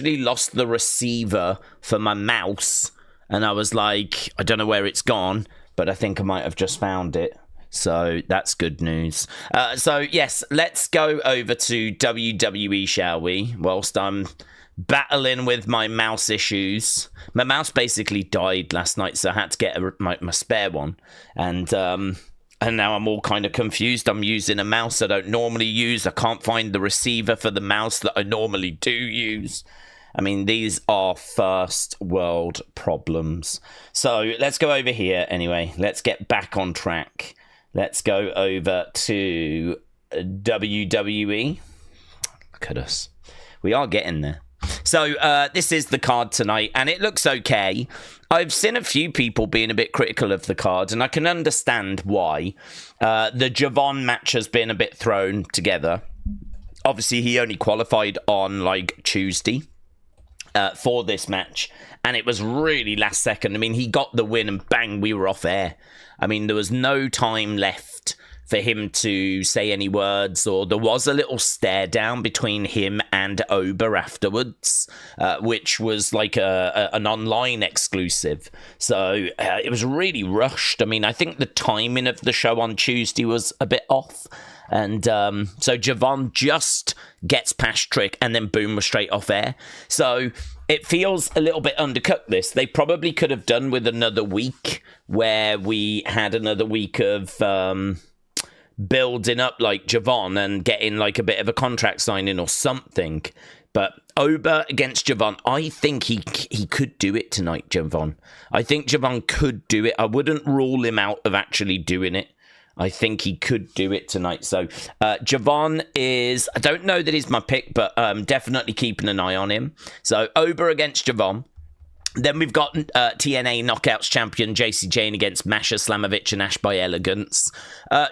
lost the receiver for my mouse, and I was like, I don't know where it's gone, but I think I might have just found it. So that's good news. So yes, let's go over to WWE, shall we? Whilst I'm battling with my mouse issues. My mouse basically died last night, so I had to get my spare one. And now I'm all kind of confused. I'm using a mouse I don't normally use. I can't find the receiver for the mouse that I normally do use. I mean, these are first world problems. So let's go over here anyway. Let's get back on track. Let's go over to WWE. Look at us. We are getting there. So this is the card tonight, and it looks okay. I've seen a few people being a bit critical of the card, and I can understand why. The Javon match has been a bit thrown together. Obviously, he only qualified on, like, Tuesday for this match, and it was really last second. I mean, he got the win, and bang, we were off air. I mean, there was no time left for him to say any words, or there was a little stare down between him and Ober afterwards, which was like an online exclusive. So it was really rushed. I mean, I think the timing of the show on Tuesday was a bit off. And so Javon just gets past Trick, and then boom, we're straight off air. So it feels a little bit undercut, this. They probably could have done with another week, where we had another week of building up like Javon and getting like a bit of a contract signing or something. But Ober against Javon, I think he could do it tonight, Javon. I think Javon could do it. I wouldn't rule him out of actually doing it. I think he could do it tonight. So Javon is, I don't know that he's my pick, but definitely keeping an eye on him. So Ober against Javon. Then we've got TNA Knockouts champion Jacy Jayne against Masha, Slamovich, and Ash by Elegance.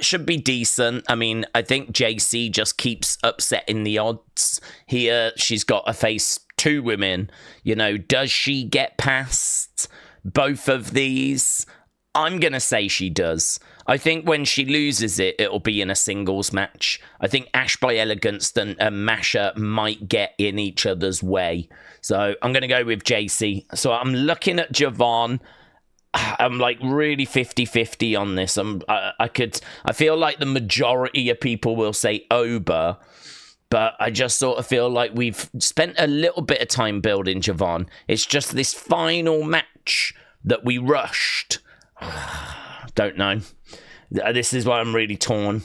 Should be decent. I mean, I think Jacy just keeps upsetting the odds. Here, she's got to face two women. You know, does she get past both of these? I'm going to say she does. I think when she loses it, it'll be in a singles match. I think Ash by Elegance and Masha might get in each other's way. So I'm going to go with Jacy. So I'm looking at Javon. I'm like really 50-50 on this. I feel like the majority of people will say Ober, but I just sort of feel like we've spent a little bit of time building Javon. It's just this final match that we rushed. Don't know. This is why I'm really torn.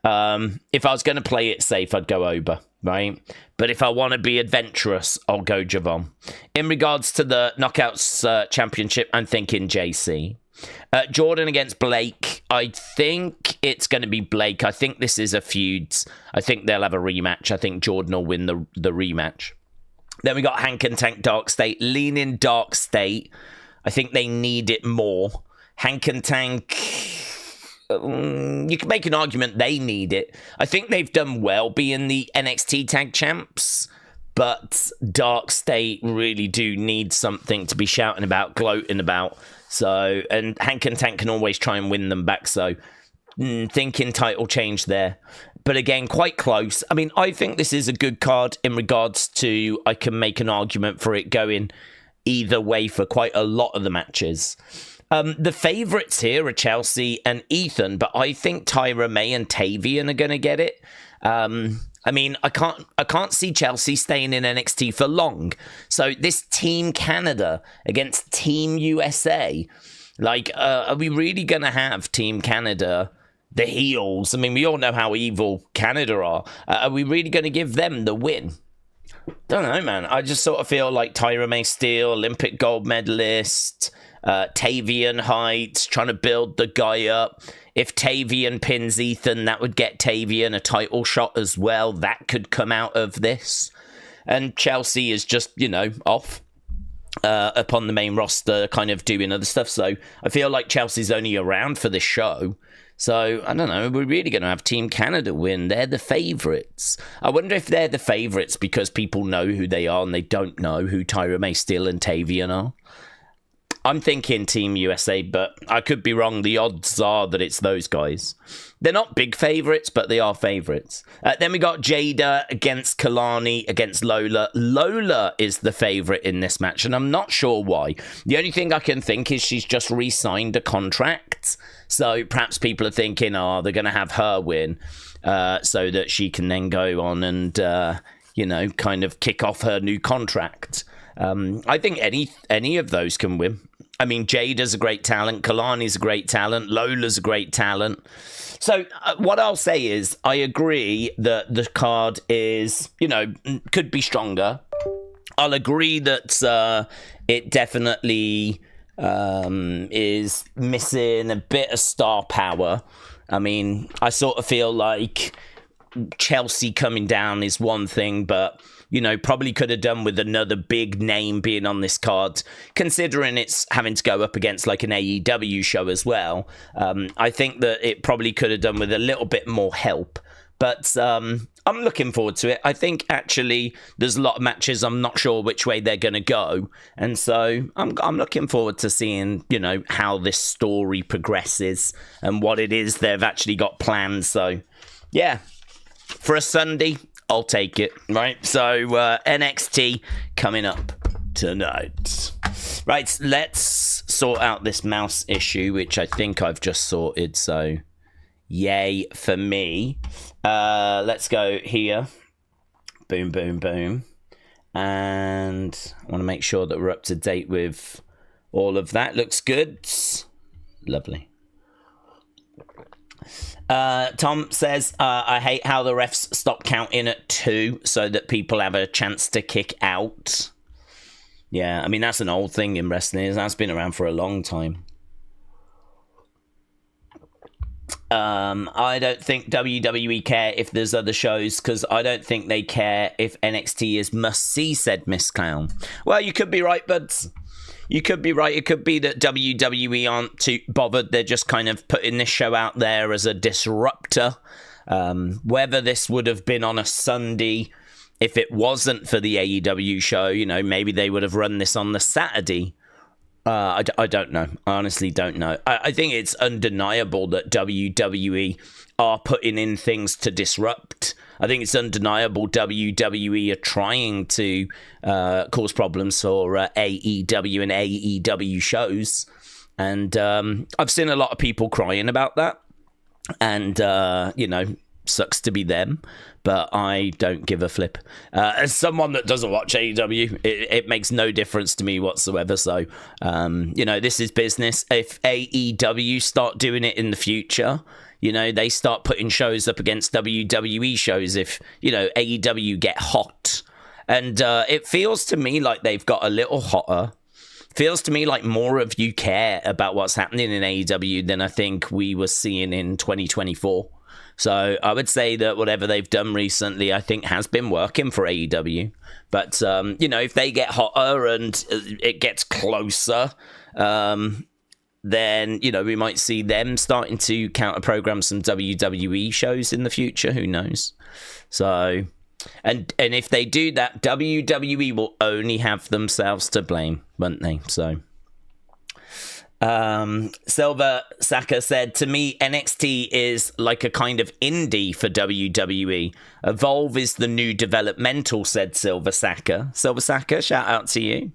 If I was going to play it safe, I'd go Ober, right? But if I want to be adventurous, I'll go Javon. In regards to the Knockouts Championship, I'm thinking Jacy. Jordynne against Blake. I think it's going to be Blake. I think this is a feud. I think they'll have a rematch. I think Jordynne will win the rematch. Then we got Hank and Tank Dark State. Leaning Dark State. I think they need it more. Hank and Tank, you can make an argument they need it. I think they've done well being the NXT Tag Champs, but Dark State really do need something to be shouting about, gloating about. So, and Hank and Tank can always try and win them back. So, thinking title change there. But again, quite close. I mean, I think this is a good card in regards to I can make an argument for it going either way for quite a lot of the matches. The favourites here are Chelsea and Ethan, but I think Tyra, May, and Tavion are going to get it. I mean, I can't see Chelsea staying in NXT for long. So this Team Canada against Team USA, like, are we really going to have Team Canada, the heels? I mean, we all know how evil Canada are. Are we really going to give them the win? Don't know, man. I just sort of feel like Tyra, May, Steele, Olympic gold medalist, Tavion Heights, trying to build the guy up. If Tavion pins Ethan, that would get Tavion a title shot as well. That could come out of this. And Chelsea is just, you know, off upon the main roster, kind of doing other stuff. So I feel like Chelsea's only around for this show. So, I don't know, we're really going to have Team Canada win. They're the favourites. I wonder if they're the favourites because people know who they are and they don't know who Tyra, May, Steele and Tavion are. I'm thinking Team USA, but I could be wrong. The odds are that it's those guys. They're not big favourites, but they are favourites. Then we got Jaida against Kelani against Lola. Lola is the favourite in this match, and I'm not sure why. The only thing I can think is she's just re-signed a contract. So perhaps people are thinking, oh, they're going to have her win so that she can then go on and, kind of kick off her new contract. I think any of those can win. I mean, Jaida's a great talent. Kelani's a great talent. Lola's a great talent. So what I'll say is I agree that the card is, could be stronger. I'll agree that it definitely is missing a bit of star power. I mean, I sort of feel like Chelsea coming down is one thing, but probably could have done with another big name being on this card, considering it's having to go up against like an AEW show as well. I think that it probably could have done with a little bit more help, but I'm looking forward to it. I think actually there's a lot of matches I'm not sure which way they're going to go, and so I'm looking forward to seeing how this story progresses and what it is they've actually got planned. So yeah, for a Sunday, I'll take it, right? So NXT coming up tonight. Right, let's sort out this mouse issue, which I think I've just sorted, so yay for me. Let's go here. Boom, boom, boom. And I want to make sure that we're up to date with all of that. Looks good. Lovely. Tom says, I hate how the refs stop counting at 2 so that people have a chance to kick out. Yeah, I mean, that's an old thing in wrestling. That's been around for a long time. I don't think WWE care if there's other shows, because I don't think they care if NXT is must-see, said Miss Clown. Well, you could be right, but you could be right. It could be that WWE aren't too bothered. They're just kind of putting this show out there as a disruptor. Whether this would have been on a Sunday, if it wasn't for the AEW show, maybe they would have run this on the Saturday. I don't know. I honestly don't know. I think it's undeniable that WWE are putting in things to disrupt. I think it's undeniable WWE are trying to cause problems for AEW and AEW shows. And I've seen a lot of people crying about that. And, sucks to be them, but I don't give a flip. As someone that doesn't watch AEW, it makes no difference to me whatsoever. So, this is business. If AEW start doing it in the future, they start putting shows up against WWE shows. If, AEW get hot. And it feels to me like they've got a little hotter. Feels to me like more of you care about what's happening in AEW than I think we were seeing in 2024. So I would say that whatever they've done recently, I think has been working for AEW. But, if they get hotter and it gets closer, then, we might see them starting to counter-program some WWE shows in the future. Who knows? So, and if they do that, WWE will only have themselves to blame, won't they? So, Silver Saka said, to me, NXT is like a kind of indie for WWE. Evolve is the new developmental, said Silver Saka. Silver Saka, shout out to you.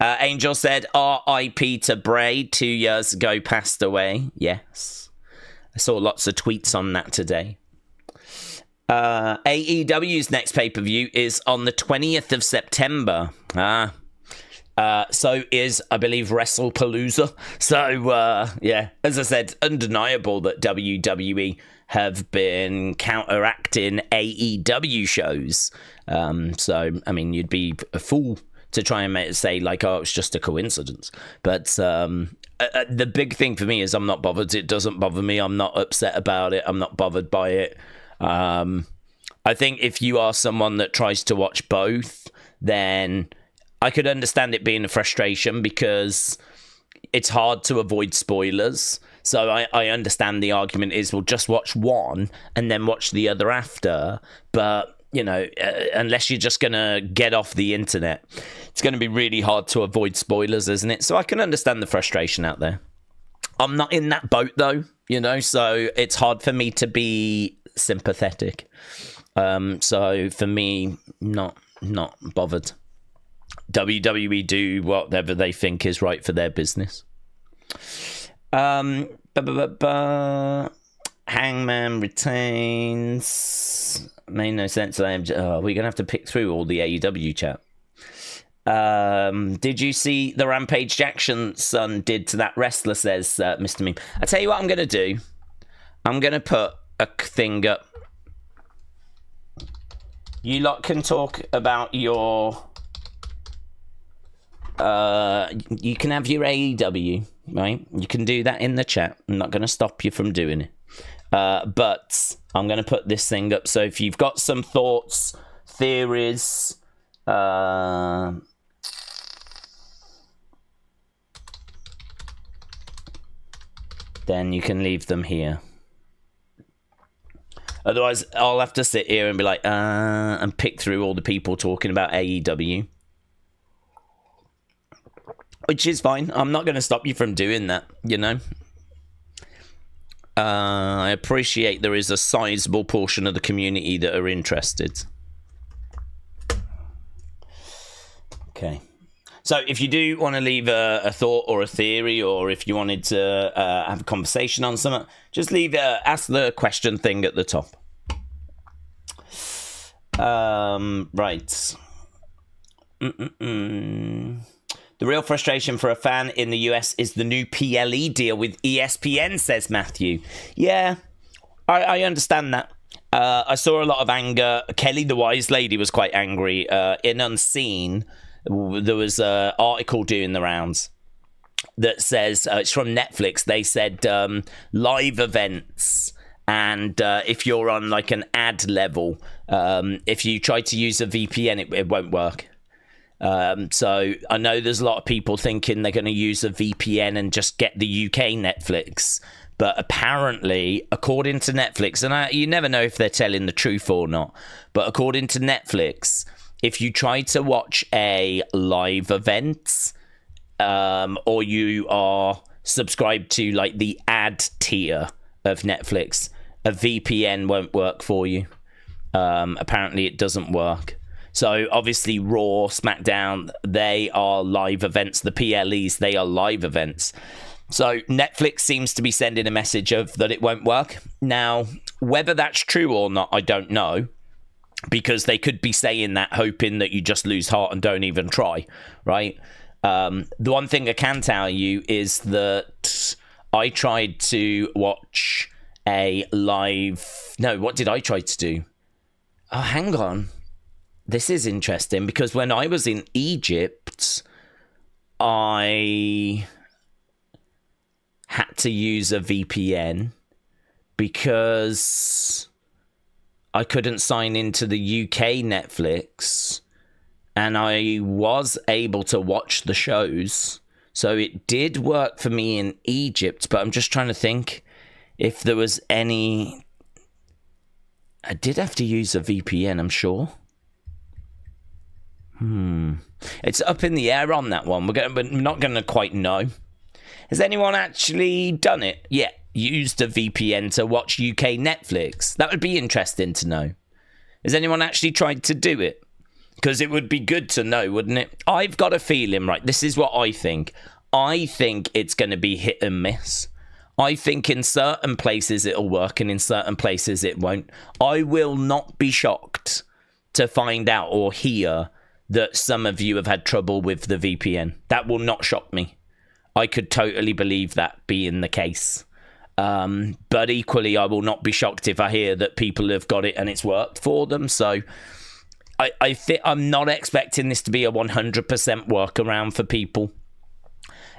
Angel said, R.I.P. to Bray, 2 years ago passed away. Yes. I saw lots of tweets on that today. AEW's next pay-per-view is on the 20th of September. So is, I believe, WrestlePalooza. So, as I said, undeniable that WWE have been counteracting AEW shows. So, I mean, you'd be a fool to try and say, like, oh, it's just a coincidence. But the big thing for me is I'm not bothered. It doesn't bother me. I'm not upset about it. I'm not bothered by it. I think if you are someone that tries to watch both, then I could understand it being a frustration because it's hard to avoid spoilers. So I understand the argument is, well, just watch one and then watch the other after. But, unless you're just going to get off the internet, it's going to be really hard to avoid spoilers, isn't it? So I can understand the frustration out there. I'm not in that boat, though, you know, so it's hard for me to be sympathetic. So for me, not bothered. WWE do whatever they think is right for their business. Hangman retains. Made no sense. We're going to have to pick through all the AEW chat. Did you see the Rampage Jackson son did to that wrestler, says Mr. Meme. I tell you what I'm going to do. I'm going to put a thing up. You lot can talk about your... you can have your AEW, right? You can do that in the chat. I'm not going to stop you from doing it. But I'm going to put this thing up. So if you've got some thoughts, theories... then you can leave them here. Otherwise, I'll have to sit here and be like, and pick through all the people talking about AEW. Which is fine. I'm not going to stop you from doing that, you know. I appreciate there is a sizable portion of the community that are interested. Okay. So if you do want to leave a thought or a theory, or if you wanted to have a conversation on something, just ask the question thing at the top. Right. The real frustration for a fan in the US is the new PLE deal with ESPN, says Matthew. Yeah, I understand that. I saw a lot of anger. Kelly, the wise lady, was quite angry. In Unseen, there was an article doing the rounds that says, it's from Netflix, they said live events, and if you're on like an ad level, if you try to use a VPN, it won't work. So I know there's a lot of people thinking they're going to use a VPN and just get the UK Netflix. But apparently, according to Netflix, and you never know if they're telling the truth or not, but according to Netflix, if you try to watch a live event, or you are subscribed to like the ad tier of Netflix, a VPN won't work for you. Apparently it doesn't work. So obviously Raw, SmackDown, they are live events. The PLEs, they are live events. So Netflix seems to be sending a message of that it won't work. Now, whether that's true or not, I don't know. Because they could be saying that, hoping that you just lose heart and don't even try, right? The one thing I can tell you is that I tried to watch a live... No, what did I try to do? Oh, hang on. This is interesting, because when I was in Egypt, I had to use a VPN because... I couldn't sign into the UK Netflix, and I was able to watch the shows. So it did work for me in Egypt, but I'm just trying to think if there was any... I did have to use a VPN, I'm sure. It's up in the air on that one. We're not going to quite know. Has anyone actually done it yet? Used a VPN to watch UK Netflix? That would be interesting to know. Has anyone actually tried to do it? Because it would be good to know, wouldn't it? I've got a feeling, right? This is what I think. I think it's going to be hit and miss. I think in certain places it'll work and in certain places it won't. I will not be shocked to find out or hear that some of you have had trouble with the VPN. That will not shock me. I could totally believe that being the case. But equally, I will not be shocked if I hear that people have got it and it's worked for them. So I think I'm not expecting this to be a 100% workaround for people.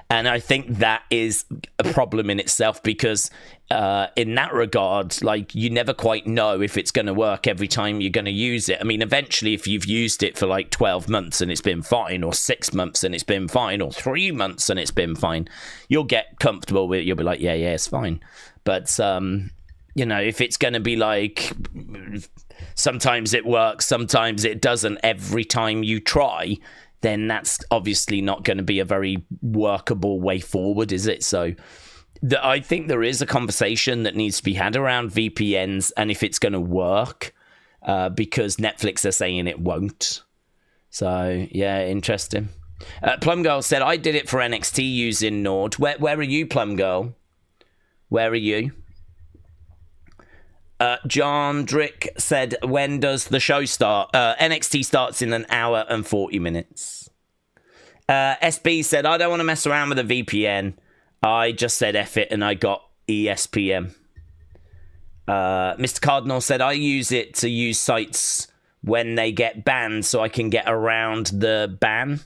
And I think that is a problem in itself, because in that regard, like, you never quite know if it's going to work every time you're going to use it. I mean, eventually, if you've used it for like 12 months and it's been fine, or 6 months and it's been fine, or 3 months and it's been fine, you'll get comfortable with it. You'll be like, yeah, it's fine. But, you know, if it's going to be like, sometimes it works, sometimes it doesn't every time you try, then that's obviously not going to be a very workable way forward, is it? So I think there is a conversation that needs to be had around VPNs and if it's going to work, because Netflix are saying it won't. So, yeah, interesting. Plum Girl said, I did it for NXT using Nord. Where are you, Plum Girl? Where are you? John Drick said, when does the show start? NXT starts in an hour and 40 minutes. SB said, I don't want to mess around with a VPN. I just said F it and I got ESPN. Mr. Cardinal said, I use it to use sites when they get banned so I can get around the ban.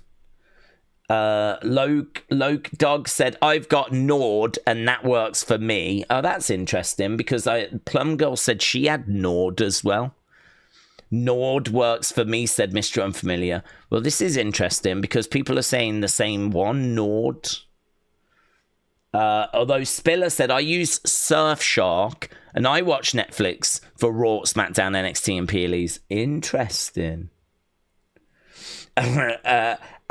Loke Dog said, I've got Nord and that works for me. Oh, that's interesting because Plum Girl said she had Nord as well. Nord works for me, said Mr. Unfamiliar. Well, this is interesting because people are saying the same one, Nord. Although Spiller said, I use Surfshark and I watch Netflix for Raw, SmackDown, NXT, and PLEs. Interesting.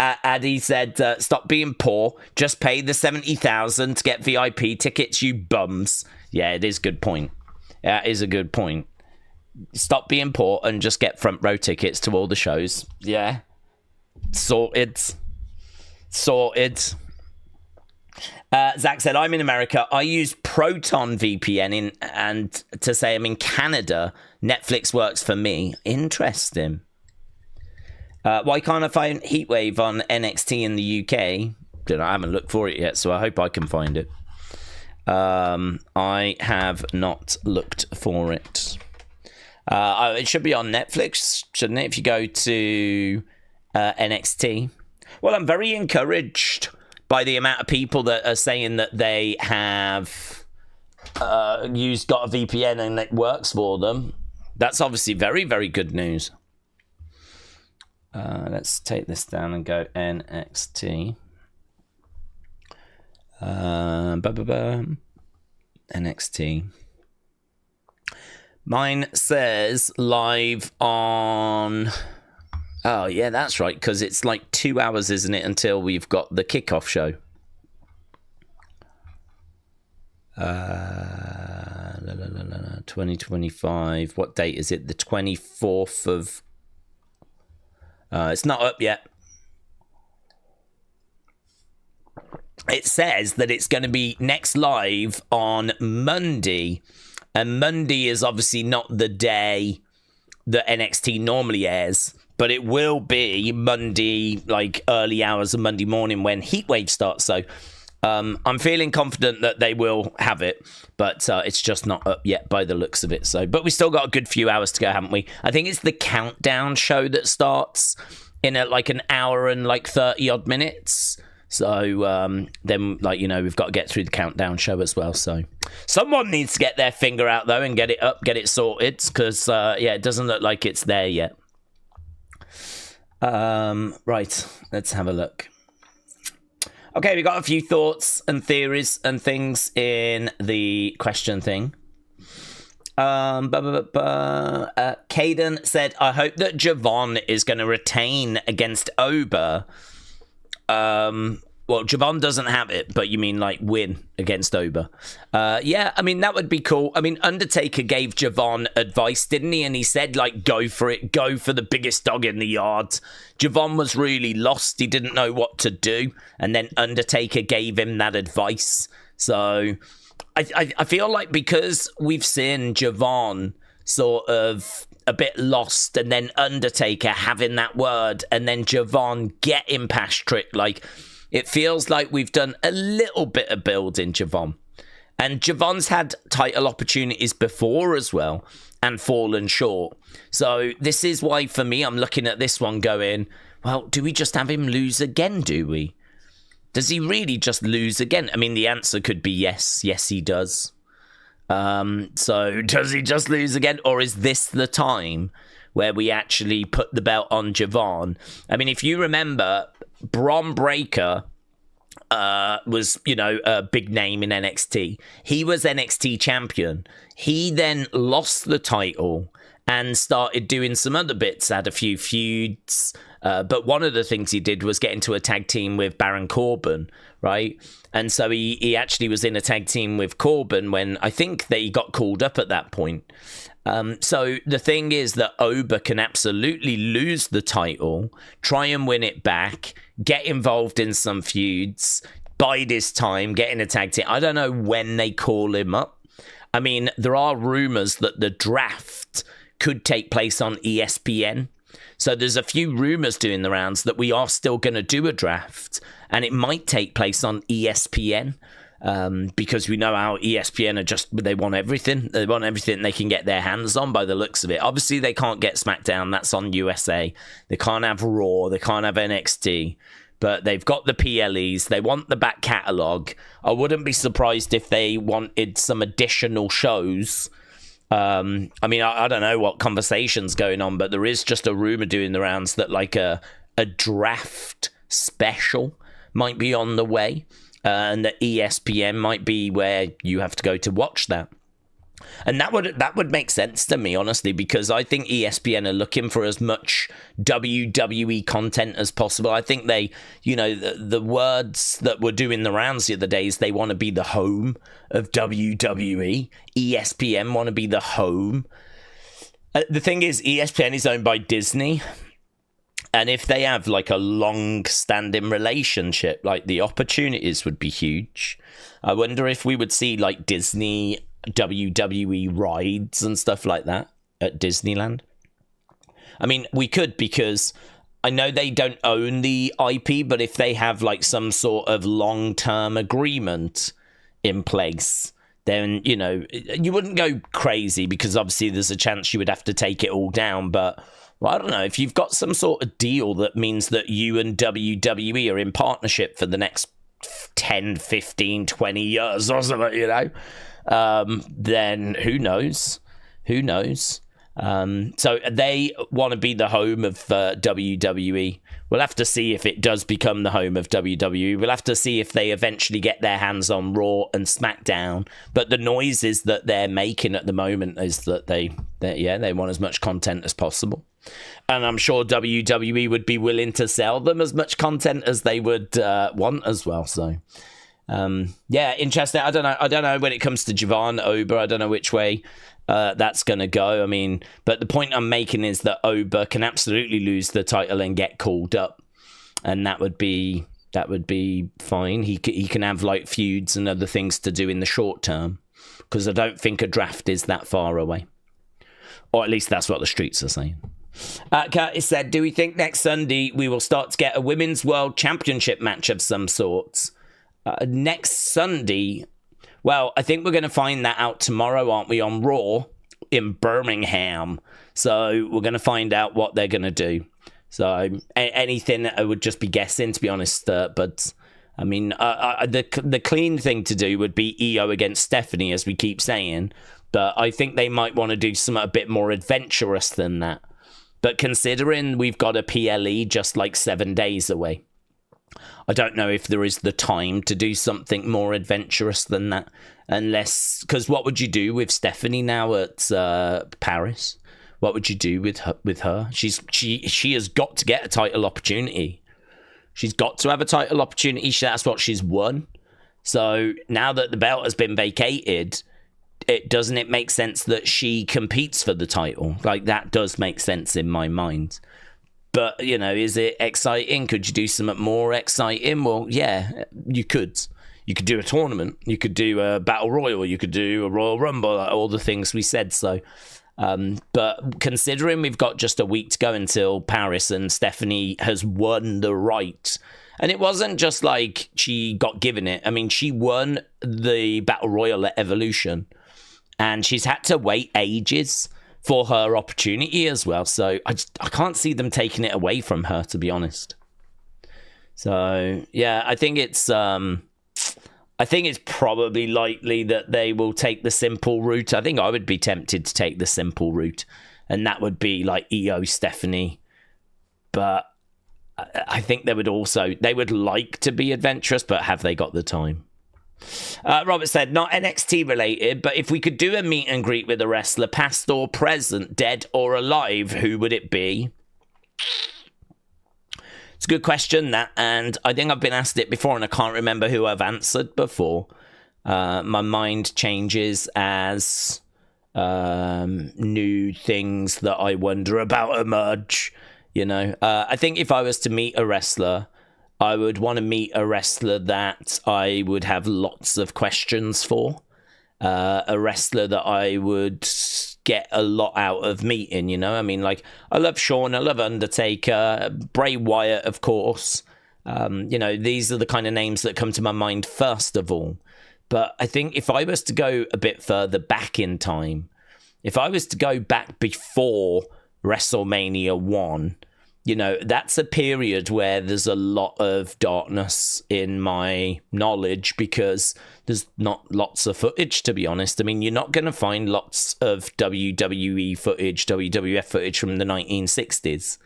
Addy said, stop being poor. Just pay the $70,000 to get VIP tickets, you bums. Yeah, it is a good point. That is a good point. Stop being poor and just get front row tickets to all the shows. Yeah. Sorted. Zach said, I'm in America. I use Proton VPN and to say I'm in Canada. Netflix works for me. Interesting. Why can't I find Heatwave on NXT in the UK? I haven't looked for it yet, so I hope I can find it. I have not looked for it. It should be on Netflix, shouldn't it? If you go to NXT. Well, I'm very encouraged by the amount of people that are saying that they have got a VPN and it works for them. That's obviously very, very good news. Let's take this down and go NXT. NXT. Mine says live on... Oh, yeah, that's right, because it's like 2 hours, isn't it, until we've got the kickoff show. 2025. What date is it? The 24th of... it's not up yet. It says that it's going to be next live on Monday. And Monday is obviously not the day that NXT normally airs. But it will be Monday, like early hours of Monday morning when Heatwave starts. So I'm feeling confident that they will have it. But it's just not up yet by the looks of it. So, but we still got a good few hours to go, haven't we? I think it's the countdown show that starts in like an hour and like 30 odd minutes. So then, like, we've got to get through the countdown show as well. So someone needs to get their finger out, though, and get it up, get it sorted. Because, it doesn't look like it's there yet. Right, let's have a look. Okay, we got a few thoughts and theories and things in the question thing. Caden said, I hope that Javon is going to retain against Ober. Well, Javon doesn't have it, but you mean like win against Ober. Yeah, I mean, that would be cool. I mean, Undertaker gave Javon advice, didn't he? And he said, like, go for it. Go for the biggest dog in the yard. Javon was really lost. He didn't know what to do. And then Undertaker gave him that advice. So I feel like because we've seen Javon sort of a bit lost and then Undertaker having that word and then Javon getting past Trick, like... It feels like we've done a little bit of build in Javon. And Javon's had title opportunities before as well and fallen short. So this is why, for me, I'm looking at this one going, well, do we just have him lose again, do we? Does he really just lose again? I mean, the answer could be yes. Yes, he does. So does he just lose again? Or is this the time where we actually put the belt on Javon? I mean, if you remember... Bron Breakker was, a big name in NXT. He was NXT champion. He then lost the title and started doing some other bits, had a few feuds. But one of the things he did was get into a tag team with Baron Corbin, right? And so he actually was in a tag team with Corbin when I think they got called up at that point. So the thing is that Ober can absolutely lose the title, try and win it back, get involved in some feuds, bide his time, get in a tag team. I don't know when they call him up. I mean, there are rumors that the draft could take place on ESPN. So there's a few rumors doing the rounds that we are still going to do a draft, and it might take place on ESPN. Because we know how ESPN they want everything. They want everything they can get their hands on by the looks of it. Obviously, they can't get SmackDown. That's on USA. They can't have Raw. They can't have NXT. But they've got the PLEs. They want the back catalogue. I wouldn't be surprised if they wanted some additional shows. I mean, I don't know what conversation's going on, but there is just a rumor doing the rounds that like a draft special might be on the way. And that ESPN might be where you have to go to watch that. And that would make sense to me, honestly, because I think ESPN are looking for as much WWE content as possible. I think they, the words that were doing the rounds the other day is they want to be the home of WWE. ESPN want to be the home. The thing is, ESPN is owned by Disney. And if they have like a long-standing relationship, like the opportunities would be huge. I wonder if we would see like Disney WWE rides and stuff like that at Disneyland. I mean, we could, because I know they don't own the IP, but if they have like some sort of long-term agreement in place, then, you wouldn't go crazy, because obviously there's a chance you would have to take it all down, but... Well, I don't know, if you've got some sort of deal that means that you and WWE are in partnership for the next 10, 15, 20 years or something, then who knows? Who knows? So they want to be the home of WWE. We'll have to see if it does become the home of WWE. We'll have to see if they eventually get their hands on Raw and SmackDown. But the noises that they're making at the moment is that they want as much content as possible. And I'm sure WWE would be willing to sell them as much content as they would want as well. So, interesting. I don't know when it comes to Javon, Ober. I don't know which way that's going to go. I mean, but the point I'm making is that Ober can absolutely lose the title and get called up, and that would be fine. He can have like feuds and other things to do in the short term, because I don't think a draft is that far away, or at least that's what the streets are saying. Curtis said, do we think next Sunday we will start to get a Women's World Championship match of some sorts? Next Sunday, well, I think we're going to find that out tomorrow, aren't we, on Raw in Birmingham. So we're going to find out what they're going to do. So anything I would just be guessing, to be honest. But I mean, the clean thing to do would be Io against Stephanie, as we keep saying. But I think they might want to do something a bit more adventurous than that. But considering we've got a PLE just like 7 days away, I don't know if there is the time to do something more adventurous than that. Unless, because what would you do with Stephanie now at Paris? What would you do with her? She has got to get a title opportunity. She's got to have a title opportunity. That's what she's won. So now that the belt has been vacated, doesn't it make sense that she competes for the title? Like, that does make sense in my mind. But, is it exciting? Could you do something more exciting? Well, yeah, you could. You could do a tournament. You could do a Battle Royal. You could do a Royal Rumble, like all the things we said. So, but considering we've got just a week to go until Paris and Stephanie has won the right, and it wasn't just like she got given it. I mean, she won the Battle Royal at Evolution, and she's had to wait ages for her opportunity as well. So I can't see them taking it away from her, to be honest. So yeah, I think it's probably likely that they will take the simple route. I think I would be tempted to take the simple route, and that would be like Io, Stephanie. But I think they would like to be adventurous, but have they got the time? Robert said, not NXT related, but if we could do a meet and greet with a wrestler, past or present, dead or alive, who would it be? It's a good question, that, and I think I've been asked it before, and I can't remember who I've answered before. My mind changes as new things that I wonder about emerge, you know. I think if I was to meet a wrestler, I would want to meet a wrestler that I would have lots of questions for. A wrestler that I would get a lot out of meeting, you know? I mean, like, I love Shawn, I love Undertaker, Bray Wyatt, of course. You know, these are the kind of names that come to my mind first of all. But I think if I was to go a bit further back in time, if I was to go back before WrestleMania 1, you know, that's a period where there's a lot of darkness in my knowledge because there's not lots of footage, to be honest. I mean, you're not going to find lots of WWE footage, WWF footage from the 1960s.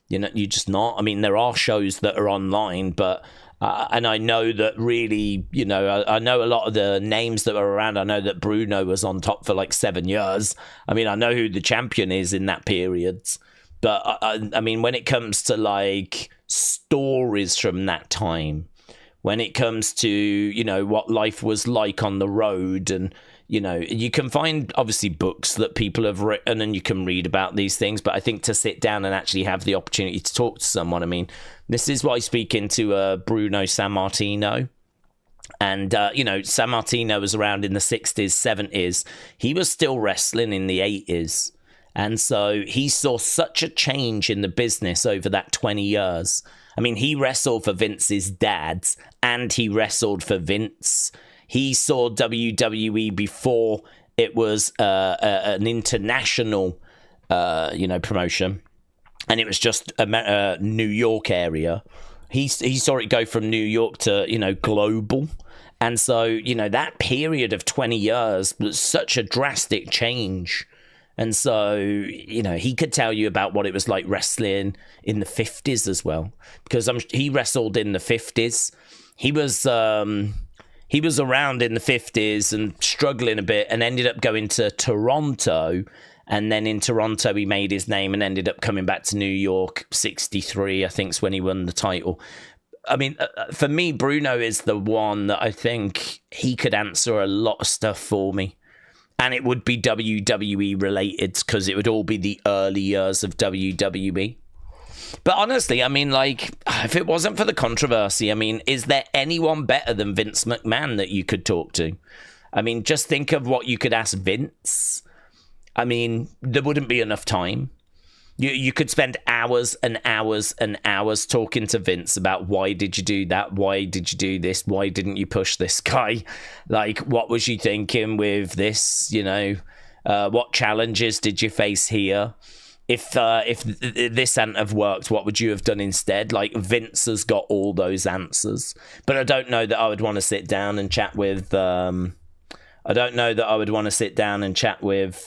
You know, you're just not. I mean, there are shows that are online, but... and I know that really, you know, I know a lot of the names that were around. I know that Bruno was on top for like 7 years. I mean, I know who the champion is in that period. But I mean, when it comes to like stories from that time, when it comes to, you know, what life was like on the road, and, you know, you can find obviously books that people have written and you can read about these things. But I think to sit down and actually have the opportunity to talk to someone, I mean, this is why speaking to Bruno Sammartino. And, you know, Sammartino was around in the 60s, 70s. He was still wrestling in the 80s. And so he saw such a change in the business over that 20 years. I mean, he wrestled for Vince's dad and he wrestled for Vince. He saw WWE before it was an international, you know, promotion. And it was just a New York area. He saw it go from New York to, you know, global. And so, you know, that period of 20 years was such a drastic change. And so, you know, he could tell you about what it was like wrestling in the 50s as well, because he wrestled in the 50s. He was around in the 50s and struggling a bit and ended up going to Toronto. And then in Toronto, he made his name and ended up coming back to New York. 63, I think, is when he won the title. I mean, for me, Bruno is the one that I think he could answer a lot of stuff for me. And it would be WWE related because it would all be the early years of WWE. But honestly, I mean, like, if it wasn't for the controversy, I mean, is there anyone better than Vince McMahon that you could talk to? I mean, just think of what you could ask Vince. I mean, there wouldn't be enough time. You could spend hours and hours and hours talking to Vince about why did you do that? Why did you do this? Why didn't you push this guy? Like, what was you thinking with this? You know, what challenges did you face here? If this hadn't have worked, what would you have done instead? Like, Vince has got all those answers. But I don't know that I would want to sit down and chat with... I don't know that I would want to sit down and chat with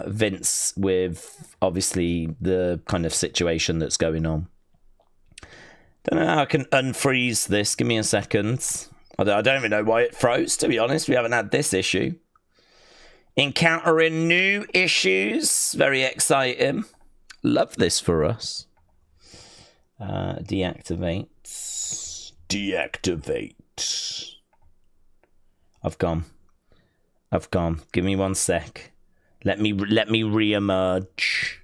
Vince with, obviously, the kind of situation that's going on. Don't know how I can unfreeze this. Give me a second. I don't even know why it froze, to be honest. We haven't had this issue. Encountering new issues. Very exciting. Love this for us. Deactivate. Deactivate. I've gone. Give me 1 sec. Let me re-emerge.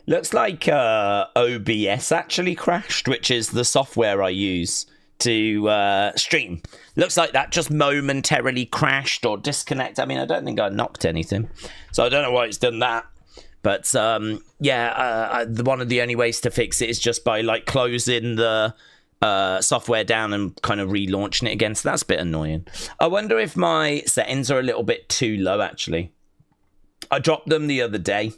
Looks like OBS actually crashed, which is the software I use to stream. Looks like that just momentarily crashed or disconnected. I mean, I don't think I knocked anything, so I don't know why it's done that. But yeah, one of the only ways to fix it is just by like closing the software down and kind of relaunching it again. So that's a bit annoying. I wonder if my settings are a little bit too low, actually. I dropped them the other day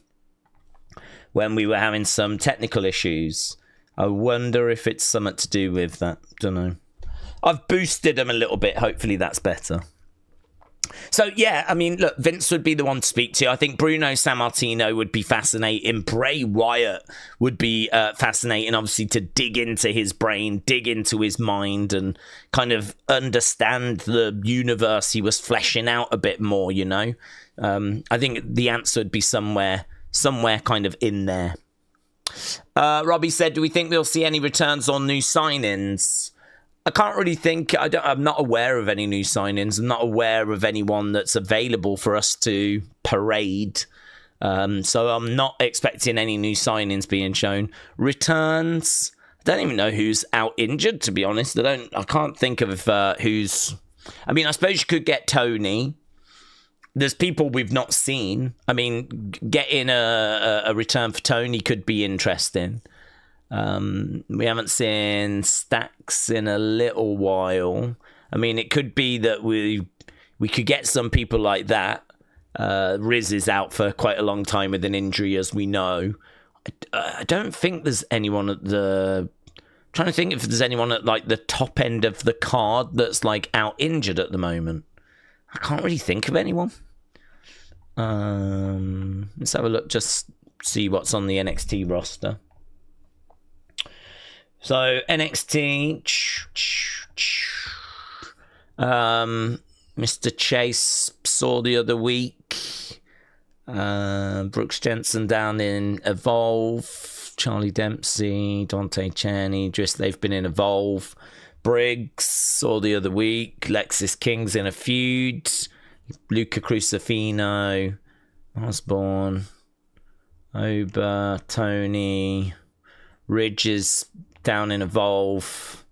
when we were having some technical issues. I wonder if it's something to do with that. Don't know. I've boosted them a little bit. Hopefully that's better. So, yeah, I mean, look, Vince would be the one to speak to. I think Bruno Sammartino would be fascinating. Bray Wyatt would be fascinating, obviously, to dig into his brain, dig into his mind, and kind of understand the universe he was fleshing out a bit more, you know? I think the answer would be somewhere kind of in there. Robbie said, do we think we'll see any returns on new signings? I can't really think. I'm not aware of any new signings. I'm not aware of anyone that's available for us to parade. So I'm not expecting any new signings being shown. Returns, I don't even know who's out injured, to be honest. I can't think of who's... I mean, I suppose you could get Tony. There's people we've not seen. I mean, getting a return for Tony could be interesting. We haven't seen Stacks in a little while. I mean, it could be that we could get some people like that. Riz is out for quite a long time with an injury, as we know. I don't think there's anyone at the... I'm trying to think if there's anyone at like the top end of the card that's like out injured at the moment. I can't really think of anyone. Let's have a look, just see what's on the NXT roster. So NXT, Mr. Chase saw the other week. Brooks Jensen down in Evolve. Charlie Dempsey, Dante Chan, Idris, they've been in Evolve. Briggs saw the other week. Lexis King's in a feud. Luca Crucifino, Osborne, Ober, Tony, Ridges down in Evolve.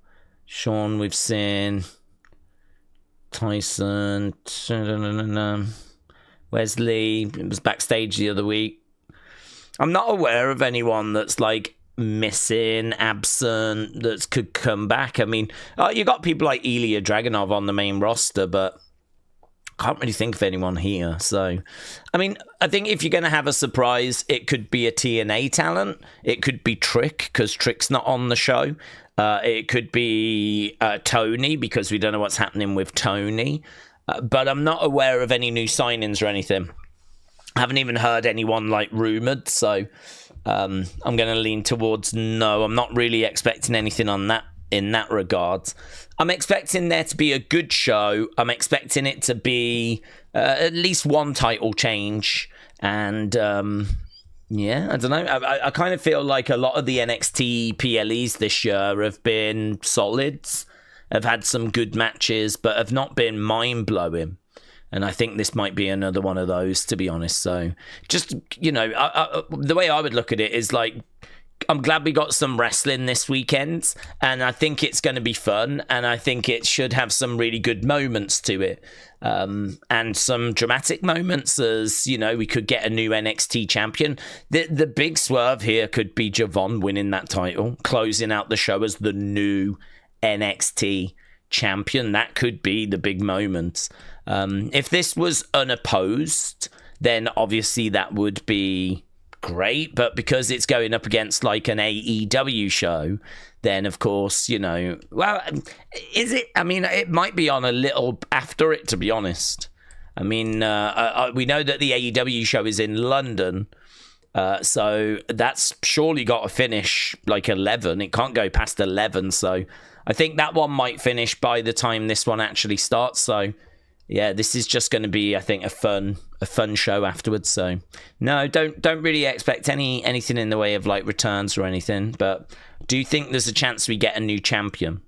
Sean we've seen. Tyson, Wesley was backstage the other week. I'm not aware of anyone that's like missing, absent, that could come back. I mean, you got people like Ilya Dragunov on the main roster, but I can't really think of anyone here. So, I mean, I think if you're going to have a surprise, it could be a TNA talent. It could be Trick, because Trick's not on the show. It could be Tony, because we don't know what's happening with Tony. But I'm not aware of any new signings or anything. I haven't even heard anyone like rumoured, so I'm going to lean towards no. I'm not really expecting anything on that in that regard. I'm expecting there to be a good show. I'm expecting it to be at least one title change. And yeah, I don't know. I kind of feel like a lot of the NXT PLEs this year have been solids, have had some good matches, but have not been mind-blowing. And I think this might be another one of those, to be honest. So just, you know, the way I would look at it is like, I'm glad we got some wrestling this weekend, and I think it's going to be fun, and I think it should have some really good moments to it, and some dramatic moments, as, you know, we could get a new NXT champion. The big swerve here could be Javon winning that title, closing out the show as the new NXT champion. That could be the big moment. If this was unopposed, then obviously that would be great, but because it's going up against like an AEW show, then of course, you know, well, is it? I mean, it might be on a little after it, to be honest. I mean, we know that the AEW show is in London, so that's surely got to finish like 11. It can't go past 11, so I think that one might finish by the time this one actually starts. So yeah, this is just going to be, I think, a fun show afterwards. So no, don't really expect anything in the way of like returns or anything. But do you think there's a chance we get a new champion?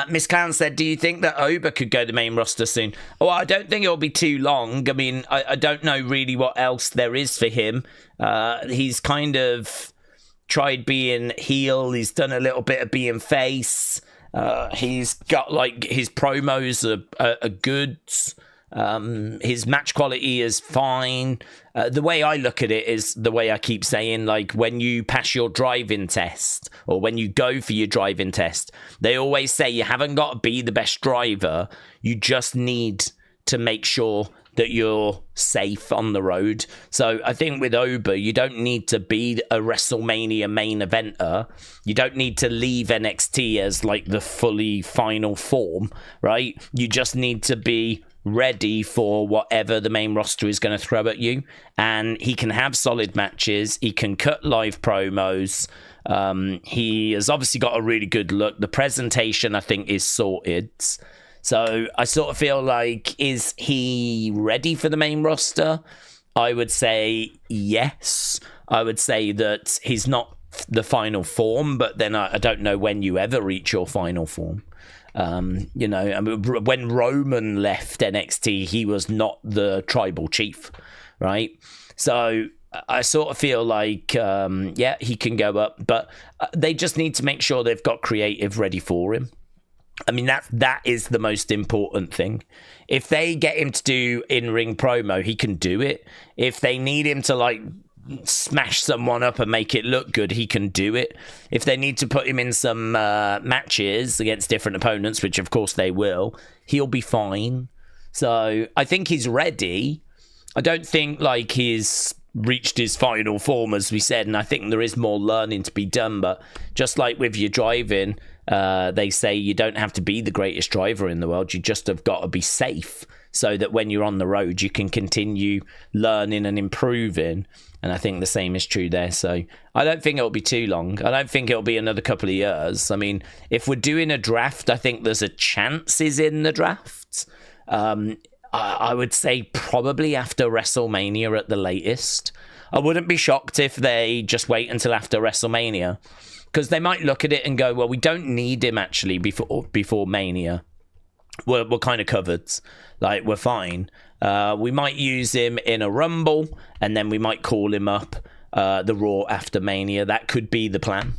Miss Clown said, do you think that Ober could go to the main roster soon? Oh, I don't think it'll be too long. I mean, I don't know really what else there is for him. He's kind of tried being heel. He's done a little bit of being face. He's got like his promos are good. His match quality is fine. The way I look at it is the way I keep saying, like when you pass your driving test or when you go for your driving test, they always say you haven't got to be the best driver. You just need to make sure that you're safe on the road. So I think with Ober, you don't need to be a WrestleMania main eventer. You don't need to leave NXT as like the fully final form, right? You just need to be ready for whatever the main roster is going to throw at you. And he can have solid matches. He can cut live promos. He has obviously got a really good look. The presentation, I think, is sorted. So I sort of feel like, is he ready for the main roster? I would say yes. I would say that he's not the final form, but then I don't know when you ever reach your final form. You know, I mean, when Roman left NXT, he was not the tribal chief, right? So I sort of feel like, yeah, he can go up, but they just need to make sure they've got creative ready for him. I mean, that is the most important thing. If they get him to do in-ring promo, he can do it. If they need him to, like, smash someone up and make it look good, he can do it. If they need to put him in some matches against different opponents, which of course they will, he'll be fine. So I think he's ready. I don't think, like, he's reached his final form, as we said, and I think there is more learning to be done. But just like with your driving, they say you don't have to be the greatest driver in the world. You just have got to be safe, so that when you're on the road, you can continue learning and improving. And I think the same is true there. So I don't think it'll be too long. I don't think it'll be another couple of years. I mean, if we're doing a draft, I think there's a chance he's in the draft. I would say probably after WrestleMania at the latest. I wouldn't be shocked if they just wait until after WrestleMania, because they might look at it and go, well, we don't need him actually before Mania. We're kind of covered. Like, we're fine. We might use him in a Rumble, and then we might call him up the Raw after Mania. That could be the plan.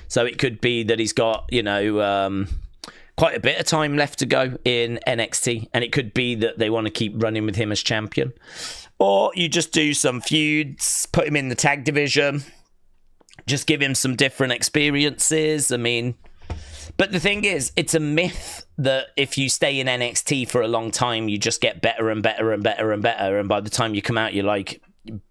So it could be that he's got, you know, quite a bit of time left to go in NXT, and it could be that they want to keep running with him as champion. Or you just do some feuds, put him in the tag division, just give him some different experiences. I mean, but the thing is, it's a myth that if you stay in NXT for a long time, you just get better and better and better and better, and by the time you come out, you're like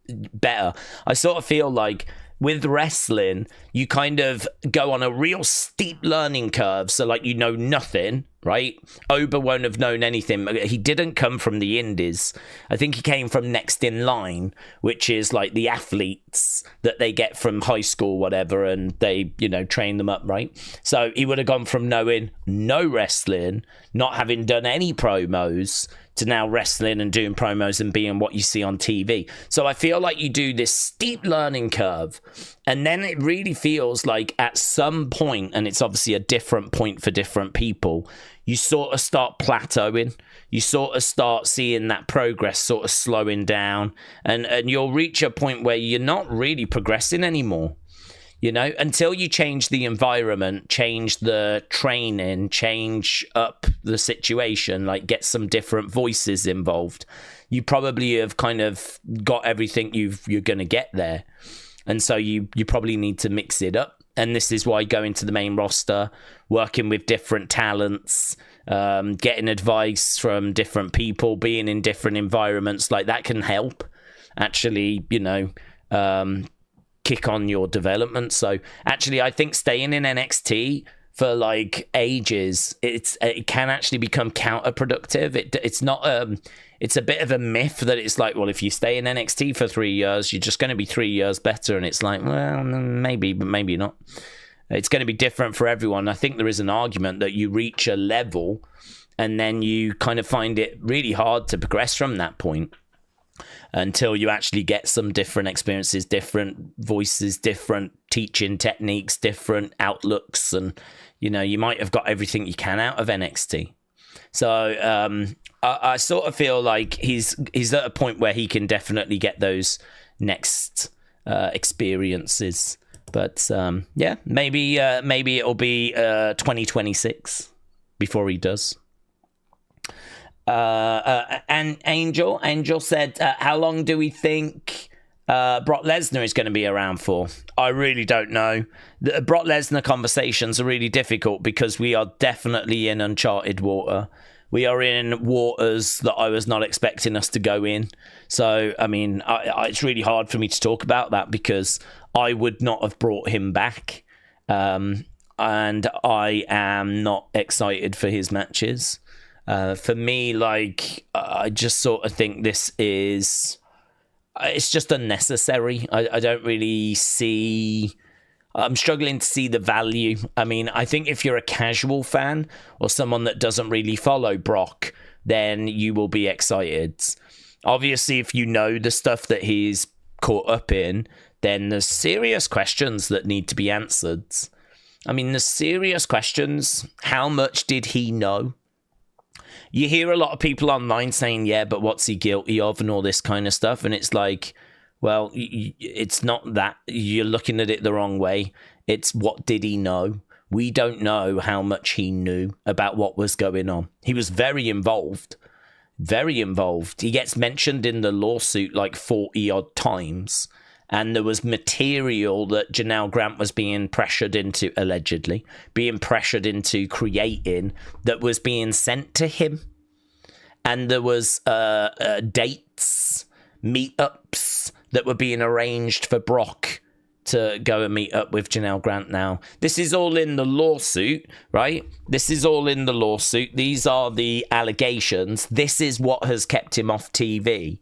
better. I sort of feel like with wrestling, you kind of go on a real steep learning curve. So, like, you know nothing, right? Ober won't have known anything. He didn't come from the indies. I think he came from Next in Line, which is like the athletes that they get from high school, whatever, and they, you know, train them up, right? So he would have gone from knowing no wrestling, not having done any promos, to now wrestling and doing promos and being what you see on TV. So I feel like you do this steep learning curve, and then it really feels like at some point, and it's obviously a different point for different people, you sort of start plateauing. You sort of start seeing that progress sort of slowing down, and you'll reach a point where you're not really progressing anymore. You know, until you change the environment, change the training, change up the situation, like get some different voices involved, you probably have kind of got everything you're going to get there. And so you probably need to mix it up. And this is why going to the main roster, working with different talents, getting advice from different people, being in different environments, like that can help actually, you know, kick on your development. So actually, I think staying in NXT for like ages, it can actually become counterproductive. It's not it's a bit of a myth that it's like, well, if you stay in NXT for 3 years, you're just going to be 3 years better. And it's like, well, maybe, but maybe not. It's going to be different for everyone. I think there is an argument that you reach a level and then you kind of find it really hard to progress from that point, until you actually get some different experiences, different voices, different teaching techniques, different outlooks. And, you know, you might have got everything you can out of NXT. So I sort of feel like he's at a point where he can definitely get those next experiences. But yeah, maybe it'll be 2026 before he does. And Angel said, how long do we think Brock Lesnar is going to be around for? I really don't know. The Brock Lesnar conversations are really difficult because we are definitely in uncharted water. We are in waters that I was not expecting us to go in. So, I mean, it's really hard for me to talk about that because I would not have brought him back. And I am not excited for his matches. For me, like, I just sort of think this is... It's just unnecessary. I don't really see... I'm struggling to see the value. I mean, I think if you're a casual fan or someone that doesn't really follow Brock, then you will be excited. Obviously, if you know the stuff that he's caught up in, then there's serious questions that need to be answered. I mean, the serious questions, how much did he know? You hear a lot of people online saying, yeah, but what's he guilty of and all this kind of stuff. And it's like, well, it's not that. You're looking at it the wrong way. It's what did he know? We don't know how much he knew about what was going on. He was very involved. Very involved. He gets mentioned in the lawsuit like 40 odd times. And there was material that Janelle Grant was being pressured into, allegedly, being pressured into creating that was being sent to him. And there was dates, meetups that were being arranged for Brock to go and meet up with Janelle Grant now. This is all in the lawsuit, right? This is all in the lawsuit. These are the allegations. This is what has kept him off TV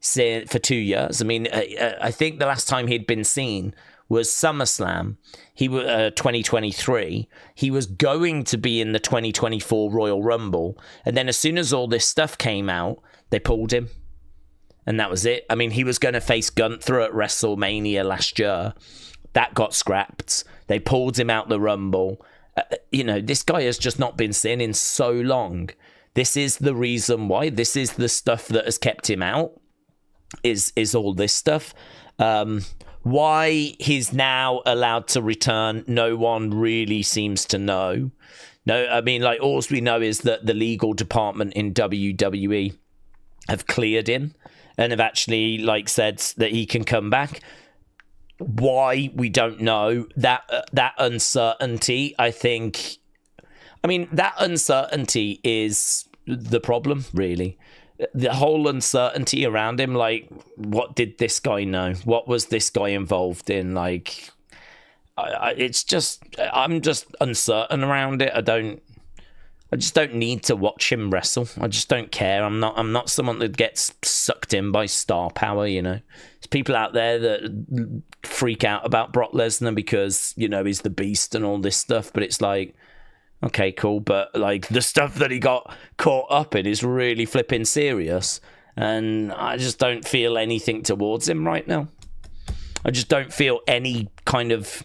for 2 years. I mean, I think the last time he'd been seen was SummerSlam. He was 2023. He was going to be in the 2024 Royal Rumble, and then as soon as all this stuff came out, they pulled him, and that was it. I mean, he was going to face Gunther at WrestleMania last year. That got scrapped. They pulled him out the Rumble. This guy has just not been seen in so long. This is the reason why. This is the stuff that has kept him out. Is all this stuff. Why he's now allowed to return, no one really seems to know. No, I mean, like, all we know is that the legal department in WWE have cleared him and have actually, like, said that he can come back. Why, we don't know. That uncertainty, I think... I mean, that uncertainty is the problem, really. The whole uncertainty around him, like, what did this guy know? What was this guy involved in? Like, it's just, I'm just uncertain around it. I just don't need to watch him wrestle. I just don't care. I'm not someone that gets sucked in by star power, you know. There's people out there that freak out about Brock Lesnar because, you know, he's the beast and all this stuff, but it's like, okay, cool, but like the stuff that he got caught up in is really flipping serious, and I just don't feel anything towards him right now. I just don't feel any kind of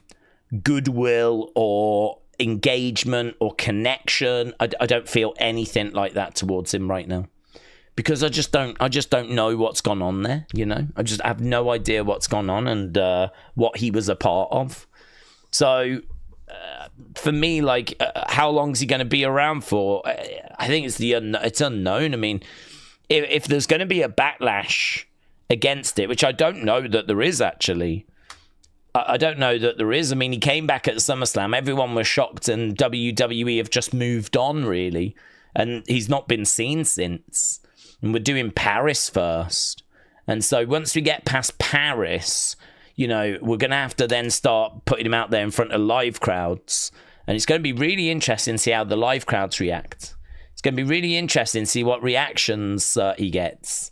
goodwill or engagement or connection. I don't feel anything like that towards him right now, because I just don't know what's gone on there. You know, I just have no idea what's gone on and what he was a part of. So. For me, like, how long is he going to be around for? I think it's unknown. I mean, if there's going to be a backlash against it, which I don't know that there is, actually. I don't know that there is. I mean, he came back at SummerSlam. Everyone was shocked, and WWE have just moved on, really. And he's not been seen since. And we're doing Paris first. And so once we get past Paris... You know, we're going to have to then start putting him out there in front of live crowds. And it's going to be really interesting to see how the live crowds react. It's going to be really interesting to see what reactions he gets.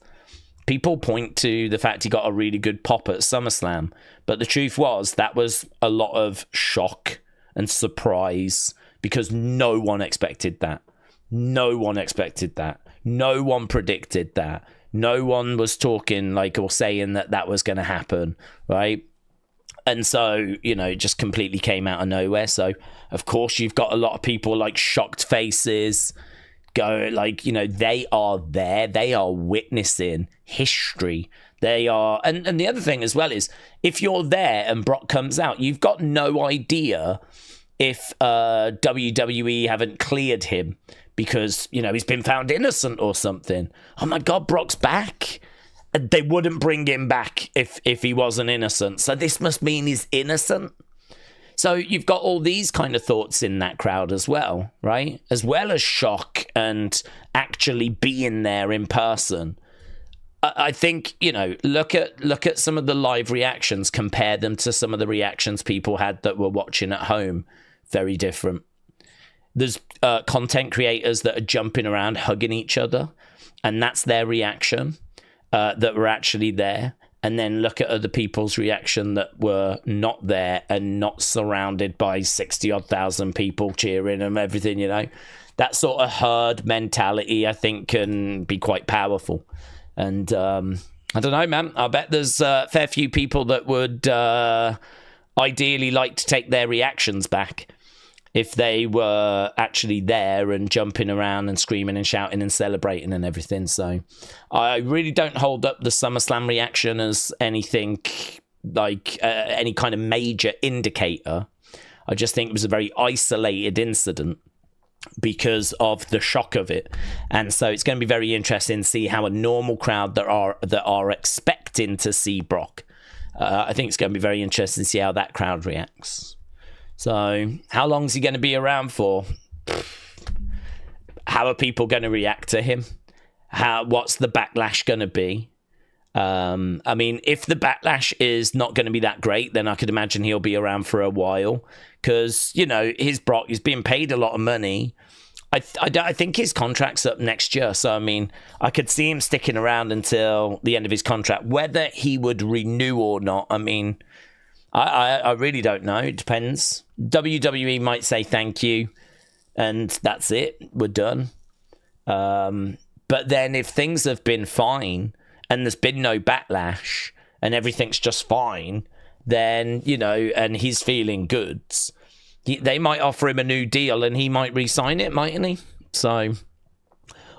People point to the fact he got a really good pop at SummerSlam. But the truth was, that was a lot of shock and surprise because no one expected that. No one expected that. No one predicted that. No one was talking like or saying that was going to happen, right? And so, you know, it just completely came out of nowhere. So, of course, you've got a lot of people like shocked faces go like, you know, they are there. They are witnessing history. They are. And the other thing as well is if you're there and Brock comes out, you've got no idea if WWE haven't cleared him. Because, you know, he's been found innocent or something. Oh, my God, Brock's back. They wouldn't bring him back if he wasn't innocent. So this must mean he's innocent. So you've got all these kind of thoughts in that crowd as well, right? As well as shock and actually being there in person. I think, you know, look at some of the live reactions. Compare them to some of the reactions people had that were watching at home. Very different. there's content creators that are jumping around, hugging each other, and that's their reaction that were actually there. And then look at other people's reaction that were not there and not surrounded by 60-odd thousand people cheering and everything, you know. That sort of herd mentality, I think, can be quite powerful. And I don't know, man. I bet there's a fair few people that would ideally like to take their reactions back if they were actually there and jumping around and screaming and shouting and celebrating and everything. So I really don't hold up the SummerSlam reaction as anything like any kind of major indicator. I just think it was a very isolated incident because of the shock of it. And so it's going to be very interesting to see how a normal crowd that are expecting to see Brock, I think it's going to be very interesting to see how that crowd reacts. So how long is he going to be around for? How are people going to react to him? What's the backlash going to be? I mean, if the backlash is not going to be that great, then I could imagine he'll be around for a while because, you know, Brock, he's being paid a lot of money. I think his contract's up next year. So, I mean, I could see him sticking around until the end of his contract. Whether he would renew or not, I mean, I really don't know. It depends. WWE might say thank you and that's it. We're done. But then if things have been fine and there's been no backlash and everything's just fine, then, you know, and he's feeling good, they might offer him a new deal and he might re-sign it, mightn't he? So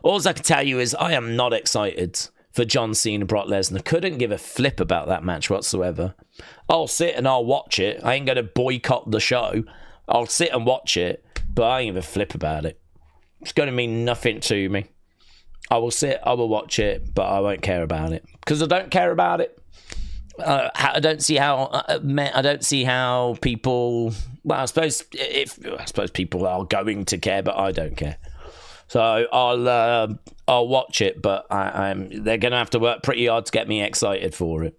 all I can tell you is I am not excited for John Cena, Brock Lesnar. Couldn't give a flip about that match whatsoever. I'll sit and I'll watch it. I ain't going to boycott the show. I'll sit and watch it, but I ain't give a flip about it. It's going to mean nothing to me. I will sit, I will watch it, but I won't care about it. Because I don't care about it. I don't see how people... Well, I suppose people are going to care, but I don't care. So I'll watch it, but they're going to have to work pretty hard to get me excited for it.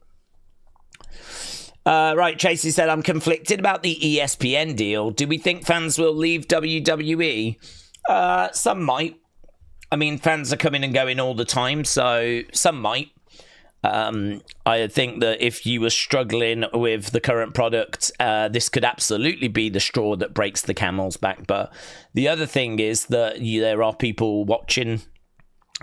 Right, Jacy said, I'm conflicted about the ESPN deal. Do we think fans will leave WWE? Some might. I mean, fans are coming and going all the time, so some might. I think that if you were struggling with the current product, this could absolutely be the straw that breaks the camel's back. But the other thing is that there are people watching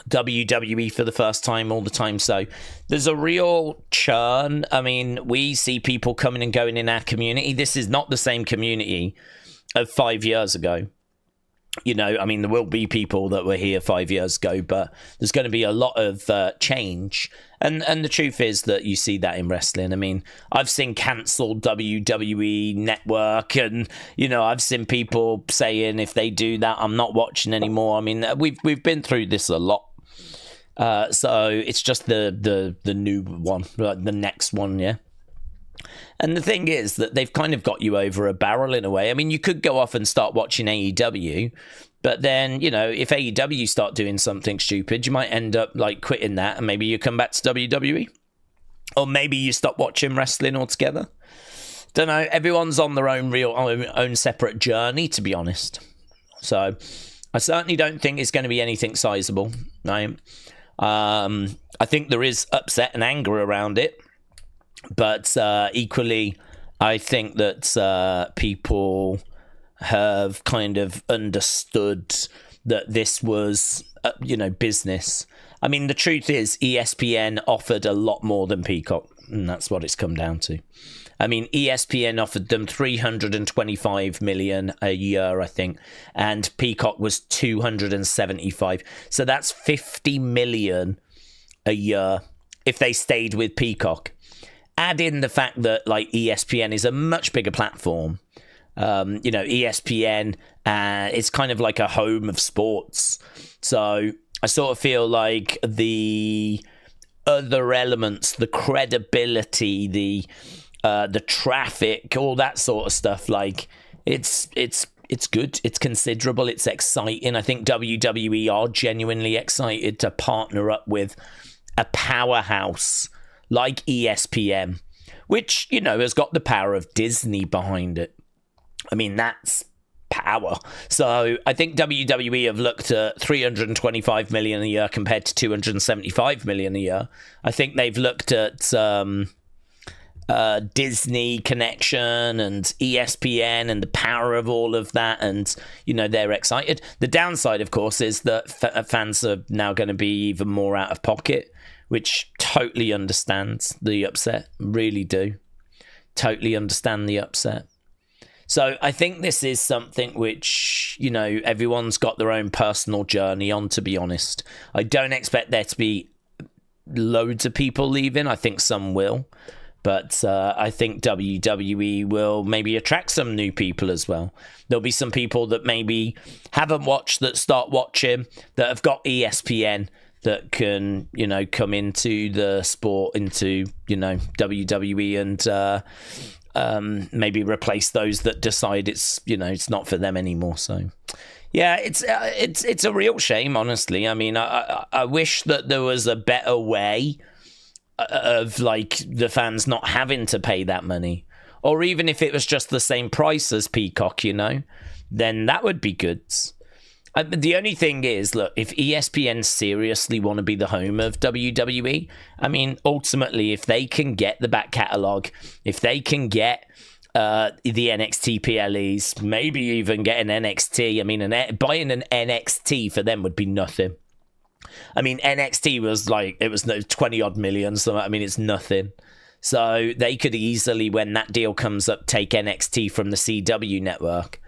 WWE for the first time all the time. So there's a real churn. I mean, we see people coming and going in our community. This is not the same community of 5 years ago. You know, I mean, there will be people that were here 5 years ago, but there's going to be a lot of change. And the truth is that you see that in wrestling. I mean, I've seen cancelled WWE Network, and, you know, I've seen people saying if they do that, I'm not watching anymore. I mean, we've been through this a lot. So it's just the new one, the next one, yeah. And the thing is that they've kind of got you over a barrel in a way. I mean, you could go off and start watching AEW, but then, you know, if AEW start doing something stupid, you might end up like quitting that and maybe you come back to WWE. Or maybe you stop watching wrestling altogether. Don't know. Everyone's on their own separate journey, to be honest. So I certainly don't think it's going to be anything sizable. No. I think there is upset and anger around it. But equally, I think that people have kind of understood that this was, business. I mean, the truth is ESPN offered a lot more than Peacock, and that's what it's come down to. I mean, ESPN offered them $325 million a year, I think, and Peacock was $275. So that's $50 million a year if they stayed with Peacock. Add in the fact that, like, ESPN is a much bigger platform. ESPN is kind of like a home of sports. So I sort of feel like the other elements, the credibility, the traffic, all that sort of stuff, like, it's good. It's considerable. It's exciting. I think WWE are genuinely excited to partner up with a powerhouse like ESPN, which, has got the power of Disney behind it. I mean, that's power. So I think WWE have looked at 325 million a year compared to 275 million a year. I think they've looked at Disney connection and ESPN and the power of all of that, and they're excited. The downside, of course, is that fans are now going to be even more out of pocket, which totally understands the upset. Really do totally understand the upset. So I think this is something which everyone's got their own personal journey on, to be honest. I don't expect there to be loads of people leaving. I think some will. But I think WWE will maybe attract some new people as well. There'll be some people that maybe haven't watched that start watching, that have got ESPN, that can, come into the sport, into, WWE, and maybe replace those that decide it's not for them anymore. So, yeah, it's a real shame, honestly. I mean, I wish that there was a better way of the fans not having to pay that money, or even if it was just the same price as Peacock, then that would be good. The only thing is, look, if ESPN seriously want to be the home of WWE, I mean, ultimately, if they can get the back catalogue, if they can get the NXT PLEs, maybe even get an NXT, I mean, buying an NXT for them would be nothing. I mean, NXT was it was 20 odd million, so I mean, it's nothing. So they could easily, when that deal comes up, take NXT from the CW network.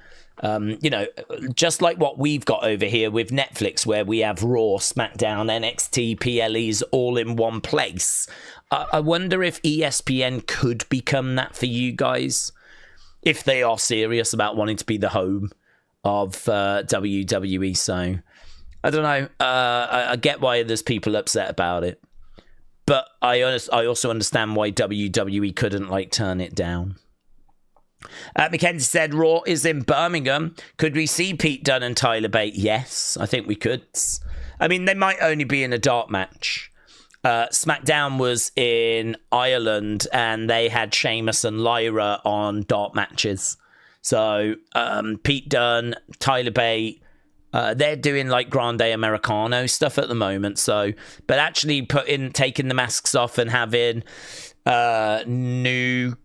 Just like what we've got over here with Netflix, where we have Raw, SmackDown, NXT, PLEs all in one place. I wonder if ESPN could become that for you guys, if they are serious about wanting to be the home of WWE. So I don't know. I get why there's people upset about it, but I also understand why WWE couldn't turn it down. Mackenzie said Raw is in Birmingham. Could we see Pete Dunne and Tyler Bate? Yes, I think we could. I mean, they might only be in a dark match. SmackDown was in Ireland, and they had Sheamus and Lyra on dark matches. So Pete Dunne, Tyler Bate, they're doing Grande Americano stuff at the moment. So, but actually taking the masks off and having new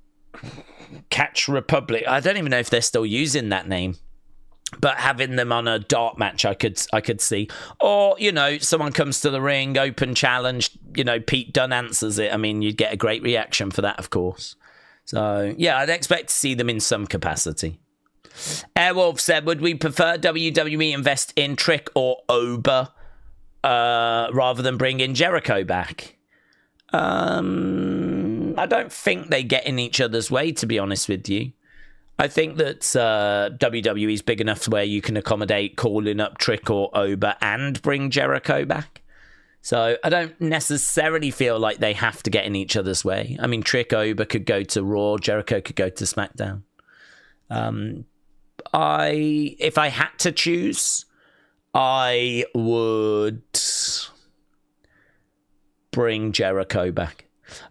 Catch Republic. I don't even know if they're still using that name, but having them on a dark match, I could see. Or someone comes to the ring, open challenge. Pete Dunne answers it. I mean, you'd get a great reaction for that, of course. So yeah, I'd expect to see them in some capacity. Airwolf said, would we prefer WWE invest in Trick or Ober rather than bring in Jericho back? I don't think they get in each other's way, to be honest with you. I think that WWE is big enough where you can accommodate calling up Trick or Ober and bring Jericho back. So I don't necessarily feel like they have to get in each other's way. I mean, Trick Ober could go to Raw, Jericho could go to SmackDown. If I had to choose, I would bring Jericho back.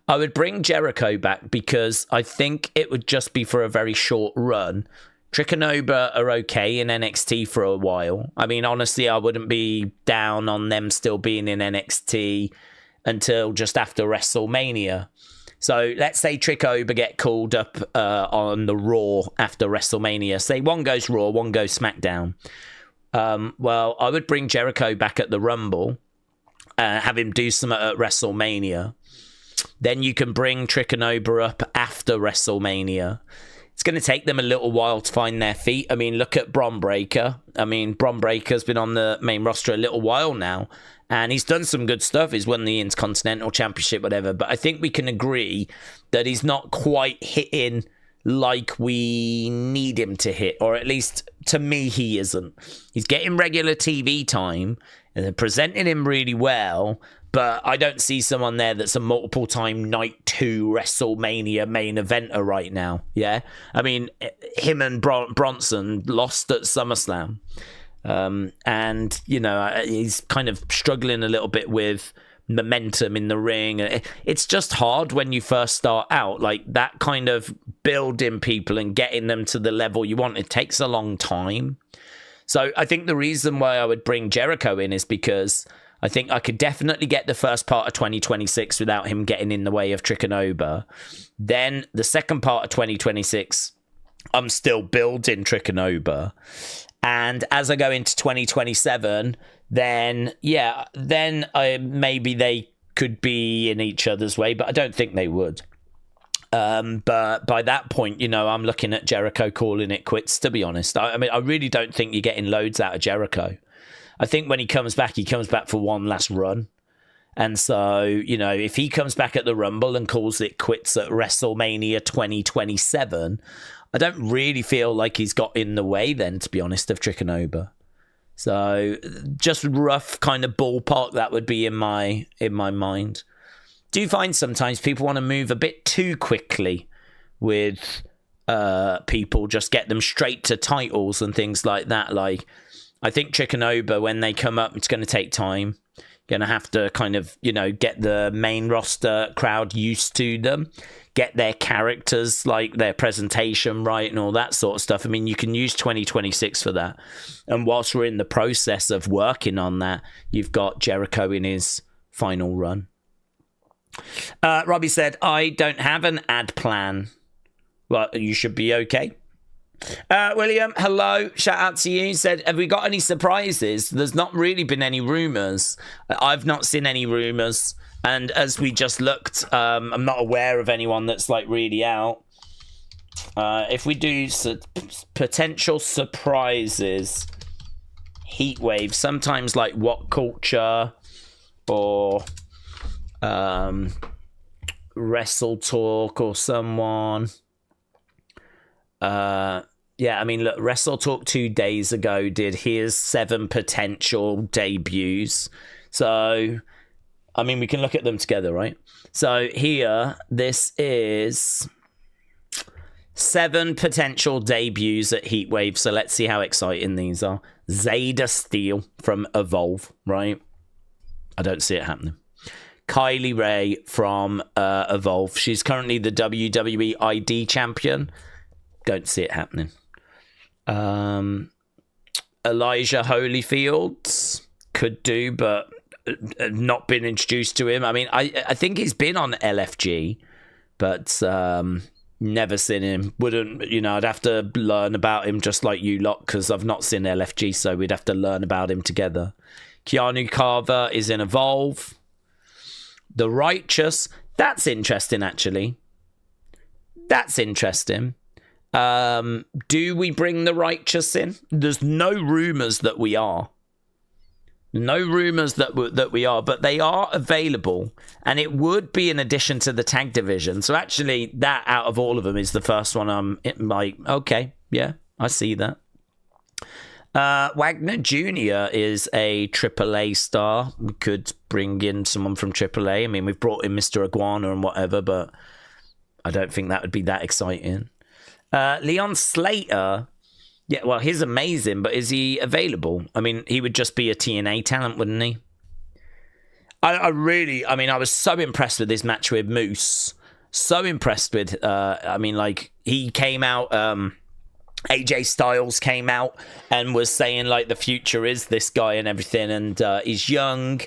I would bring Jericho back because I think it would just be for a very short run. Trick and Ober are okay in NXT for a while. I mean, honestly, I wouldn't be down on them still being in NXT until just after WrestleMania. So let's say Trick Ober get called up on the Raw after WrestleMania. Say one goes Raw, one goes SmackDown. Well, I would bring Jericho back at the Rumble, have him do something at WrestleMania. Then you can bring Trick and Ober up after WrestleMania. It's going to take them a little while to find their feet. I mean, look at Bron Breakker. I mean, Bron Breakker's been on the main roster a little while now, and he's done some good stuff. He's won the Intercontinental Championship, whatever. But I think we can agree that he's not quite hitting like we need him to hit, or at least to me, he isn't. He's getting regular TV time, and they're presenting him really well. But I don't see someone there that's a multiple-time Night 2 WrestleMania main eventer right now, yeah? I mean, him and Bronson lost at SummerSlam. And, he's kind of struggling a little bit with momentum in the ring. It's just hard when you first start out, like that kind of building people and getting them to the level you want. It takes a long time. So I think the reason why I would bring Jericho in is because I think I could definitely get the first part of 2026 without him getting in the way of Trick and Ober. Then the second part of 2026, I'm still building Trick and Ober. And as I go into 2027, then maybe they could be in each other's way, but I don't think they would. But by that point, I'm looking at Jericho calling it quits, to be honest. I mean, I really don't think you're getting loads out of Jericho. I think when he comes back for one last run. And so, if he comes back at the Rumble and calls it quits at WrestleMania 2027, I don't really feel like he's got in the way then, to be honest, of Trick and Ober. So just rough kind of ballpark, that would be in my mind. Do you find sometimes people want to move a bit too quickly with people, just get them straight to titles and things like that? Like, I think Trick and Ober, when they come up, it's going to take time. Going to have to kind of, get the main roster crowd used to them, get their characters, like their presentation right and all that sort of stuff. I mean, you can use 2026 for that. And whilst we're in the process of working on that, you've got Jericho in his final run. Robbie said, I don't have an ad plan. Well, you should be okay. William, hello. Shout out to you. Said, have we got any surprises? There's not really been any rumours. I've not seen any rumours. And as we just looked, I'm not aware of anyone that's like really out. If we do potential surprises, Heatwave, sometimes like What Culture or Wrestle Talk or someone. Yeah, I mean, look, Wrestle Talk 2 days ago did here's 7 potential debuts. So, I mean, we can look at them together, right? So here, this is 7 potential debuts at Heatwave. So let's see how exciting these are. Jaida Steele from Evolve, right? I don't see it happening. Kylie Ray from Evolve. She's currently the WWE ID champion. Don't see it happening. Elijah Holyfield could do, but not been introduced to him. I mean, I think he's been on LFG, but never seen him. Wouldn't, I'd have to learn about him just like you lot, because I've not seen LFG, so we'd have to learn about him together. Keanu Carver is in Evolve. The Righteous, that's interesting, actually. That's interesting. Do we bring the Righteous in? There's no rumours that we are. No rumours that we are, but they are available, and it would be in addition to the tag division. So actually, that out of all of them is the first one I'm like, okay, yeah, I see that. Wagner Jr. is a AAA star. We could bring in someone from AAA. I mean, we've brought in Mr. Iguana and whatever, but I don't think that would be that exciting. Leon Slater, yeah, well, he's amazing, but is he available? I mean, he would just be a TNA talent, wouldn't he? I was so impressed with this match with Moose. So impressed with, he came out, AJ Styles came out and was saying, like, the future is this guy and everything, and he's young.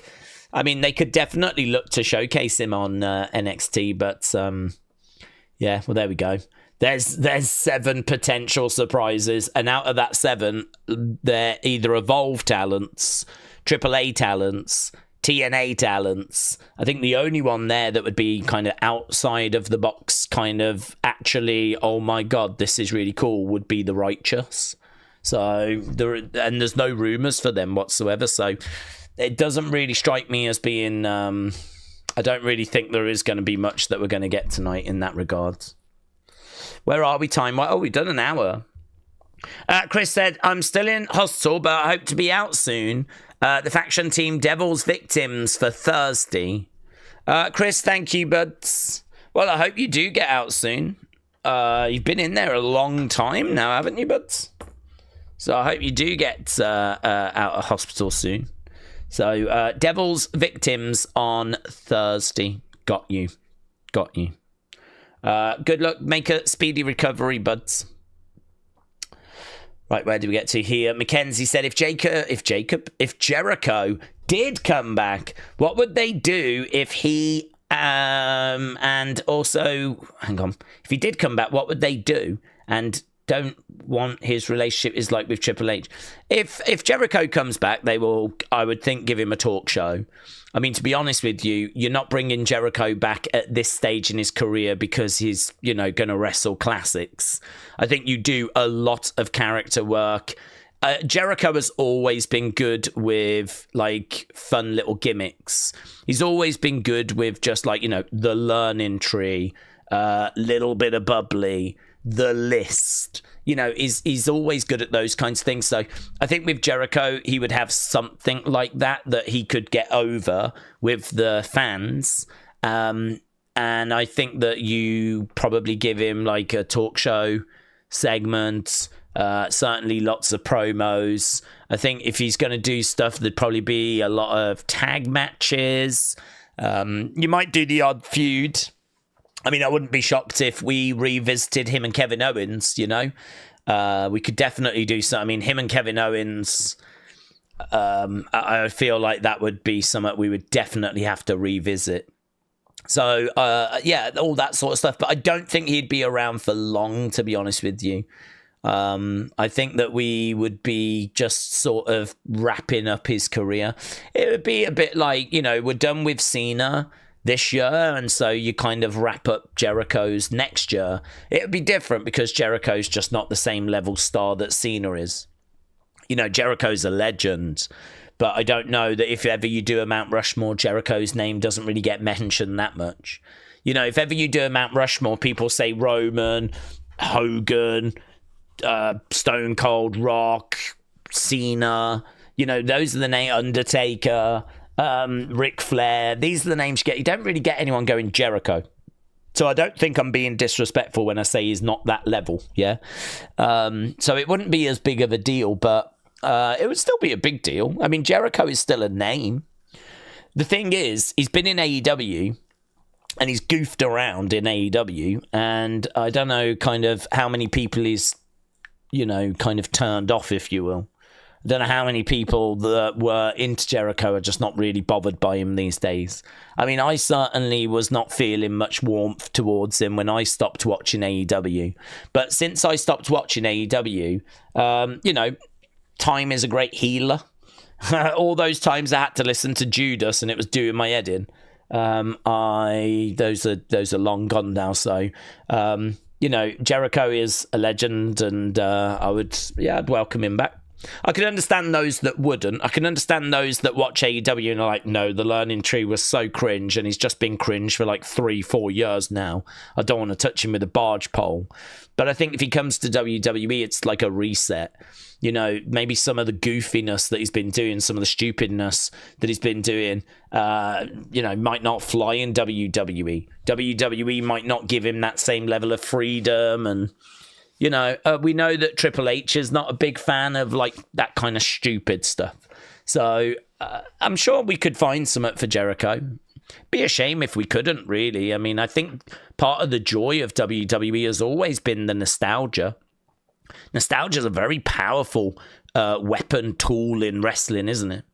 I mean, they could definitely look to showcase him on NXT, but, yeah, well, there we go. There's 7 potential surprises, and out of that 7, they're either Evolve talents, AAA talents, TNA talents. I think the only one there that would be kind of outside of the box, kind of actually, oh my god, this is really cool, would be the Righteous. So there's no rumors for them whatsoever. So it doesn't really strike me as being. I don't really think there is going to be much that we're going to get tonight in that regard. Where are we time-wise? Oh, we've done an hour. Chris said, I'm still in hospital, but I hope to be out soon. The faction team Devil's Victims for Thursday. Chris, thank you, buds. Well, I hope you do get out soon. You've been in there a long time now, haven't you, buds? So I hope you do get out of hospital soon. So, Devil's Victims on Thursday. Got you. Good luck. Make a speedy recovery, buds. Right, where do we get to here? Mackenzie said, if Jericho did come back, what would they do if he, and also, hang on, if he did come back, what would they do? And don't want his relationship is like with Triple H. If Jericho comes back, they will, I would think, give him a talk show. I mean, to be honest with you, you're not bringing Jericho back at this stage in his career because he's, going to wrestle classics. I think you do a lot of character work. Jericho has always been good with, like, fun little gimmicks. He's always been good with just, like, the learning tree, little bit of bubbly, the list. He's always good at those kinds of things. So I think with Jericho, he would have something like that he could get over with the fans. And I think that you probably give him like a talk show segment, certainly lots of promos. I think if he's going to do stuff, there'd probably be a lot of tag matches. You might do the odd feud. I mean, I wouldn't be shocked if we revisited him and Kevin Owens, We could definitely do so. I mean, him and Kevin Owens, I feel like that would be something we would definitely have to revisit. So, yeah, all that sort of stuff. But I don't think he'd be around for long, to be honest with you. I think that we would be just sort of wrapping up his career. It would be a bit like, we're done with Cena this year, and so you kind of wrap up Jericho's next year. It would be different because Jericho's just not the same level star that Cena is. Jericho's a legend, but I don't know that if ever you do a Mount Rushmore, Jericho's name doesn't really get mentioned that much. If ever you do a Mount Rushmore, people say Roman, Hogan, Stone Cold, Rock, Cena, those are the names, Undertaker, Ric Flair. These are the names you get. You don't really get anyone going Jericho. So I don't think I'm being disrespectful when I say he's not that level, yeah? So it wouldn't be as big of a deal, but it would still be a big deal. I mean, Jericho is still a name. The thing is, he's been in AEW, and he's goofed around in AEW, and I don't know kind of how many people he's, kind of turned off, if you will. I don't know how many people that were into Jericho are just not really bothered by him these days. I mean, I certainly was not feeling much warmth towards him when I stopped watching AEW. But since I stopped watching AEW, time is a great healer. All those times I had to listen to Judas and it was doing my head in. Those are long gone now. So, Jericho is a legend, and I'd welcome him back. I can understand those that wouldn't. I can understand those that watch AEW and are like, no, the learning tree was so cringe, and he's just been cringe for like 3-4 years now. I don't want to touch him with a barge pole. But I think if he comes to WWE, it's like a reset. Maybe some of the goofiness that he's been doing, some of the stupidness that he's been doing, might not fly in WWE. WWE might not give him that same level of freedom, and we know that Triple H is not a big fan of like that kind of stupid stuff. So I'm sure we could find something for Jericho. Be a shame if we couldn't, really. I mean, I think part of the joy of WWE has always been the nostalgia. Nostalgia is a very powerful weapon tool in wrestling, isn't it?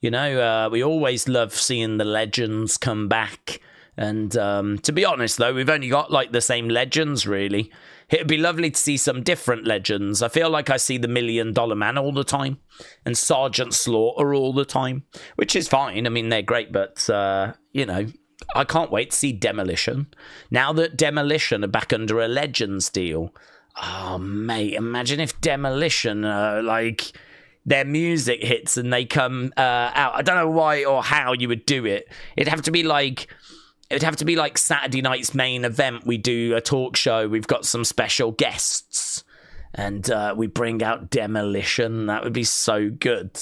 We always love seeing the legends come back. And to be honest, though, we've only got like the same legends, really. It'd be lovely to see some different legends. I feel like I see the $1 Million Man all the time and Sergeant Slaughter all the time, which is fine. I mean, they're great, but, I can't wait to see Demolition. Now that Demolition are back under a Legends deal, oh, mate, imagine if Demolition, their music hits and they come out. I don't know why or how you would do it. It'd have to be like Saturday night's main event. We do a talk show. We've got some special guests, and we bring out Demolition. That would be so good.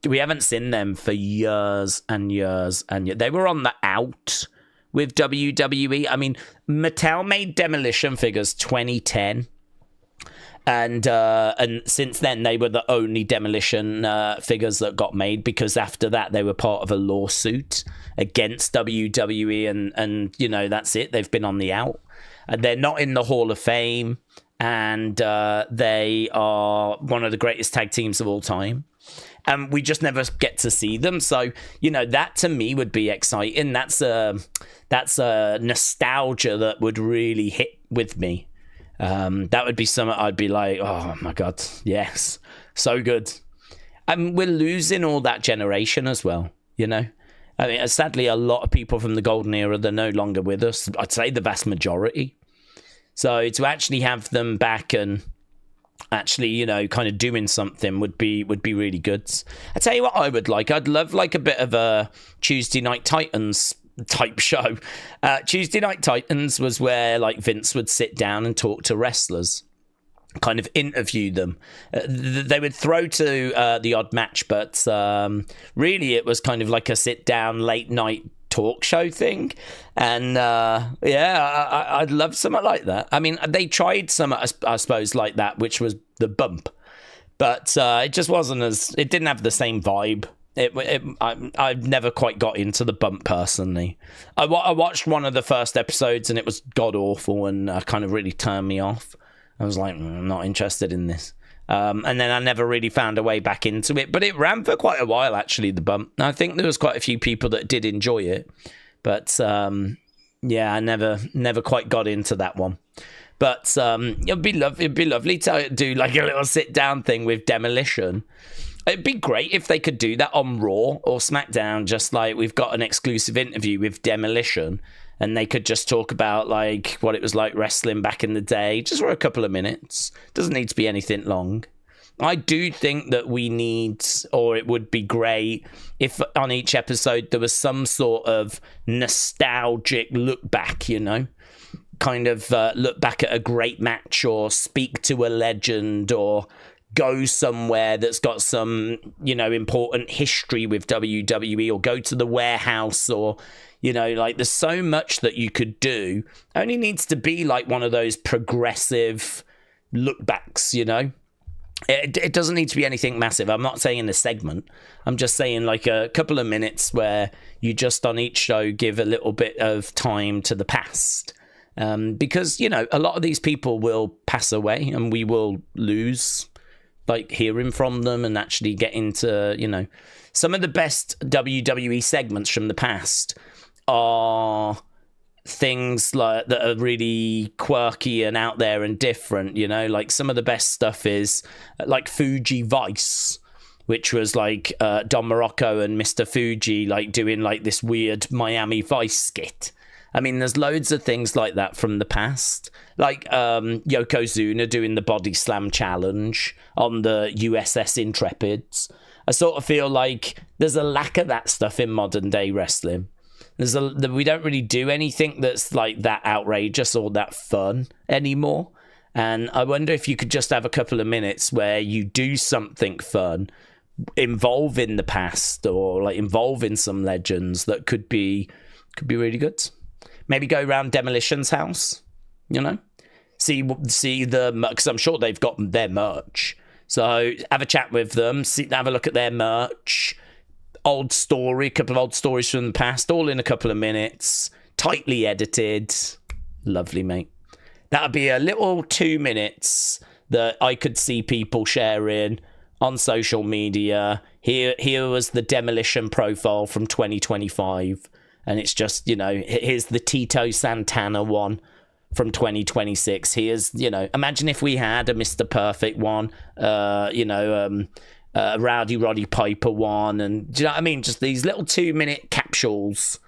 We haven't seen them for years and years and years. They were on the out with WWE. I mean, Mattel made Demolition figures 2010. And since then, they were the only Demolition figures that got made, because after that, they were part of a lawsuit against WWE, and you know, that's it. They've been on the out. And they're not in the Hall of Fame, and they are one of the greatest tag teams of all time. And we just never get to see them. So, you know, that to me would be exciting. That's a nostalgia that would really hit with me. That would be something I'd be like, oh my God, yes, so good. And we're losing all that generation as well, you know. I mean, sadly, a lot of people from the golden era, they're no longer with us. I'd say the vast majority. So to actually have them back and actually, you know, kind of doing something would be really good. I tell you what I would like. I'd love like a bit of a Tuesday Night Titans type show. Tuesday Night Titans was where like Vince would sit down and talk to wrestlers, kind of interview them. They would throw to the odd match, but really it was kind of like a sit down late night talk show thing. And yeah, I'd love something like that. I mean, they tried something, I suppose, like that, which was the bump, but it just wasn't it didn't have the same vibe. I've never quite got into the bump personally. I watched one of the first episodes and it was god awful, and kind of really turned me off. I was like, I'm not interested in this. And then I never really found a way back into it, but it ran for quite a while actually, the bump. I think there was quite a few people that did enjoy it, but yeah, I never quite got into that one. But it'd be lovely to do like a little sit down thing with Demolition. It'd be great if they could do that on Raw or SmackDown, just like we've got an exclusive interview with Demolition, and they could just talk about like what it was like wrestling back in the day, just for a couple of minutes. Doesn't need to be anything long. I do think that we need, or it would be great if on each episode there was some sort of nostalgic look back, you know, kind of look back at a great match, or speak to a legend, or go somewhere that's got some, you know, important history with WWE, or go to the warehouse, or, you know, like there's so much that you could do. Only needs to be like one of those progressive look backs, you know. It doesn't need to be anything massive. I'm not saying a segment. I'm just saying like a couple of minutes where you just on each show give a little bit of time to the past. Because, you know, a lot of these people will pass away and we will lose like hearing from them and actually get into, you know, some of the best WWE segments from the past are things like that are really quirky and out there and different, you know, like some of the best stuff is like Fuji Vice, which was like Don Morocco and Mr. Fuji like doing like this weird Miami Vice skit. I mean, there's loads of things like that from the past, like Yokozuna doing the body slam challenge on the USS Intrepids. I sort of feel like there's a lack of that stuff in modern day wrestling. We don't really do anything that's like that outrageous or that fun anymore. And I wonder if you could just have a couple of minutes where you do something fun, involving the past, or like involving some legends that could be really good. Maybe go around Demolition's house, you know, see the, because I'm sure they've got their merch. So have a chat with them, have a look at their merch, couple of old stories from the past, all in a couple of minutes, tightly edited. Lovely, mate. That would be a little 2 minutes that I could see people sharing on social media. Here was the Demolition profile from 2025. And it's just, you know, here's the Tito Santana one from 2026. Here's, you know, imagine if we had a Mr. Perfect one, you know, Rowdy Roddy Piper one. And do you know what I mean? Just these little 2 minute capsules,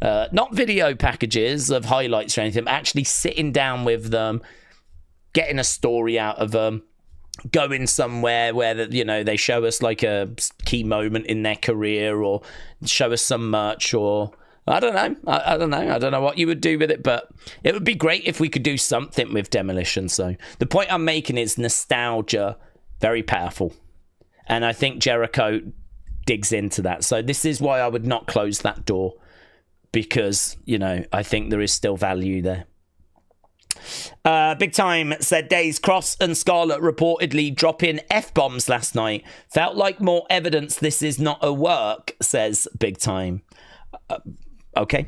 not video packages of highlights or anything, but actually sitting down with them, getting a story out of them, going somewhere where, you know, they show us like a key moment in their career, or show us some merch, or I don't know. I don't know. I don't know what you would do with it, but it would be great if we could do something with Demolition. So the point I'm making is nostalgia, very powerful. And I think Jericho digs into that. So this is why I would not close that door, because, you know, I think there is still value there. Big Time said Daze, Kross and Scarlett reportedly dropping F-bombs last night. Felt like more evidence this is not a work, says Big Time. Okay.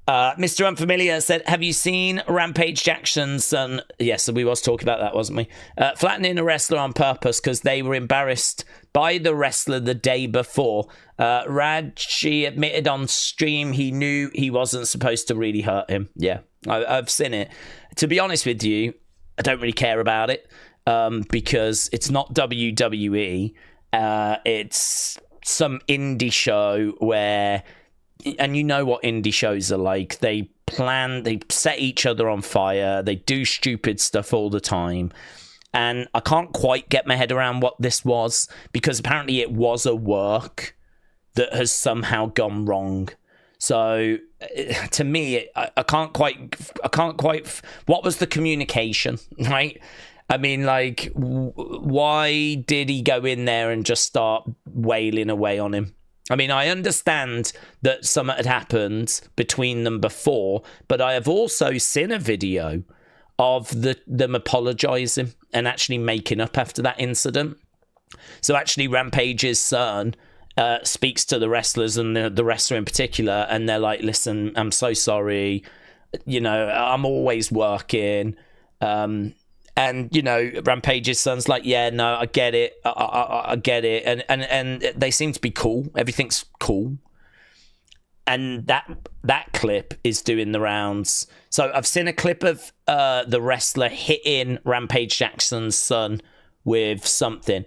Mr. Unfamiliar said, have you seen Rampage Jackson's son? Yes, we was talking about that, wasn't we? Flattening a wrestler on purpose because they were embarrassed by the wrestler the day before. Raji admitted on stream he knew he wasn't supposed to really hurt him. Yeah, I've seen it. To be honest with you, I don't really care about it because it's not WWE. It's some indie show where... And you know what indie shows are like. They set each other on fire. They do stupid stuff all the time. And I can't quite get my head around what this was, because apparently it was a work that has somehow gone wrong. So to me, I can't quite, what was the communication, right? I mean, like, why did he go in there and just start wailing away on him? I mean, I understand that something had happened between them before, but I have also seen a video of them apologising and actually making up after that incident. So actually Rampage's son speaks to the wrestlers, and the wrestler in particular, and they're like, listen, I'm so sorry. You know, I'm always working. And, you know, Rampage's son's like, yeah, no, I get it. I get it. And they seem to be cool. Everything's cool. And that clip is doing the rounds. So I've seen a clip of the wrestler hitting Rampage Jackson's son with something.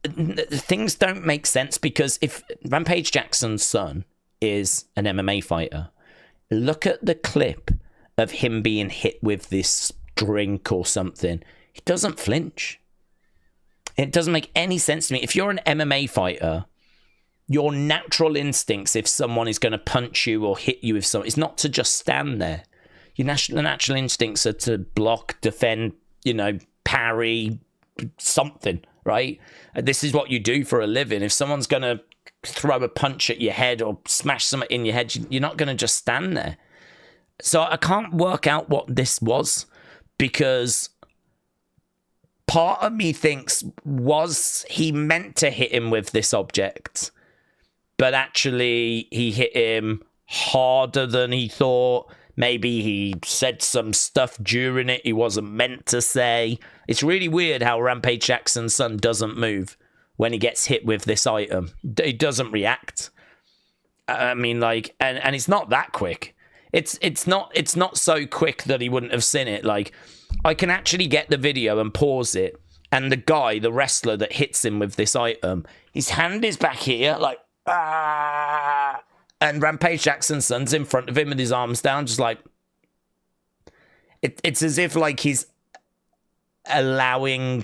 Things don't make sense, because if Rampage Jackson's son is an MMA fighter, look at the clip of him being hit with this drink or something. He doesn't flinch. It doesn't make any sense to me. If you're an MMA fighter, your natural instincts, if someone is going to punch you or hit you with something, is not to just stand there. Your natural instincts are to block, defend, you know, parry, something, right? This is what you do for a living. If someone's going to throw a punch at your head or smash something in your head, you're not going to just stand there. So I can't work out what this was, because part of me thinks, was he meant to hit him with this object, but actually he hit him harder than he thought? Maybe he said some stuff during it he wasn't meant to say. It's really weird how Rampage Jackson's son doesn't move when he gets hit with this item. He doesn't react. I mean, like, and it's not that quick. It's not so quick that he wouldn't have seen it. Like, I can actually get the video and pause it, and the wrestler that hits him with this item, his hand is back here, like, ah, and Rampage Jackson's son's in front of him with his arms down, just like, it's as if, like, he's allowing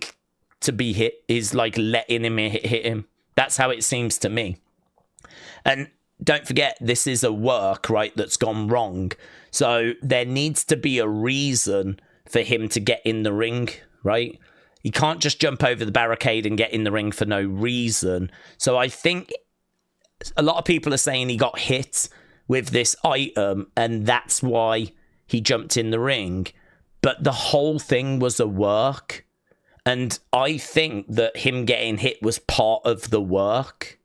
to be hit. He's, like, letting him hit him. That's how it seems to me. And don't forget, this is a work, right, that's gone wrong. So there needs to be a reason for him to get in the ring, right? He can't just jump over the barricade and get in the ring for no reason. So I think a lot of people are saying he got hit with this item and that's why he jumped in the ring. But the whole thing was a work. And I think that him getting hit was part of the work.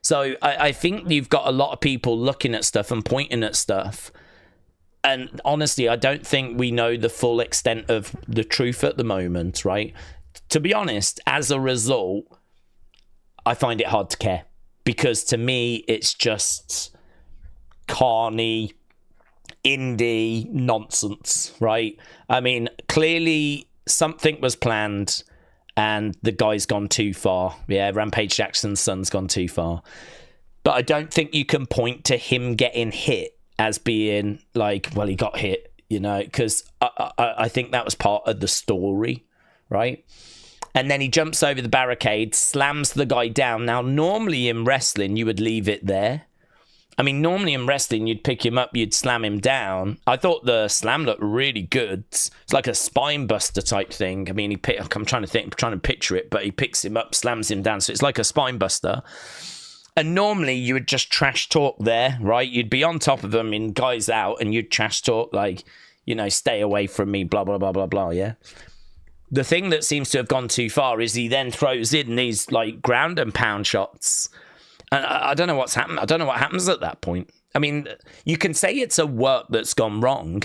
So I think you've got a lot of people looking at stuff and pointing at stuff. And honestly, I don't think we know the full extent of the truth at the moment, right? To be honest, as a result, I find it hard to care. Because to me, it's just carny, indie nonsense, right? I mean, clearly something was planned and the guy's gone too far. Yeah, Rampage Jackson's son's gone too far. But I don't think you can point to him getting hit as being like, well, he got hit, you know, because I think that was part of the story, right? And then he jumps over the barricade, slams the guy down. Now, normally in wrestling, you would leave it there. I mean, normally in wrestling, you'd pick him up, you'd slam him down. I thought the slam looked really good. It's like a spine buster type thing. I mean, I'm trying to picture it, but he picks him up, slams him down. So it's like a spine buster. And normally you would just trash talk there, right? You'd be on top of him in guys out and you'd trash talk like, stay away from me, blah, blah, blah, blah, blah, yeah? The thing that seems to have gone too far is he then throws in these, like, ground and pound shots. And I don't know what's happened. I don't know what happens at that point. I mean, you can say it's a work that's gone wrong,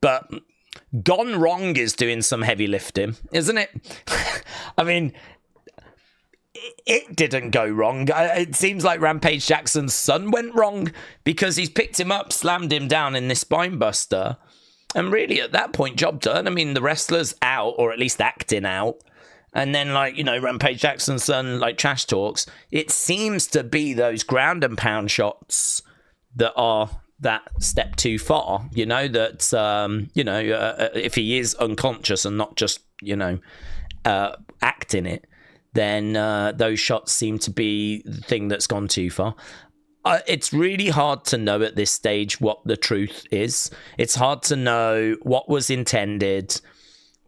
but gone wrong is doing some heavy lifting, isn't it? I mean, it didn't go wrong. It seems like Rampage Jackson's son went wrong because he's picked him up, slammed him down in this spine buster. And really, at that point, job done. I mean, the wrestler's out, or at least acting out. And then, like, Rampage Jackson's son, like, trash talks. It seems to be those ground and pound shots that are that step too far, that, if he is unconscious and not just, acting it, then those shots seem to be the thing that's gone too far. It's really hard to know at this stage what the truth is. It's hard to know what was intended,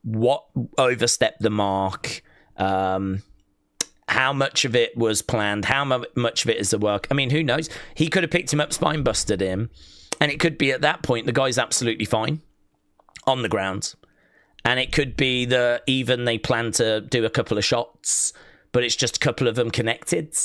what overstepped the mark, how much of it was planned, how much of it is the work. I mean, who knows? He could have picked him up, spine busted him, and it could be at that point the guy's absolutely fine on the ground. And it could be that even they plan to do a couple of shots, but it's just a couple of them connected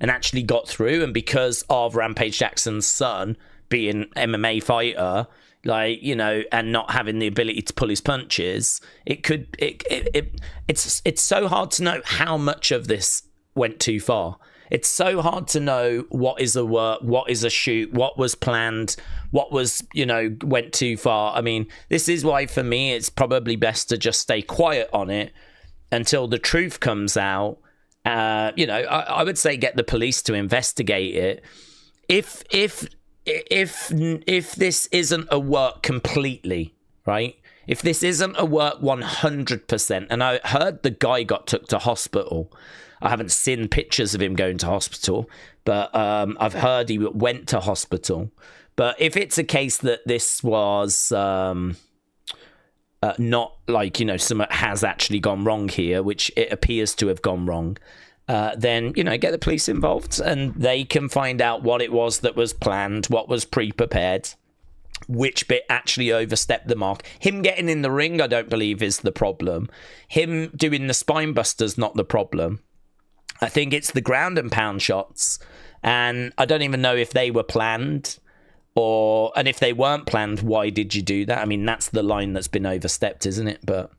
and actually got through. And because of Rampage Jackson's son being MMA fighter, and not having the ability to pull his punches, it's so hard to know how much of this went too far. It's so hard to know what is a work, what is a shoot, what was planned, what was, went too far. I mean, this is why for me, it's probably best to just stay quiet on it until the truth comes out. I would say get the police to investigate it. If this isn't a work completely, right? If this isn't a work 100%, and I heard the guy got took to hospital. I haven't seen pictures of him going to hospital, but I've heard he went to hospital. But if it's a case that this was not like, something has actually gone wrong here, which it appears to have gone wrong, then, get the police involved and they can find out what it was that was planned, what was pre-prepared, which bit actually overstepped the mark. Him getting in the ring, I don't believe is the problem. Him doing the spine buster's not the problem. I think it's the ground and pound shots. And I don't even know if they were planned and if they weren't planned, why did you do that? I mean, that's the line that's been overstepped, isn't it? But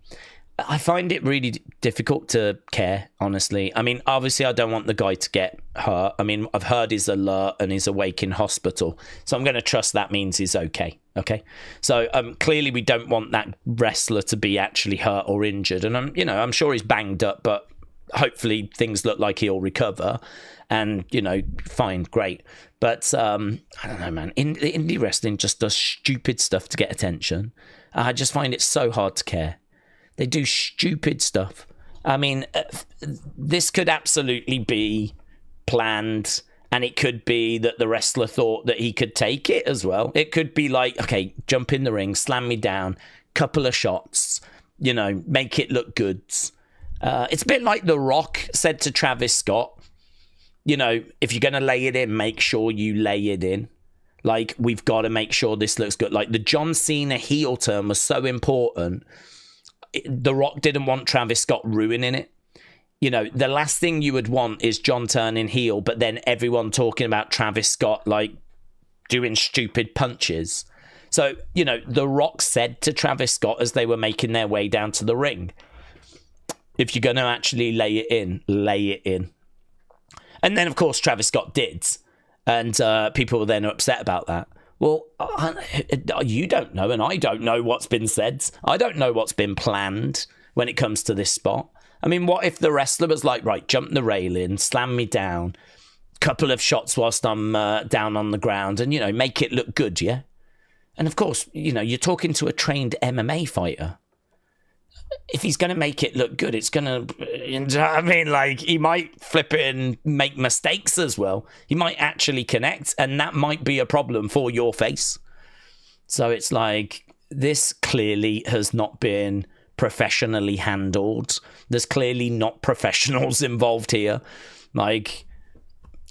I find it really difficult to care, honestly. I mean, obviously, I don't want the guy to get hurt. I mean, I've heard he's alert and he's awake in hospital. So I'm going to trust that means he's okay. Okay. So clearly we don't want that wrestler to be actually hurt or injured. And I'm sure he's banged up, but hopefully things look like he'll recover and, fine, great. But I don't know, man. Indie wrestling just does stupid stuff to get attention. I just find it so hard to care. They do stupid stuff. I mean, this could absolutely be planned, and it could be that the wrestler thought that he could take it as well. It could be like, okay, jump in the ring, slam me down, couple of shots, make it look good. It's a bit like The Rock said to Travis Scott, if you're going to lay it in, make sure you lay it in. Like, we've got to make sure this looks good. Like, the John Cena heel turn was so important. The Rock didn't want Travis Scott ruining it. The last thing you would want is John turning heel, but then everyone talking about Travis Scott, like, doing stupid punches. So, The Rock said to Travis Scott as they were making their way down to the ring, if you're going to actually lay it in, lay it in. And then, of course, Travis Scott did. And people were then upset about that. Well, you don't know, and I don't know what's been said. I don't know what's been planned when it comes to this spot. I mean, what if the wrestler was like, right, jump the railing, slam me down, couple of shots whilst I'm down on the ground, and, make it look good, yeah? And, of course, you're talking to a trained MMA fighter. If he's going to make it look good, it's going to, I mean, like, he might flip it and make mistakes as well. He might actually connect, and that might be a problem for your face. So it's like, this clearly has not been professionally handled. There's clearly not professionals involved here. Like,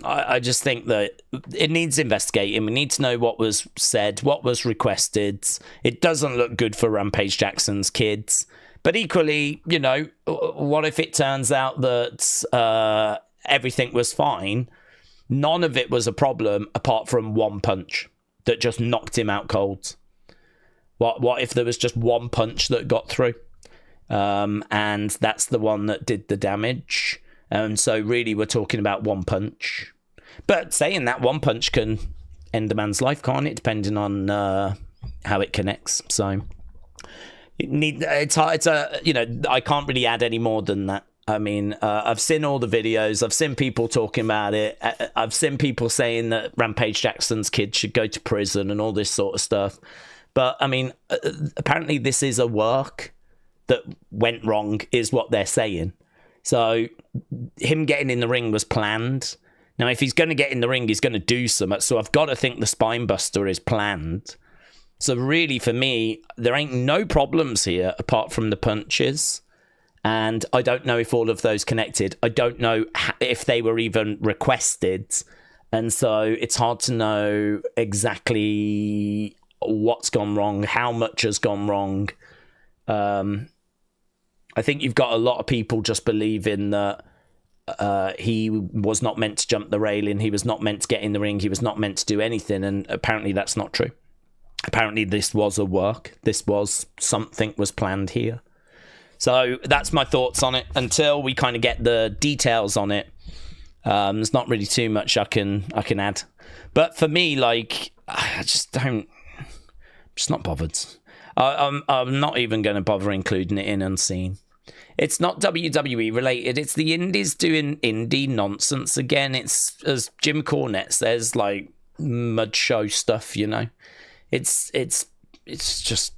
I just think that it needs investigating. We need to know what was said, what was requested. It doesn't look good for Rampage Jackson's kids. But equally, you know, what if it turns out that everything was fine? None of it was a problem apart from one punch that just knocked him out cold. What if there was just one punch that got through? And that's the one that did the damage. And so really we're talking about one punch. But saying that, one punch can end a man's life, can't it? Depending on how it connects. So it's hard. I can't really add any more than that. I mean, I've seen all the videos. I've seen people talking about it. I've seen people saying that Rampage Jackson's kid should go to prison and all this sort of stuff. But, I mean, apparently this is a work that went wrong, is what they're saying. So him getting in the ring was planned. Now, if he's going to get in the ring, he's going to do something. So I've got to think the spine buster is planned. So really, for me, there ain't no problems here apart from the punches. And I don't know if all of those connected. I don't know if they were even requested. And so it's hard to know exactly what's gone wrong, how much has gone wrong. I think you've got a lot of people just believing that he was not meant to jump the railing, he was not meant to get in the ring, he was not meant to do anything, and apparently that's not true. Apparently this was a work. This was something was planned here. So that's my thoughts on it. Until we kind of get the details on it, there's not really too much I can add. But for me, like, I just don't. I'm just not bothered. I'm not even going to bother including it in Unseen. It's not WWE related. It's the indies doing indie nonsense again. It's, as Jim Cornette says, like mud show stuff. You know, it's just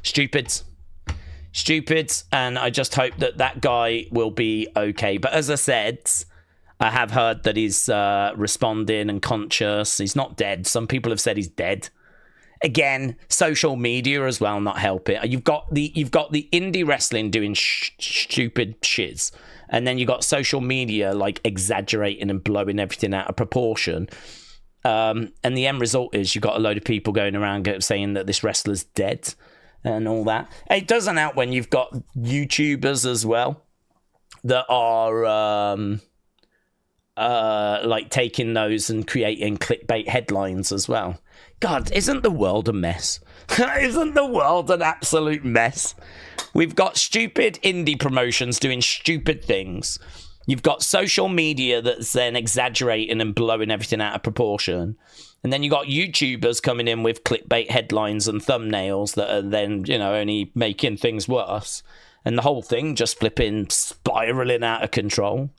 stupid. And I just hope that guy will be okay. But as I said, I have heard that he's responding and conscious. He's not dead. Some people have said he's dead. Again, social media as well not help it. You've got the indie wrestling doing stupid shiz, and then you've got social media like exaggerating and blowing everything out of proportion. And the end result is you've got a load of people going around saying that this wrestler's dead and all that. It doesn't help when you've got YouTubers as well that are like taking those and creating clickbait headlines as well. God, isn't the world a mess? Isn't the world an absolute mess? We've got stupid indie promotions doing stupid things. You've got social media that's then exaggerating and blowing everything out of proportion. And then you've got YouTubers coming in with clickbait headlines and thumbnails that are then, you know, only making things worse. And the whole thing just flipping, spiraling out of control.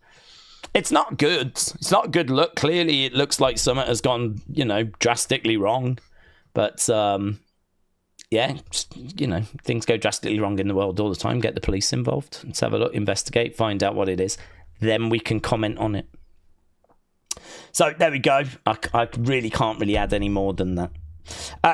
It's not good. It's not a good look. Clearly, it looks like something has gone, you know, drastically wrong. But, yeah, just, you know, things go drastically wrong in the world all the time. Get the police involved. Let's have a look, investigate, find out what it is. Then we can comment on it. So, there we go. I really can't really add any more than that.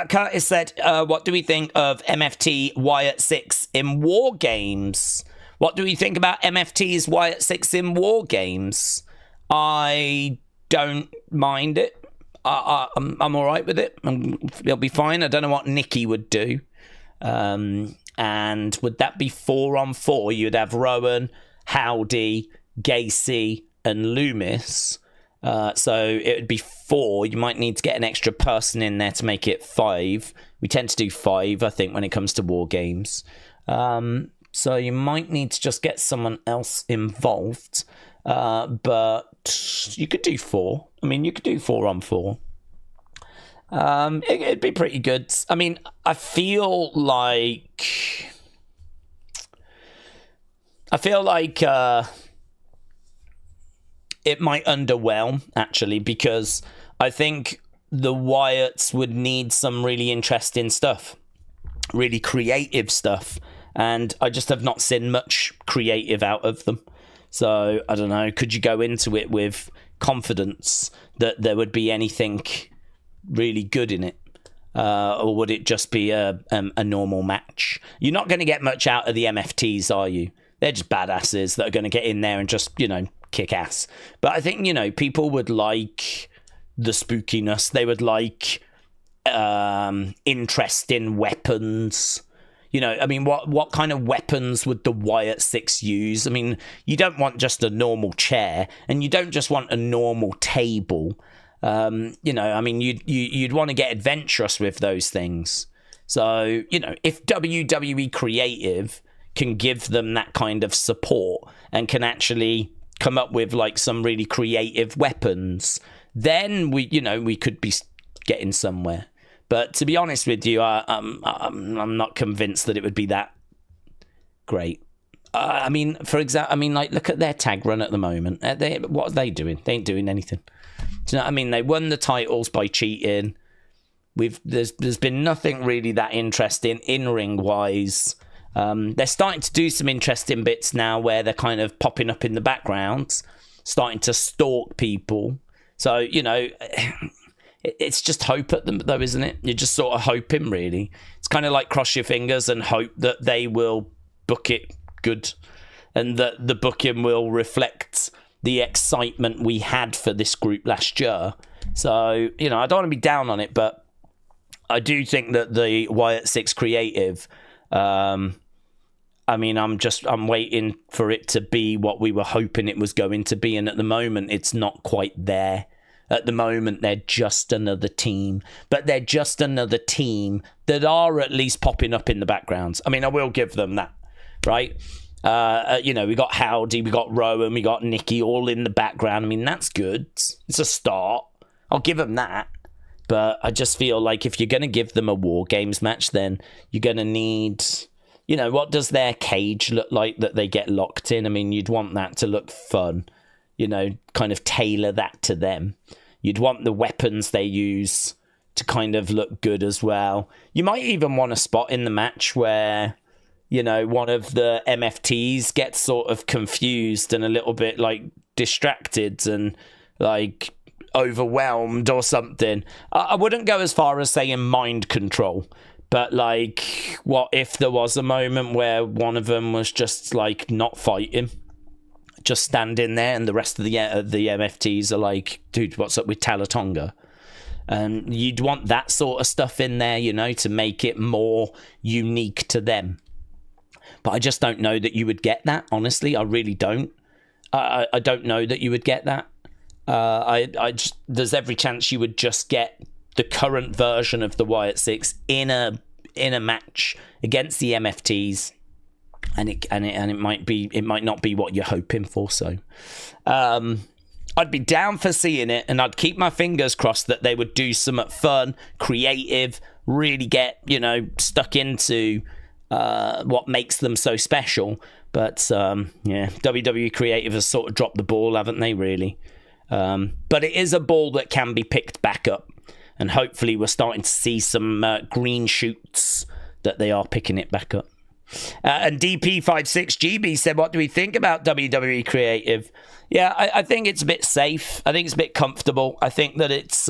Curtis said, what do we think of MFT Wyatt 6 in War Games? What do we think about MFT's Wyatt 6 in War Games? I don't mind it. I'm all right with it. It'll be fine. I don't know what Nikki would do. And would that be 4-on-4? You'd have Rowan, Howdy, Jacy, and Loomis. So it would be 4. You might need to get an extra person in there to make it 5. We tend to do 5, I think, when it comes to War Games. So you might need to just get someone else involved. But you could do 4. I mean, you could do 4-on-4. It'd be pretty good. I mean, I feel like it might underwhelm, actually, because I think the Wyatts would need some really interesting stuff, really creative stuff. And I just have not seen much creative out of them. So, I don't know, could you go into it with confidence that there would be anything really good in it? Or would it just be a normal match? You're not going to get much out of the MFTs, are you? They're just badasses that are going to get in there and just, kick ass. But I think, people would like the spookiness. They would like interesting weapons. What kind of weapons would the Wyatt Six use? I mean, you don't want just a normal chair, and you don't just want a normal table. You'd want to get adventurous with those things. So, if WWE Creative can give them that kind of support and can actually come up with like some really creative weapons, then we could be getting somewhere. But to be honest with you, I'm not convinced that it would be that great. Look at their tag run at the moment. What are they doing? They ain't doing anything. Do you know what I mean? They won the titles by cheating. There's been nothing really that interesting in ring wise. They're starting to do some interesting bits now where they're kind of popping up in the background, starting to stalk people. So, it's just hope at them, though, isn't it? You're just sort of hoping, really. It's kind of like cross your fingers and hope that they will book it good and that the booking will reflect the excitement we had for this group last year. So, I don't want to be down on it, but I do think that the Wyatt Six Creative... I'm waiting for it to be what we were hoping it was going to be, and at the moment, it's not quite there. At the moment, they're just another team, but they're just another team that are at least popping up in the background. I mean, I will give them that, right? We got Howdy, we got Rowan, we got Nikki all in the background. I mean, that's good. It's a start. I'll give them that. But I just feel like if you're going to give them a War Games match, then you're going to need... what does their cage look like that they get locked in? I mean, you'd want that to look fun, kind of tailor that to them. You'd want the weapons they use to kind of look good as well. You might even want a spot in the match where, one of the MFTs gets sort of confused and a little bit like distracted and like overwhelmed or something. I wouldn't go as far as saying mind control. But, like, what if there was a moment where one of them was just, like, not fighting? Just standing there and the rest of the MFTs are like, dude, what's up with Talatonga? You'd want that sort of stuff in there, to make it more unique to them. But I just don't know that you would get that, honestly. I really don't. I don't know that you would get that. There's every chance you would just get the current version of the Wyatt Six in a match against the MFTs, and it might not be what you're hoping for. So, I'd be down for seeing it, and I'd keep my fingers crossed that they would do some fun, creative, really get stuck into what makes them so special. But WWE Creative has sort of dropped the ball, haven't they? Really, but it is a ball that can be picked back up. And hopefully we're starting to see some green shoots that they are picking it back up. And DP56GB said, what do we think about WWE Creative? Yeah, I think it's a bit safe. I think it's a bit comfortable. I think that it's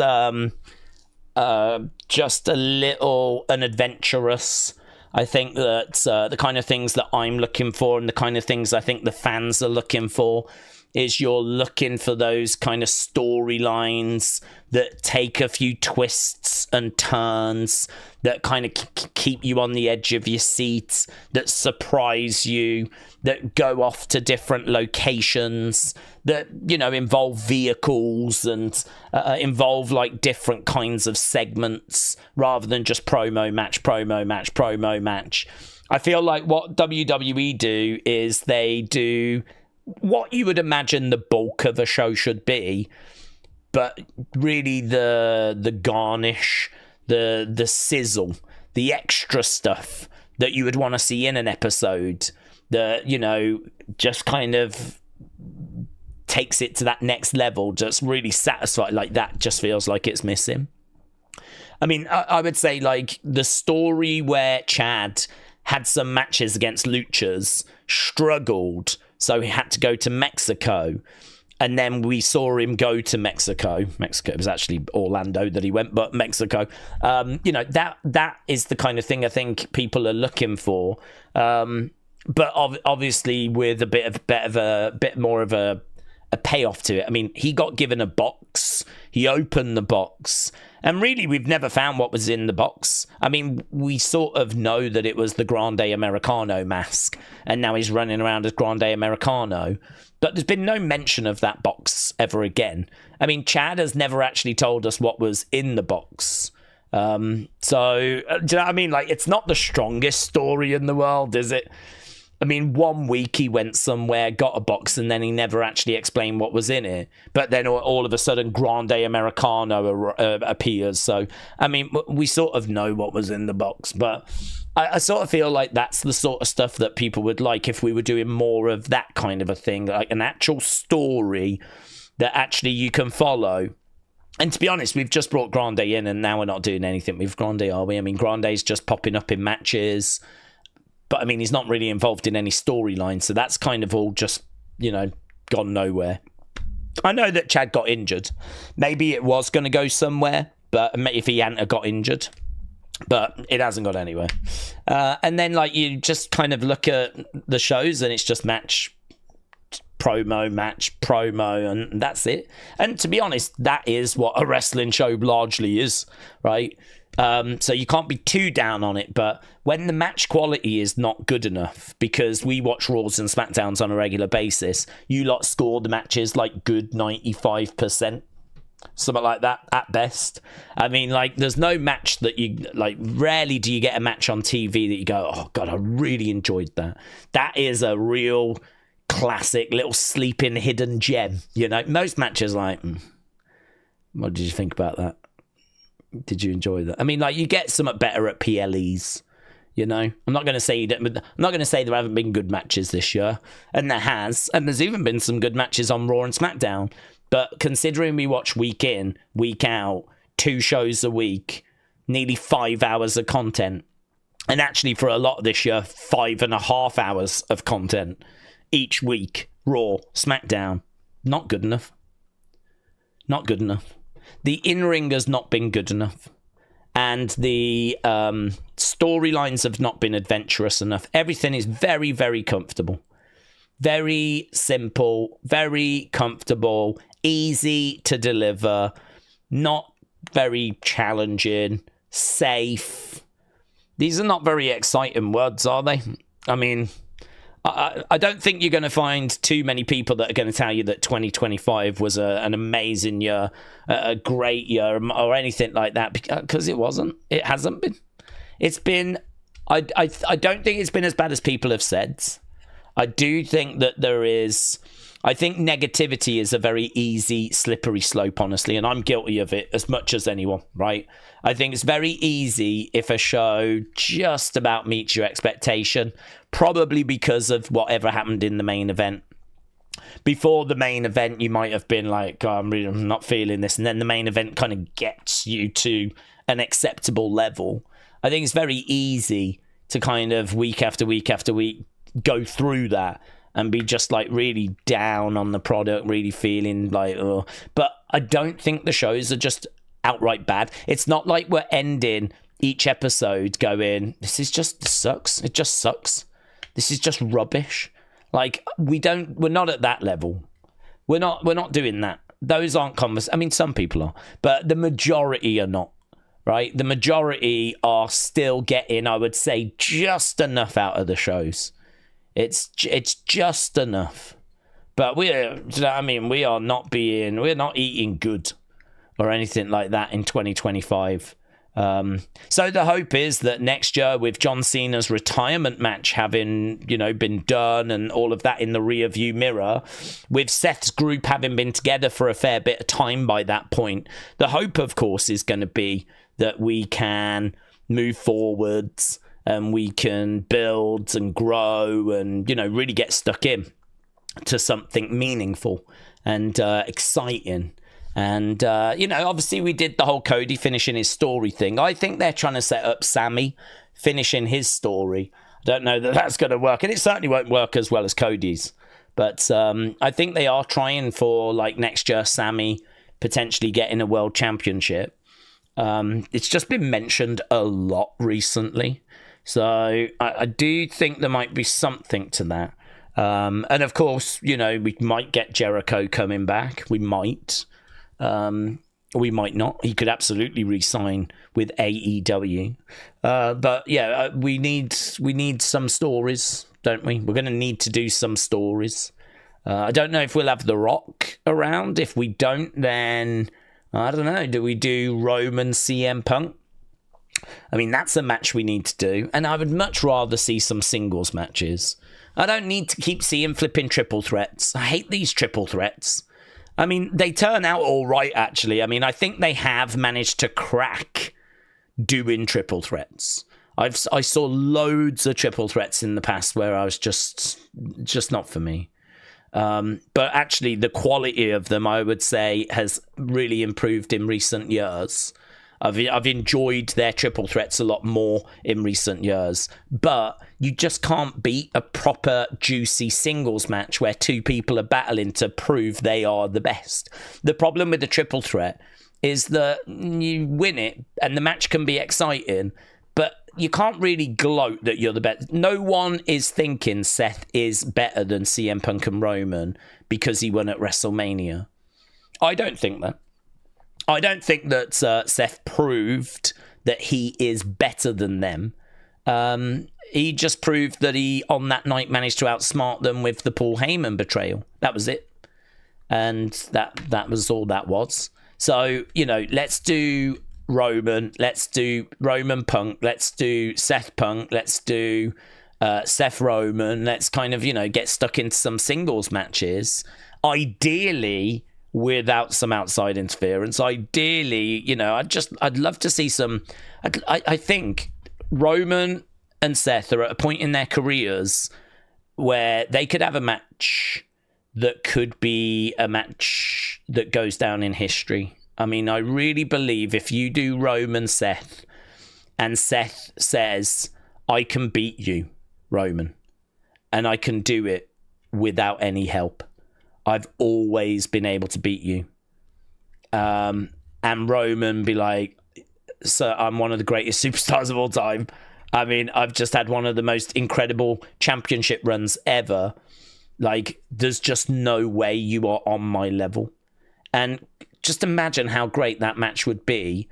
just a little unadventurous. I think that the kind of things that I'm looking for and the kind of things I think the fans are looking for is you're looking for those kind of storylines that take a few twists and turns, that kind of keep you on the edge of your seat, that surprise you, that go off to different locations, that, involve vehicles and involve like different kinds of segments rather than just promo match. I feel like what WWE do is they do what you would imagine the bulk of a show should be, but really the garnish, the sizzle, the extra stuff that you would want to see in an episode that, just kind of takes it to that next level, just really satisfied. Like, that just feels like it's missing. I mean, I would say, like, the story where Chad had some matches against luchas, struggled, so he had to go to Mexico. And then we saw him go to Mexico. It was actually Orlando that he went, but Mexico. That is the kind of thing I think people are looking for. but obviously with a bit more of a payoff to it. I mean, he got given a box, he opened the box, and really we've never found what was in the box. I mean, we sort of know that it was the Grande Americano mask, and now he's running around as Grande Americano, but there's been no mention of that box ever again. I mean, Chad has never actually told us what was in the box. So do you know what I mean? Like, it's not the strongest story in the world, is it? I mean, 1 week he went somewhere, got a box, and then he never actually explained what was in it. But then all of a sudden, Grande Americano appears. So, I mean, we sort of know what was in the box. But I sort of feel like that's the sort of stuff that people would like if we were doing more of that kind of a thing, like an actual story that actually you can follow. And to be honest, we've just brought Grande in, and now we're not doing anything with Grande, are we? I mean, Grande's just popping up in matches. But, I mean, he's not really involved in any storyline, so that's kind of all just, you know, gone nowhere. I know that Chad got injured. Maybe it was going to go somewhere, but if he hadn't got injured. But it hasn't gone anywhere. And then, like, you just kind of look at the shows, and it's just match, promo, and that's it. And to be honest, that is what a wrestling show largely is, right? So you can't be too down on it, but when the match quality is not good enough, because we watch Raws and SmackDowns on a regular basis, you lot score the matches like good 95%, something like that at best. I mean, like, there's no match that you, like, rarely do you get a match on TV that you go, oh God, I really enjoyed that. That is a real classic little sleeping hidden gem, you know. Most matches, like, what did you think about that? Did you enjoy that? I mean, like, you get something better at PLEs, you know. I'm not going to say there haven't been good matches this year, and there has, and there's even been some good matches on Raw and SmackDown. But considering we watch week in, week out, 2 shows a week, nearly 5 hours of content, and actually for a lot of this year, 5.5 hours of content each week, Raw, SmackDown, not good enough. Not good enough. The in-ring has not been good enough. And the storylines have not been adventurous enough. Everything is very, very comfortable. Very simple, very comfortable, easy to deliver, not very challenging, safe. These are not very exciting words, are they? I mean, I don't think you're going to find too many people that are going to tell you that 2025 was an amazing year, a great year, or anything like that, because it wasn't. It hasn't been. It's been. I don't think it's been as bad as people have said. I do think that there is. I think negativity is a very easy, slippery slope, honestly, and I'm guilty of it as much as anyone, right? I think it's very easy if a show just about meets your expectation, probably because of whatever happened in the main event. Before the main event, you might have been like, oh, I'm not feeling this, and then the main event kind of gets you to an acceptable level. I think it's very easy to kind of week after week after week go through that and be just like really down on the product, really feeling like, oh. But I don't think the shows are just outright bad. It's not like we're ending each episode going, this sucks. It just sucks. This is just rubbish. Like, we're not at that level. We're not doing that. Those aren't conversations. I mean, some people are, but the majority are not, right? The majority are still getting, I would say, just enough out of the shows. It's just enough. But we're not eating good or anything like that in 2025. So the hope is that next year, with John Cena's retirement match having, been done and all of that in the rear view mirror, with Seth's group having been together for a fair bit of time by that point, the hope, of course, is going to be that we can move forwards and we can build and grow and, really get stuck in to something meaningful and exciting. And, obviously we did the whole Cody finishing his story thing. I think they're trying to set up Sammy finishing his story. I don't know that that's going to work. And it certainly won't work as well as Cody's. But I think they are trying for, like, next year, Sammy potentially getting a world championship. It's just been mentioned a lot recently. So I do think there might be something to that. And of course, you know, we might get Jericho coming back. We might. We might not. He could absolutely re-sign with AEW. But yeah, we need some stories, don't we? We're going to need to do some stories. I don't know if we'll have The Rock around. If we don't, then I don't know. Do we do Roman CM Punk? I mean, that's a match we need to do. And I would much rather see some singles matches. I don't need to keep seeing flipping triple threats. I hate these triple threats. I mean, they turn out all right, actually. I mean, I think they have managed to crack doing triple threats. I saw loads of triple threats in the past where I was just not for me. But actually, the quality of them, I would say, has really improved in recent years. I've enjoyed their triple threats a lot more in recent years. But you just can't beat a proper, juicy singles match where two people are battling to prove they are the best. The problem with the triple threat is that you win it and the match can be exciting, but you can't really gloat that you're the best. No one is thinking Seth is better than CM Punk and Roman because he won at WrestleMania. I don't think that. I don't think that Seth proved that he is better than them. He just proved that he, on that night, managed to outsmart them with the Paul Heyman betrayal. That was it. And that was all that was. So, you know, let's do Roman. Let's do Roman Punk. Let's do Seth Punk. Let's do Seth Roman. Let's kind of, you know, get stuck into some singles matches. Ideally, without some outside interference. Ideally, you know, I'd love to see some. I think Roman and Seth are at a point in their careers where they could have a match that could be a match that goes down in history. I mean, I really believe if you do Roman Seth and Seth says, I can beat you, Roman, and I can do it without any help. I've always been able to beat you. And Roman be like, so I'm one of the greatest superstars of all time. I mean, I've just had one of the most incredible championship runs ever. Like, there's just no way you are on my level. And just imagine how great that match would be.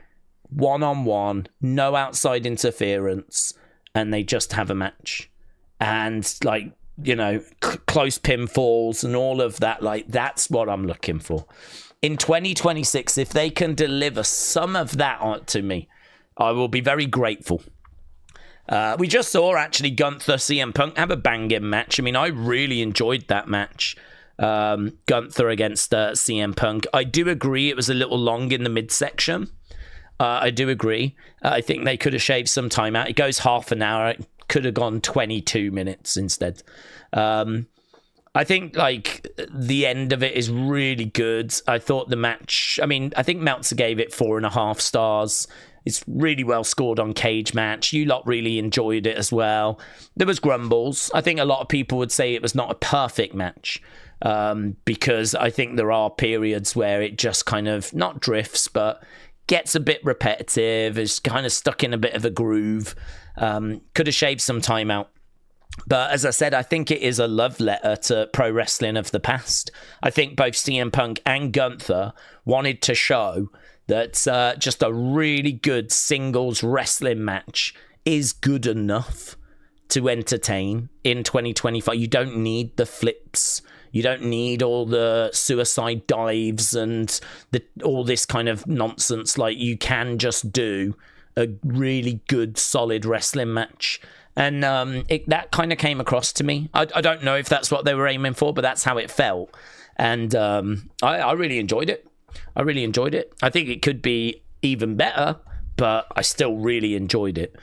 One-on-one, no outside interference, and they just have a match. And, like, you know, close pinfalls and all of that. Like, that's what I'm looking for. In 2026, if they can deliver some of that to me, I will be very grateful. We just saw, actually, Gunther CM Punk have a banging match. I mean, I really enjoyed that match. Gunther against CM Punk. I do agree it was a little long in the midsection. I do agree. I think they could have shaved some time out. It goes half an hour. It could have gone 22 minutes instead. I think, like, the end of it is really good. I thought the match, I mean, I think Meltzer gave it 4.5 stars. It's really well scored on Cage Match. You lot really enjoyed it as well. There was grumbles. I think a lot of people would say it was not a perfect match, because I think there are periods where it just kind of, not drifts, but gets a bit repetitive, is kind of stuck in a bit of a groove. Could have shaved some time out. But as I said, I think it is a love letter to pro wrestling of the past. I think both CM Punk and Gunther wanted to show that just a really good singles wrestling match is good enough to entertain in 2025. You don't need the flips. You don't need all the suicide dives and all this kind of nonsense. Like, you can just do a really good, solid wrestling match. And that kind of came across to me. I don't know if that's what they were aiming for, but that's how it felt. And I really enjoyed it. I really enjoyed it. I think it could be even better, but I still really enjoyed it.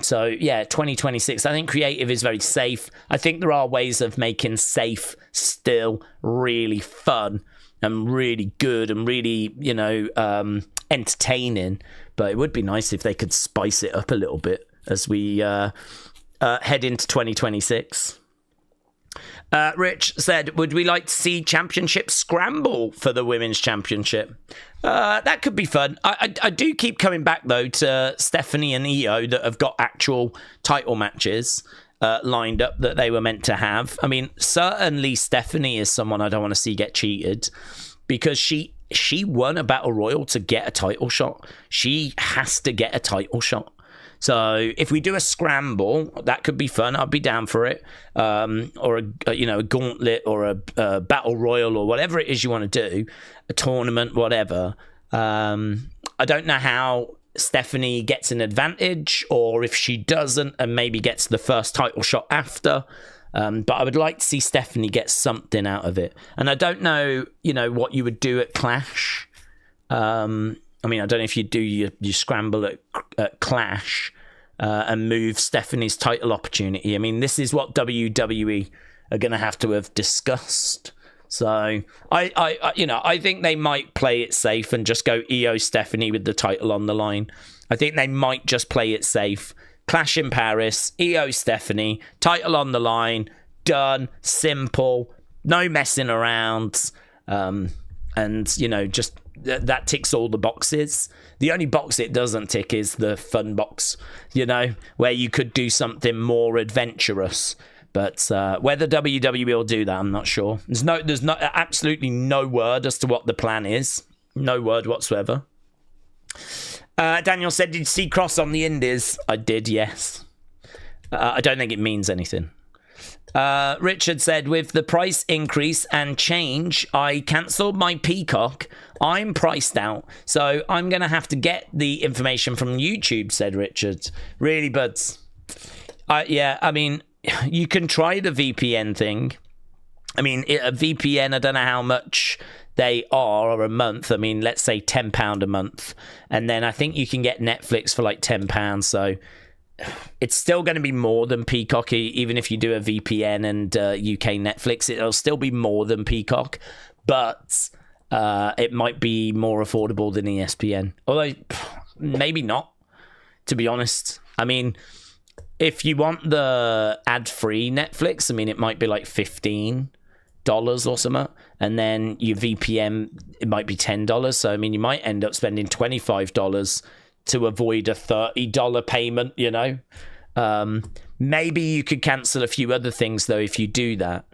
So, yeah, 2026. I think creative is very safe. I think there are ways of making safe still really fun and really good and really, you know, entertaining. But it would be nice if they could spice it up a little bit as we head into 2026. Rich said, would we like to see championship scramble for the women's championship? That could be fun. I do keep coming back, though, to Stephanie and Io that have got actual title matches lined up that they were meant to have. I mean, certainly Stephanie is someone I don't want to see get cheated, because she won a battle royal to get a title shot. She has to get a title shot. So if we do a scramble, that could be fun. I'd be down for it. Or a gauntlet, or a battle royal, or whatever it is you want to do, a tournament, whatever. I don't know how Stephanie gets an advantage, or if she doesn't and maybe gets the first title shot after. But I would like to see Stephanie get something out of it. And I don't know, what you would do at Clash. I mean, I don't know if you do your scramble at Clash and move Stephanie's title opportunity. I mean, this is what WWE are going to have discussed. So I think they might play it safe and just go Io Stephanie with the title on the line. I think they might just play it safe. Clash in Paris, Io Stephanie, title on the line, done, simple, no messing around, and just that ticks all the boxes. The only box it doesn't tick is the fun box, where you could do something more adventurous. But whether WWE will do that, I'm not sure. There's absolutely no word as to what the plan is. No word whatsoever. Daniel said, did you see Kross on the Indies? I did, yes. I don't think it means anything. Richard said, with the price increase and change, I cancelled my Peacock. I'm priced out, so I'm going to have to get the information from YouTube, said Richard. Really, buds? I mean, you can try the VPN thing. I mean, a VPN, I don't know how much they are, or a month. I mean, let's say £10 a month. And then I think you can get Netflix for like £10. So it's still going to be more than Peacock, even if you do a VPN and UK Netflix. It'll still be more than Peacock, but it might be more affordable than ESPN. Although, maybe not, to be honest. I mean, if you want the ad-free Netflix, I mean, it might be like $15 or something. And then your VPN, it might be $10. So, I mean, you might end up spending $25 to avoid a $30 payment, Maybe you could cancel a few other things, though, if you do that.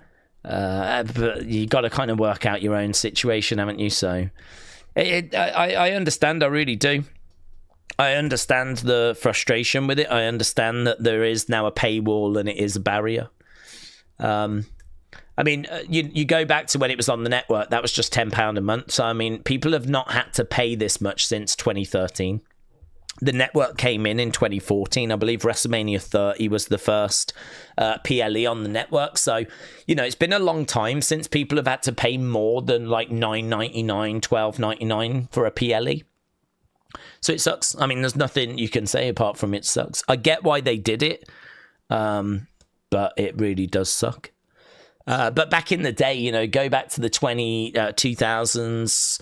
But you got to kind of work out your own situation, haven't you? So I understand. I really do. I understand the frustration with it. I understand that there is now a paywall and it is a barrier. I mean, you go back to when it was on the network, that was just £10 a month. So, I mean, people have not had to pay this much since 2013. The network came in 2014. I believe WrestleMania 30 was the first PLE on the network. So, it's been a long time since people have had to pay more than like $9.99, $12.99 for a PLE. So it sucks. I mean, there's nothing you can say apart from it sucks. I get why they did it, but it really does suck. But back in the day, go back to the 2000s,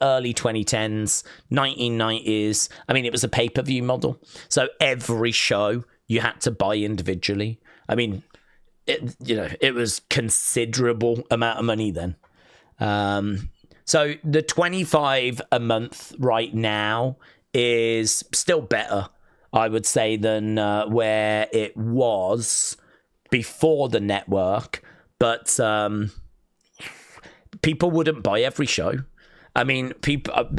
early 2010s, 1990s. I mean, it was a pay-per-view model. So every show you had to buy individually. I mean, it was considerable amount of money then. So the $25 a month right now is still better, I would say, than where it was before the network, but people wouldn't buy every show. I mean,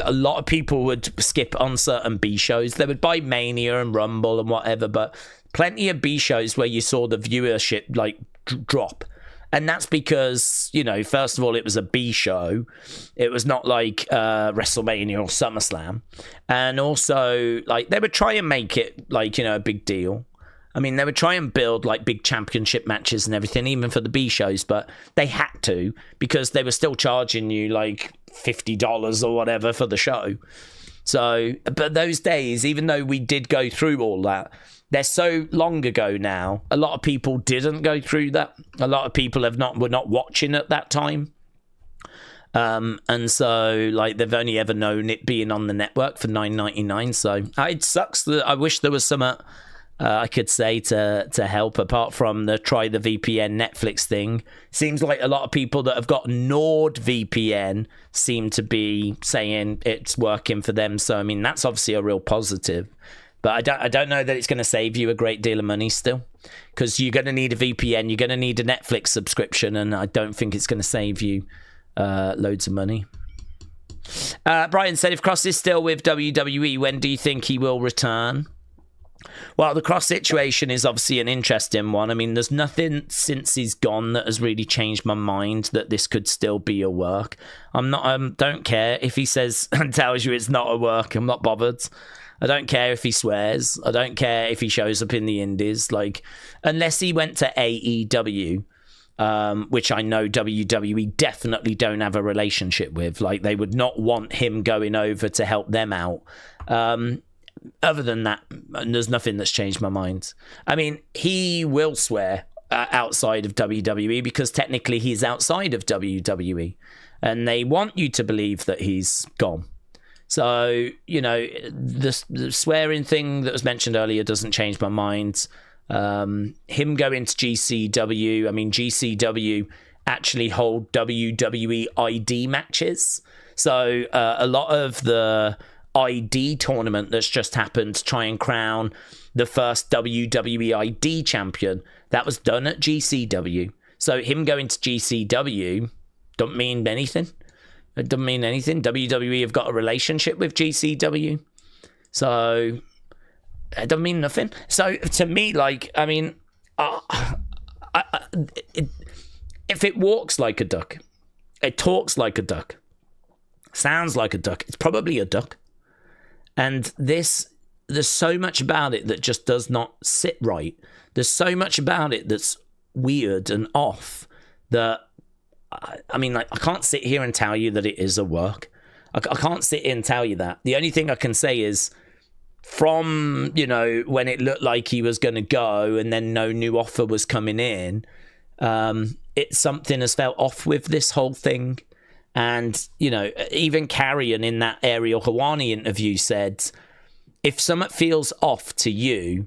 a lot of people would skip on certain B shows. They would buy Mania and Rumble and whatever, but plenty of B shows where you saw the viewership like drop. And that's because, first of all, it was a B show. It was not like WrestleMania or SummerSlam. And also, like, they would try and make it like, a big deal. I mean, they would try and build like big championship matches and everything, even for the B shows, but they had to because they were still charging you like $50 or whatever for the show. So, but those days, even though we did go through all that, they're so long ago now. A lot of people didn't go through that. A lot of people were not watching at that time. And so, like, they've only ever known it being on the network for $9.99. So it sucks that I wish there was some I could say to help, apart from the try the VPN Netflix thing. Seems like a lot of people that have got NordVPN seem to be saying it's working for them. So, I mean, that's obviously a real positive. But I don't know that it's going to save you a great deal of money still, because you're going to need a VPN, you're going to need a Netflix subscription, and I don't think it's going to save you loads of money. Brian said, if Kross is still with WWE, when do you think he will return? Well, the Kross situation is obviously an interesting one. I mean, there's nothing since he's gone that has really changed my mind that this could still be a work. Don't care if he says and tells you it's not a work. I'm not bothered. I don't care if he swears. I don't care if he shows up in the indies. Like, unless he went to AEW, which I know WWE definitely don't have a relationship with. Like, they would not want him going over to help them out. Other than that, there's nothing that's changed my mind. I mean, he will swear outside of WWE because technically he's outside of WWE. And they want you to believe that he's gone. So, you know, the swearing thing that was mentioned earlier doesn't change my mind. Him going to GCW, I mean, GCW actually hold WWE ID matches. So a lot of the ID tournament that's just happened to try and crown the first WWE ID champion, that was done at GCW. So him going to GCW don't mean anything. It doesn't mean anything. WWE have got a relationship with GCW. So it doesn't mean nothing. So to me, like, I mean, if it walks like a duck, it talks like a duck, sounds like a duck, it's probably a duck. And there's so much about it that just does not sit right. There's so much about it that's weird and off that, I mean, like, I can't sit here and tell you that it is a work. I can't sit here and tell you that. The only thing I can say is from, you know, when it looked like he was going to go and then no new offer was coming in, something has felt off with this whole thing. And, you know, even Carryon in that Ariel Helwani interview said, if something feels off to you,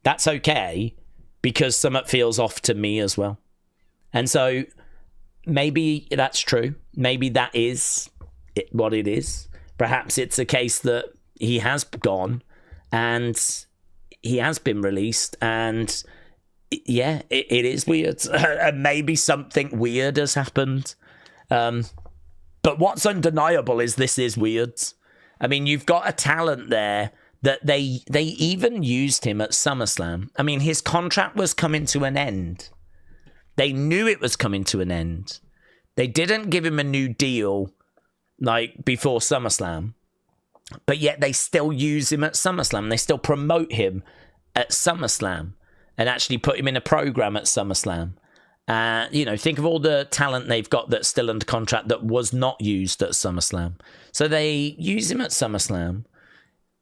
that's okay, because something feels off to me as well. And so maybe that's true. Maybe that is what it is. Perhaps it's a case that he has gone and he has been released, and yeah, it is weird. And maybe something weird has happened. But what's undeniable is this is weird. I mean, you've got a talent there that they even used him at SummerSlam. I mean, his contract was coming to an end. They knew it was coming to an end. They didn't give him a new deal like before SummerSlam, but yet they still use him at SummerSlam. They still promote him at SummerSlam and actually put him in a program at SummerSlam. You know, think of all the talent they've got that's still under contract that was not used at SummerSlam. So they use him at SummerSlam.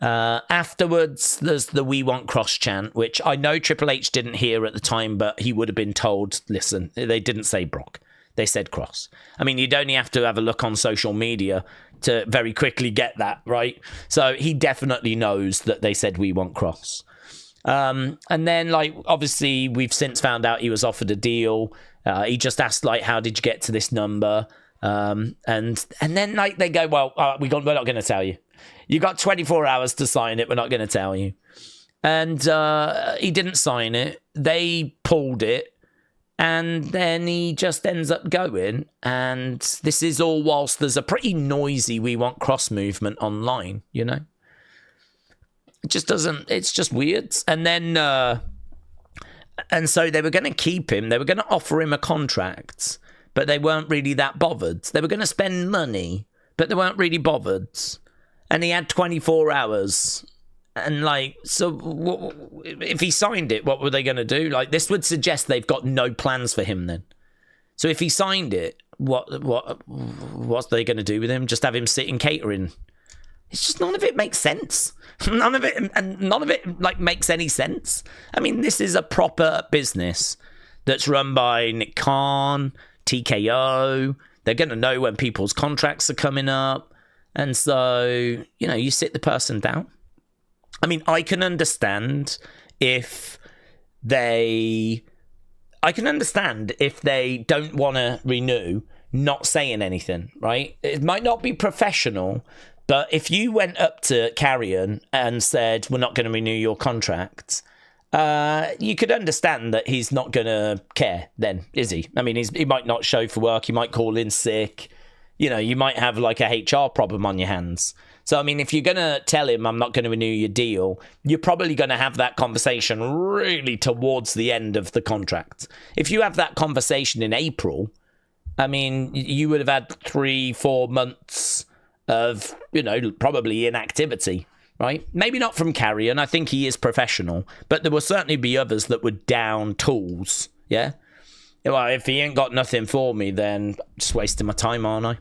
Afterwards, there's the "We Want Kross" chant, which I know Triple H didn't hear at the time, but he would have been told, listen, they didn't say Brock. They said Kross. I mean, you'd only have to have a look on social media to very quickly get that, right? So he definitely knows that they said "We Want Kross." And then, like, obviously, we've since found out he was offered a deal. He just asked, like, how did you get to this number? And then, like, they go, well, we're not going to tell you. You got 24 hours to sign it. We're not going to tell you. And he didn't sign it. They pulled it. And then he just ends up going. And this is all whilst there's a pretty noisy "We Want Kross" movement online, you know? It just doesn't, it's just weird. And then, and so they were going to keep him. They were going to offer him a contract, but they weren't really that bothered. They were going to spend money, but they weren't really bothered. And he had 24 hours. And like, so if he signed it, what were they going to do? Like, this would suggest they've got no plans for him then. So if he signed it, what's they going to do with him? Just have him sit in catering? It's just, none of it makes sense. None of it like makes any sense. I mean, this is a proper business that's run by Nick Khan, TKO. They're going to know when people's contracts are coming up. And so, you know, you sit the person down. I mean, I can understand if I can understand if they don't want to renew, not saying anything, right? It might not be professional, but if you went up to Carryon and said, we're not going to renew your contract, you could understand that he's not going to care then, is he? I mean, he might not show for work. He might call in sick. You know, you might have like a HR problem on your hands. So, I mean, if you're going to tell him I'm not going to renew your deal, you're probably going to have that conversation really towards the end of the contract. If you have that conversation in April, I mean, you would have had 3-4 months of, you know, probably inactivity, right? Maybe not from Carryon. I think he is professional, but there will certainly be others that were down tools, yeah? Well, if he ain't got nothing for me, then I'm just wasting my time, aren't I?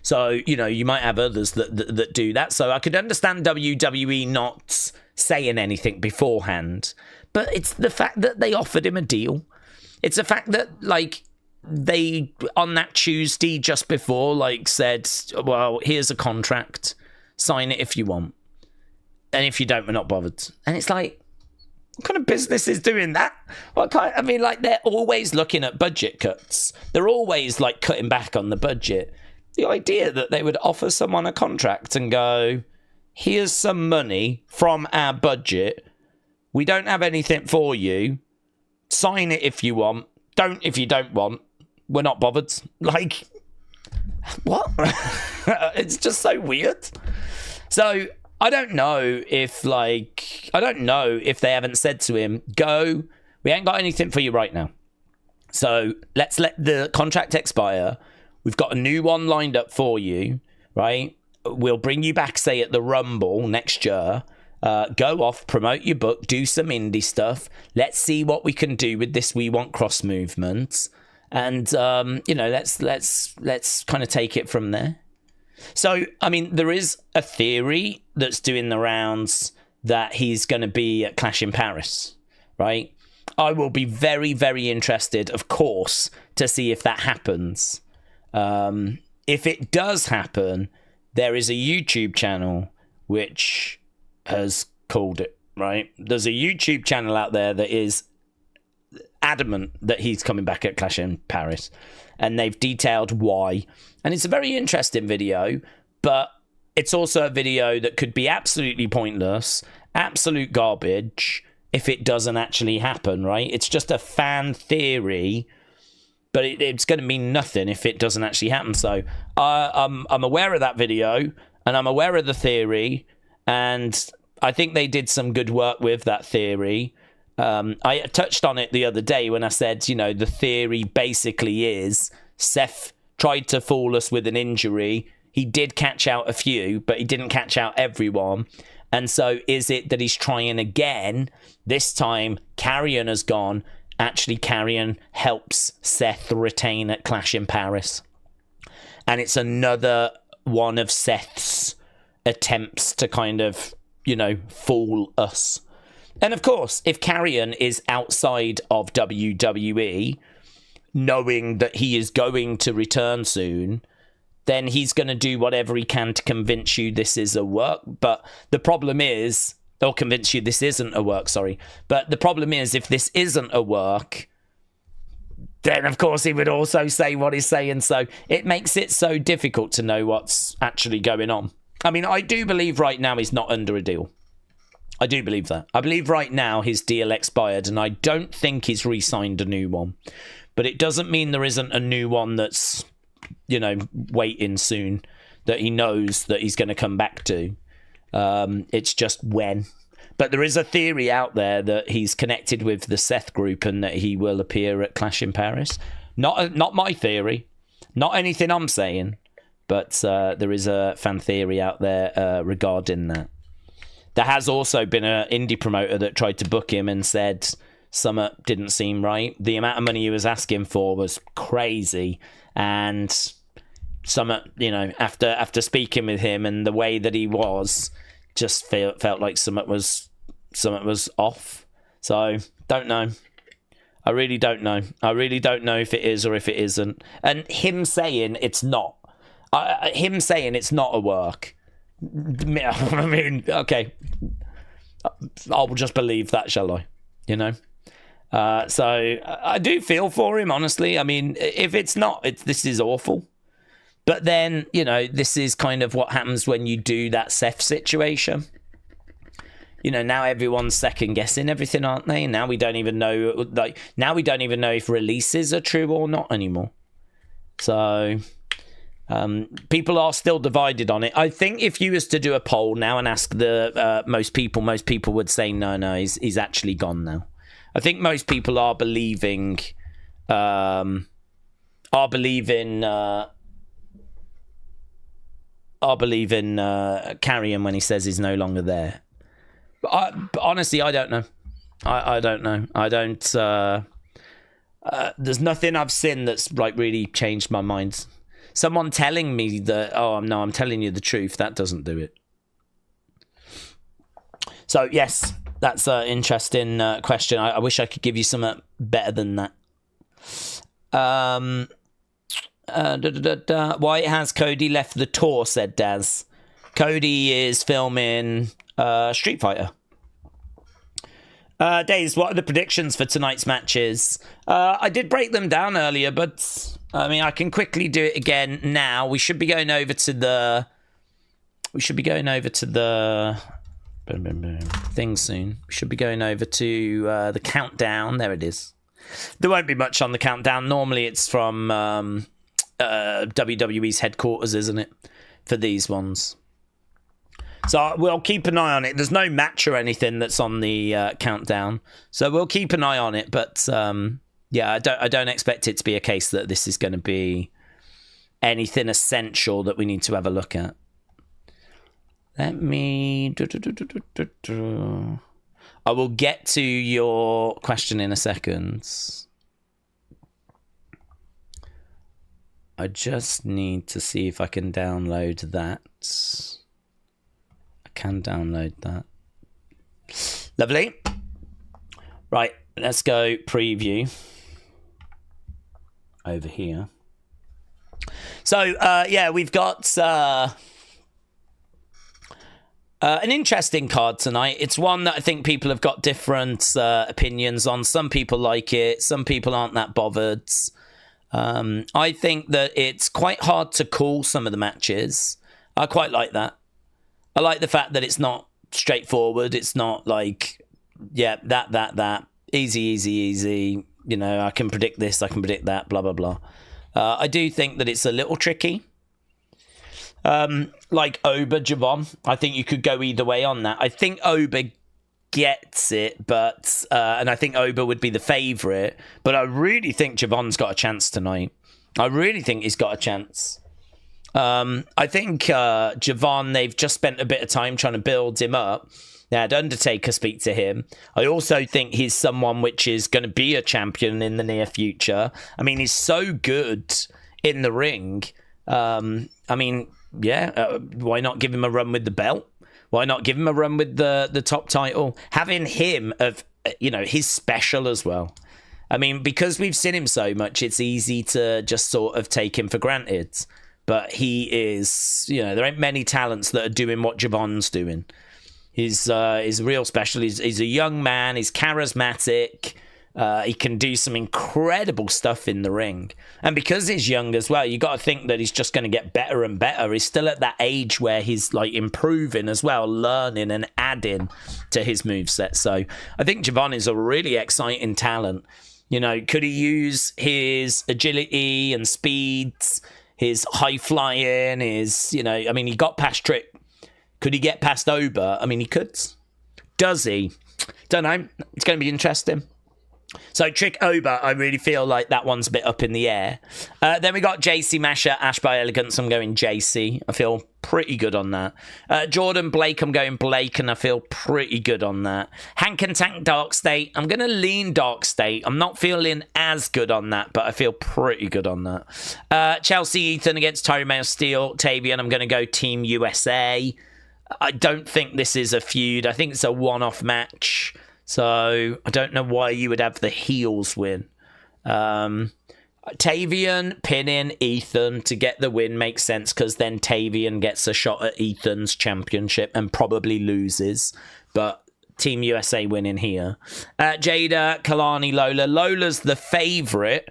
So, you know, you might have others that do that. So I could understand WWE not saying anything beforehand, but it's the fact that they offered him a deal. It's the fact that, like, they, on that Tuesday just before, like, said, well, here's a contract. Sign it if you want. And if you don't, we're not bothered. And it's like, what kind of business is doing that? I mean, like, they're always looking at budget cuts. They're always, like, cutting back on the budget. The idea that they would offer someone a contract and go, here's some money from our budget. We don't have anything for you. Sign it if you want. Don't if you don't want. We're not bothered. Like, what? It's just so weird. So I don't know if they haven't said to him, go, we ain't got anything for you right now. So let's let the contract expire. We've got a new one lined up for you, right? We'll bring you back, say, at the Rumble next year. Go off, promote your book, do some indie stuff. Let's see what we can do with this We Want Kross movement. And, you know, let's kind of take it from there. So, I mean, there is a theory that's doing the rounds that he's going to be at Clash in Paris, right? I will be very, very interested, of course, to see if that happens. If it does happen, there is a YouTube channel which has called it, right? There's a YouTube channel out there that is adamant that he's coming back at Clash in Paris, and they've detailed why. And it's a very interesting video, but it's also a video that could be absolutely pointless, absolute garbage if it doesn't actually happen, right? It's just a fan theory, but it's going to mean nothing if it doesn't actually happen. So I'm aware of that video, and I'm aware of the theory, and I think they did some good work with that theory. I touched on it the other day when I said, you know, the theory basically is Seth tried to fool us with an injury. He did catch out a few, but he didn't catch out everyone. And so is it that he's trying again? This time, Carryon has gone. Actually, Carryon helps Seth retain at Clash in Paris. And it's another one of Seth's attempts to kind of, you know, fool us. And of course, if Carryon is outside of WWE, knowing that he is going to return soon, then he's going to do whatever he can to convince you this is a work. But the problem is, or convince you this isn't a work, sorry. But the problem is, if this isn't a work, then of course he would also say what he's saying. So it makes it so difficult to know what's actually going on. I mean, I do believe right now he's not under a deal. I do believe that. I believe right now his deal expired, and I don't think he's re-signed a new one. But it doesn't mean there isn't a new one that's, you know, waiting soon, that he knows that he's going to come back to. It's just when. But there is a theory out there that he's connected with the Seth group and that he will appear at Clash in Paris. Not my theory. Not anything I'm saying. But there is a fan theory out there regarding that. There has also been an indie promoter that tried to book him and said something didn't seem right. The amount of money he was asking for was crazy. And something, you know, after speaking with him and the way that he was, just felt like something was off. So, don't know. I really don't know. I really don't know if it is or if it isn't. And him saying it's not. Him saying it's not a work. I mean, okay. I'll just believe that, shall I? You know? So I do feel for him, honestly. I mean, if it's not, this is awful. But then, you know, this is kind of what happens when you do that Seth situation. You know, now everyone's second guessing everything, aren't they? Now we don't even know, now we don't even know if releases are true or not anymore. So people are still divided on it. I think if you was to do a poll now and ask the most people would say no, he's actually gone now. I think most people are believing Carryon when he says he's no longer there. But honestly, I don't know. I don't know. I don't. There's nothing I've seen that's like really changed my mind. Someone telling me that, I'm telling you the truth, that doesn't do it. So yes, that's an interesting question. I wish I could give you something better than that. Why has Cody left the tour, said Daz. Cody is filming Street Fighter. Daze, what are the predictions for tonight's matches? I did break them down earlier, but I mean, I can quickly do it again now. We should be going over to the thing soon. We should be going over to the countdown. There it is. There won't be much on the countdown. Normally it's from WWE's headquarters, isn't it? For these ones. So we'll keep an eye on it. There's no match or anything that's on the countdown. So we'll keep an eye on it. But yeah, I don't expect it to be a case that this is going to be anything essential that we need to have a look at. Let me... I will get to your question in a second. I just need to see if I can download that. I can download that. Lovely. Right, let's go preview. Over here. So, yeah, we've got... an interesting card tonight. It's one that I think people have got different opinions on. Some people like it. Some people aren't that bothered. I think that it's quite hard to call some of the matches. I quite like that. I like the fact that it's not straightforward. It's not like, yeah, that. Easy. You know, I can predict this. I can predict that, blah, blah, blah. I do think that it's a little tricky. Like Ober, Javon. I think you could go either way on that. I think Ober gets it, but and I think Ober would be the favourite. But I really think Javon's got a chance tonight. I really think he's got a chance. I think Javon, they've just spent a bit of time trying to build him up. They had Undertaker speak to him. I also think he's someone which is going to be a champion in the near future. I mean, he's so good in the ring. I mean... Yeah, why not give him a run with the belt? Why not give him a run with the top title? Having him of, you know, his special as well. I mean, because we've seen him so much, it's easy to just sort of take him for granted. But he is, you know, there ain't many talents that are doing what Javon's doing. He's real special. He's a young man. He's charismatic. He can do some incredible stuff in the ring. And because he's young as well, you got to think that he's just going to get better and better. He's still at that age where he's like improving as well, learning and adding to his moveset. So I think Javon is a really exciting talent. You know, could he use his agility and speeds, his high flying, his, you know, I mean, he got past Trick. Could he get past Ober? I mean, he could. Does he? Don't know. It's going to be interesting. So Trick Ober, I really feel like that one's a bit up in the air. Then we got Jacy, Masha, Ash by Elegance. I'm going Jacy. I feel pretty good on that. Jordynne, Blake. I'm going Blake, and I feel pretty good on that. Hank and Tank, Dark State. I'm going to lean Dark State. I'm not feeling as good on that, but I feel pretty good on that. Chelsea, Ethan against Tyra, Steele, Tavion. I'm going to go Team USA. I don't think this is a feud. I think it's a one-off match. So I don't know why you would have the heels win. Tavion pinning Ethan to get the win makes sense because then Tavion gets a shot at Ethan's championship and probably loses. But Team USA winning here. Jaida, Kelani, Lola. Lola's the favourite,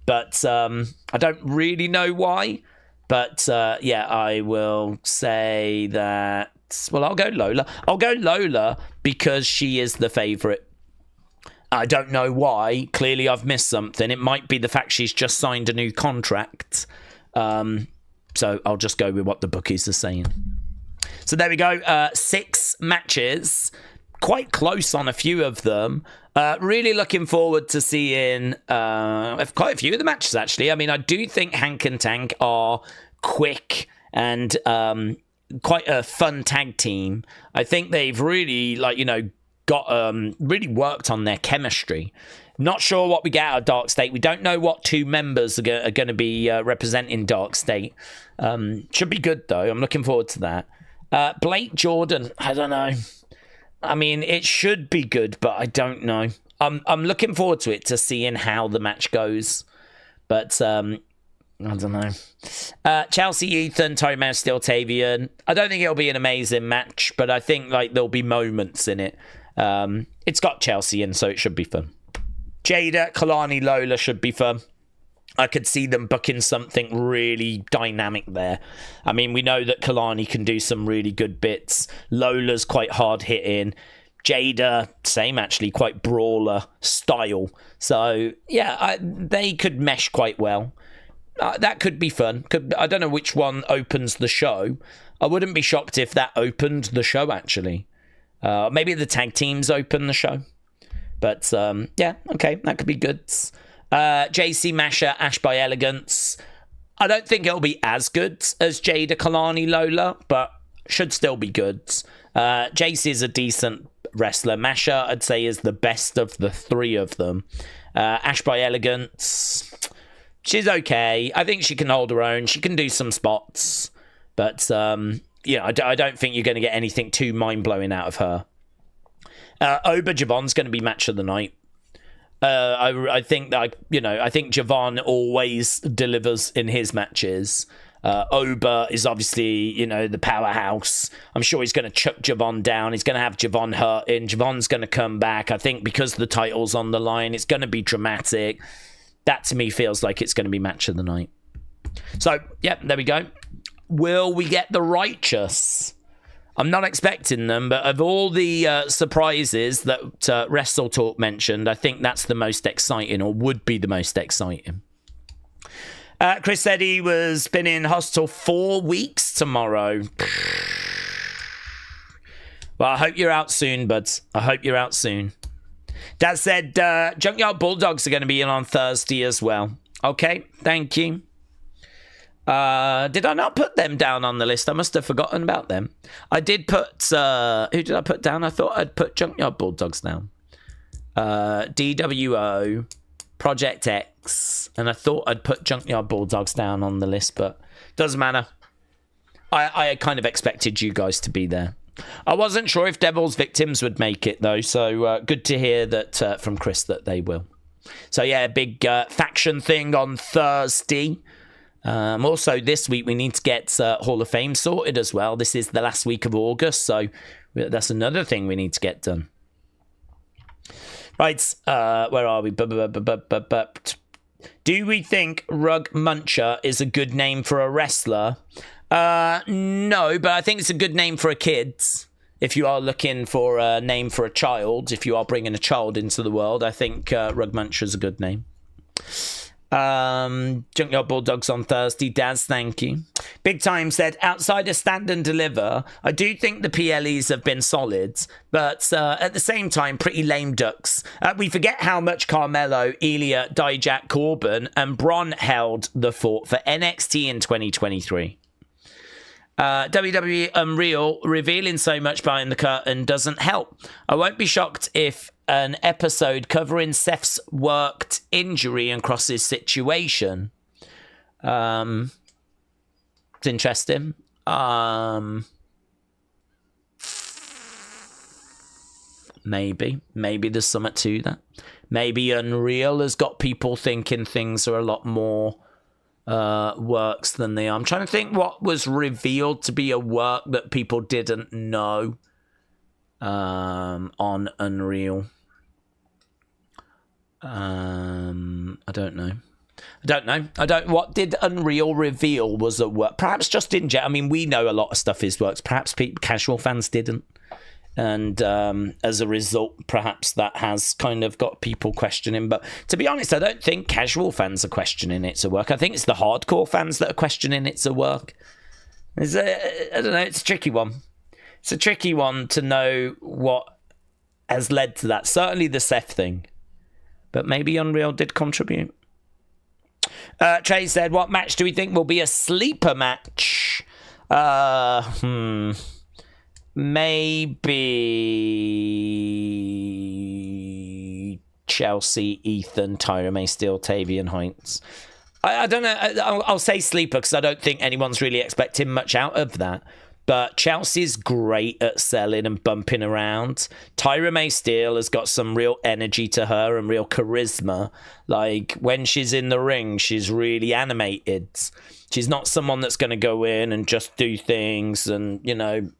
but I don't really know why. But yeah, I will say that. Well, I'll go Lola. I'll go Lola because she is the favourite. I don't know why. Clearly, I've missed something. It might be the fact she's just signed a new contract. So I'll just go with what the bookies are saying. So there we go. 6 matches. Quite close on a few of them. Really looking forward to seeing quite a few of the matches, actually. I mean, I do think Hank and Tank are quick and quite a fun tag team. I think they've really, got really worked on their chemistry. Not sure what we get out of Dark State. We don't know what 2 members are going to be representing Dark State. Should be good, though. I'm looking forward to that. Blake Jordynne, I don't know. I mean, it should be good, but I don't know. I'm looking forward to it, to seeing how the match goes. But I don't know. Chelsea, Ethan, Tyra, Steele, Tavion. I don't think it'll be an amazing match, but I think there'll be moments in it. It's got Chelsea in, so it should be fun. Jaida, Kelani, Lola should be fun. I could see them booking something really dynamic there. I mean, we know that Kelani can do some really good bits. Lola's quite hard hitting. Jaida, same actually, quite brawler style. So, yeah, they could mesh quite well. That could be fun. I don't know which one opens the show. I wouldn't be shocked if that opened the show, actually. Maybe the tag teams open the show. But, yeah, okay, that could be good. Jacy, Masha, Ash by Elegance. I don't think it'll be as good as Jaida, Kelani, Lola, but should still be good. Jacy is a decent wrestler. Masha, I'd say, is the best of the 3 of them. Ash by Elegance, she's okay. I think she can hold her own. She can do some spots. But, I don't think you're going to get anything too mind-blowing out of her. Ober Javon's going to be match of the night. I think that I think Javon always delivers in his matches. Ober is obviously the powerhouse. I'm sure he's going to chuck Javon down. He's going to have Javon hurting. Javon's going to come back. I think because the title's on the line, it's going to be dramatic. That to me feels like it's going to be match of the night. So yeah, there we go. Will we get the Righteous? I'm not expecting them, but of all the surprises that Wrestle Talk mentioned, I think that's the most exciting, or would be the most exciting. Chris said he was been in hospital 4 weeks tomorrow. Well, I hope you're out soon, buds. I hope you're out soon. Dad said Junkyard Bulldogs are going to be in on Thursday as well. Okay, thank you. Did I not put them down on the list? I must have forgotten about them. I did put... who did I put down? I thought I'd put Junkyard Bulldogs down. DWO, Project X, and I thought I'd put Junkyard Bulldogs down on the list, but doesn't matter. I kind of expected you guys to be there. I wasn't sure if Devil's Victims would make it, though, so good to hear that from Chris that they will. So, yeah, big faction thing on Thursday. Also, this week we need to get Hall of Fame sorted as well. This is the last week of August, so that's another thing we need to get done. Right, where are we? Do we think Rug Muncher is a good name for a wrestler? No, but I think it's a good name for a kid. If you are looking for a name for a child, if you are bringing a child into the world, I think Rug Muncher is a good name. Junkyard Bulldogs on Thursday. Daz, thank you. Big Time said, outside of Stand and Deliver, I do think the PLEs have been solid, but at the same time, pretty lame ducks. We forget how much Carmelo, Elia, Dijak, Corbin, and Bron held the fort for NXT in 2023. WWE Unreal revealing so much behind the curtain doesn't help. I won't be shocked if an episode covering Seth's worked injury and Kross's situation. It's interesting. Maybe there's something to that. Maybe Unreal has got people thinking things are a lot more works than they are. I'm trying to think what was revealed to be a work that people didn't know. on Unreal. I don't know. What did Unreal reveal was a work? Perhaps just in general. I mean, we know a lot of stuff is works. Perhaps casual fans didn't. And as a result, perhaps that has kind of got people questioning. But to be honest, I don't think casual fans are questioning it's a work. I think it's the hardcore fans that are questioning it's a work. I don't know. It's a tricky one. It's a tricky one to know what has led to that. Certainly the Seth thing. But maybe Unreal did contribute. Trey said, what match do we think will be a sleeper match? Maybe Chelsea, Ethan, Tyra May Steele, Tavion, Heights. I don't know. I'll say sleeper because I don't think anyone's really expecting much out of that. But Chelsea's great at selling and bumping around. Tyra May Steele has got some real energy to her and real charisma. Like, when she's in the ring, she's really animated. She's not someone that's going to go in and just do things and, you know,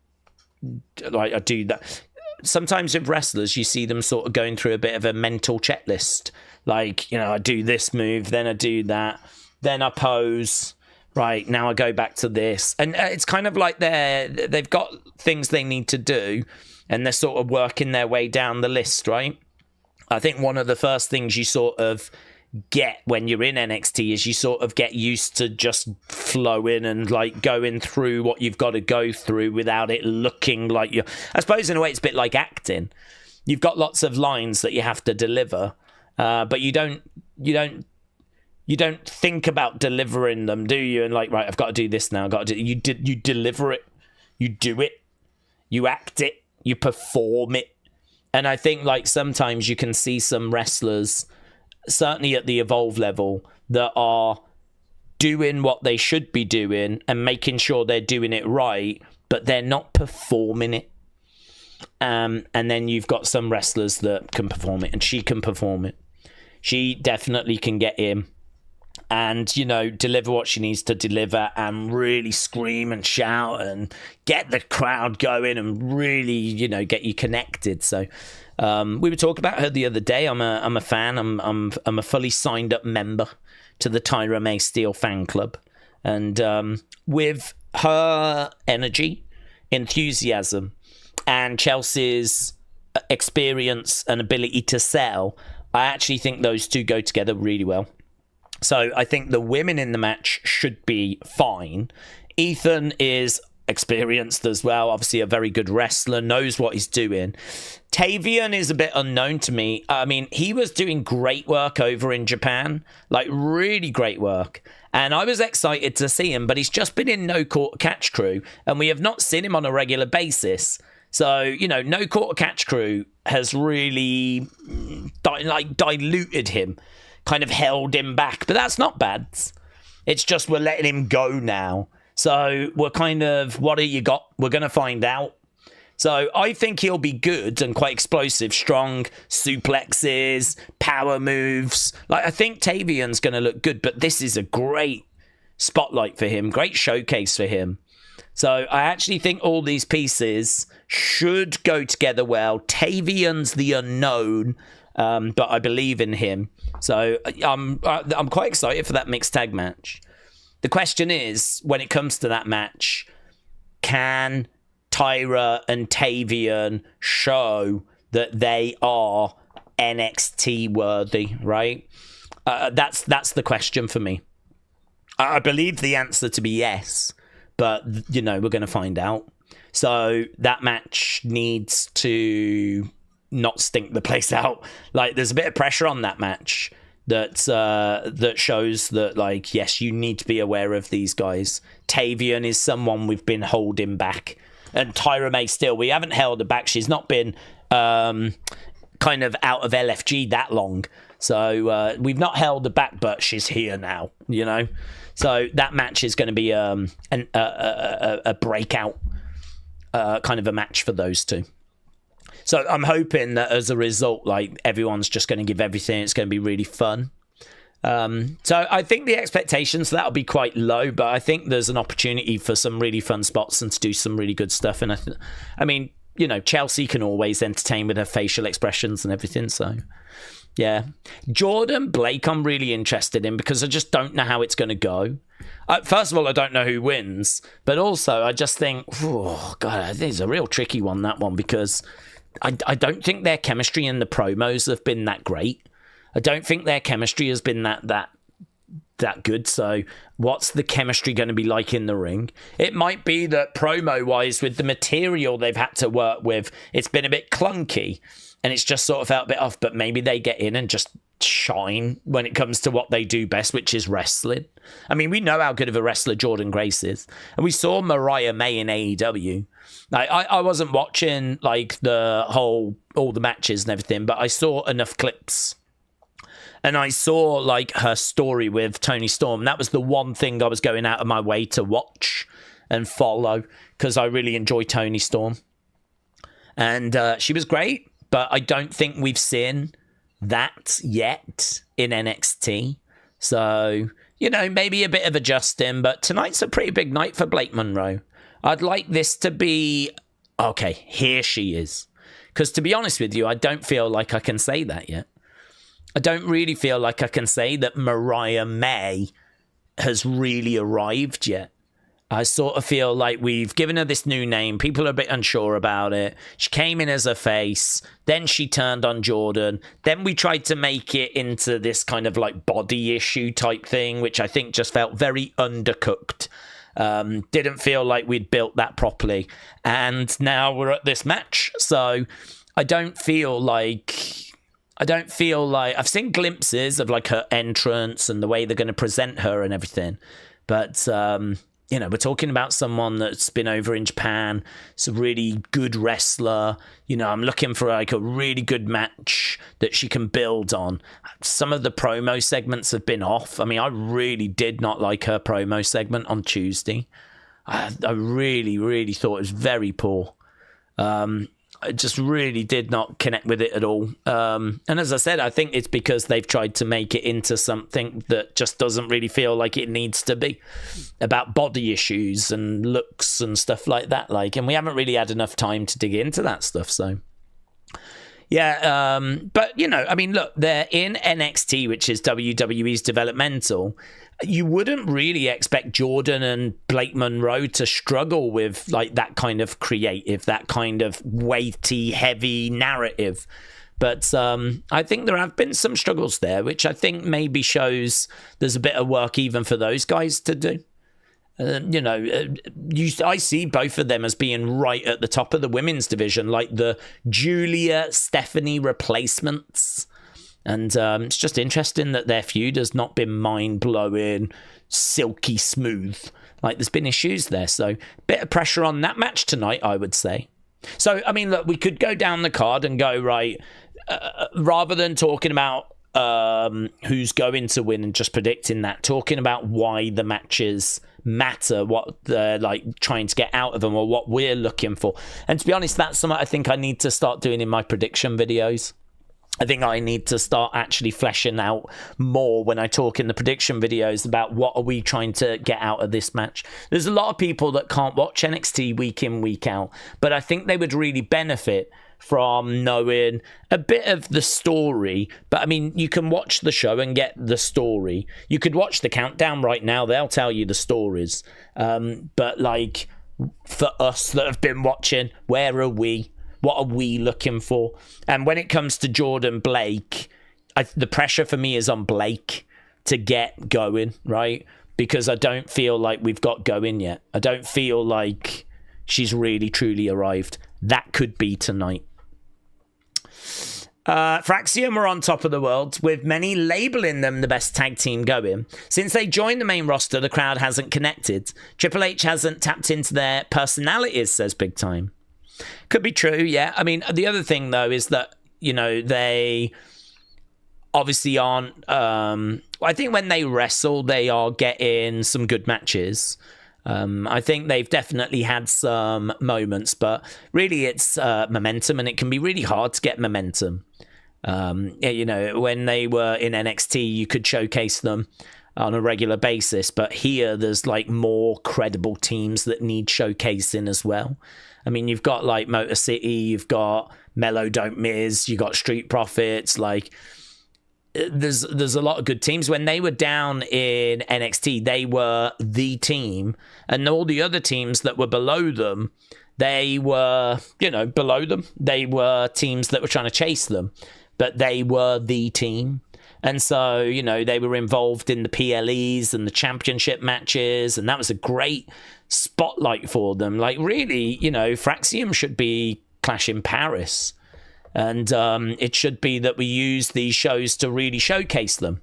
like I do that. Sometimes with wrestlers, you see them sort of going through a bit of a mental checklist. Like, you know, I do this move, then I do that, then I pose. Right, now I go back to this. And it's kind of like they've got things they need to do, and they're sort of working their way down the list, right? I think one of the first things you sort of get when you're in NXT is you sort of get used to just flowing and like going through what you've got to go through without it looking like you. I suppose in a way it's a bit like acting. You've got lots of lines that you have to deliver, but you don't think about delivering them, do you? And like, right, I've got to do this now. I've got to do. You deliver it, you do it, you act it, you perform it. And I think like sometimes you can see some wrestlers, certainly at the Evolve level, that are doing what they should be doing and making sure they're doing it right, but they're not performing it. And then you've got some wrestlers that can perform it, and she can perform it. She definitely can get in and, you know, deliver what she needs to deliver and really scream and shout and get the crowd going and really, you know, get you connected. So we were talking about her the other day. I'm a fan. I'm a fully signed up member to the Tyra May Steele fan club. And with her energy, enthusiasm, and Chelsea's experience and ability to sell, I actually think those two go together really well. So I think the women in the match should be fine. Ethan is experienced as well, obviously a very good wrestler, knows what he's doing. Tavion is a bit unknown to me. I mean, he was doing great work over in Japan, like really great work. And I was excited to see him, but he's just been in No Quarter Catch Crew, and we have not seen him on a regular basis. So, you know, No Quarter Catch Crew has really diluted him, kind of held him back. But that's not bad. It's just we're letting him go now. So we're kind of, what have you got? We're going to find out. So I think he'll be good and quite explosive, strong, suplexes, power moves. Like, I think Tavion's going to look good, but this is a great spotlight for him, great showcase for him. So I actually think all these pieces should go together well. Tavion's the unknown, but I believe in him. So I'm quite excited for that mixed tag match. The question is, when it comes to that match, can Tyra and Tavion show that they are NXT worthy, right? That's the question for me. I believe the answer to be yes, but, you know, we're going to find out. So that match needs to not stink the place out. Like, there's a bit of pressure on that match that shows that, like, yes, you need to be aware of these guys. Tavion is someone we've been holding back. And Tyra May Steele, we haven't held her back. She's not been kind of out of LFG that long. So we've not held her back, but she's here now, you know. So that match is going to be a breakout kind of a match for those two. So I'm hoping that as a result, like, everyone's just going to give everything. It's going to be really fun. So I think the expectations for that will be quite low, but I think there's an opportunity for some really fun spots and to do some really good stuff. And I mean, Chelsea can always entertain with her facial expressions and everything. So, yeah. Jordynne Blake, I'm really interested in because I just don't know how it's going to go. First of all, I don't know who wins. But also, I just think, oh, God, this is a real tricky one, that one, because I don't think their chemistry in the promos have been that great. I don't think their chemistry has been that good. So what's the chemistry going to be like in the ring? It might be that promo-wise, with the material they've had to work with, it's been a bit clunky and it's just sort of felt a bit off, but maybe they get in and just shine when it comes to what they do best, which is wrestling. I mean, we know how good of a wrestler Jordynne Grace is. And we saw Mariah May in AEW. Like, I wasn't watching like all the matches and everything, but I saw enough clips. And I saw like her story with Toni Storm. That was the one thing I was going out of my way to watch and follow because I really enjoy Toni Storm. And she was great, but I don't think we've seen that yet in NXT. So, maybe a bit of adjusting, but tonight's a pretty big night for Blake Monroe. I'd like this to be, okay, here she is. Because to be honest with you, I don't feel like I can say that yet. I don't really feel like I can say that Mariah May has really arrived yet. I sort of feel like we've given her this new name. People are a bit unsure about it. She came in as a face. Then she turned on Jordynne. Then we tried to make it into this kind of like body issue type thing, which I think just felt very undercooked. Didn't feel like we'd built that properly. And now we're at this match. So I don't feel like I've seen glimpses of like her entrance and the way they're going to present her and everything. But, we're talking about someone that's been over in Japan. It's a really good wrestler. I'm looking for like a really good match that she can build on. Some of the promo segments have been off. I mean, I really did not like her promo segment on Tuesday. I really, really thought it was very poor. I just really did not connect with it at all. And as I said, I think it's because they've tried to make it into something that just doesn't really feel like it needs to be, about body issues and looks and stuff like that. And we haven't really had enough time to dig into that stuff. So, yeah. But, I mean, look, they're in NXT, which is WWE's developmental. You wouldn't really expect Jordynne and Blake Monroe to struggle with like that kind of creative, that kind of weighty, heavy narrative. But I think there have been some struggles there, which I think maybe shows there's a bit of work even for those guys to do. I see both of them as being right at the top of the women's division, like the Julia Stephanie replacements. And it's just interesting that their feud has not been mind-blowing, silky smooth. Like, there's been issues there. So, bit of pressure on that match tonight, I would say. So, I mean, look, we could go down the card and go, right, rather than talking about who's going to win and just predicting that, talking about why the matches matter, what they're like trying to get out of them or what we're looking for. And to be honest, that's something I think I need to start doing in my prediction videos. I think I need to start actually fleshing out more when I talk in the prediction videos about what are we trying to get out of this match. There's a lot of people that can't watch NXT week in, week out, but I think they would really benefit from knowing a bit of the story. But I mean, you can watch the show and get the story. You could watch the countdown right now. They'll tell you the stories. But like, for us that have been watching, where are we? What are we looking for? And when it comes to Jordynne Blake, the pressure for me is on Blake to get going, right? Because I don't feel like we've got going yet. I don't feel like she's really, truly arrived. That could be tonight. Fraxium are on top of the world, with many labelling them the best tag team going. Since they joined the main roster, the crowd hasn't connected. Triple H hasn't tapped into their personalities, says Big Time. Could be true, yeah. I mean, the other thing, though, is that, they obviously aren't... I think when they wrestle, they are getting some good matches. I think they've definitely had some moments, but really it's momentum, and it can be really hard to get momentum. When they were in NXT, you could showcase them. on a regular basis. But here, there's like more credible teams that need showcasing as well. I mean, you've got like Motor City, you've got Mellow Don't Miz, you've got Street Profits. Like, there's a lot of good teams. When they were down in NXT, they were the team, and all the other teams that were below them, they were, below them. They were teams that were trying to chase them, but they were the team. And so, they were involved in the PLEs and the championship matches, and that was a great spotlight for them. Like, really, Fraxium should be Clash in Paris. And it should be that we use these shows to really showcase them.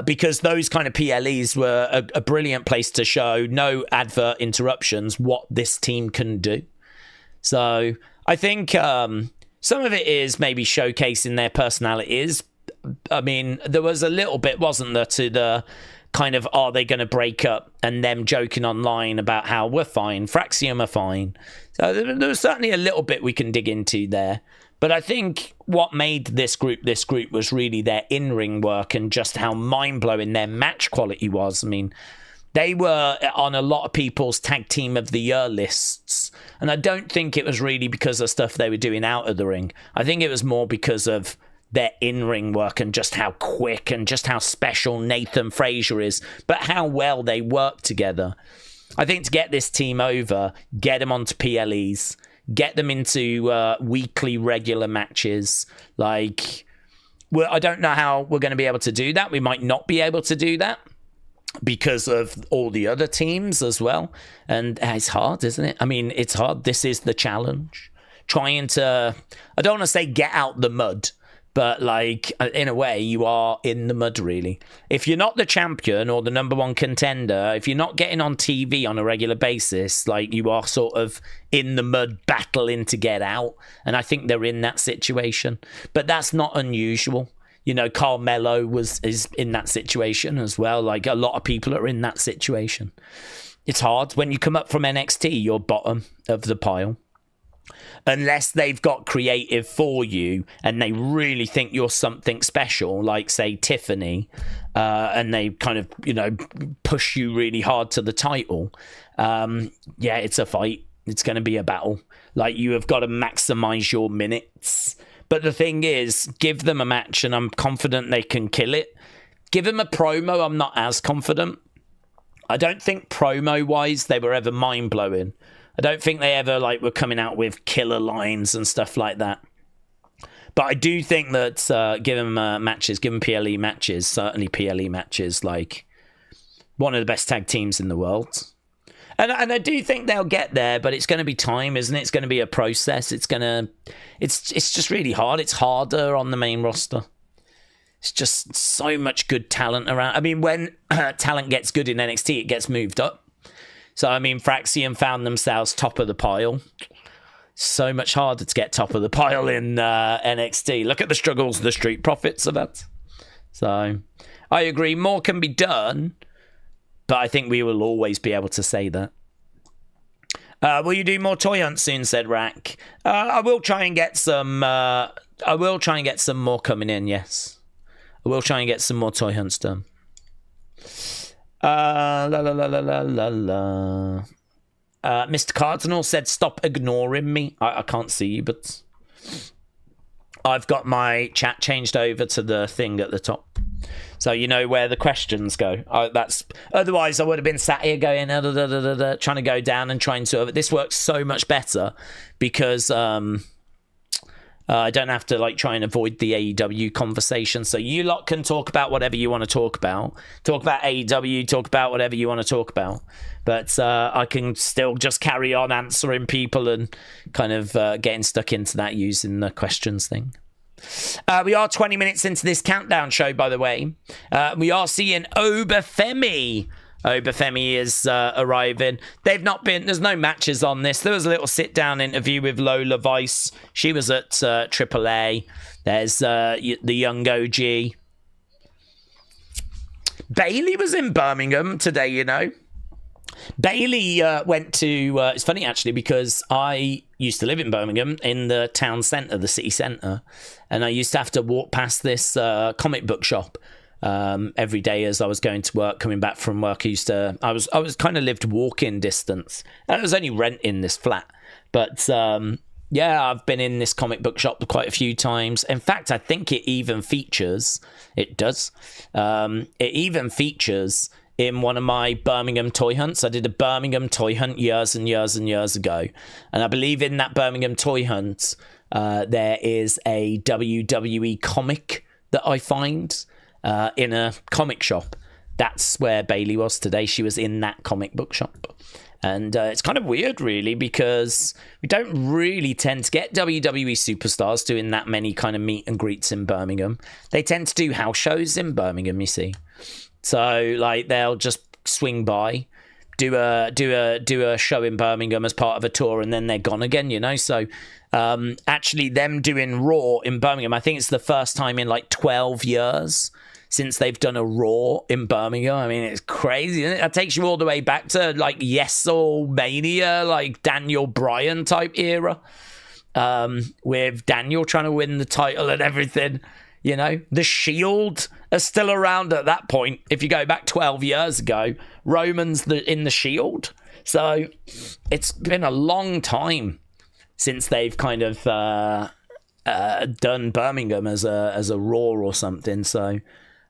Because those kind of PLEs were a brilliant place to show, no advert interruptions, what this team can do. So I think some of it is maybe showcasing their personalities. I mean, there was a little bit, wasn't there, to the kind of, are they going to break up, and them joking online about how we're fine, Fraxium are fine. So there was certainly a little bit we can dig into there. But I think what made this group was really their in-ring work and just how mind-blowing their match quality was. I mean, they were on a lot of people's Tag Team of the Year lists. And I don't think it was really because of stuff they were doing out of the ring. I think it was more because of their in-ring work and just how quick and just how special Nathan Frazier is, but how well they work together. I think to get this team over, get them onto PLEs, get them into weekly regular matches. Like, I don't know how we're going to be able to do that. We might not be able to do that because of all the other teams as well. And it's hard, isn't it? I mean, it's hard. This is the challenge. Trying to, I don't want to say get out the mud, but like, in a way, you are in the mud, really. If you're not the champion or the number one contender, if you're not getting on TV on a regular basis, like, you are sort of in the mud battling to get out. And I think they're in that situation. But that's not unusual. Carmelo is in that situation as well. Like, a lot of people are in that situation. It's hard. When you come up from NXT, you're bottom of the pile. Unless they've got creative for you and they really think you're something special, like, say, Tiffany, and they kind of, push you really hard to the title. It's a fight. It's going to be a battle. Like, you have got to maximize your minutes. But the thing is, give them a match and I'm confident they can kill it. Give them a promo, I'm not as confident. I don't think promo-wise they were ever mind-blowing. I don't think they ever were coming out with killer lines and stuff like that. But I do think that give them matches, give them PLE matches, certainly PLE matches, like one of the best tag teams in the world. And I do think they'll get there, but it's going to be time, isn't it? It's going to be a process. It's just really hard. It's harder on the main roster. It's just so much good talent around. I mean, when talent gets good in NXT, it gets moved up. So, I mean, Fraxium found themselves top of the pile. So much harder to get top of the pile in NXT. Look at the struggles the Street Profits have had. So, I agree. More can be done, but I think we will always be able to say that. Will you do more toy hunts soon? Said Rack. I will try and get some. I will try and get some more coming in. Yes, I will try and get some more toy hunts done. Mr. Cardinal said, stop ignoring me. I can't see you, but I've got my chat changed over to the thing at the top. So you know where the questions go. Otherwise, I would have been sat here going, trying to go down and trying to... This works so much better because... I don't have to try and avoid the AEW conversation. So you lot can talk about whatever you want to talk about. Talk about AEW, talk about whatever you want to talk about. But I can still just carry on answering people and kind of getting stuck into that using the questions thing. We are 20 minutes into this countdown show, by the way. We are seeing Oba Femi. Oba Femi is arriving. There's no matches on this. There was a little sit-down interview with Lola Vice. She was at AAA. There's the young OG. Bailey was in Birmingham today, Bailey went to... it's funny, actually, because I used to live in Birmingham in the town centre, the city centre, and I used to have to walk past this comic book shop. every day as I was going to work, coming back from work. I was kind of lived walking distance, and I was only renting this flat. But yeah, I've been in this comic book shop quite a few times. In fact, I think it even features. It does. It even features in one of my Birmingham toy hunts. I did a Birmingham toy hunt years and years and years ago, and I believe in that Birmingham toy hunt, there is a WWE comic that I find in a comic shop. That's where Bailey was today. She was in that comic book shop. And it's kind of weird, really, because we don't really tend to get WWE superstars doing that many kind of meet and greets in Birmingham. They tend to do house shows in Birmingham, you see. So, like, they'll just swing by, do a show in Birmingham as part of a tour, and then they're gone again, you know. So, actually, them doing Raw in Birmingham, I think it's the first time in like 12 years since they've done a Raw in Birmingham. I mean, it's crazy, isn't it? That takes you all the way back to like Yes or Mania, like Daniel Bryan type era, with Daniel trying to win the title and everything. You know, the Shield are still around at that point. If you go back 12 years ago, Roman's in the Shield. So it's been a long time since they've kind of done Birmingham as a Raw or something. So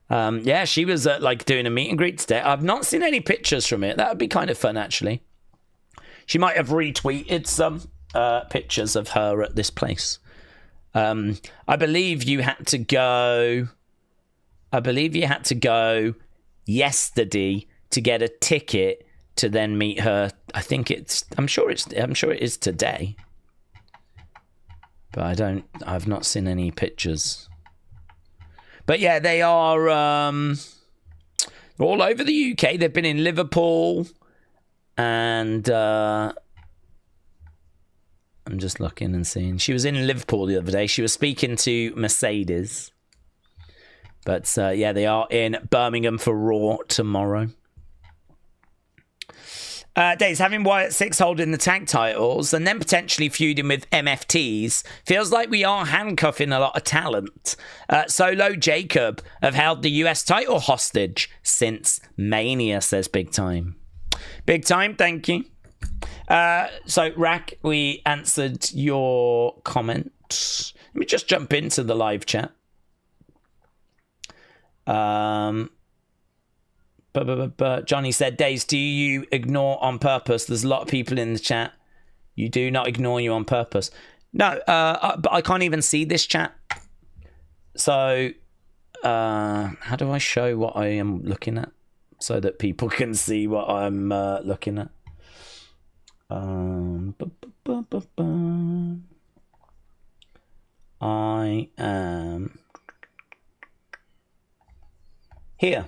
yeah, she was like doing a meet and greet today. I've not seen any pictures from it. That would be kind of fun, actually. She might have retweeted some pictures of her at this place. I believe you had to go yesterday to get a ticket to then meet her. I'm sure it is today. But I've not seen any pictures. But yeah, they are all over the UK. They've been in Liverpool, and I'm just looking and seeing. She was in Liverpool the other day. She was speaking to Mercedes. But yeah, they are in Birmingham for Raw tomorrow. Daze, having Wyatt 6 holding the tag titles and then potentially feuding with MFTs feels like we are handcuffing a lot of talent. Solo Jacob have held the US title hostage since Mania, says Big Time. Big Time, thank you. So, Rack, we answered your comment. Let me just jump into the live chat. But Johnny said, Daze, do you ignore on purpose? There's a lot of people in the chat. You do not ignore you on purpose. No, but I can't even see this chat. So, how do I show what I am looking at so that people can see what I'm looking at? I am here.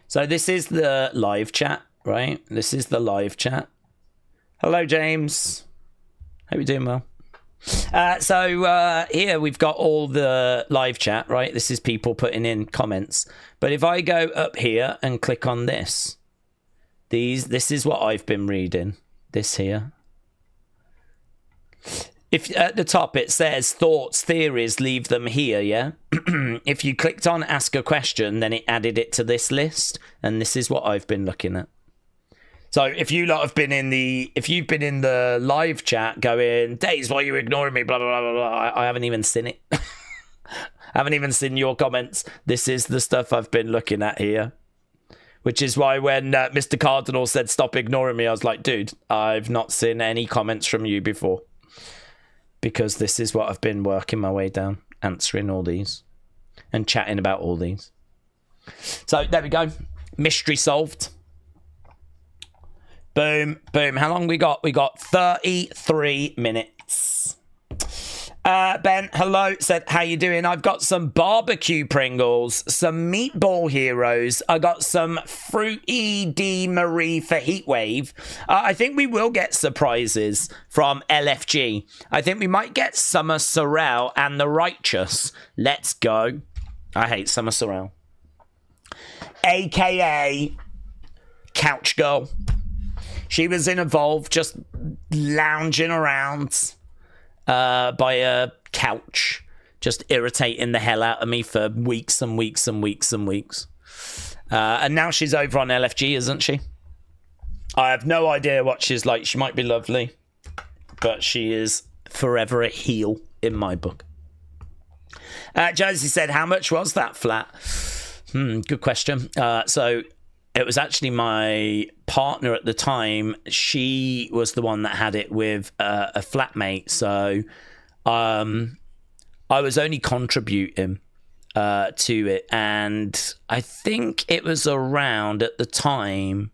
So this is the live chat, right? This is the live chat. Hello, James. Hope you're doing well. So here we've got all the live chat, right? This is people putting in comments. But if I go up here and click on this, this is what I've been reading. This here. If at the top it says thoughts, theories, leave them here, yeah? If you clicked on ask a question, then it added it to this list, and this is what I've been looking at. So if you lot have been in if you've been in the live chat going, Daze, why are you ignoring me? Blah, blah, blah, blah. I haven't even seen it. I haven't even seen your comments. This is the stuff I've been looking at here. Which is why when Mr. Cardinal said stop ignoring me, I was like, dude, I've not seen any comments from you before. Because this is what I've been working my way down, answering all these and chatting about all these. So there we go. Mystery solved. Boom, boom. How long we got? We got 33 minutes. Ben, hello, said, how you doing? I've got some barbecue Pringles, some meatball heroes. I got some Fruity D Marie for Heatwave. I think we will get surprises from LFG. I think we might get Summer Sorrell and the Righteous. Let's go. I hate Summer Sorrell. AKA Couch Girl. She was in Evolve, just lounging around by a couch, just irritating the hell out of me for weeks and weeks and weeks and weeks. And now she's over on LFG, isn't she? I have no idea what she's like. She might be lovely, but she is forever a heel in my book. Jacy said, how much was that flat? Good question. So it was actually my partner at the time. She was the one that had it with a flatmate. So I was only contributing to it. And I think it was around, at the time,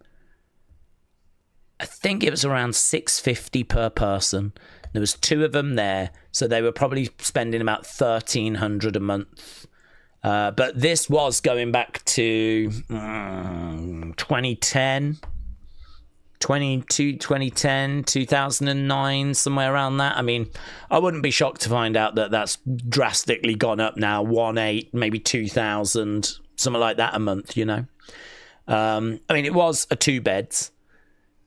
I think it was around $650 per person. There was 2 of them there, so they were probably spending about $1,300 a month. But this was going back to 2010, 2009, somewhere around that. I mean, I wouldn't be shocked to find out that that's drastically gone up now, 1,800, maybe 2,000, something like that a month, you know. I mean, it was a 2-beds.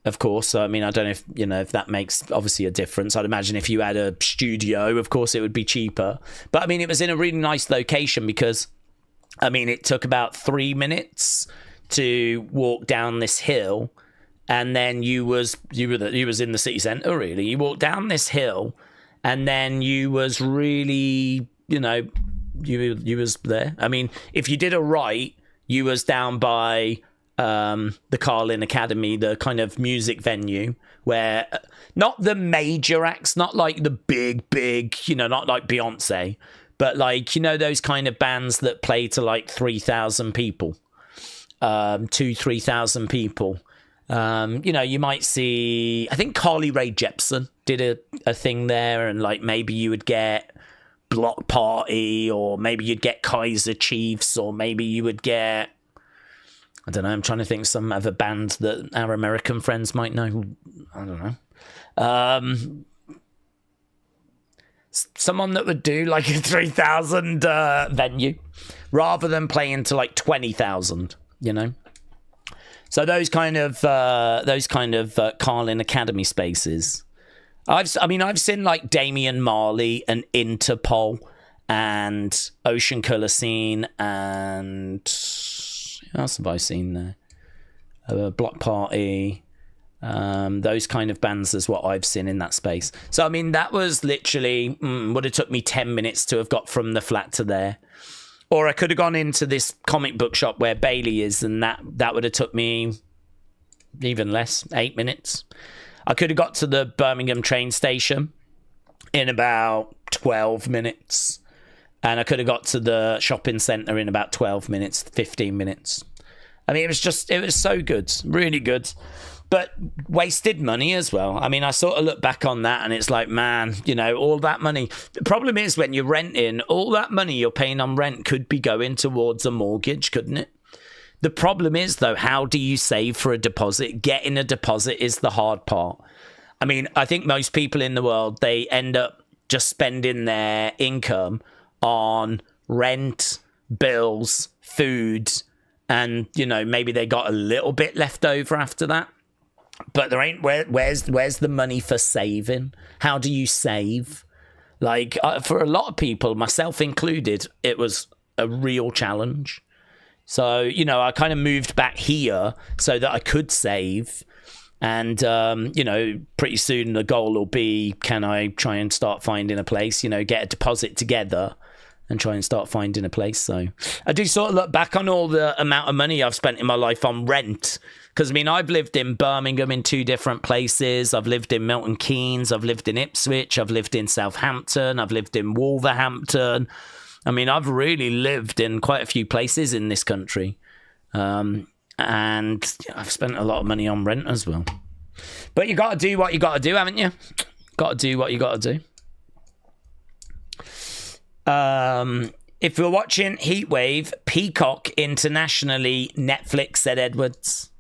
Of course. So, I mean, I don't know if, you know, if that makes obviously a difference. I'd imagine if you had a studio, of course, it would be cheaper. But, I mean, it was in a really nice location because, I mean, it took about 3 minutes to walk down this hill. And then you was in the city centre, really. You walked down this hill and then you was really, you know, you was there. I mean, if you did a right, you was down by the Carryon Academy, the kind of music venue where not the major acts, not like the big, you know, not like Beyonce, but like, you know, those kind of bands that play to like 3,000 people, 3,000 people. You know, you might see, I think Carly Rae Jepsen did a thing there, and like maybe you would get Block Party, or maybe you'd get Kaiser Chiefs, or maybe you would get, I don't know, I'm trying to think some other band that our American friends might know. I don't know. Someone that would do like a 3,000 venue rather than playing to like 20,000, you know? So those kind of Carryon Academy spaces. I've seen like Damian Marley and Interpol and Ocean Colour Scene and what else have I seen there? Block Party. Those kind of bands is what I've seen in that space. So, I mean, that was literally, would have took me 10 minutes to have got from the flat to there. Or I could have gone into this comic book shop where Bailey is, and that would have took me even less, 8 minutes. I could have got to the Birmingham train station in about 12 minutes. And I could have got to the shopping centre in about 12 minutes, 15 minutes. I mean, it was so good, really good. But wasted money as well. I mean, I sort of look back on that and it's like, man, you know, all that money. The problem is when you're renting, all that money you're paying on rent could be going towards a mortgage, couldn't it? The problem is, though, how do you save for a deposit? Getting a deposit is the hard part. I mean, I think most people in the world, they end up just spending their income on rent, bills, food, and, you know, maybe they got a little bit left over after that. But there ain't, where's the money for saving? How do you save? Like, for a lot of people, myself included, it was a real challenge. So, you know, I kind of moved back here so that I could save. And, you know, pretty soon the goal will be, can I try and start finding a place, you know, get a deposit together and try and start finding a place. So I do sort of look back on all the amount of money I've spent in my life on rent. Because, I mean, I've lived in Birmingham in 2 different places. I've lived in Milton Keynes. I've lived in Ipswich. I've lived in Southampton. I've lived in Wolverhampton. I mean, I've really lived in quite a few places in this country. And I've spent a lot of money on rent as well. But you got to do what you got to do, haven't you? Got to do what you got to do. If you're watching Heatwave, Peacock internationally, Netflix, said Edwards.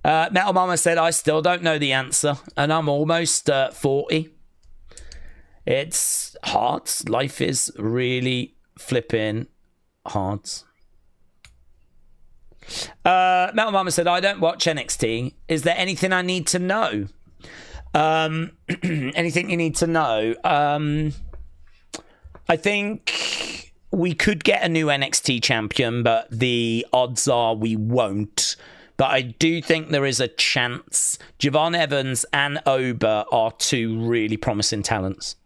Metal Mama said, I still don't know the answer, and I'm almost 40. It's hard. Life is really flipping hard. Metal Mama said, I don't watch NXT. Is there anything I need to know? Anything you need to know? I think we could get a new NXT champion, but the odds are we won't. But I do think there is a chance. Javon Evans and Ober are two really promising talents.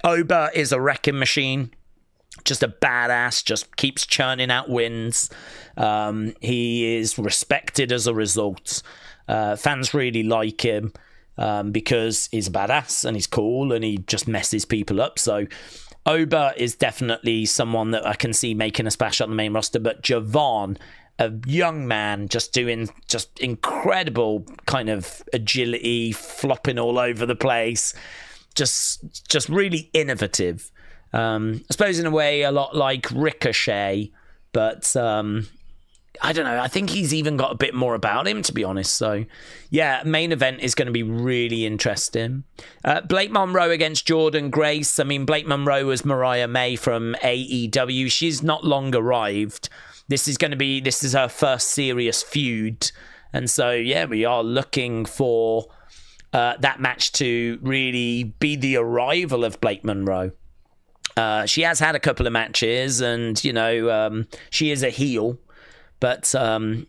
Ober is a wrecking machine. Just a badass, just keeps churning out wins. He is respected as a result. Fans really like him because he's a badass and he's cool and he just messes people up. So Ober is definitely someone that I can see making a splash on the main roster. But Javon, a young man, just doing just incredible kind of agility, flopping all over the place. Just really innovative. I suppose in a way a lot like Ricochet, but I don't know. I think he's even got a bit more about him, to be honest. So, yeah, main event is going to be really interesting. Blake Monroe against Jordynne Grace. I mean, Blake Monroe was Mariah May from AEW. She's not long arrived. This is her first serious feud. And so, yeah, we are looking for that match to really be the arrival of Blake Monroe. She has had a couple of matches and, you know, she is a heel, but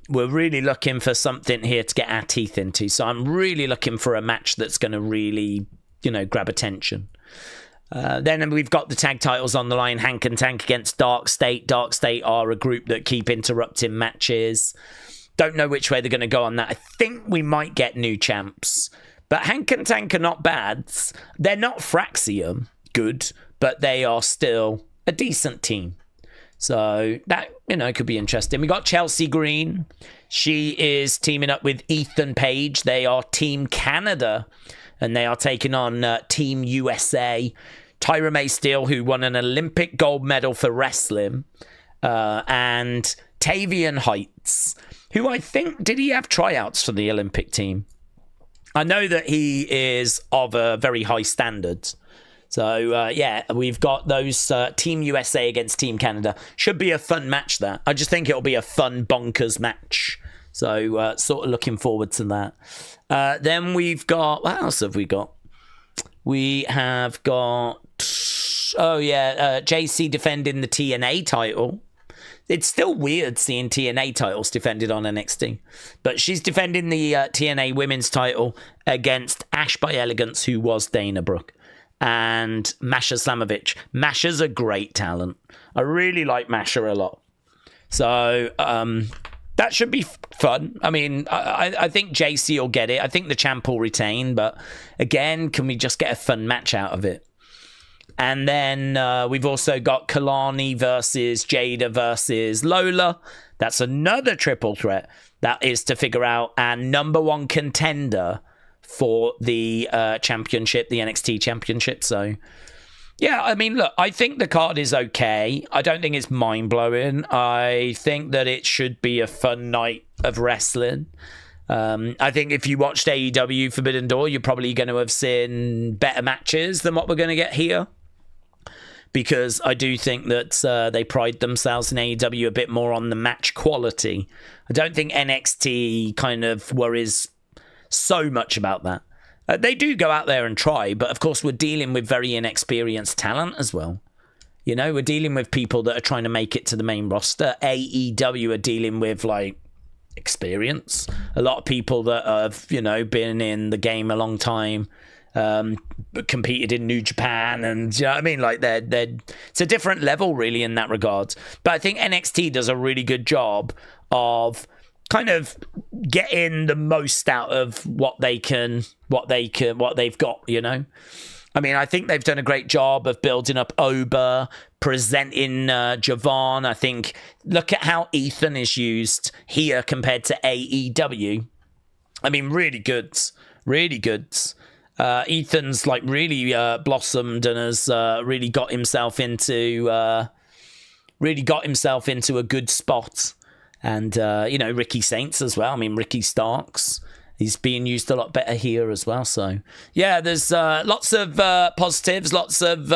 we're really looking for something here to get our teeth into. So I'm really looking for a match that's going to really, you know, grab attention. Then we've got the tag titles on the line, Hank and Tank against Dark State. Dark State are a group that keep interrupting matches. Don't know which way they're going to go on that. I think we might get new champs, but Hank and Tank are not bad. They're not Fraxium good, but they are still a decent team. So that, you know, could be interesting. We got Chelsea Green. She is teaming up with Ethan Page. They are Team Canada, and they are taking on Team USA. Tyra May Steele, who won an Olympic gold medal for wrestling, and Tavion Heights, who I think, did he have tryouts for the Olympic team? I know that he is of a very high standard. So, yeah, we've got those Team USA against Team Canada. Should be a fun match, that. I just think it'll be a fun, bonkers match. So, sort of looking forward to that. Then we've got... What else have we got? We have got... Oh, yeah, Jacy defending the TNA title. It's still weird seeing TNA titles defended on NXT. But she's defending the TNA women's title against Ash by Elegance, who was Dana Brooke. And Masha Slamovich. Masha's a great talent. I really like Masha a lot. So that should be fun. I mean, I think Jacy will get it. I think the champ will retain. But again, can we just get a fun match out of it? And then we've also got Kelani versus Jaida versus Lola. That's another triple threat. That is to figure out our number one contender for the championship, the NXT championship. So, yeah, I mean, look, I think the card is okay. I don't think it's mind-blowing. I think that it should be a fun night of wrestling. I think if you watched AEW Forbidden Door, you're probably going to have seen better matches than what we're going to get here. Because I do think that they pride themselves in AEW a bit more on the match quality. I don't think NXT kind of worries so much about that. They do go out there and try, but of course we're dealing with very inexperienced talent as well. You know, we're dealing with people that are trying to make it to the main roster. AEW are dealing with, like, experience. A lot of people that have, you know, been in the game a long time, competed in New Japan, and you know what I mean, like they're it's a different level really in that regard. But I think NXT does a really good job of kind of getting the most out of what they've got, you know. I mean, I think they've done a great job of building up Ober, presenting Javon. I think, look at how Ethan is used here compared to AEW. I mean, really good. Really good. Ethan's like really blossomed and has really got himself into a good spot. And, you know, Ricky Saints as well. I mean, Ricky Starks, he's being used a lot better here as well. So, yeah, there's lots of positives, lots of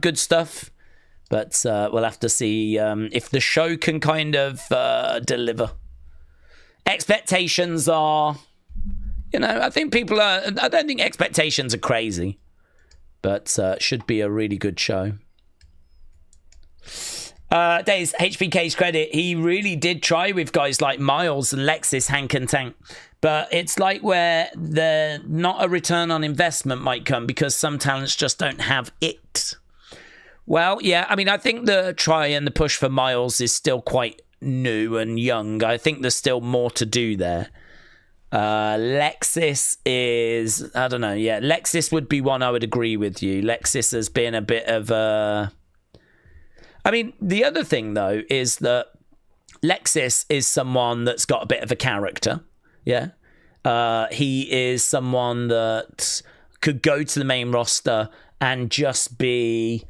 good stuff. But we'll have to see if the show can kind of deliver. Expectations are, you know, I think people are, I don't think expectations are crazy. But should be a really good show. Daze, HBK's credit, he really did try with guys like Miles and Lexis, Hank and Tank. But it's like where the not a return on investment might come because some talents just don't have it. Well, yeah, I mean, I think the try and the push for Miles is still quite new and young. I think there's still more to do there. Lexis is, I don't know, yeah, Lexis would be one I would agree with you. Lexis has been a bit of a... I mean, the other thing, though, is that Lexis is someone that's got a bit of a character, yeah? He is someone that could go to the main roster and just be...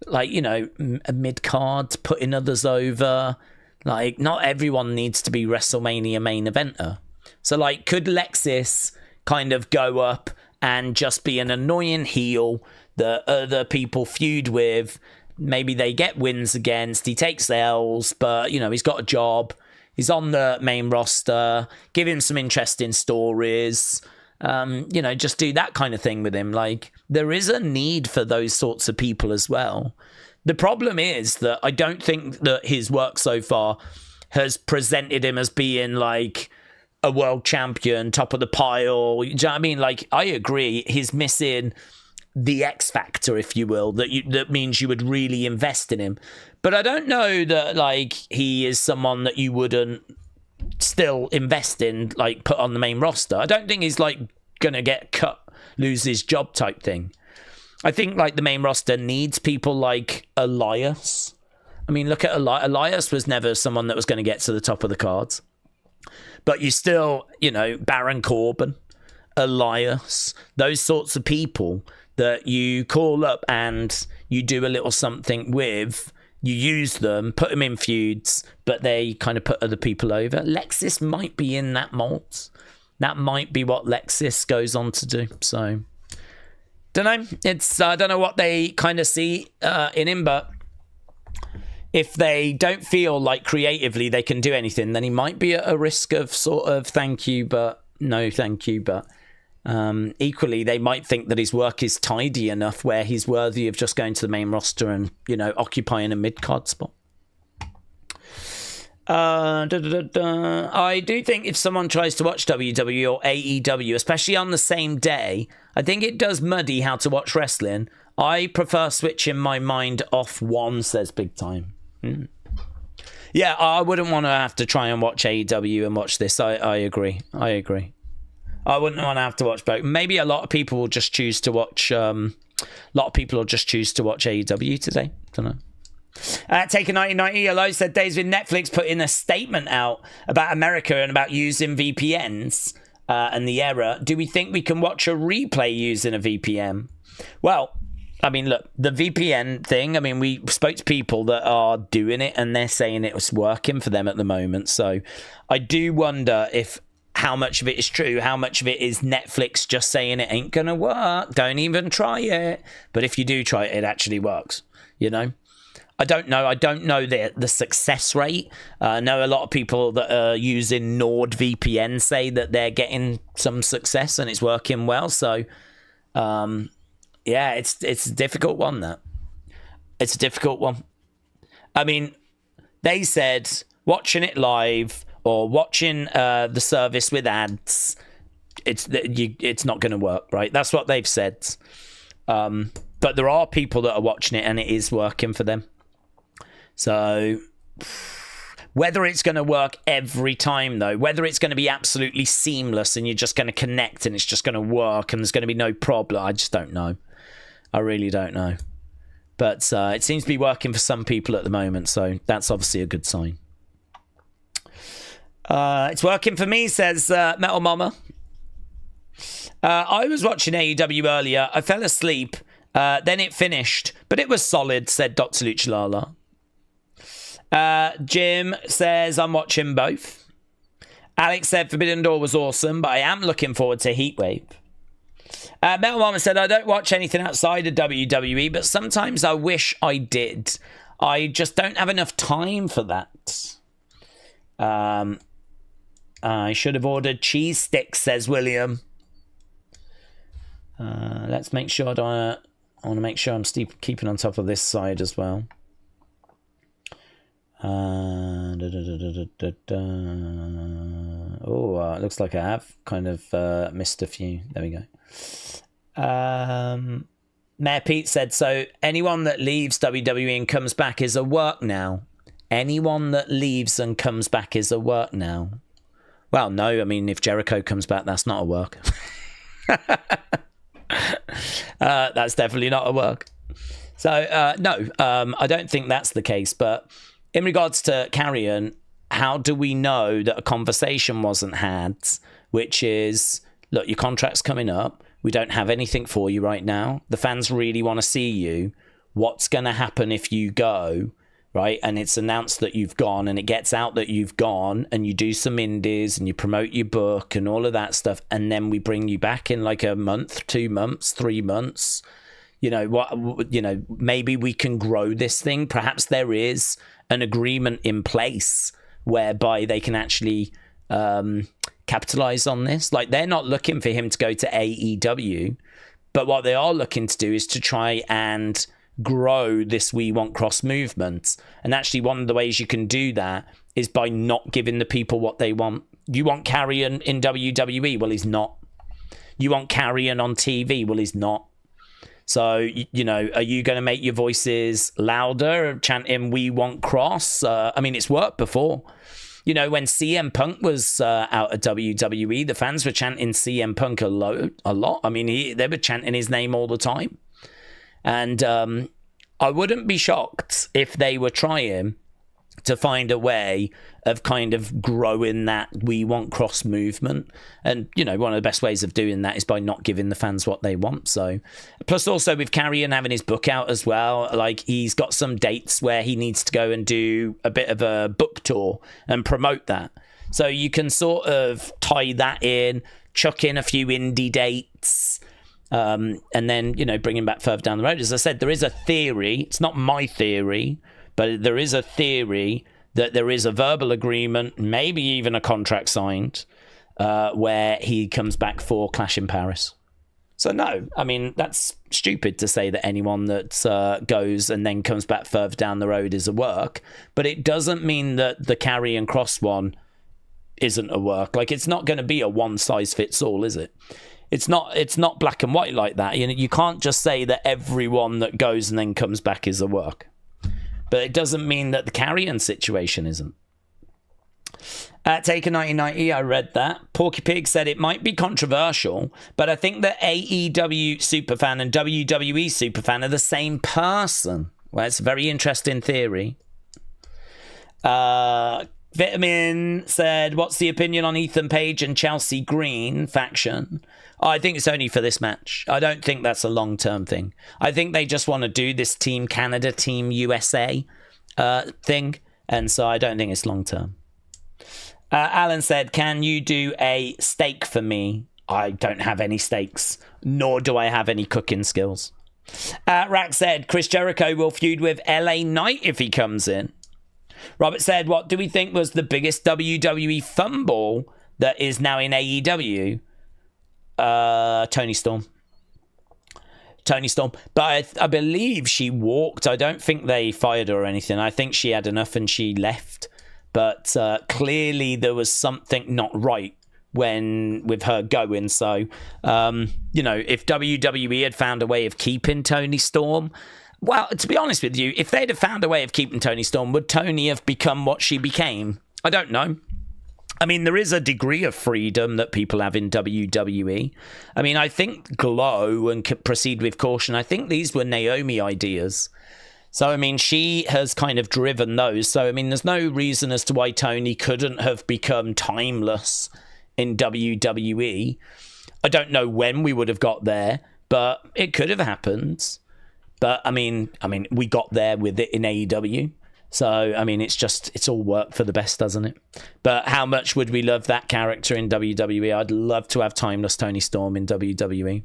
like, you know, a mid-card, putting others over. Like, not everyone needs to be WrestleMania main eventer. So, like, could Lexis kind of go up and just be an annoying heel that other people feud with? Maybe they get wins against. He takes L's, but, you know, he's got a job. He's on the main roster. Give him some interesting stories. You know, just do that kind of thing with him. Like, there is a need for those sorts of people as well. The problem is that I don't think that his work so far has presented him as being like a world champion, top of the pile. Do you know what I mean? Like, I agree. He's missing the X factor, if you will, that means you would really invest in him. But I don't know that, like, he is someone that you wouldn't still invest in, like, put on the main roster. I don't think he's, like, gonna get cut, lose his job type thing. I think, like, the main roster needs people like Elias. I mean, look at Elias was never someone that was going to get to the top of the cards. But you still, you know, Baron Corbin, Elias, those sorts of people that you call up and you do a little something with. You use them, put them in feuds, but they kind of put other people over. Lexis might be in that mold. That might be what Lexis goes on to do. So, don't know. It's I don't know what they kind of see in him, but if they don't feel like creatively they can do anything, then he might be at a risk of sort of thank you, but no thank you. But equally, they might think that his work is tidy enough where he's worthy of just going to the main roster and, you know, occupying a mid-card spot. I do think if someone tries to watch WWE or AEW, especially on the same day, I think it does muddy how to watch wrestling. I prefer switching my mind off one, says Big Time. Yeah, I wouldn't want to have to try and watch AEW and watch this. I agree. I wouldn't want to have to watch both. Maybe a lot of people will just choose to watch. A lot of people will just choose to watch AEW today. Don't know. Take a 1990. Hello, said Days with Netflix put in a statement out about America and about using VPNs and the error. Do we think we can watch a replay using a VPN? Well, I mean, look, the VPN thing. I mean, we spoke to people that are doing it and they're saying it was working for them at the moment. So I do wonder if. How much of it is true? How much of it is Netflix just saying it ain't gonna work? Don't even try it. But if you do try it, it actually works. You know, I don't know. I don't know the success rate. I know a lot of people that are using NordVPN say that they're getting some success and it's working well. So, yeah, it's a difficult one. It's a difficult one. I mean, they said watching it live. Or watching the service with ads, it's not going to work, right? That's what they've said. But there are people that are watching it and it is working for them. So whether it's going to work every time, though, whether it's going to be absolutely seamless and you're just going to connect and it's just going to work and there's going to be no problem, I just don't know. I really don't know. But it seems to be working for some people at the moment, so that's obviously a good sign. It's working for me, says Metal Mama. I was watching AEW earlier. I fell asleep. Then it finished. But it was solid, said Dr. Luchalala. Jim says, I'm watching both. Alex said Forbidden Door was awesome, but I am looking forward to Heatwave. Metal Mama said, I don't watch anything outside of WWE, but sometimes I wish I did. I just don't have enough time for that. I should have ordered cheese sticks, says William. Let's make sure I want to make sure I'm keeping on top of this side as well. Oh, it looks like I have kind of missed a few. There we go. Mayor Pete said, so anyone that leaves WWE and comes back is a work now. Anyone that leaves and comes back is a work now. Well, no, I mean, if Jericho comes back, that's not a work. That's definitely not a work. So, no, I don't think that's the case. But in regards to Carryon, how do we know that a conversation wasn't had, which is, look, your contract's coming up. We don't have anything for you right now. The fans really want to see you. What's going to happen if you go, right? And it's announced that you've gone, and it gets out that you've gone, and you do some indies and you promote your book and all of that stuff. And then we bring you back in like a month, 2 months, 3 months. You know what? You know, maybe we can grow this thing. Perhaps there is an agreement in place whereby they can actually capitalize on this. Like, they're not looking for him to go to AEW, but what they are looking to do is to try and grow this We Want Kross movement. And actually, one of the ways you can do that is by not giving the people what they want. You want Carryon in WWE? Well, he's not. You want Carryon on TV? Well, he's not. So, you know, are you going to make your voices louder, chanting "We Want Kross"? I mean, it's worked before. You know, when CM Punk was out at WWE, the fans were chanting CM Punk a lot. I mean, they were chanting his name all the time. And I wouldn't be shocked if they were trying to find a way of kind of growing that We Want Kross movement. And, you know, one of the best ways of doing that is by not giving the fans what they want. So, plus also with Carryon having his book out as well, like, he's got some dates where he needs to go and do a bit of a book tour and promote that. So you can sort of tie that in, chuck in a few indie dates, and then, you know, bring him back further down the road. As I said, there is a theory. It's not my theory, but there is a theory that there is a verbal agreement, maybe even a contract signed, where he comes back for Clash in Paris. So no, I mean, that's stupid to say that anyone that goes and then comes back further down the road is a work, but it doesn't mean that the Carryon Kross one isn't a work. Like, it's not going to be a one size fits all, is it? It's not black and white like that. You know, you can't just say that everyone that goes and then comes back is a work. But it doesn't mean that the Carryon situation isn't. Taker 1990, I read that. Porky Pig said it might be controversial, but I think that AEW superfan and WWE superfan are the same person. Well, it's a very interesting theory. Vitamin said, what's the opinion on Ethan Page and Chelsea Green faction? Oh, I think it's only for this match. I don't think that's a long-term thing. I think they just want to do this Team Canada, Team USA thing, and so I don't think it's long-term. Alan said, can you do a steak for me? I don't have any steaks, nor do I have any cooking skills. Rack said, Chris Jericho will feud with LA Knight if he comes in. Robert said, what do we think was the biggest WWE fumble that is now in AEW? Tony Storm. But I believe she walked. I don't think they fired her or anything. I think she had enough and she left. But clearly there was something not right with her going. So, you know, if WWE had found a way of keeping Tony Storm, well, to be honest with you, if they'd have found a way of keeping Tony Storm, would Tony have become what she became? I don't know. I mean, there is a degree of freedom that people have in WWE. I mean, I think Glow and Proceed with Caution, I think these were Naomi ideas. So, I mean, she has kind of driven those. So, I mean, there's no reason as to why Tony couldn't have become timeless in WWE. I don't know when we would have got there, but it could have happened. But, I mean, we got there with it in AEW. So, I mean, it's all worked for the best, doesn't it? But how much would we love that character in WWE? I'd love to have timeless Tony Storm in WWE.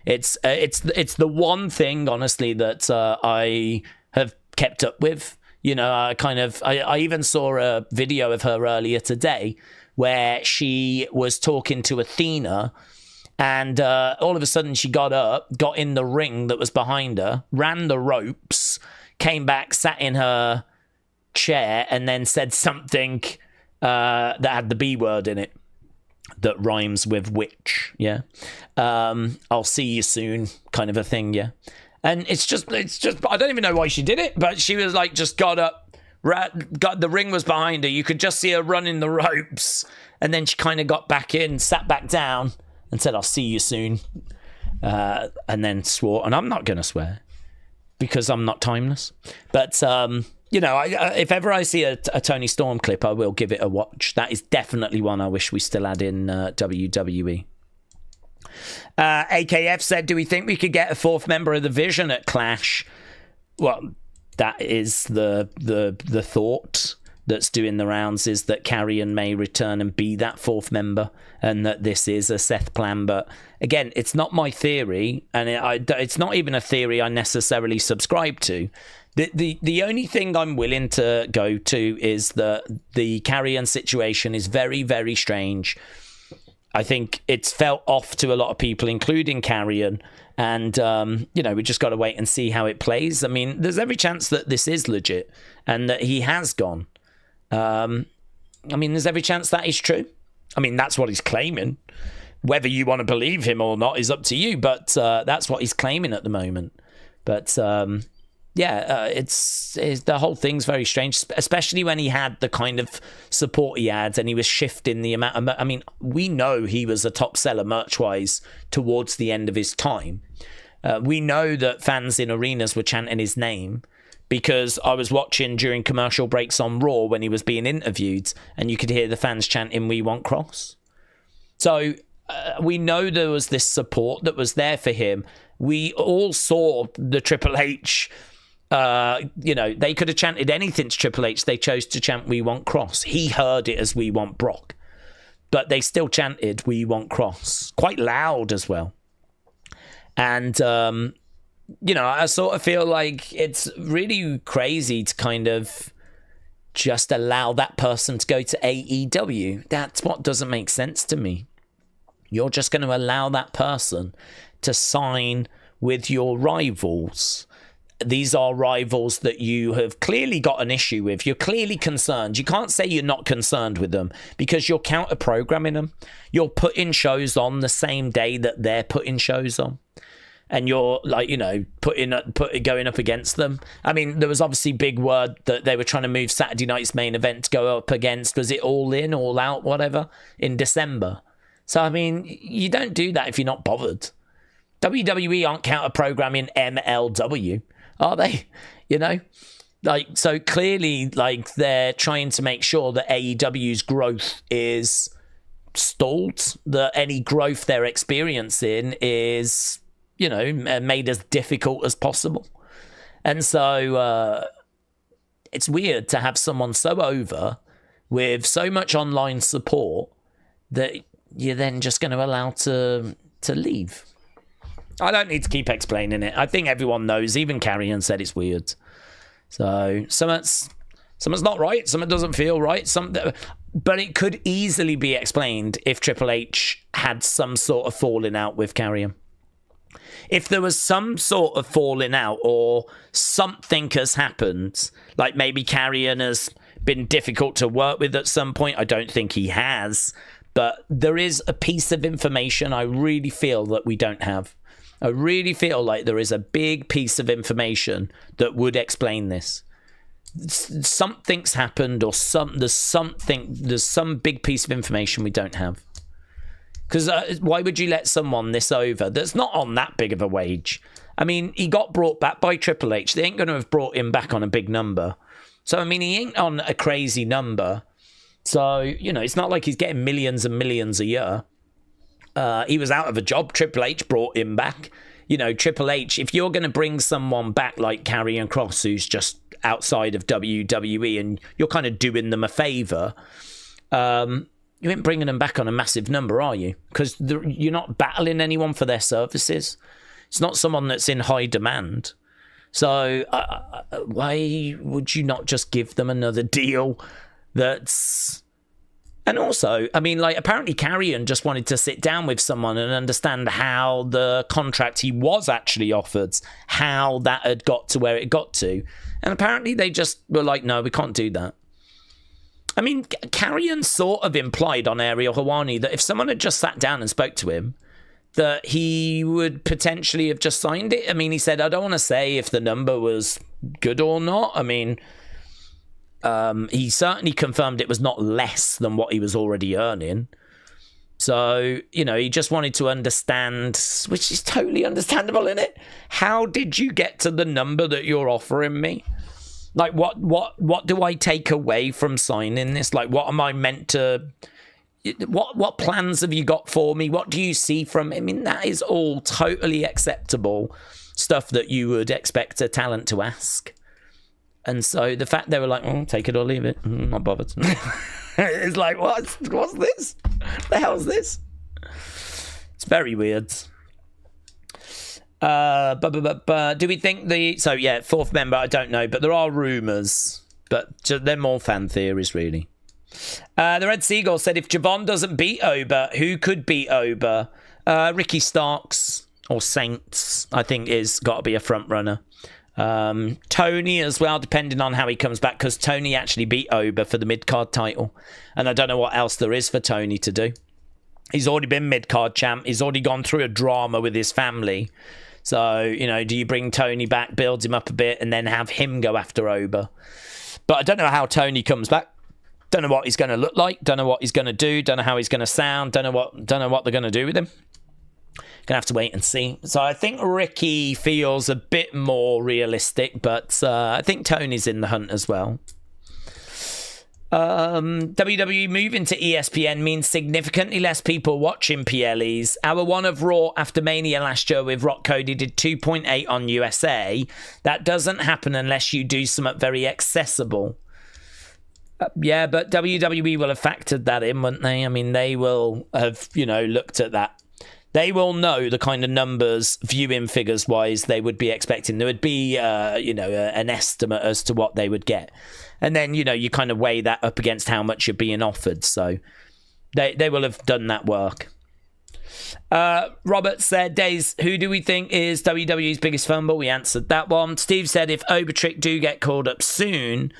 It's the one thing, honestly, that I have kept up with. You know, I even saw a video of her earlier today where she was talking to Athena, and all of a sudden she got up, got in the ring that was behind her, ran the ropes, came back, sat in her chair and then said something that had the B word in it that rhymes with witch. Yeah. I'll see you soon kind of a thing. Yeah. And it's just, I don't even know why she did it, but she was like, just got up, the ring was behind her. You could just see her running the ropes. And then she kind of got back in, sat back down and said, I'll see you soon. And then swore. And I'm not going to swear because I'm not timeless. But, you know, if ever I see a Tony Storm clip, I will give it a watch. That is definitely one I wish we still had in WWE. AKF said, do we think we could get a fourth member of the Vision at Clash? Well, that is the thought that's doing the rounds, is that Carryon may return and be that fourth member, and that this is a Seth plan. But again, it's not my theory, and it's not even a theory I necessarily subscribe to. The only thing I'm willing to go to is that the Carryon situation is very, very strange. I think it's felt off to a lot of people, including Carryon. And, you know, we just got to wait and see how it plays. I mean, there's every chance that this is legit and that he has gone. I mean, there's every chance that is true. I mean, that's what he's claiming. Whether you want to believe him or not is up to you. But that's what he's claiming at the moment. But it's the whole thing's very strange, especially when he had the kind of support he had and he was shifting the amount of, I mean, we know he was a top seller merch-wise towards the end of his time. We know that fans in arenas were chanting his name because I was watching during commercial breaks on Raw when he was being interviewed and you could hear the fans chanting, "We want Kross." So we know there was this support that was there for him. We all saw the Triple H. You know, they could have chanted anything to Triple H. They chose to chant "We want Kross." He heard it as "We want Brock," but they still chanted "We want Kross" quite loud as well. And you know, I sort of feel like it's really crazy to kind of just allow that person to go to AEW. That's what doesn't make sense to me. You're just going to allow that person to sign with your rivals. These are rivals that you have clearly got an issue with. You're clearly concerned. You can't say you're not concerned with them because you're counter-programming them. You're putting shows on the same day that they're putting shows on. And you're, like, you know, going up against them. I mean, there was obviously big word that they were trying to move Saturday night's main event to go up against, was it All In, All Out, whatever, in December. So, I mean, you don't do that if you're not bothered. WWE aren't counter-programming MLW. Are they? You know, like, so clearly, like, they're trying to make sure that AEW's growth is stalled, that any growth they're experiencing is, you know, made as difficult as possible. And so it's weird to have someone so over with so much online support that you're then just going to allow to leave. I don't need to keep explaining it. I think everyone knows. Even Carryon said it's weird. So something's not right. Something doesn't feel right. But it could easily be explained if Triple H had some sort of falling out with Carryon. If there was some sort of falling out or something has happened, like maybe Carryon has been difficult to work with at some point. I don't think he has. But there is a piece of information I really feel that we don't have. I really feel like there is a big piece of information that would explain this. Something's happened, or there's some big piece of information we don't have. Because why would you let someone this over that's not on that big of a wage? I mean, he got brought back by Triple H. They ain't going to have brought him back on a big number. So, I mean, he ain't on a crazy number. So, you know, it's not like he's getting millions and millions a year. He was out of a job. Triple H brought him back. You know, Triple H, if you're going to bring someone back like Carryon Kross, who's just outside of WWE, and you're kind of doing them a favour, you ain't bringing them back on a massive number, are you? Because you're not battling anyone for their services. It's not someone that's in high demand. So why would you not just give them another deal that's And also, I mean, like, apparently Carryon just wanted to sit down with someone and understand how the contract he was actually offered, how that had got to where it got to. And apparently they just were like, no, we can't do that. I mean, Carryon sort of implied on Ariel Helwani that if someone had just sat down and spoke to him, that he would potentially have just signed it. I mean, he said, I don't want to say if the number was good or not. I mean... he certainly confirmed it was not less than what he was already earning. So, you know, he just wanted to understand, which is totally understandable, isn't it? How did you get to the number that you're offering me? Like, what do I take away from signing this? Like, what am I meant to... What plans have you got for me? What do you see from... I mean, that is all totally acceptable stuff that you would expect a talent to ask. And so the fact they were like, take it or leave it, not bothered. It's like, what's this? The hell's this? It's very weird. Do we think the... So, yeah, fourth member, I don't know, but there are rumours. But they're more fan theories, really. The Red Seagull said, if Javon doesn't beat Ober, who could beat Ober? Ricky Starks or Saints, I think, is got to be a front runner. Tony as well, depending on how he comes back, because Tony actually beat Ober for the mid-card title, and I don't know what else there is for Tony to do. He's already been mid-card champ. He's already gone through a drama with his family. So, you know, do you bring Tony back, build him up a bit, and then have him go after Ober? But I don't know how Tony comes back. Don't know what he's going to look like. Don't know what he's going to do. Don't know how he's going to sound. Don't know what they're going to do with him. Gonna have to wait and see. So I think Ricky feels a bit more realistic, but I think Tony's in the hunt as well. WWE moving to ESPN means significantly less people watching PLEs. Hour 1 of Raw after Mania last year with Rock Cody did 2.8 on USA. That doesn't happen unless you do something very accessible. Yeah, but WWE will have factored that in, won't they? I mean, they will have, you know, looked at that. They will know the kind of numbers, viewing figures wise, they would be expecting. There would be, an estimate as to what they would get. And then, you know, you kind of weigh that up against how much you're being offered. So they will have done that work. Robert said, Daze, who do we think is WWE's biggest fumble? We answered that one. Steve said, if Obertrick do get called up soon,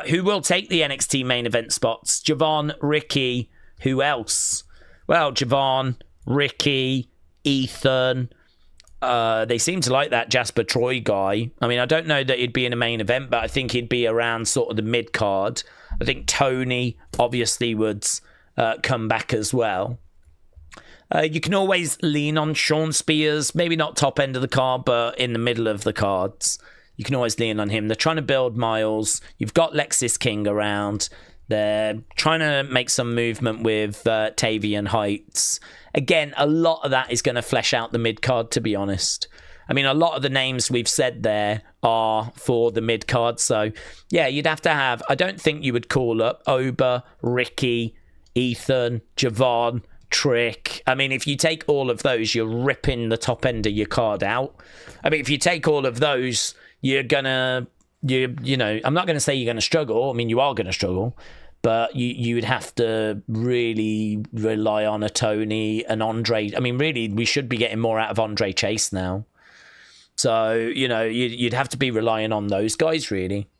who will take the NXT main event spots? Javon, Ricky, who else? Well, Javon... Ricky, Ethan, they seem to like that Jasper Troy guy. I mean, I don't know that he'd be in a main event, but I think he'd be around sort of the mid-card. I think Tony obviously would come back as well. You can always lean on Sean Spears, maybe not top end of the card, but in the middle of the cards. You can always lean on him. They're trying to build Miles. You've got Lexis King around. They're trying to make some movement with Tavion Heights. Again, a lot of that is going to flesh out the mid-card, to be honest. I mean, a lot of the names we've said there are for the mid-card. So, yeah, you'd have to have... I don't think you would call up Ober, Ricky, Ethan, Javon, Trick. I mean, if you take all of those, you're ripping the top end of your card out. I mean, if you take all of those, you're going to... You know, I'm not going to say you're going to struggle. I mean, you are going to struggle. But you would have to really rely on a Tony, an Andre. I mean, really, we should be getting more out of Andre Chase now. So, you know, you'd have to be relying on those guys, really.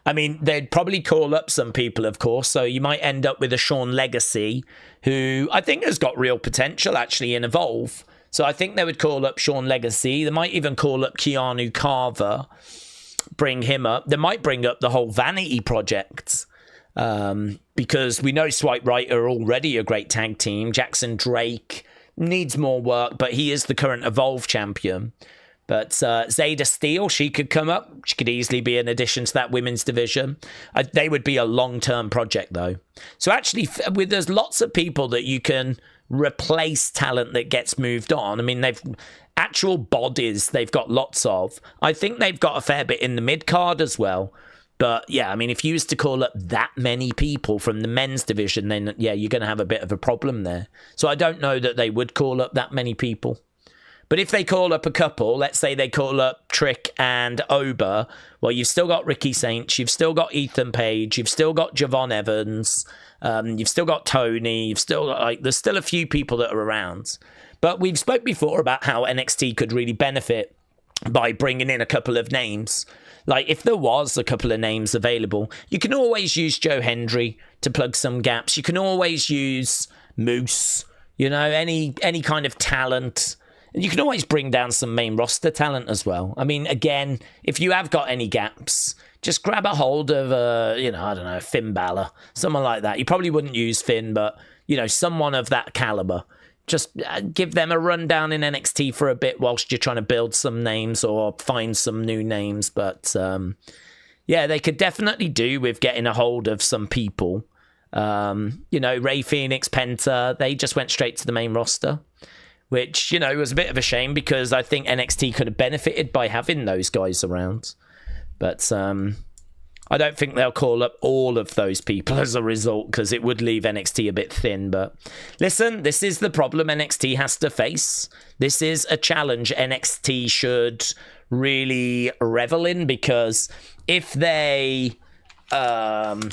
I mean, they'd probably call up some people, of course. So you might end up with a Sean Legacy, who I think has got real potential, actually, in Evolve. So I think they would call up Sean Legacy. They might even call up Keanu Carver, bring him up. They might bring up the whole Vanity Project. Because we know Swipe Right are already a great tag team. Jackson Drake needs more work, but he is the current Evolve champion. But Zayda Steele, she could come up. She could easily be an addition to that women's division. They would be a long-term project, though. So actually, there's lots of people that you can replace talent that gets moved on. I mean, they've actual bodies they've got lots of. I think they've got a fair bit in the mid-card as well. But, yeah, I mean, if you used to call up that many people from the men's division, then, yeah, you're going to have a bit of a problem there. So I don't know that they would call up that many people. But if they call up a couple, let's say they call up Trick and Ober, well, you've still got Ricky Saints, you've still got Ethan Page, you've still got Javon Evans, you've still got Tony, you've still got, like, there's still a few people that are around. But we've spoke before about how NXT could really benefit by bringing in a couple of names. Like, if there was a couple of names available, you can always use Joe Hendry to plug some gaps. You can always use Moose, you know, any kind of talent. And you can always bring down some main roster talent as well. I mean, again, if you have got any gaps, just grab a hold of, you know, I don't know, Finn Balor, someone like that. You probably wouldn't use Finn, but, you know, someone of that caliber. Just give them a rundown in NXT for a bit whilst you're trying to build some names or find some new names. But, yeah, they could definitely do with getting a hold of some people. You know, Rey Fenix, Penta, they just went straight to the main roster, which, you know, was a bit of a shame because I think NXT could have benefited by having those guys around. But I don't think they'll call up all of those people as a result because it would leave NXT a bit thin. But listen, this is the problem NXT has to face. This is a challenge NXT should really revel in, because if they have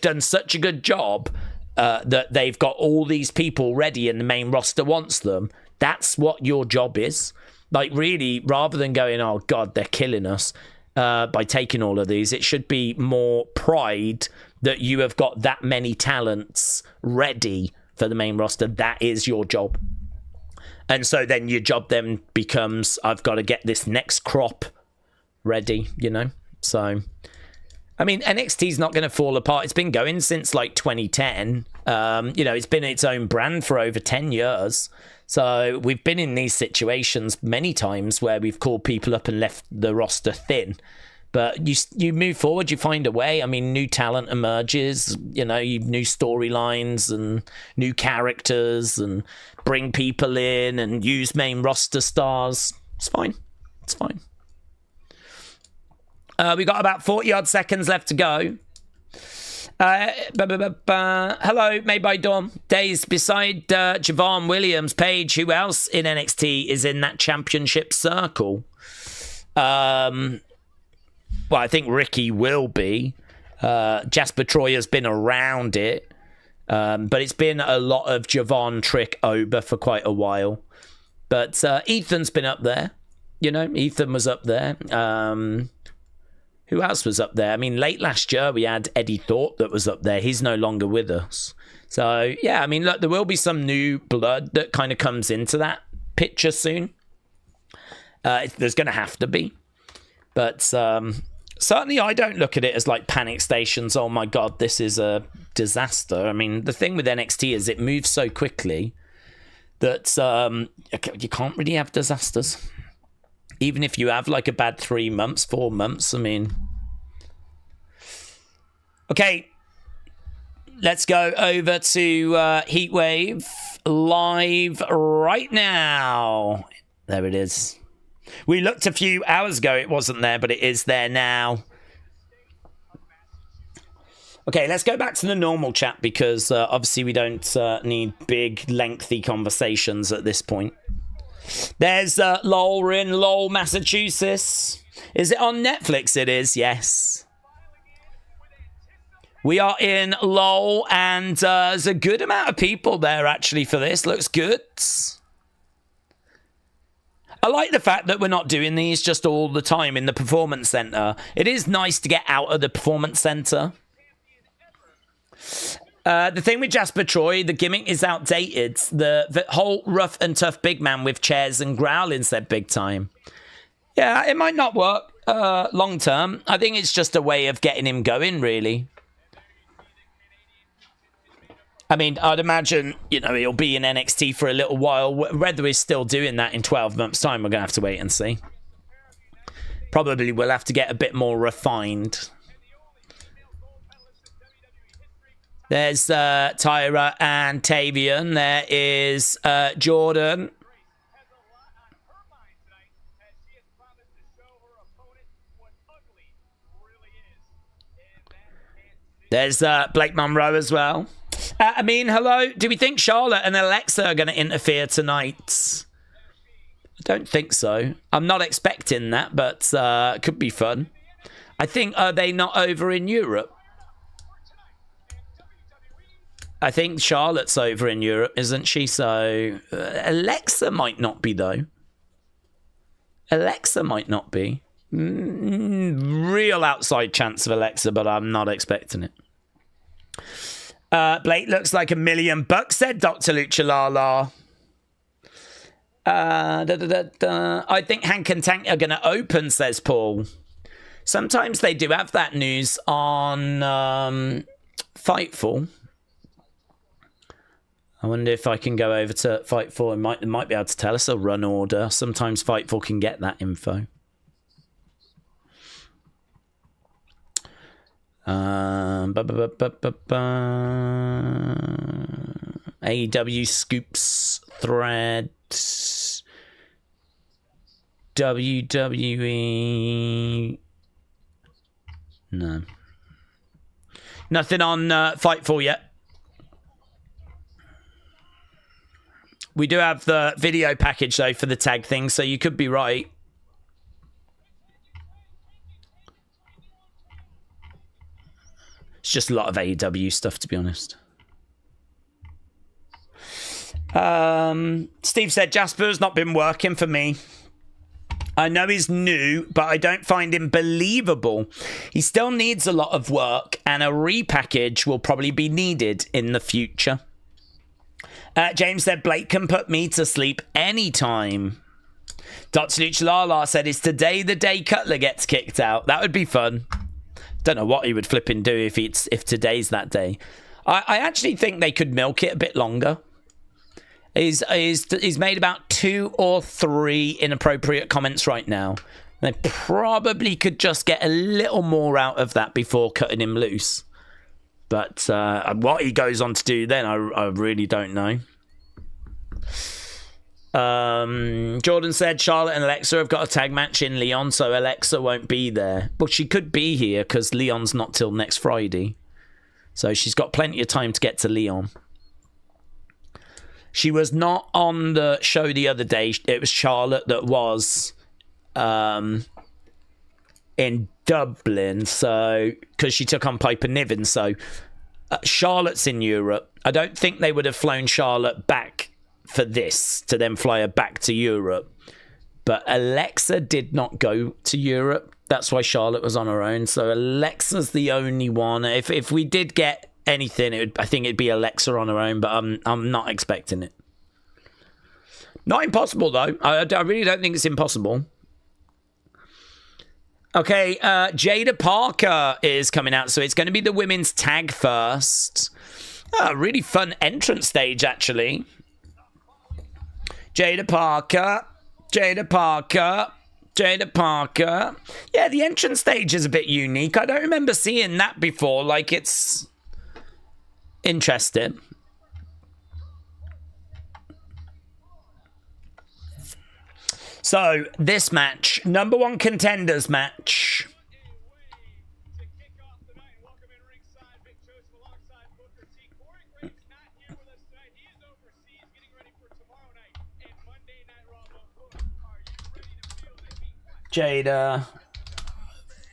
done such a good job that they've got all these people ready and the main roster wants them, that's what your job is. Like, really, rather than going, oh God, they're killing us, by taking all of these, it should be more pride that you have got that many talents ready for the main roster. That is your job. And so then your job then becomes, I've got to get this next crop ready, you know? So, I mean, NXT's not going to fall apart. It's been going since like 2010. You know, it's been its own brand for over 10 years. So we've been in these situations many times where we've called people up and left the roster thin. But you move forward, you find a way. I mean, new talent emerges, you know, new storylines and new characters, and bring people in and use main roster stars. It's fine. It's fine. We got about 40-odd seconds left to go. Hello, made by Dawn. Daze, beside Javon, Williams, Page, who else in NXT is in that championship circle? Well, I think Ricky will be. Jasper Troy has been around it. But it's been a lot of Javon, Trick, Ober for quite a while. But Ethan's been up there. You know, Ethan was up there. Who else was up there? I mean, late last year, we had Eddie Thorpe that was up there. He's no longer with us. So, yeah, I mean, look, there will be some new blood that kind of comes into that picture soon. There's going to have to be. But certainly I don't look at it as like panic stations. Oh, my God, this is a disaster. I mean, the thing with NXT is it moves so quickly that you can't really have disasters. Even if you have like a bad 3 months, 4 months, I mean. Okay, let's go over to Heatwave live right now. There it is. We looked a few hours ago, it wasn't there, but it is there now. Okay, let's go back to the normal chat because obviously we don't need big, lengthy conversations at this point. There's Lowell. We're in Lowell, Massachusetts. Is it on Netflix? It is, yes. We are in Lowell, and there's a good amount of people there, actually, for this. Looks good. I like the fact that we're not doing these just all the time in the Performance Center. It is nice to get out of the Performance Center. The thing with Jasper Troy, the gimmick is outdated. The whole rough and tough big man with chairs and growling said big time. Yeah, it might not work long term. I think it's just a way of getting him going, really. I mean, I'd imagine, you know, he'll be in NXT for a little while. Whether he's still doing that in 12 months' time, we're going to have to wait and see. Probably we'll have to get a bit more refined. There's Tyra and Tavion. There is Jordynne. There's Blake Monroe as well. I mean, hello. Do we think Charlotte and Alexa are going to interfere tonight? Don't think so. I'm not expecting that, but could be fun. I think, are they not over in Europe? I think Charlotte's over in Europe, isn't she? So Alexa might not be, though. Alexa might not be. Real outside chance of Alexa, but I'm not expecting it. Blake looks like $1 million, said Dr. Luchalala. I think Hank and Tank are going to open, says Paul. Sometimes they do have that news on Fightful. I wonder if I can go over to Fightful and might be able to tell us a run order. Sometimes Fightful can get that info. AEW scoops thread. WWE. No. Nothing on Fightful yet. We do have the video package, though, for the tag thing, so you could be right. It's just a lot of AEW stuff, to be honest. Steve said, Jasper's not been working for me. I know he's new, but I don't find him believable. He still needs a lot of work, and a repackage will probably be needed in the future. James said, Blake can put me to sleep anytime. Dr. Luchalala said, is today the day Cutler gets kicked out? That would be fun. Don't know what he would flipping do if today's that day. I actually think they could milk it a bit longer. He's made about 2 or 3 inappropriate comments right now. They probably could just get a little more out of that before cutting him loose. But what he goes on to do then, I really don't know. Jordan said Charlotte and Alexa have got a tag match in Lyon, so Alexa won't be there. But she could be here because Lyon's not till next Friday. So she's got plenty of time to get to Lyon. She was not on the show the other day. It was Charlotte that was in Dublin, so because she took on Piper Niven. So Charlotte's in Europe. I don't think they would have flown Charlotte back for this to then fly her back to Europe. But Alexa did not go to Europe. That's why Charlotte was on her own. So Alexa's the only one. If we did get anything, I think it'd be Alexa on her own, but I'm not expecting it. Not impossible, though. I really don't think it's impossible. Okay, Jaida Parker is coming out, so it's going to be the women's tag first. Really fun entrance stage, actually. Jaida Parker. Jaida Parker. Jaida Parker. Yeah, the entrance stage is a bit unique. I don't remember seeing that before. Like, it's interesting. So, this match, number 1 contenders match. Jaida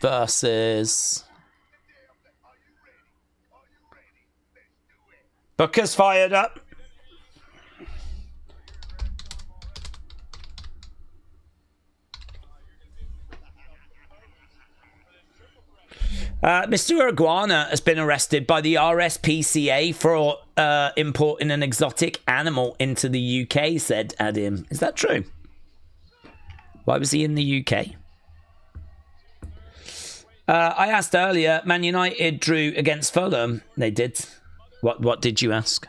versus Booker's fired up. Mr. Iguana has been arrested by the RSPCA for importing an exotic animal into the UK, said Adim. Is that true? Why was he in the UK? I asked earlier, Man United drew against Fulham. They did. What did you ask?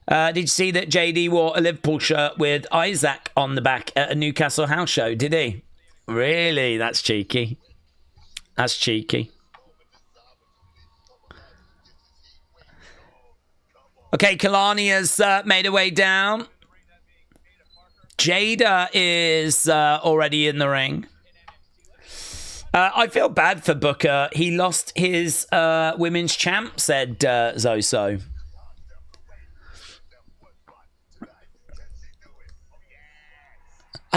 Did you see that JD wore a Liverpool shirt with Isaac on the back at a Newcastle house show? Did he? Really? That's cheeky. That's cheeky. Okay, Kelani has made her way down. Jaida is already in the ring. I feel bad for Booker. He lost his women's champ, said Zoso.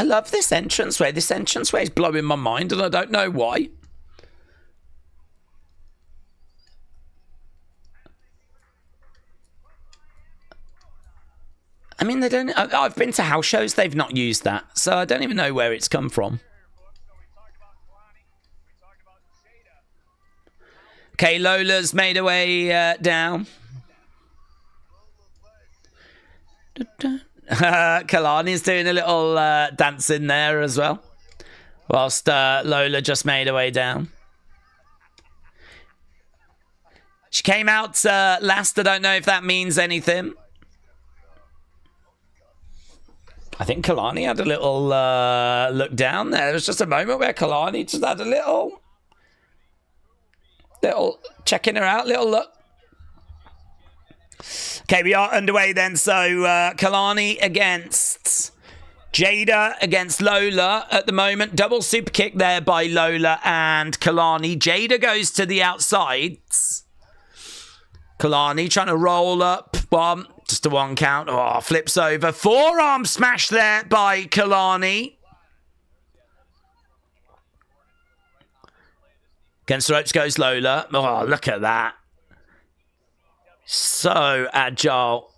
I love this entranceway. This entranceway is blowing my mind, and I don't know why. I mean, they don't... I've been to house shows. They've not used that. So I don't even know where it's come from. Okay, Lola's made her way down. Kelani's doing a little dance in there as well. Whilst Lola just made her way down. She came out last. I don't know if that means anything. I think Kelani had a little look down there. There was just a moment where Kelani just had a little checking her out, little look. Okay, we are underway then. So Kelani against Jaida against Lola at the moment. Double super kick there by Lola and Kelani. Jaida goes to the outside. Kelani trying to roll up. One, just a one count. Oh, flips over. Forearm smash there by Kelani. Against the ropes goes Lola. Oh, look at that. So agile.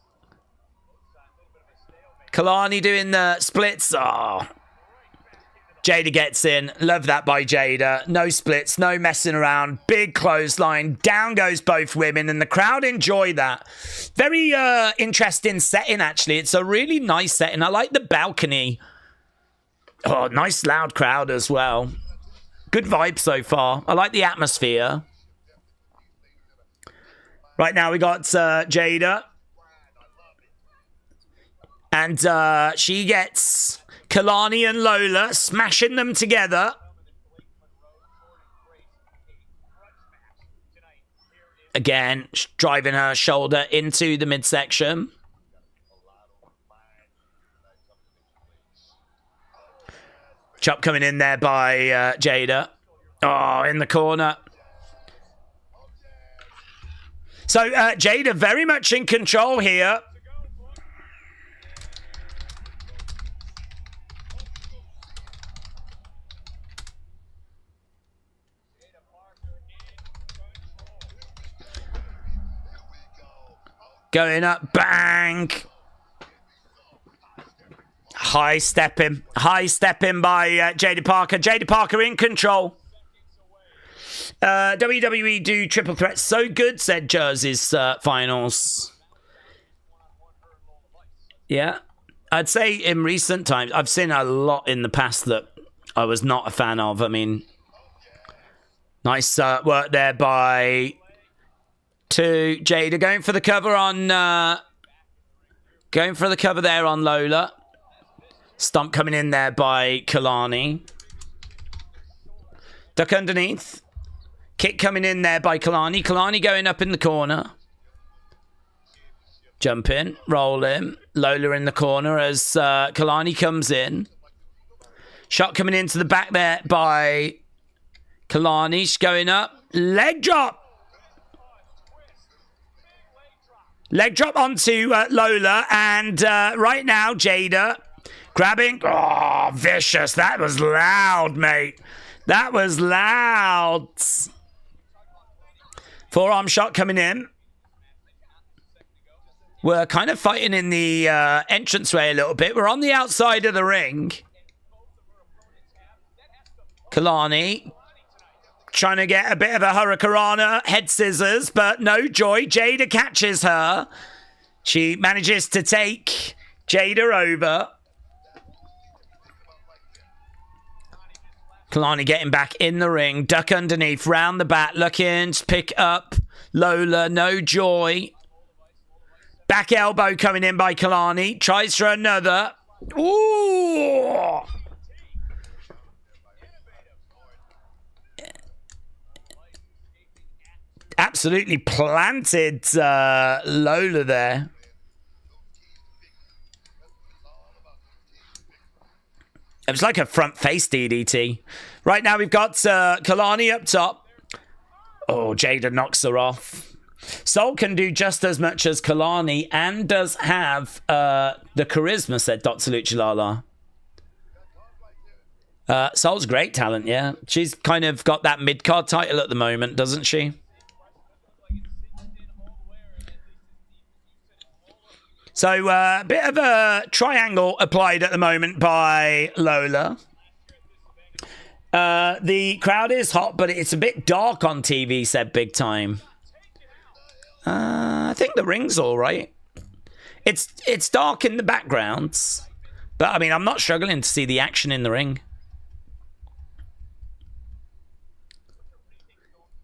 Kelani doing the splits. Oh. Jaida gets in. Love that by Jaida. No splits, no messing around. Big clothesline. Down goes both women, and the crowd enjoy that. Very interesting setting, actually. It's a really nice setting. I like the balcony. Oh, nice loud crowd as well. Good vibe so far. I like the atmosphere. Right now we got Jaida. And she gets Kelani and Lola smashing them together. Again, driving her shoulder into the midsection. Chop coming in there by Jaida. Oh, in the corner. So Jaida very much in control here. Going up, bang. High stepping by Jaida Parker. Jaida Parker in control. WWE do triple threats so good, said Jersey's finals. Yeah. I'd say in recent times, I've seen a lot in the past that I was not a fan of. I mean, nice work there by Jaida. Going for the cover on... going for the cover there on Lola. Stomp coming in there by Kelani. Duck underneath. Kick coming in there by Kelani. Kelani going up in the corner. Jump in. Roll in. Lola in the corner as Kelani comes in. Shot coming into the back there by Kelani. She's going up. Leg drop. Leg drop onto Lola. And right now, Jaida grabbing. Oh, vicious. That was loud, mate. That was loud. Forearm shot coming in. We're kind of fighting in the entranceway a little bit. We're on the outside of the ring. Kelani trying to get a bit of a hurricanrana, head scissors, but no joy. Jaida catches her. She manages to take Jaida over. Kelani getting back in the ring. Duck underneath, round the back, looking to pick up Lola. No joy. Back elbow coming in by Kelani. Tries for another. Ooh! Absolutely planted Lola there. It was like a front face DDT. Right now we've got Kelani up top. Oh, Jaida knocks her off. Soul can do just as much as Kelani and does have the charisma, said Dr. Luchalala. Sol's great talent, yeah. She's kind of got that mid-card title at the moment, doesn't she? So, a bit of a triangle applied at the moment by Lola. The crowd is hot, but it's a bit dark on TV, said Big Time. I think the ring's all right. It's dark in the backgrounds, but I mean, I'm not struggling to see the action in the ring.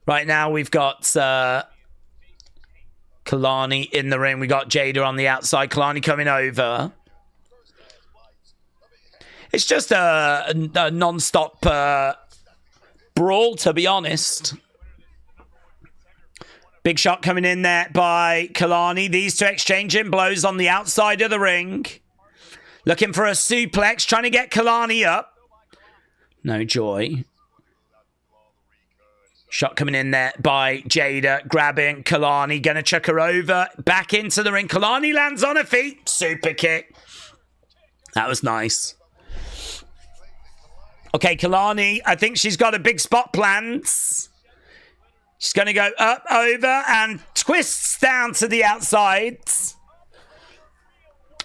Right now, we've got Kelani in the ring. We got Jaida on the outside. Kelani coming over. It's just a non-stop brawl, to be honest. Big shot coming in there by Kelani. These two exchanging blows on the outside of the ring. Looking for a suplex, trying to get Kelani up. No joy. Shot coming in there by Jaida, grabbing Kelani, gonna chuck her over, back into the ring. Kelani lands on her feet, super kick. That was nice. Okay, Kelani, I think she's got a big spot planned. She's gonna go up, over, and twists down to the outside.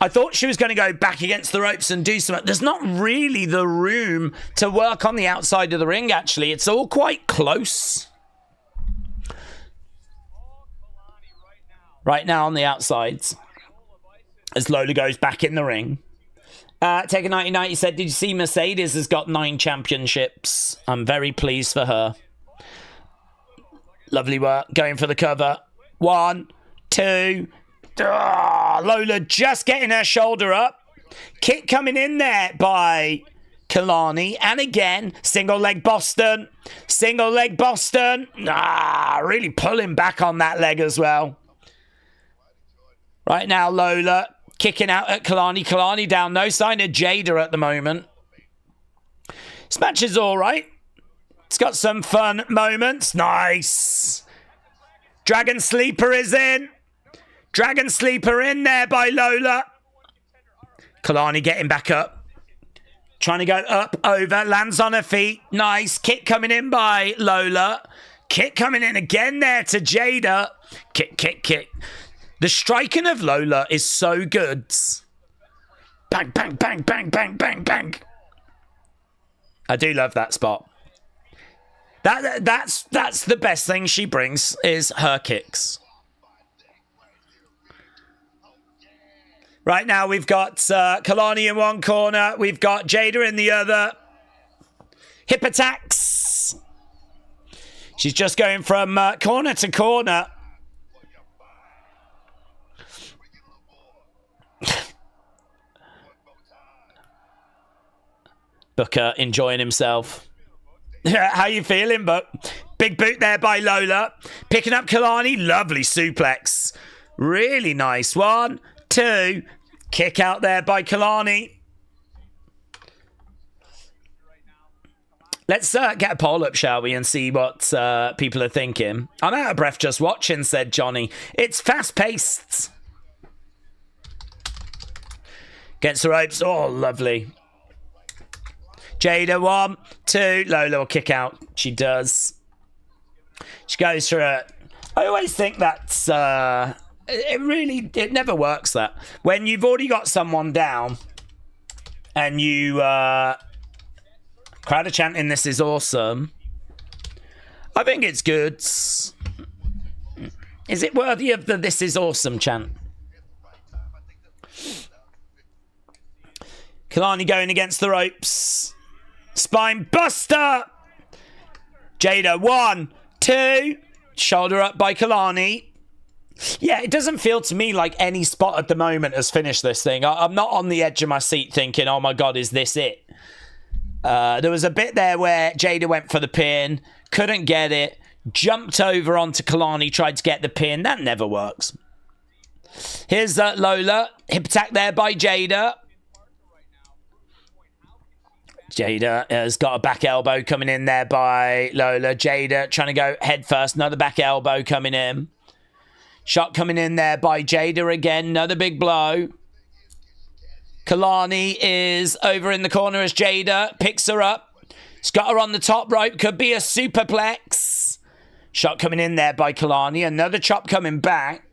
I thought she was going to go back against the ropes and do something. There's not really the room to work on the outside of the ring, actually. It's all quite close. Right now on the outsides. As Lola goes back in the ring. Taker 1990 said, did you see Mercedes has got 9 championships? I'm very pleased for her. Lovely work. Going for the cover. 1, 2... Lola just getting her shoulder up. Kick coming in there by Kelani. And again, single leg Boston. Single leg Boston. Really pulling back on that leg as well. Right now, Lola kicking out at Kelani. Kelani down. No sign of Jaida at the moment. This match is all right. It's got some fun moments. Nice. Dragon Sleeper is in. Dragon Sleeper in there by Lola. Kelani getting back up. Trying to go up, over, lands on her feet. Nice. Kick coming in by Lola. Kick coming in again there to Jaida. Kick, kick, kick. The striking of Lola is so good. Bang, bang, bang, bang, bang, bang, bang. I do love that spot. That's the best thing she brings is her kicks. Right now, we've got Kelani in one corner. We've got Jaida in the other. Hip attacks. She's just going from corner to corner. Booker enjoying himself. How you feeling, Book? Big boot there by Lola. Picking up Kelani. Lovely suplex. Really nice. 1, 2. Kick out there by Kelani. Let's get a poll up, shall we, and see what people are thinking. I'm out of breath just watching, said Johnny. It's fast-paced. Gets the ropes. Oh, lovely. Jaida, 1, 2. Lola will kick out. She does. She goes for it. I always think that's... It never works that. When you've already got someone down and you crowd are chanting, this is awesome. I think it's good. Is it worthy of the this is awesome chant? Kelani going against the ropes. Spine buster. Jaida, 1, 2. Shoulder up by Kelani. Yeah, it doesn't feel to me like any spot at the moment has finished this thing. I'm not on the edge of my seat thinking, oh my God, is this it? There was a bit there where Jaida went for the pin, couldn't get it, jumped over onto Kelani, tried to get the pin. That never works. Here's Lola. Hip attack there by Jaida. Jaida has got a back elbow coming in there by Lola. Jaida trying to go head first. Another back elbow coming in. Shot coming in there by Jaida again. Another big blow. Kelani is over in the corner as Jaida picks her up. He's got her on the top rope. Could be a superplex. Shot coming in there by Kelani. Another chop coming back.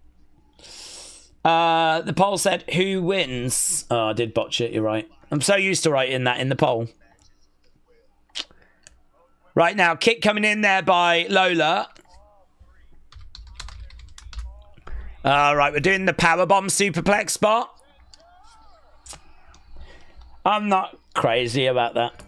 The poll said, who wins? Oh, I did botch it. You're right. I'm so used to writing that in the poll. Right now, kick coming in there by Lola. All right, we're doing the powerbomb superplex spot. I'm not crazy about that.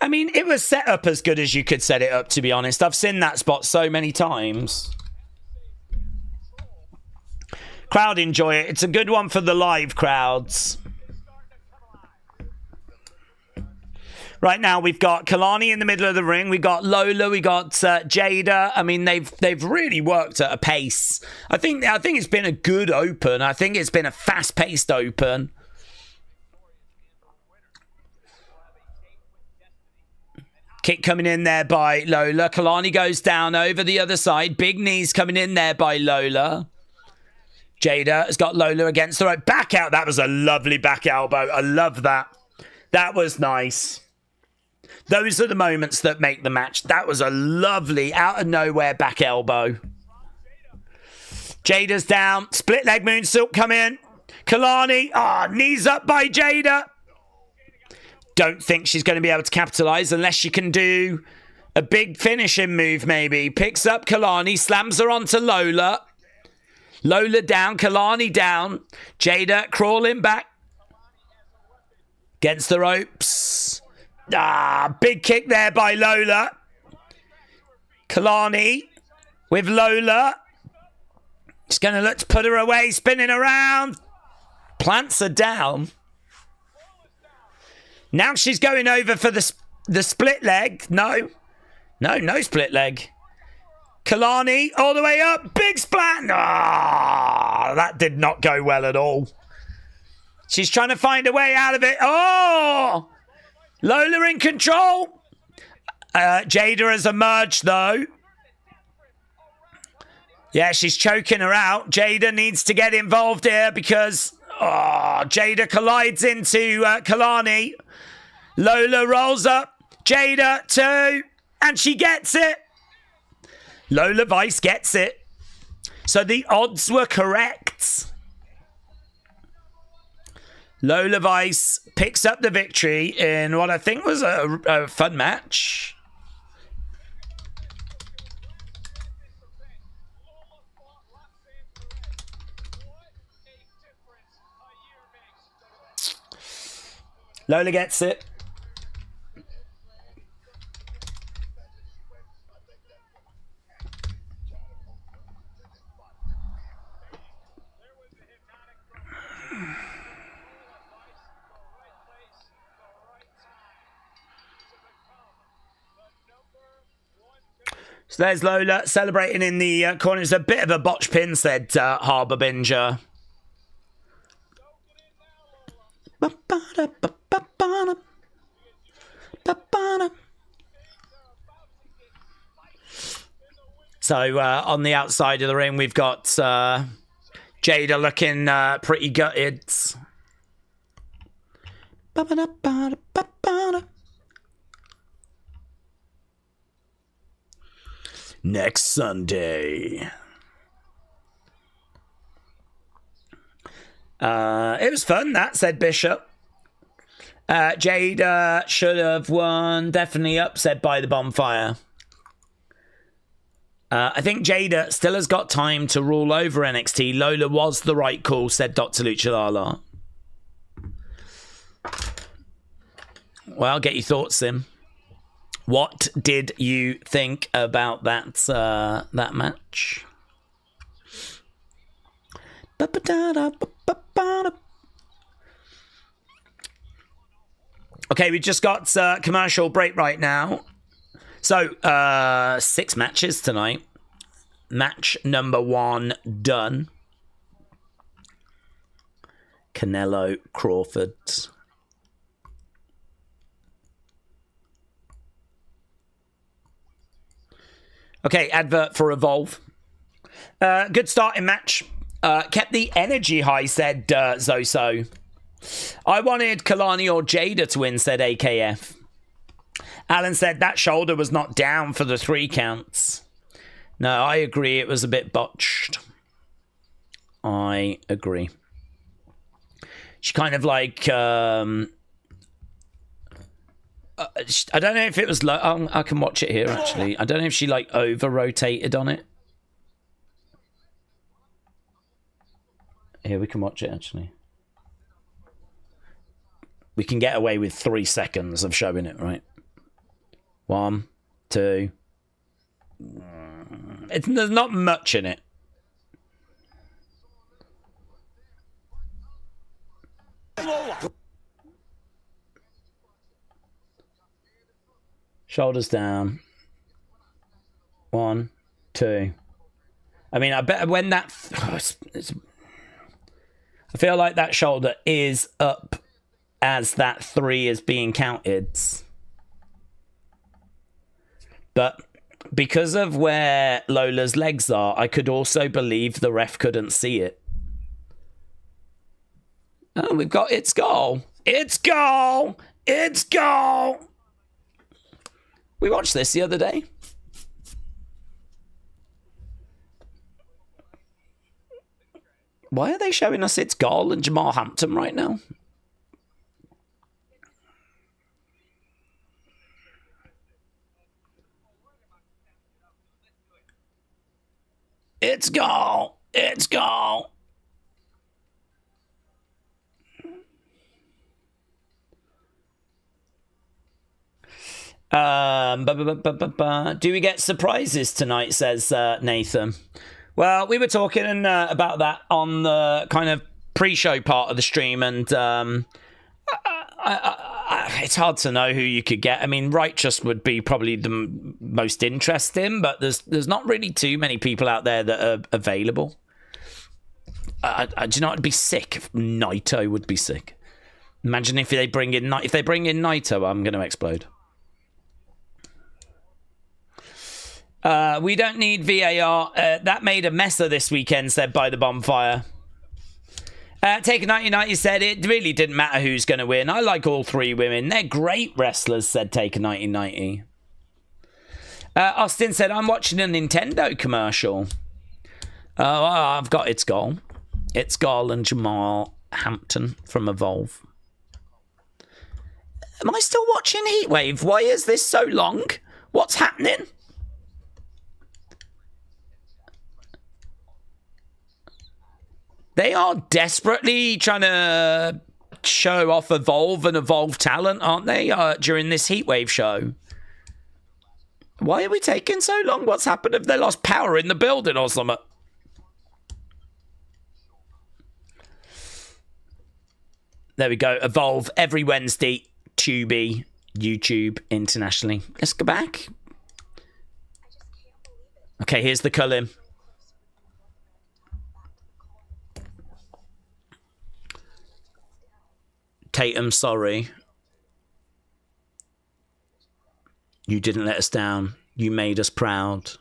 I mean, it was set up as good as you could set it up, to be honest. I've seen that spot so many times. Crowd enjoy it. It's a good one for the live crowds. Right now, we've got Kelani in the middle of the ring. We got Lola. We got Jaida. I mean, they've really worked at a pace. I think it's been a good open. I think it's been a fast-paced open. Kick coming in there by Lola. Kelani goes down over the other side. Big knees coming in there by Lola. Jaida has got Lola against the rope. Back out. That was a lovely back elbow. I love that. That was nice. Those are the moments that make the match. That was a lovely out of nowhere back elbow. Jada's down. Split leg moonsault come in. Kelani. Knees up by Jaida. Don't think she's going to be able to capitalize unless she can do a big finishing move maybe. Picks up Kelani, slams her onto Lola. Lola down, Kelani down. Jaida crawling back. Against the ropes. Big kick there by Lola. Kelani with Lola. She's going to look to put her away, spinning around. Plants her down. Now she's going over for the split leg. No split leg. Kelani all the way up. Big splat. That did not go well at all. She's trying to find a way out of it. Lola in control. Jaida has emerged though. Yeah, she's choking her out. Jaida needs to get involved here because Jaida collides into Kelani. Lola rolls up. Jaida, 2. And she gets it. Lola Vice gets it. So the odds were correct. Lola Vice picks up the victory in what I think was a fun match. Lola gets it. So there's Lola celebrating in the corner. It's a bit of a botch pin, said Harbour Binger. So on the outside of the ring, we've got Jaida looking pretty gutted. Next Sunday. It was fun, that, said Bishop. Jaida should have won. Definitely upset by the bonfire. I think Jaida still has got time to rule over NXT. Lola was the right call, said Dr. Luchalala. Well, get your thoughts, Sim. What did you think about that match? Okay, we just got commercial break right now. So, 6 matches tonight. Match number 1 done. Canelo Crawford. Okay, advert for Evolve. Good starting match. Kept the energy high, said Zoso. I wanted Kelani or Jaida to win, said AKF. Alan said that shoulder was not down for the 3 counts. No, I agree. It was a bit botched. I agree. She kind of like... I don't know if it was... I can watch it here, actually. I don't know if she like over-rotated on it. Here, we can watch it, actually. We can get away with 3 seconds of showing it, right? 1, 2. There's not much in it. Shoulders down. 1, 2. I mean, I bet when that... I feel like that shoulder is up as that 3 is being counted. But because of where Lola's legs are, I could also believe the ref couldn't see it. Oh, we've got It's Goal. It's Goal. It's Goal. We watched this the other day. Why are they showing us It's Goal and Jamal Hampton right now? It's Goal. It's Goal. Do we get surprises tonight, says Nathan. Well, we were talking about that on the kind of pre-show part of the stream, and it's hard to know who you could get. I mean, Righteous would be probably the most interesting, but there's not really too many people out there that are available. Do you know, I'd be sick if Naito would be sick. Imagine if they bring in Naito, I'm going to explode. We don't need VAR. That made a mess of this weekend, said By the Bonfire. Taker 1990 said it really didn't matter who's going to win. I like all 3 women. They're great wrestlers, said Taker 1990. Austin said, I'm watching a Nintendo commercial. Oh, I've got It's Goal. It's Goal and Jamal Hampton from Evolve. Am I still watching Heatwave? Why is this so long? What's happening? They are desperately trying to show off Evolve and Evolve talent, aren't they, during this Heatwave show? Why are we taking so long? What's happened? Have they lost power in the building or something? There we go. Evolve every Wednesday. Tubi, YouTube, internationally. Let's go back. Okay, here's the Cullen. Tatum, sorry. You didn't let us down. You made us proud.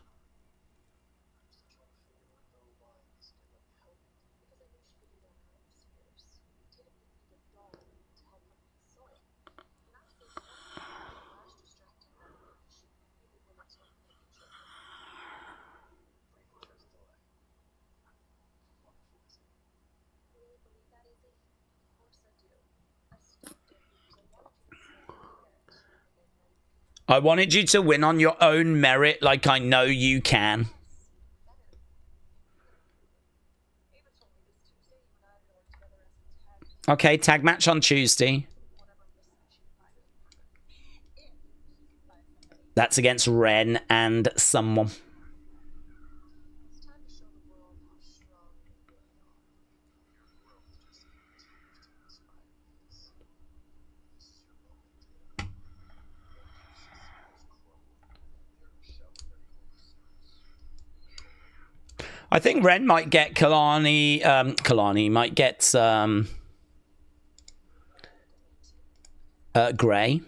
I wanted you to win on your own merit, like I know you can. Okay, tag match on Tuesday. That's against Ren and someone. I think Ren might get Kelani. Kelani might get Gray.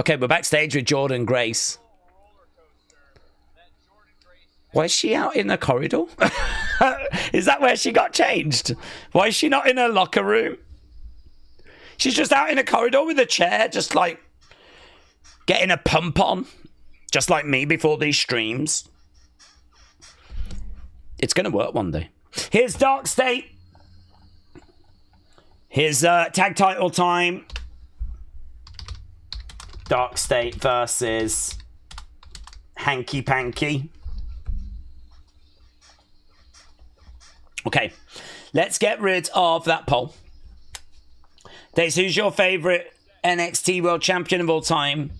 Okay, we're backstage with Jordynne Grace. Why is she out in the corridor? Is that where she got changed? Why is she not in her locker room? She's just out in a corridor with a chair, just like getting a pump on. Just like me before these streams. It's going to work one day. Here's Dark State. Here's tag title time. Dark State versus Hanky Panky. Okay, let's get rid of that poll. Daze, who's your favourite NXT World Champion of all time?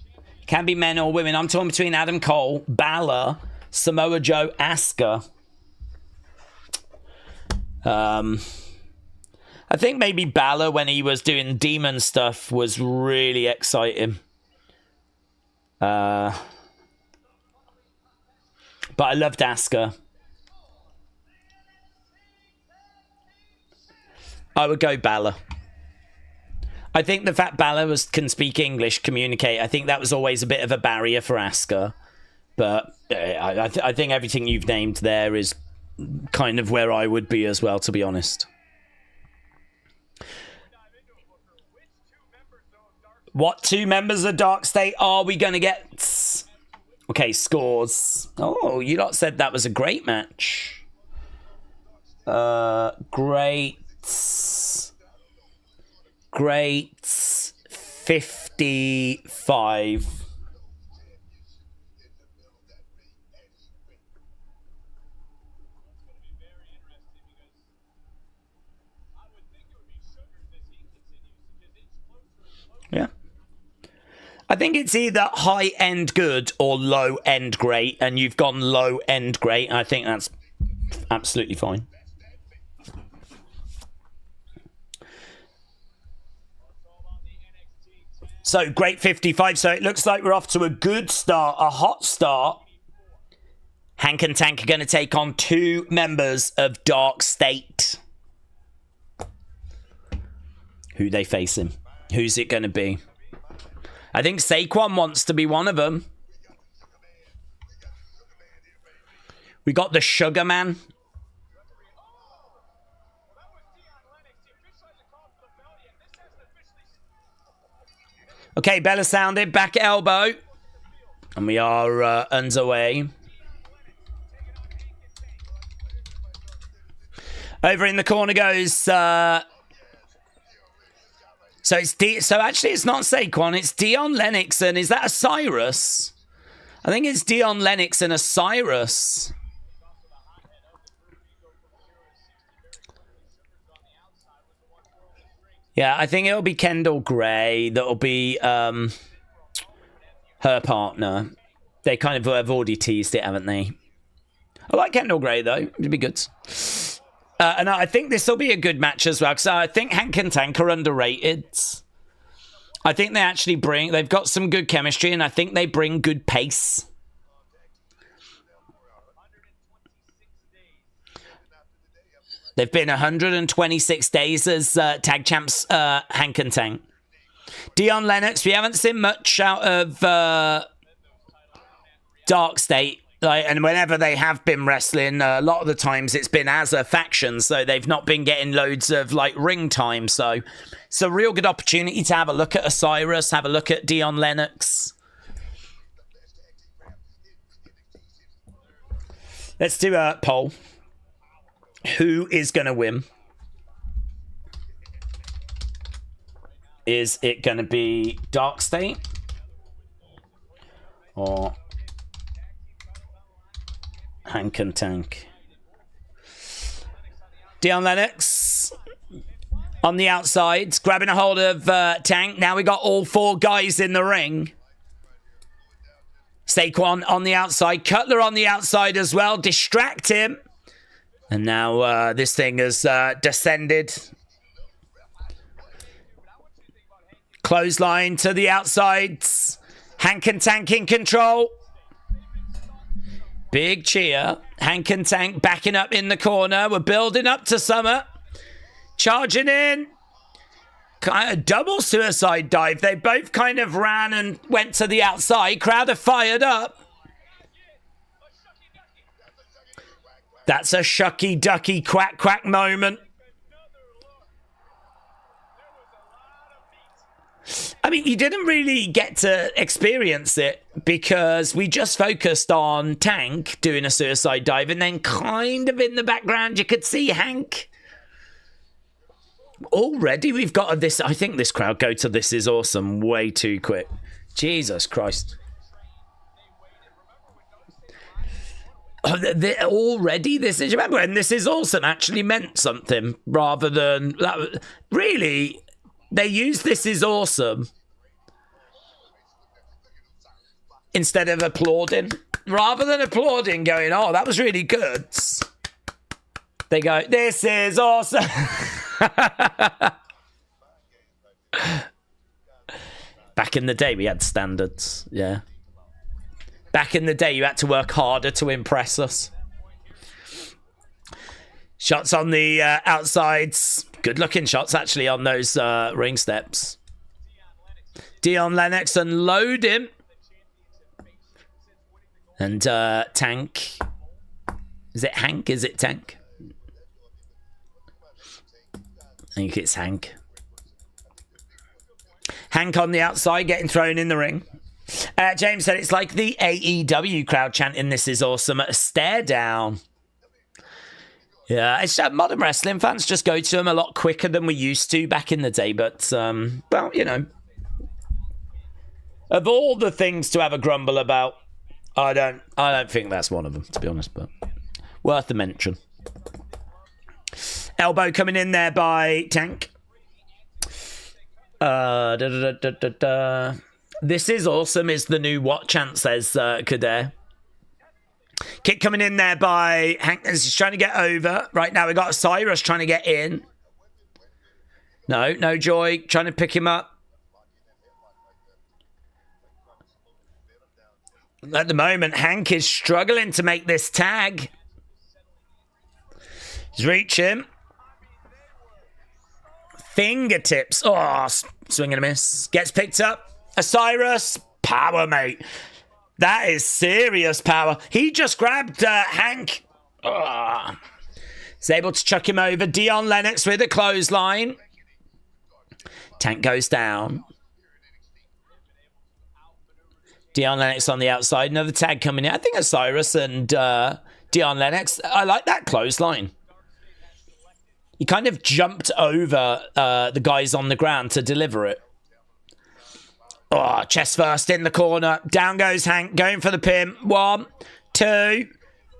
Can be men or women. I'm torn between Adam Cole, Balor, Samoa Joe, Asuka. I think maybe Balor, when he was doing demon stuff, was really exciting. But I loved Asuka. I would go Balor. I think the fact Balor can speak English, communicate, I think that was always a bit of a barrier for Asuka. But I think everything you've named there is kind of where I would be as well, to be honest. What 2 members of Dark State are we going to get? Okay, scores. Oh, you lot said that was a great match. Great 55. Yeah. I think it's either high-end good or low-end great, and you've gone low-end great, and I think that's absolutely fine. So, great 55. So, it looks like we're off to a good start, a hot start. Hank and Tank are going to take on 2 members of Dark State. Who they facing? Who's it going to be? I think Saquon wants to be one of them. We got the Sugar Man. Okay, Bella sounded. Back elbow. And we are underway. Over in the corner goes... So actually it's not Saquon, it's Dion Lennox, and is that a Cyrus? I think it's Dion Lennox and a Cyrus. Yeah, I think it'll be Kendall Gray that'll be her partner. They kind of have already teased it, haven't they? I like Kendall Gray though, it'd be good. And I think this will be a good match as well, because I think Hank and Tank are underrated. I think they actually they've got some good chemistry, and I think they bring good pace. They've been 126 days as tag champs, Hank and Tank. Dion Lennox, we haven't seen much out of Dark State. And whenever they have been wrestling, a lot of the times it's been as a faction, so they've not been getting loads of ring time. So it's a real good opportunity to have a look at Osiris, have a look at Dion Lennox. Let's do a poll. Who is going to win? Is it going to be Dark State or Hank and Tank? Dion Lennox on the outside, grabbing a hold of Tank. Now we got all 4 guys in the ring. Saquon on the outside, Cutler on the outside as well. Distract him. And now this thing has descended. Clothesline to the outsides. Hank and Tank in control. Big cheer. Hank and Tank backing up in the corner. We're building up to Summer. Charging in. kind of double suicide dive. They both kind of ran and went to the outside. Crowd are fired up. That's a shucky ducky quack quack moment. I mean, you didn't really get to experience it because we just focused on Tank doing a suicide dive, and then kind of in the background you could see Hank. Already we've got this. I think this crowd go to This Is Awesome way too quick. Jesus Christ. Already this is, remember when This Is Awesome actually meant something rather than that. Really, they use This Is Awesome instead of applauding. Rather than applauding, going, oh, that was really good, they go, This is awesome. Back in the day, we had standards. Yeah. Back in the day, you had to work harder to impress us. Shots on the outsides. Good looking shots, actually, on those ring steps. Dion Lennox unload him. And Tank. Is it Hank? Is it Tank? I think it's Hank. Hank on the outside getting thrown in the ring. James said it's like the AEW crowd chanting This Is Awesome at a stare down. Yeah, it's modern wrestling fans just go to them a lot quicker than we used to back in the day. But, well, you know, of all the things to have a grumble about, I don't think that's one of them, to be honest, but worth a mention. Elbow coming in there by Tank. This Is Awesome is the new what chant, says Kader. Kick coming in there by Hank as he's trying to get over. Right now we got Cyrus trying to get in. No Joy trying to pick him up. At the moment, Hank is struggling to make this tag. He's reaching. Fingertips. Oh, swing and a miss. Gets picked up. Osiris, power, mate. That is serious power. He just grabbed Hank. Oh. He's able to chuck him over. Dion Lennox with a clothesline. Tank goes down. Dion Lennox on the outside. Another tag coming in. I think Osiris and Dion Lennox. I like that clothesline. He kind of jumped over the guys on the ground to deliver it. Oh, chest first in the corner. Down goes Hank, going for the pin. 1, 2.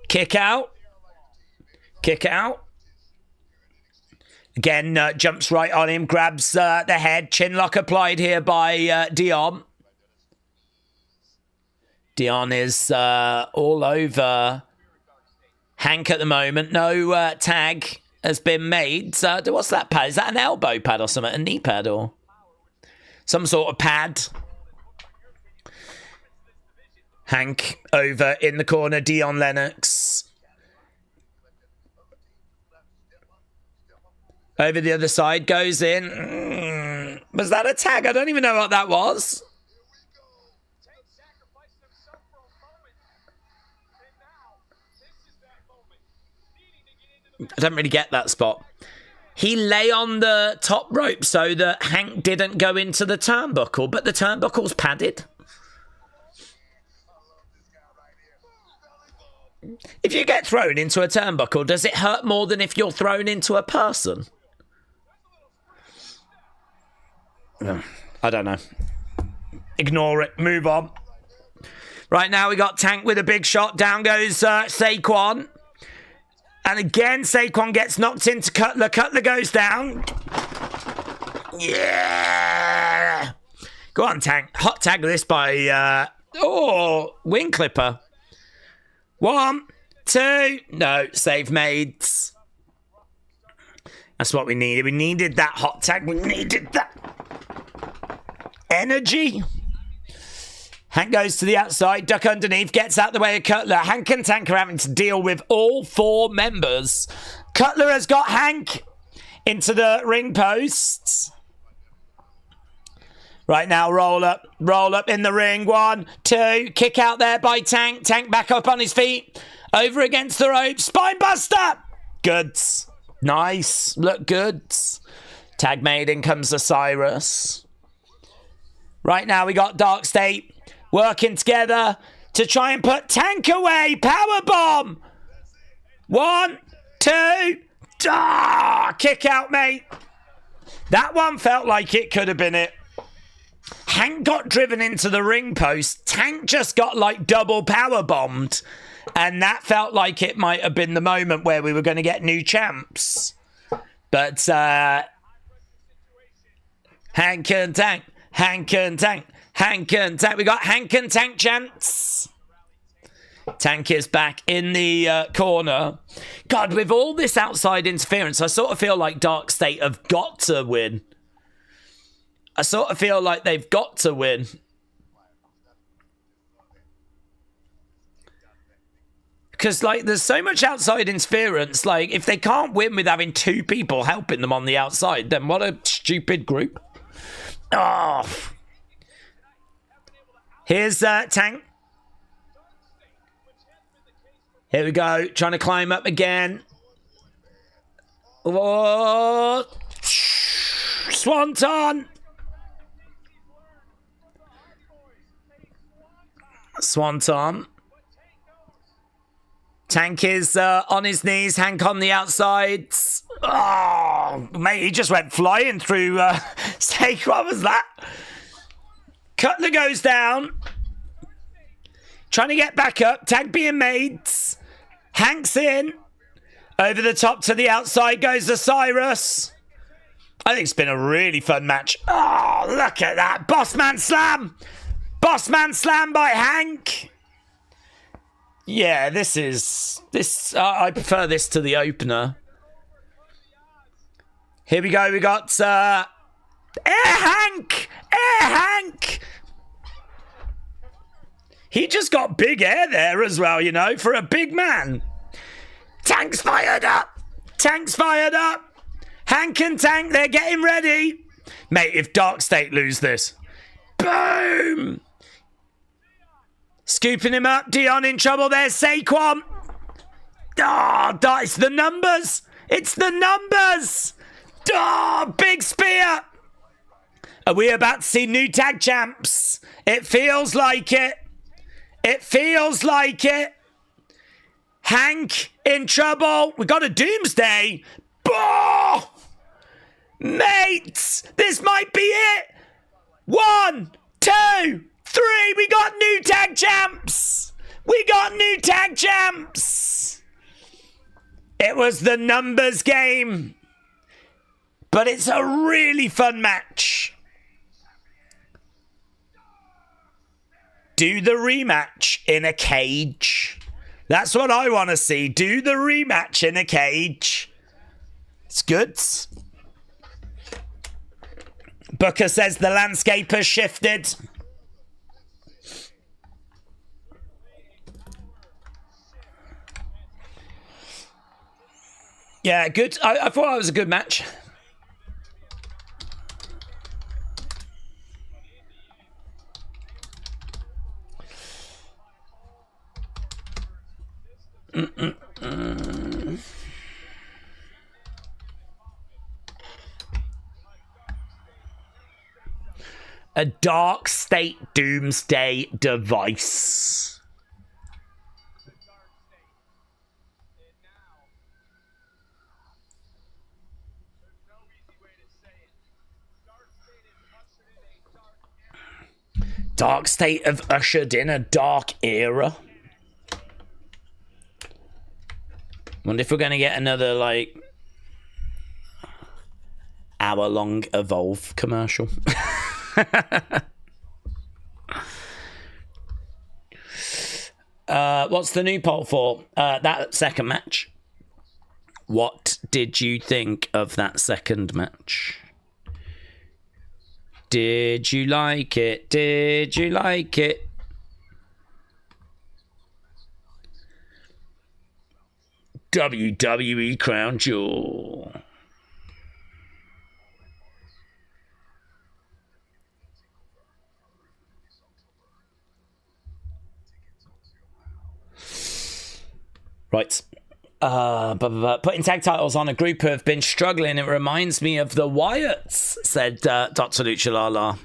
Kick out. Kick out. Again, jumps right on him, grabs the head. Chinlock applied here by Dion. Dion is all over Hank at the moment. No tag has been made. What's that pad? Is that an elbow pad or something? A knee pad or some sort of pad? Hank over in the corner. Dion Lennox. Over the other side. Goes in. Was that a tag? I don't even know what that was. I don't really get that spot. He lay on the top rope so that Hank didn't go into the turnbuckle, but the turnbuckle's padded. If you get thrown into a turnbuckle, does it hurt more than if you're thrown into a person? I don't know. Ignore it. Move on. Right now we got Tank with a big shot. Down goes Saquon. And again, Saquon gets knocked into Cutler. Cutler goes down. Yeah. Go on, Tank. Hot tag this by... Wing Clipper. 1, 2. No, save made. That's what we needed. We needed that hot tag. We needed that energy. Hank goes to the outside, duck underneath, gets out the way of Cutler. Hank and Tank are having to deal with all 4 members. Cutler has got Hank into the ring posts. Right now, roll up in the ring. 1, 2, kick out there by Tank. Tank back up on his feet. Over against the rope. Spine buster. Goods. Nice. Look goods. Tag made. In comes Osiris. Right now, we got Dark State working together to try and put Tank away. Powerbomb. 1, 2. Kick out, mate. That one felt like it could have been it. Hank got driven into the ring post. Tank just got like double power bombed. And that felt like it might have been the moment where we were going to get new champs. But Hank and Tank. Hank and Tank. Hank and Tank. We got Hank and Tank chants. Tank is back in the corner. God, with all this outside interference, I sort of feel like Dark State have got to win. I sort of feel like they've got to win. Because, like, there's so much outside interference. Like, if they can't win with having 2 people helping them on the outside, then what a stupid group. Oh. Here's Tank. Here we go. Trying to climb up again. Oh. Swanton. Swanton. Tank is on his knees. Hank on the outsides. Oh, mate, he just went flying through stake. What was that? Cutler goes down. Trying to get back up. Tag being made. Hank's in. Over the top to the outside goes Osiris. I think it's been a really fun match. Oh, look at that. Bossman slam. Bossman slam by Hank. Yeah, this is... I prefer this to the opener. Here we go. We got... Air Hank! Air Hank! He just got big air there as well, you know, for a big man. Tank's fired up. Tank's fired up. Hank and Tank, they're getting ready. Mate, if Dark State lose this. Boom! Scooping him up. Dion in trouble. There's Saquon. Oh, it's the numbers. It's the numbers. Oh, big spear. Are we about to see new tag champs? It feels like it. It feels like it. Hank in trouble. We got a Doomsday. Oh, mates, this might be it. 1, 2, 3. We got new tag champs. We got new tag champs. It was the numbers game. But it's a really fun match. Do the rematch in a cage. That's what I want to see. Do the rematch in a cage. It's good. Booker says the landscape has shifted. Yeah, good. I thought it was a good match. A Dark State Doomsday device. Dark State have ushered in a dark era. Wonder if we're going to get another, like, hour-long Evolve commercial. What's the new poll for? That second match. What did you think of that second match? Did you like it? Did you like it? WWE Crown Jewel. Right. Putting tag titles on a group who have been struggling. It reminds me of the Wyatts, said Dr. Lucha Lala.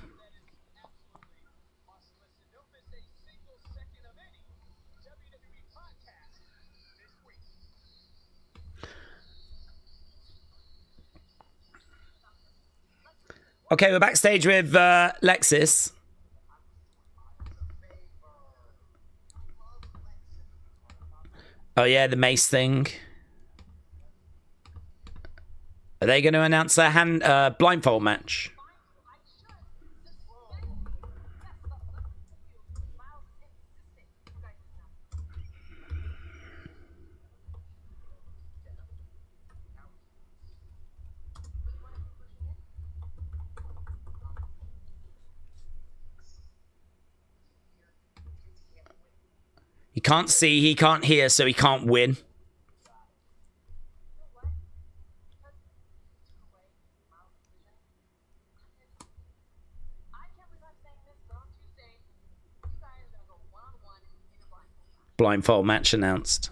Okay, we're backstage with Lexis. Oh yeah, the mace thing. Are they going to announce a blindfold match? He can't see, he can't hear, so he can't win. Blindfold match announced.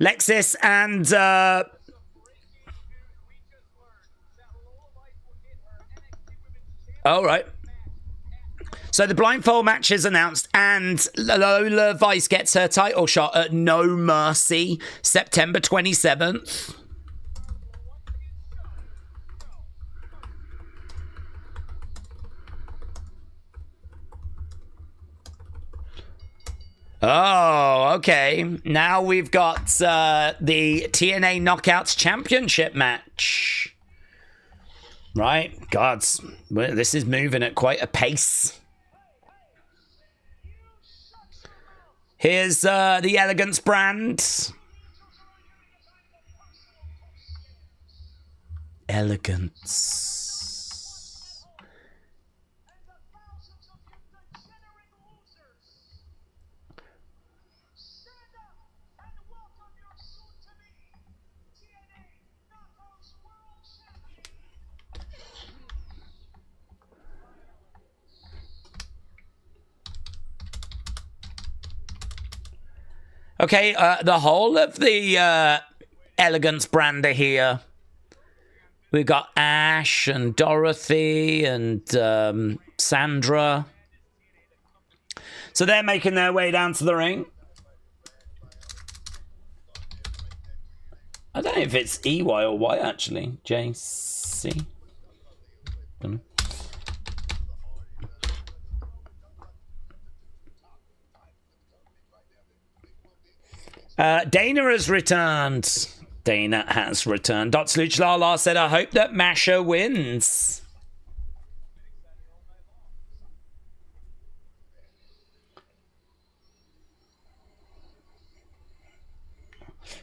Lexis and all right. So the blindfold match is announced, and Lola Vice gets her title shot at No Mercy, September 27th. Oh, okay. Now we've got the TNA Knockouts Championship match. Right? Gods, this is moving at quite a pace. Here's the Elegance brand. Elegance. Okay, the whole of the Elegance brand are here. We've got Ash and Dorothy and Sandra. So they're making their way down to the ring. I don't know if it's EY or Y, actually. Jacy. Don't know. Dana has returned. Dana has returned. Dr. Lucha Lala said, I hope that Masha wins.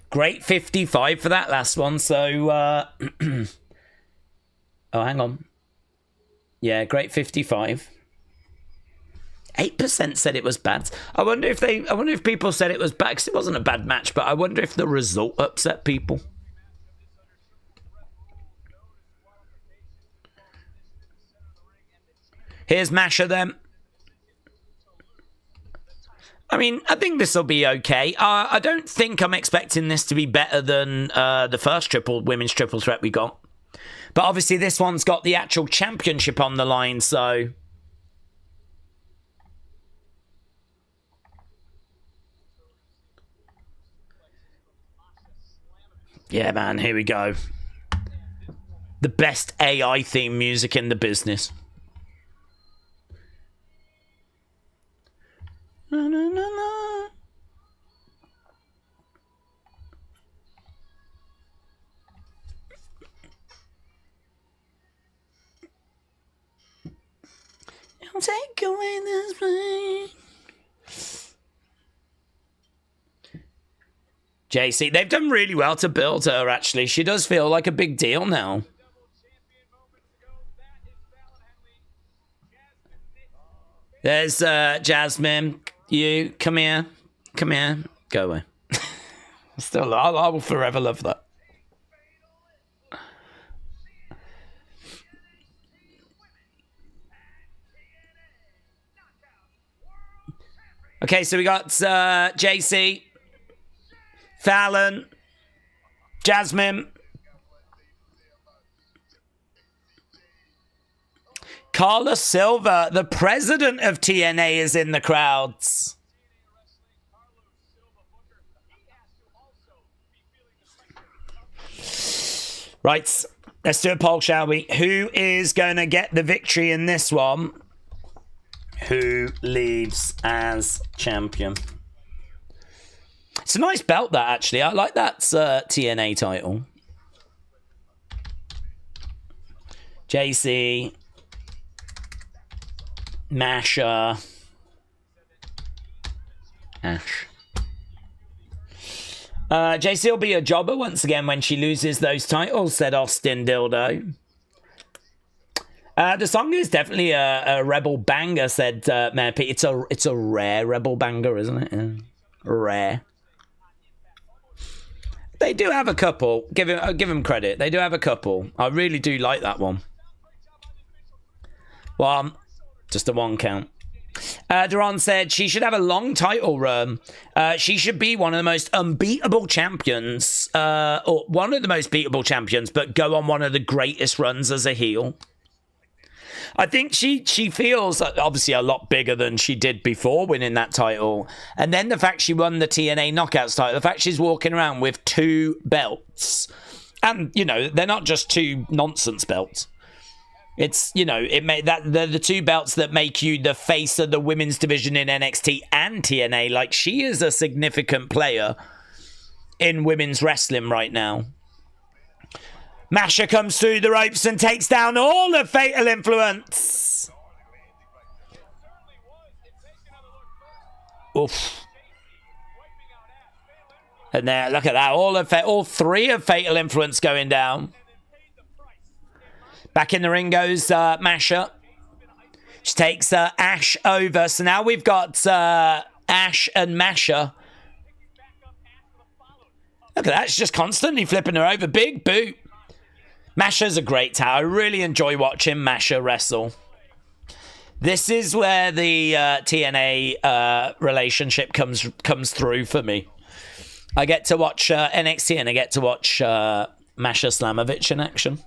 Great 55 for that last one. So, oh, hang on. Yeah, great 55. 8% said it was bad. I wonder if people said it was bad, because it wasn't a bad match, but I wonder if the result upset people. Here's Masha then. I mean, I think this will be okay. I don't think I'm expecting this to be better than the first women's triple threat we got. But obviously this one's got the actual championship on the line, so... Yeah, man, here we go. The best AI theme music in the business. Na, na, na, na. I'll take away this pain. Jacy, they've done really well to build her, actually. She does feel like a big deal now. There's Jasmine. You, come here. Come here. Go away. Still, I will forever love that. Okay, so we got Jacy, Fallon, Jasmine, Carlos Silva, the president of TNA, is in the crowds. Right, let's do a poll, shall we? Who is going to get the victory in this one? Who leaves as champion? It's a nice belt, that, actually. I like that TNA title. Jacy, Masha, Ash. Jacy will be a jobber once again when she loses those titles, said Austin Dildo. The song is definitely a rebel banger, said Mayor Pete. It's a rare rebel banger, isn't it? Yeah. Rare. They do have a couple. Give him credit. They do have a couple. I really do like that one. One. Just a one count. Duran said she should have a long title run. She should be one of the most unbeatable champions. Or one of the most beatable champions, but go on one of the greatest runs as a heel. I think she feels obviously a lot bigger than she did before winning that title. And then the fact she won the TNA Knockouts title, the fact she's walking around with 2 belts. And, you know, they're not just 2 nonsense belts. It's, you know, they're the 2 belts that make you the face of the women's division in NXT and TNA. Like, she is a significant player in women's wrestling right now. Masha comes through the ropes and takes down all of Fatal Influence. Oof. And there, look at that. All 3 of Fatal Influence going down. Back in the ring goes Masha. She takes Ash over. So now we've got Ash and Masha. Look at that. She's just constantly flipping her over. Big boot. Masha's a great talent. I really enjoy watching Masha wrestle. This is where the TNA relationship comes through for me. I get to watch NXT and I get to watch Masha Slamovich in action.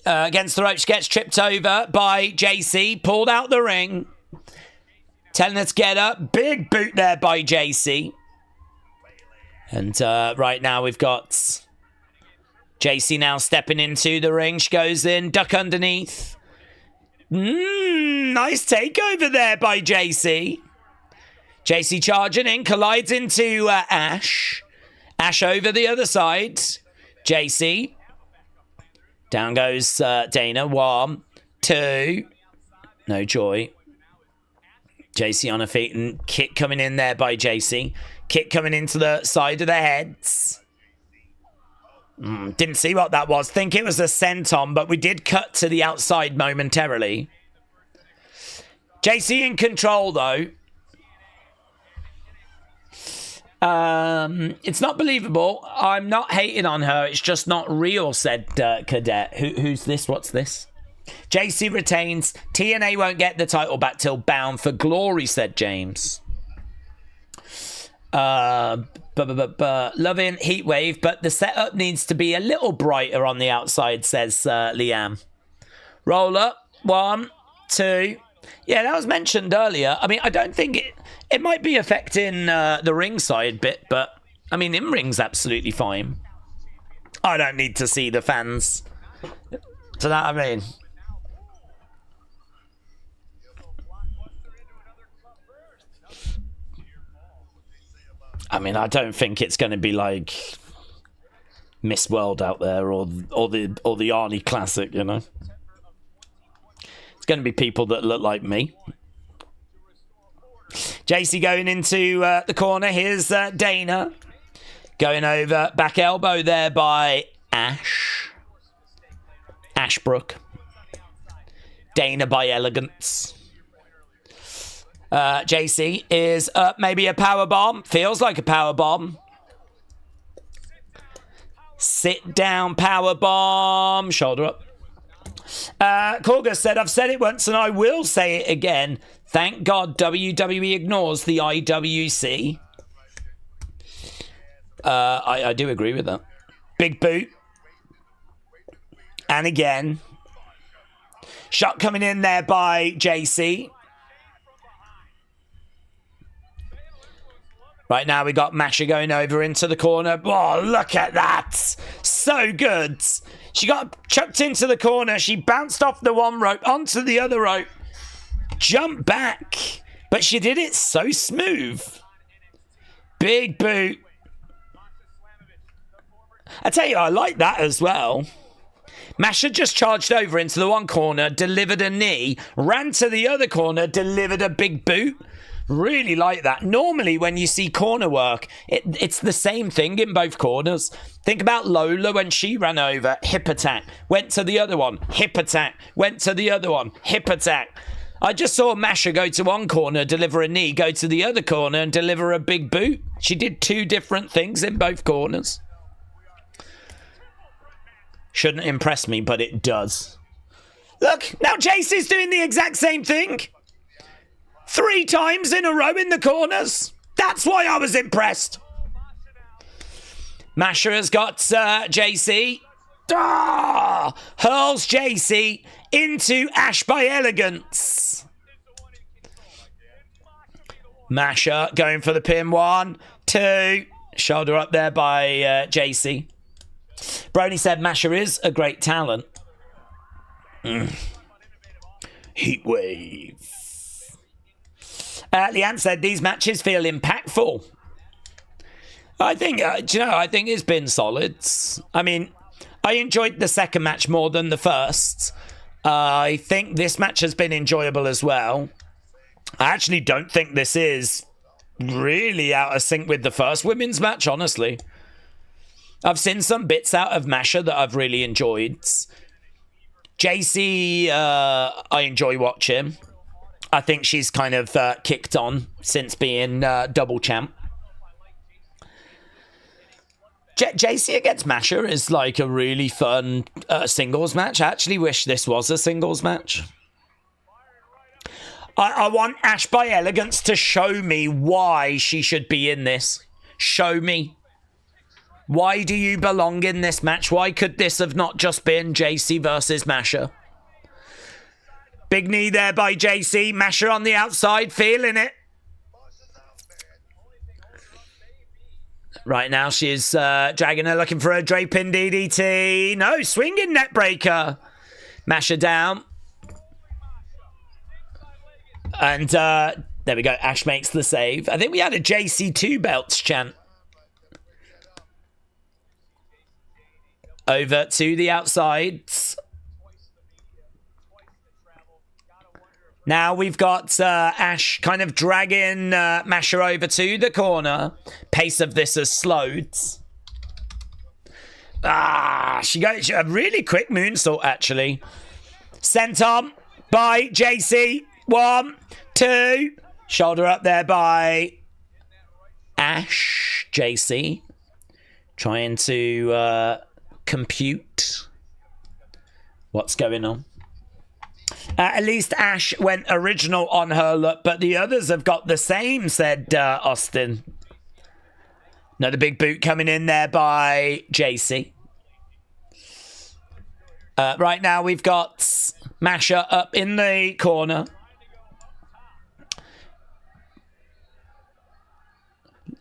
Against the ropes, gets tripped over by Jacy, pulled out the ring. Telling her to get up. Big boot there by Jacy. And right now we've got Jacy now stepping into the ring. She goes in, duck underneath. Nice takeover there by Jacy. Jacy charging in, collides into Ash. Ash over the other side. Jacy. Down goes Dana. 1, 2. No joy. Jacy on her feet and kick coming in there by Jacy. Kick coming into the side of the heads. Didn't see what that was. Think it was a senton, but we did cut to the outside momentarily. Jacy in control, though. It's not believable. I'm not hating on her. It's just not real, said Cadet. Who's this? What's this? Jacy retains. TNA won't get the title back till Bound for Glory, said James. Loving Heatwave, but the setup needs to be a little brighter on the outside, says Liam. Roll up. 1, 2. Yeah, that was mentioned earlier. I mean, I don't think it might be affecting the ringside bit, but I mean, in ring's absolutely fine. I don't need to see the fans. So that, I mean. I don't think it's going to be like Miss World out there or the Arnie Classic, you know. It's going to be people that look like me. Jacy going into the corner. Here's Dana. Going over. Back elbow there by Ash. Ashbrook. Dana by Elegance. Jacy is up. Maybe a power bomb. Feels like a power bomb. Sit down power bomb. Shoulder up. Corgus said, I've said it once and I will say it again. Thank God WWE ignores the IWC. I do agree with that. Big boot. And again. Shot coming in there by Jacy. Right now we got Masha going over into the corner. Oh, look at that. So good. She got chucked into the corner. She bounced off the one rope onto the other rope. Jumped back. But she did it so smooth. Big boot. I tell you, I like that as well. Masha just charged over into the one corner, delivered a knee, ran to the other corner, delivered a big boot. Really like that. Normally, when you see corner work, it's the same thing in both corners. Think about Lola when she ran over, hip attack, went to the other one, hip attack, went to the other one, hip attack. I just saw Masha go to one corner, deliver a knee, go to the other corner and deliver a big boot. She did two different things in both corners. Shouldn't impress me, but it does. Look, now Jacy's doing the exact same thing. 3 times in a row in the corners. That's why I was impressed. Masha has got Jacy. Hurls Jacy into Ash by Elegance. Masha going for the pin. 1, 2. Shoulder up there by Jacy. Brony said Masha is a great talent. Heatwave. Leanne said these matches feel impactful. I think, I think it's been solid. I mean, I enjoyed the second match more than the first. I think this match has been enjoyable as well. I actually don't think this is really out of sync with the first women's match, honestly. I've seen some bits out of Masha that I've really enjoyed. Jacy, I enjoy watching. I think she's kind of kicked on since being double champ. Jacy against Masha is like a really fun singles match. I actually wish this was a singles match. I want Ash by Elegance to show me why she should be in this. Show me. Why do you belong in this match? Why could this have not just been Jacy versus Masha? Big knee there by Jacy. Masha on the outside, feeling it. Right now she's dragging her, looking for a draping DDT. No, swinging net breaker. Masha down. And there we go. Ash makes the save. I think we had a Jacy 2 belts chant. Over to the outsides. Now we've got Ash kind of dragging Masha over to the corner. Pace of this has slowed. She got a really quick moonsault, actually. Sent on by Jacy. 1, 2. Shoulder up there by Ash. Jacy. Trying to compute what's going on. At least Ash went original on her look, but the others have got the same, said Austin. Another big boot coming in there by Jacy. Right now we've got Masha up in the corner.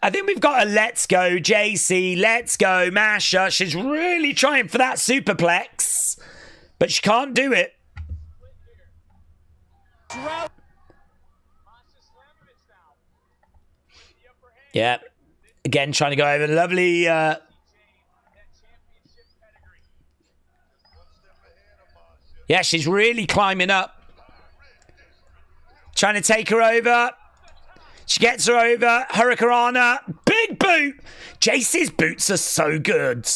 I think we've got a let's go Jacy, let's go Masha. She's really trying for that superplex, but she can't do it. Yeah, again trying to go over. Lovely yeah, she's really climbing up, trying to take her over. She gets her over. Hurricanrana, big boot. Jacy's boots are so good.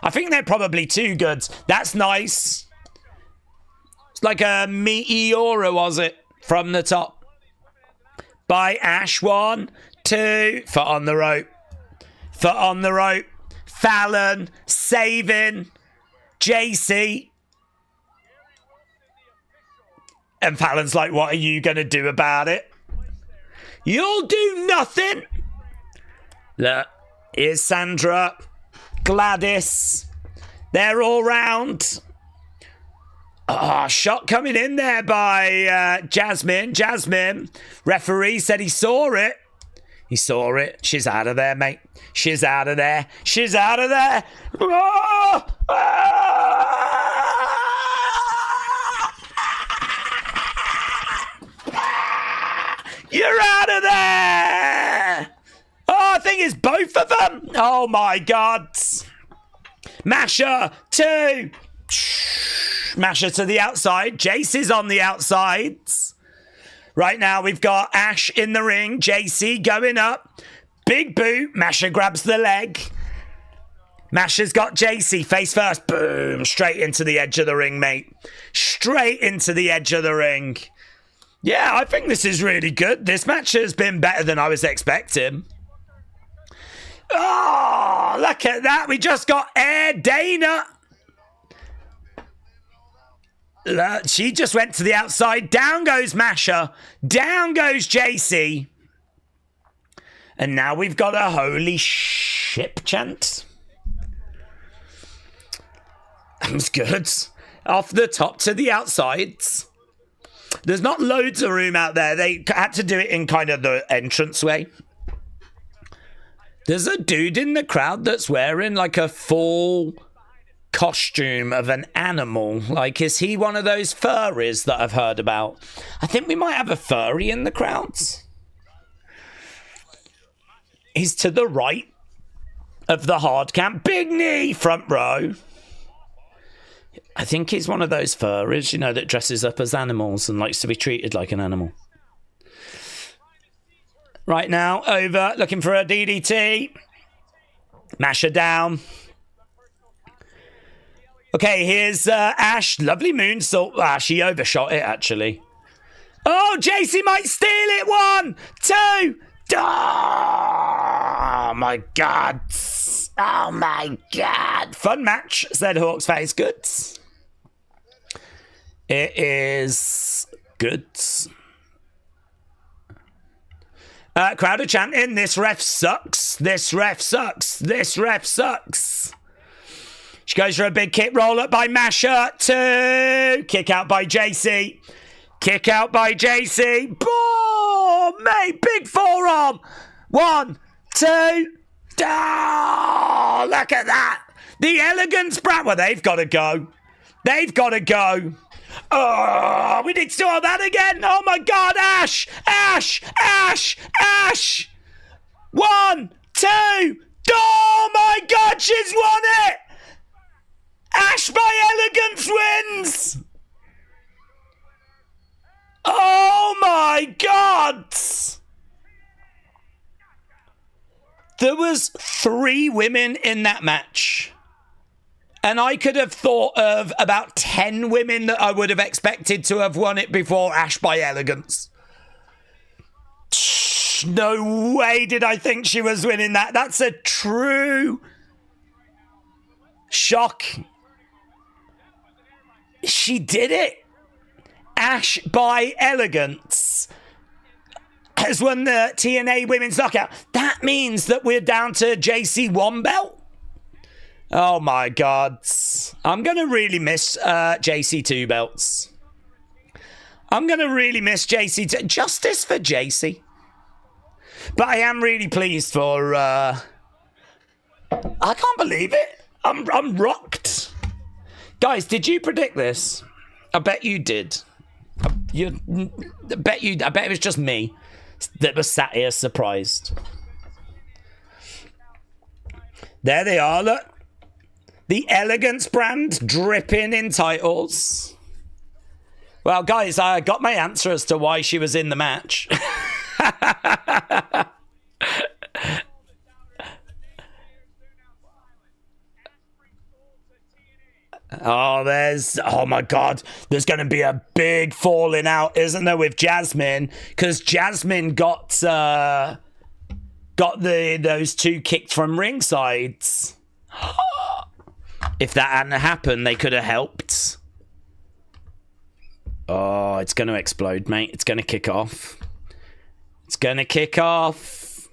I think they're probably too good. That's nice. It's like a meteora, was it? From the top. By Ash. 1, 2. Foot on the rope. Foot on the rope. Fallon saving Jacy. And Fallon's like, what are you going to do about it? You'll do nothing. Look, here's Sandra, Gladys. They're all round. Oh, shot coming in there by Jasmine. Jasmine. Referee said he saw it. He saw it. She's out of there, mate. She's out of there. She's out of there. Oh! You're out of there. Oh, I think it's both of them. Oh, my God. Masha, 2. Masha to the outside. Jacy's on the outside. Right now, we've got Ash in the ring. Jacy going up. Big boot. Masha grabs the leg. Masha's got Jacy face first. Boom. Straight into the edge of the ring, mate. Straight into the edge of the ring. Yeah, I think this is really good. This match has been better than I was expecting. Oh, look at that. We just got Air Dana. Look, she just went to the outside. Down goes Masha. Down goes Jacy. And now we've got a holy ship chant. That was good. Off the top to the outsides. There's not loads of room out there. They had to do it in kind of the entranceway. There's a dude in the crowd that's wearing like a full costume of an animal. Like, is he one of those furries that I've heard about? I think we might have a furry in the crowds. He's to the right of the hard camp. Big knee, front row. I think he's one of those furries, you know, that dresses up as animals and likes to be treated like an animal. Right now, over, looking for a DDT. Masha down. Okay, here's Ash. Lovely moonsault. Ah, she overshot it, actually. Oh, Jacy might steal it. 1, 2. Oh, my God. Oh, my God. Fun match, said Hawk's Face. Good. It is good. Crowd are chanting, this ref sucks. This ref sucks. This ref sucks. She goes for a big kick roll up by Masha. 2. Kick out by Jacy. Kick out by Jacy. Boom! Mate, big forearm. 1, 2. Oh, look at that. The elegance brand. Well, they've got to go. They've got to go. Oh, we need to do all that again. Oh, my God. Ash. Ash. Ash. Ash. 1, 2. Oh, my God. She's won it. Ash by elegance wins. Oh, my God. There was 3 women in that match. And I could have thought of about 10 women that I would have expected to have won it before Ash by elegance. No way did I think she was winning that. That's a true shock. She did it. Ash by elegance has won the TNA Women's Knockout. That means that we're down to Jacy 1 belt. Oh, my God. I'm going to really miss Jacy 2 belts. I'm going to really miss Jacy. Justice for Jacy. But I am really pleased for... I can't believe it. I'm rocked. Guys, did you predict this? I bet you did. I bet it was just me that was sat here surprised. There they are, look. The Elegance brand dripping in titles. Well, guys, I got my answer as to why she was in the match. Oh my God, there's going to be a big falling out, isn't there, with Jasmine? Because Jasmine got those 2 kicked from ringside. If that hadn't happened, they could have helped. Oh, it's going to explode, mate. It's going to kick off. It's going to kick off.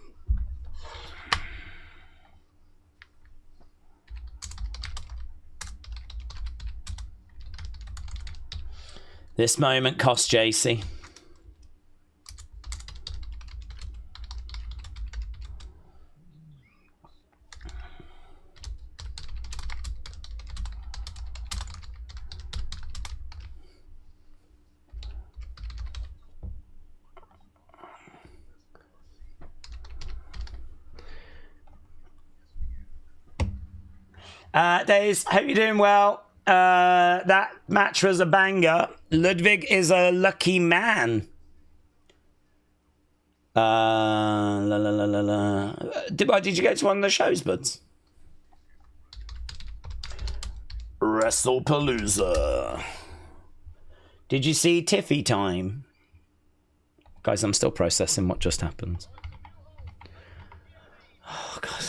This moment cost Jacy. Daze, hope you're doing well. That match was a banger. Ludwig is a lucky man. Did you go to one of the shows, buds? WrestlePalooza. Did you see Tiffy time? Guys, I'm still processing what just happened. Oh, God.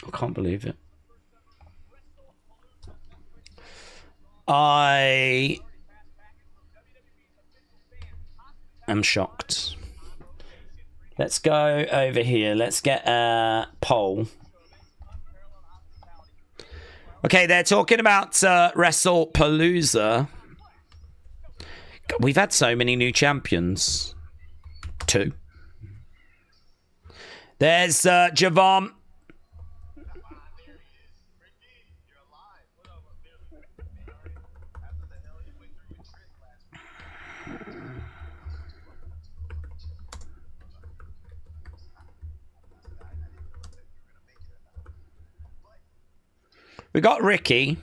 I can't believe it. I am shocked. Let's go over here. Let's get a poll. Okay, they're talking about WrestlePalooza. We've had so many new champions. 2. There's Javon. We got Ricky.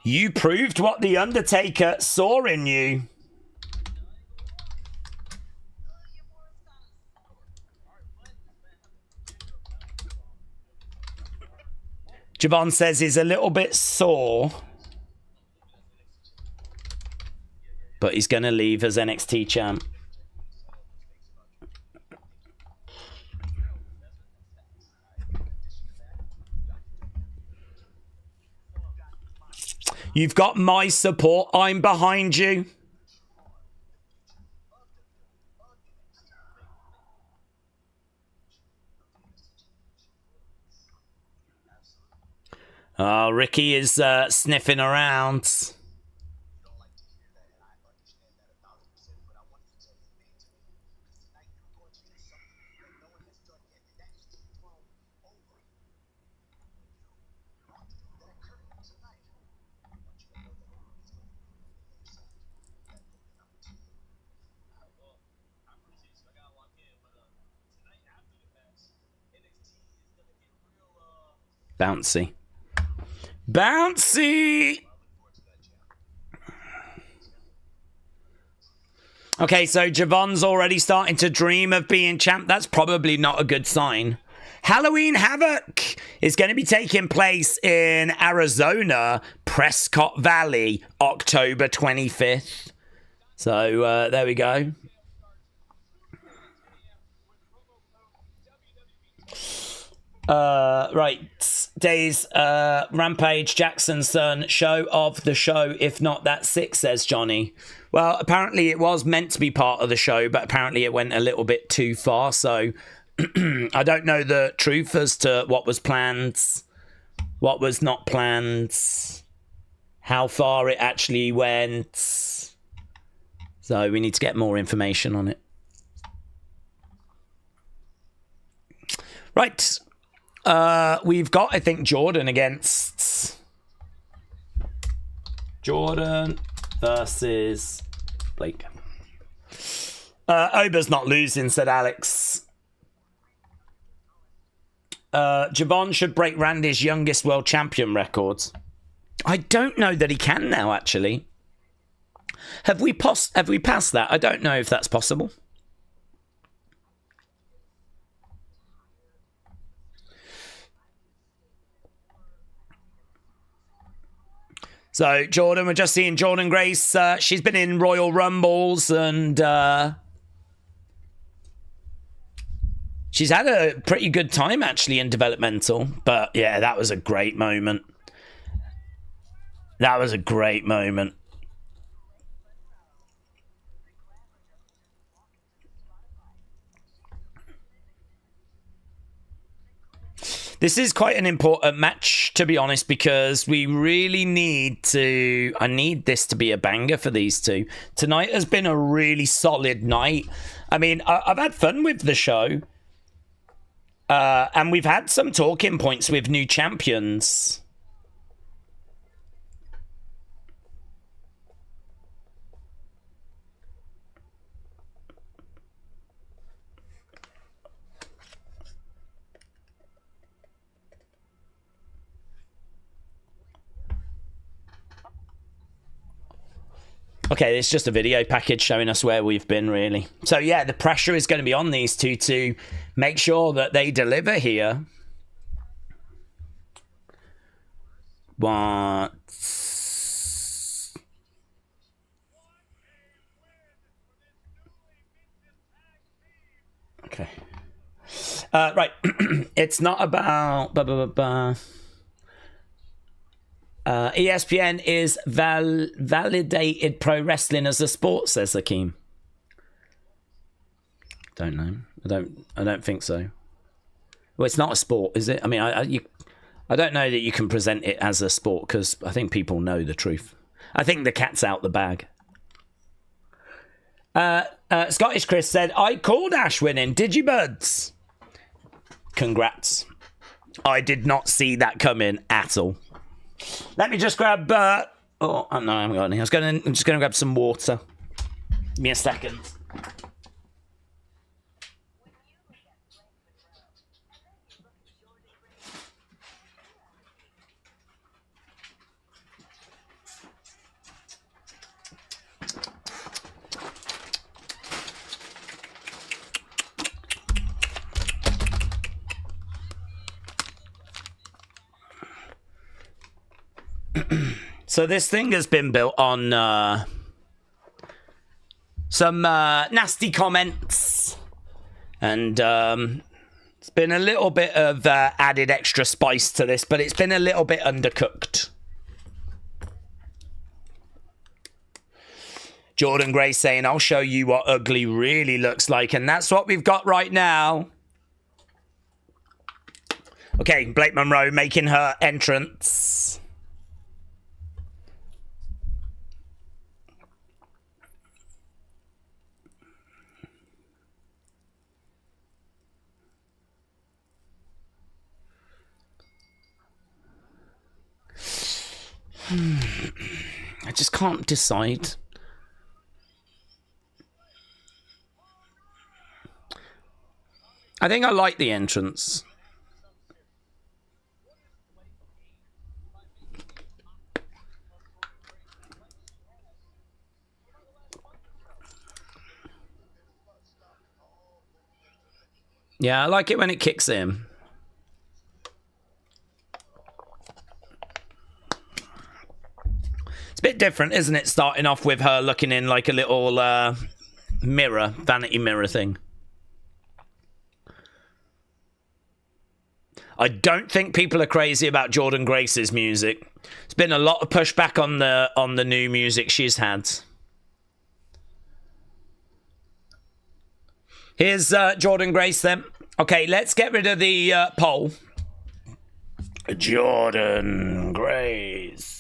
You proved what The Undertaker saw in you. Javon says he's a little bit sore, but he's going to leave as NXT champ. You've got my support. I'm behind you. Oh, Ricky is sniffing around. Bouncy. Bouncy! Okay, so Javon's already starting to dream of being champ. That's probably not a good sign. Halloween Havoc is going to be taking place in Arizona, Prescott Valley, October 25th. So, there we go. Right, Daze, Rampage, Jackson's son, show of the show. If not, that's 6, says Johnny. Well, apparently it was meant to be part of the show, but apparently it went a little bit too far. So I don't know the truth as to what was planned, what was not planned, how far it actually went. So we need to get more information on it. Right. We've got, I think, Jordynne against... Jordynne versus Blake. Ober's not losing, said Alex. Javon should break Randy's youngest world champion records. I don't know that he can now, actually. Have we passed that? I don't know if that's possible. So, Jordynne, we're just seeing Jordynne Grace. She's been in Royal Rumbles and she's had a pretty good time, actually, in developmental. But, yeah, that was a great moment. That was a great moment. This is quite an important match, to be honest, because we really need to... I need this to be a banger for these two. Tonight has been a really solid night. I mean, I've had fun with the show. And we've had some talking points with new champions. Okay, it's just a video package showing us where we've been, really. So, yeah, the pressure is going to be on these two to make sure that they deliver here. What? Okay. Right. It's not about... ESPN is validated pro wrestling as a sport, says Hakeem. Don't know. I don't think so. Well, it's not a sport, is it? I mean, I don't know that you can present it as a sport because I think people know the truth. I think the cat's out the bag. Scottish Chris said, I called Ash winning. Did you, buds? Congrats. I did not see that coming at all. Let me just grab... no, I haven't got any. I'm just going to grab some water. Give me a second. So this thing has been built on some nasty comments, and it's been a little bit of added extra spice to this, but it's been a little bit undercooked. Jordan Gray saying, I'll show you what ugly really looks like, and that's what we've got right now. Okay, Blake Monroe making her entrance. I just can't decide. I think I like the entrance. Yeah, I like it when it kicks in. It's a bit different, isn't it? Starting off with her looking in like a little mirror, vanity mirror thing. I don't think people are crazy about Jordynne Grace's music. There's been a lot of pushback on the new music she's had. Here's Jordynne Grace then. Okay, let's get rid of the poll. Jordynne Grace.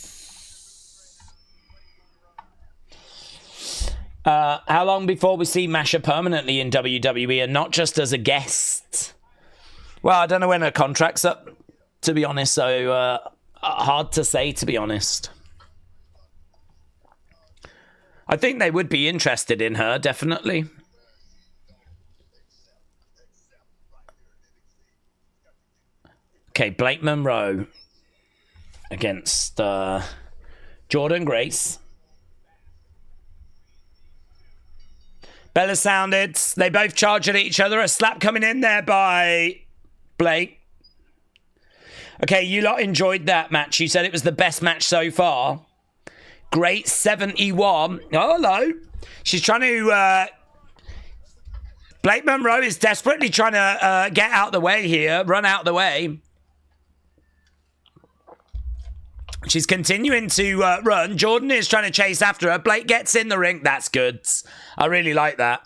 How long before we see Masha permanently in WWE and not just as a guest? Well, I don't know when her contract's up, to be honest, so hard to say, to be honest. I think they would be interested in her, definitely. Okay, Blake Monroe against Jordynne Grace. Bella sounded. They both charge at each other. A slap coming in there by Blake. Okay, you lot enjoyed that match. You said it was the best match so far. Great 71. Oh, hello. She's trying to... Blake Monroe is desperately trying to get out the way here. Run out the way. She's continuing to run. Jordynne is trying to chase after her. Blake gets in the ring. That's good. I really like that.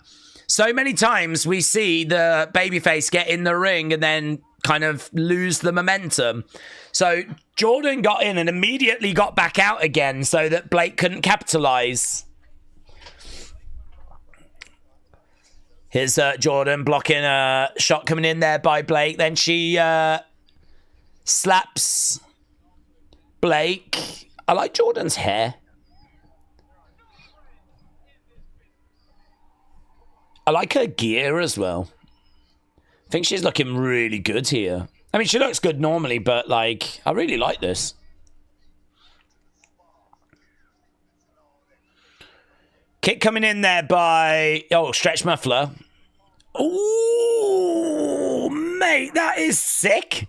So many times we see the babyface get in the ring and then kind of lose the momentum. So Jordynne got in and immediately got back out again so that Blake couldn't capitalize. Here's Jordynne blocking a shot coming in there by Blake. Then she slaps Blake. I like Jordynne's hair. I like her gear as well. I think she's looking really good here. I mean, she looks good normally, but, like, I really like this. Kick coming in there by... Oh, stretch muffler. Ooh, mate, that is sick.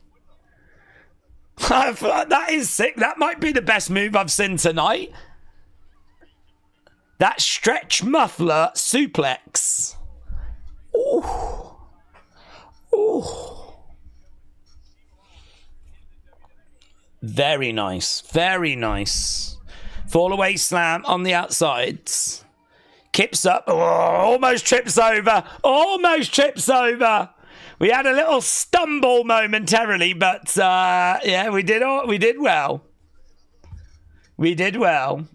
That is sick. That might be the best move I've seen tonight. That stretch muffler suplex. Ooh. Ooh. Very nice. Very nice. Fall away slam on the outsides. Kips up. Oh, almost trips over. Almost trips over. We had a little stumble momentarily, but yeah, we did well. We did well.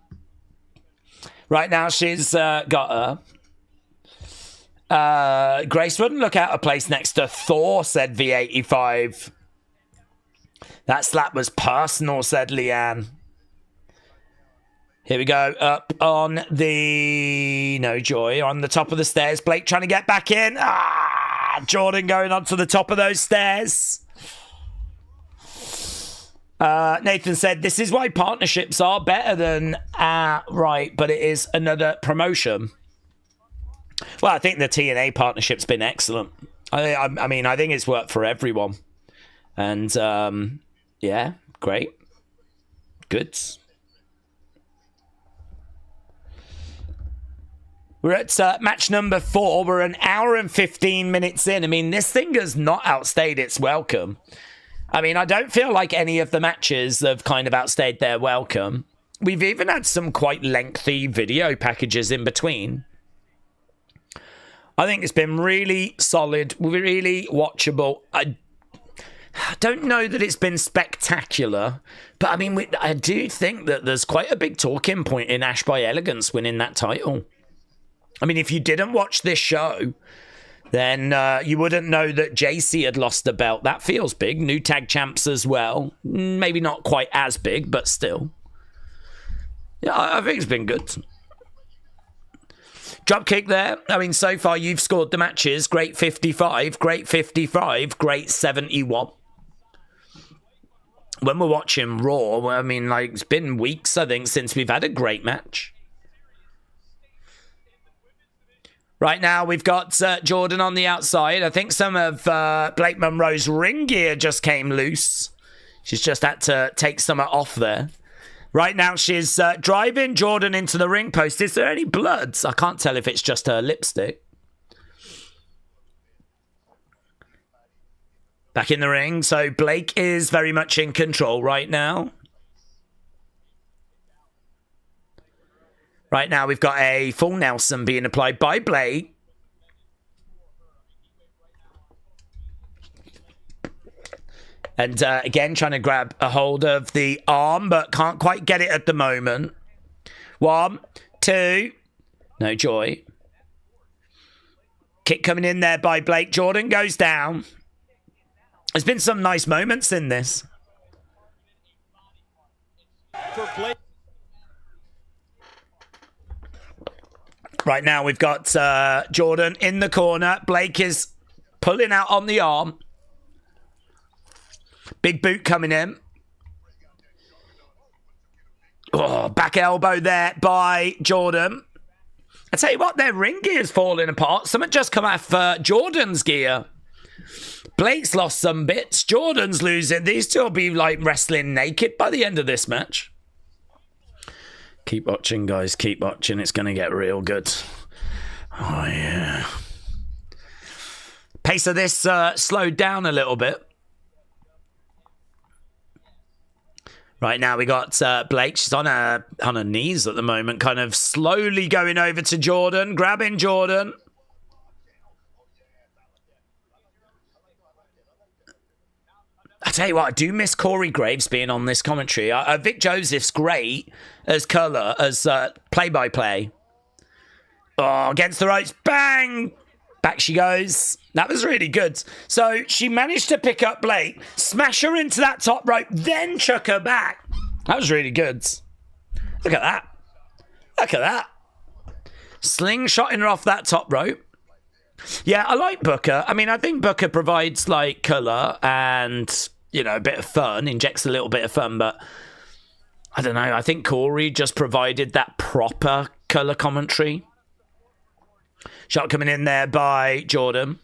Right now, she's got her. Grace wouldn't look out of place next to Thor, said V85. That slap was personal, said Leanne. Here we go. Up on the... No joy. On the top of the stairs. Blake trying to get back in. Jordynne going onto the top of those stairs. Nathan said, this is why partnerships are better than... right, but it is another promotion. Well, I think the TNA partnership's been excellent. I mean, I think it's worked for everyone. And, yeah, great. Good. We're at match number 4. We're an hour and 15 minutes in. I mean, this thing has not outstayed its welcome. I mean, I don't feel like any of the matches have kind of outstayed their welcome. We've even had some quite lengthy video packages in between. I think it's been really solid, really watchable. I don't know that it's been spectacular, but I mean, I do think that there's quite a big talking point in Ash by Elegance winning that title. I mean, if you didn't watch this show, then you wouldn't know that Jacy had lost the belt. That feels big. New tag champs as well. Maybe not quite as big, but still. Yeah, I think it's been good. Dropkick there. I mean, so far you've scored the matches. Great 55, great 55, great 71. When we're watching Raw, I mean, like, it's been weeks, I think, since we've had a great match. Right now, we've got Jordynne on the outside. I think some of Blake Monroe's ring gear just came loose. She's just had to take some off there. Right now, she's driving Jordynne into the ring post. Is there any blood? I can't tell if it's just her lipstick. Back in the ring. So Blake is very much in control right now. Right now, we've got a full Nelson being applied by Blake. And again, trying to grab a hold of the arm, but can't quite get it at the moment. 1, 2. No joy. Kick coming in there by Blake. Jordynne goes down. There's been some nice moments in this. Right now, we've got Jordynne in the corner. Blake is pulling out on the arm. Big boot coming in. Oh, back elbow there by Jordynne. I tell you what, their ring gear's falling apart. Something just come off Jordynne's gear. Blake's lost some bits. Jordynne's losing. These two will be like wrestling naked by the end of this match. Keep watching, guys. Keep watching. It's going to get real good. Oh, yeah. Pace of this slowed down a little bit. Right now we got Blake. She's on her knees at the moment, kind of slowly going over to Jordynne, grabbing Jordynne. I tell you what, I do miss Corey Graves being on this commentary. Vic Joseph's great as colour, as play-by-play. Oh, against the ropes, bang! Back she goes. That was really good. So she managed to pick up Blake, smash her into that top rope, then chuck her back. That was really good. Look at that. Look at that. Slingshotting her off that top rope. Yeah, I like Booker. I mean, I think Booker provides, like, colour and, you know, a bit of fun, injects a little bit of fun, but I don't know. I think Corey just provided that proper colour commentary. Shot coming in there by Jordynne.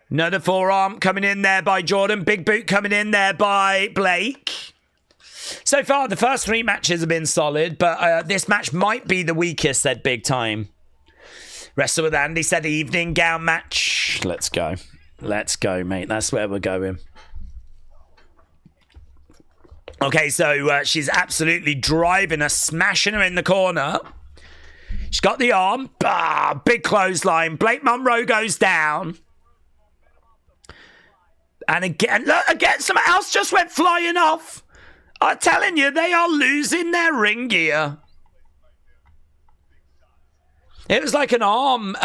Another forearm coming in there by Jordynne. Big boot coming in there by Blake. So far, the first 3 matches have been solid, but this match might be the weakest, said Big Time. Wrestle with Andy said evening gown match. Let's go. Let's go, mate. That's where we're going. Okay, so she's absolutely driving her, smashing her in the corner. She's got the arm. Bah, big clothesline. Blake Monroe goes down. And again, look, again, something else just went flying off. I'm telling you, they are losing their ring gear. It was like an arm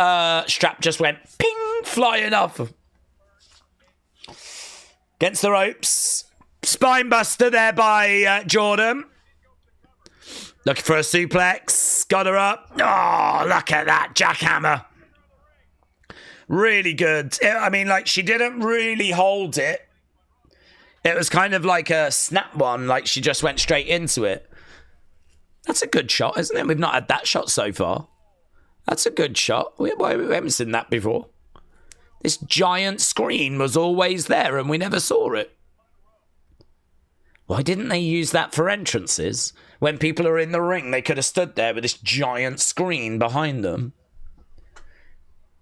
strap just went ping, flying off. Against the ropes. Spine buster there by Jordynne. Looking for a suplex. Got her up. Oh, look at that jackhammer. Really good. I mean, like, she didn't really hold it. It was kind of like a snap one. Like, she just went straight into it. That's a good shot, isn't it? We've not had that shot so far. That's a good shot. We haven't seen that before. This giant screen was always there and we never saw it. Why didn't they use that for entrances? When people are in the ring, they could have stood there with this giant screen behind them.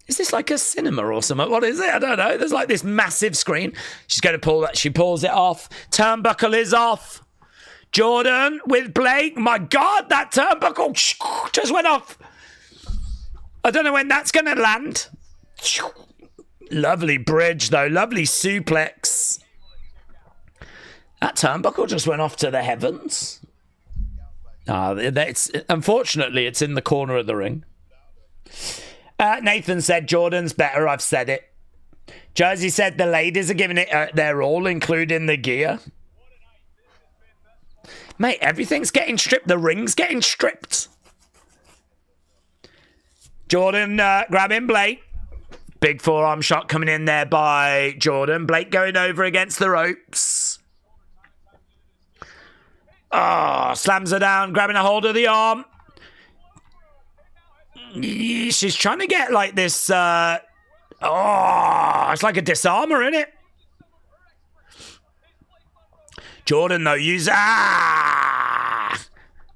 Is this like a cinema or something? What is it? I don't know. There's like this massive screen. She's going to pull that. She pulls it off. Turnbuckle is off. Jordynne with Blake. My God, that turnbuckle just went off. I don't know when that's going to land. Lovely bridge, though. Lovely suplex. That turnbuckle just went off to the heavens. Unfortunately, it's in the corner of the ring. Nathan said, Jordynne's better. I've said it. Jacy said the ladies are giving it their all, including the gear. Mate, everything's getting stripped. The ring's getting stripped. Jordynne grabbing Blake. Big forearm shot coming in there by Jordynne. Blake going over against the ropes. Oh, slams her down, grabbing a hold of the arm. She's trying to get like this. It's like a disarmer, isn't it? Jordynne, though, use. Oh,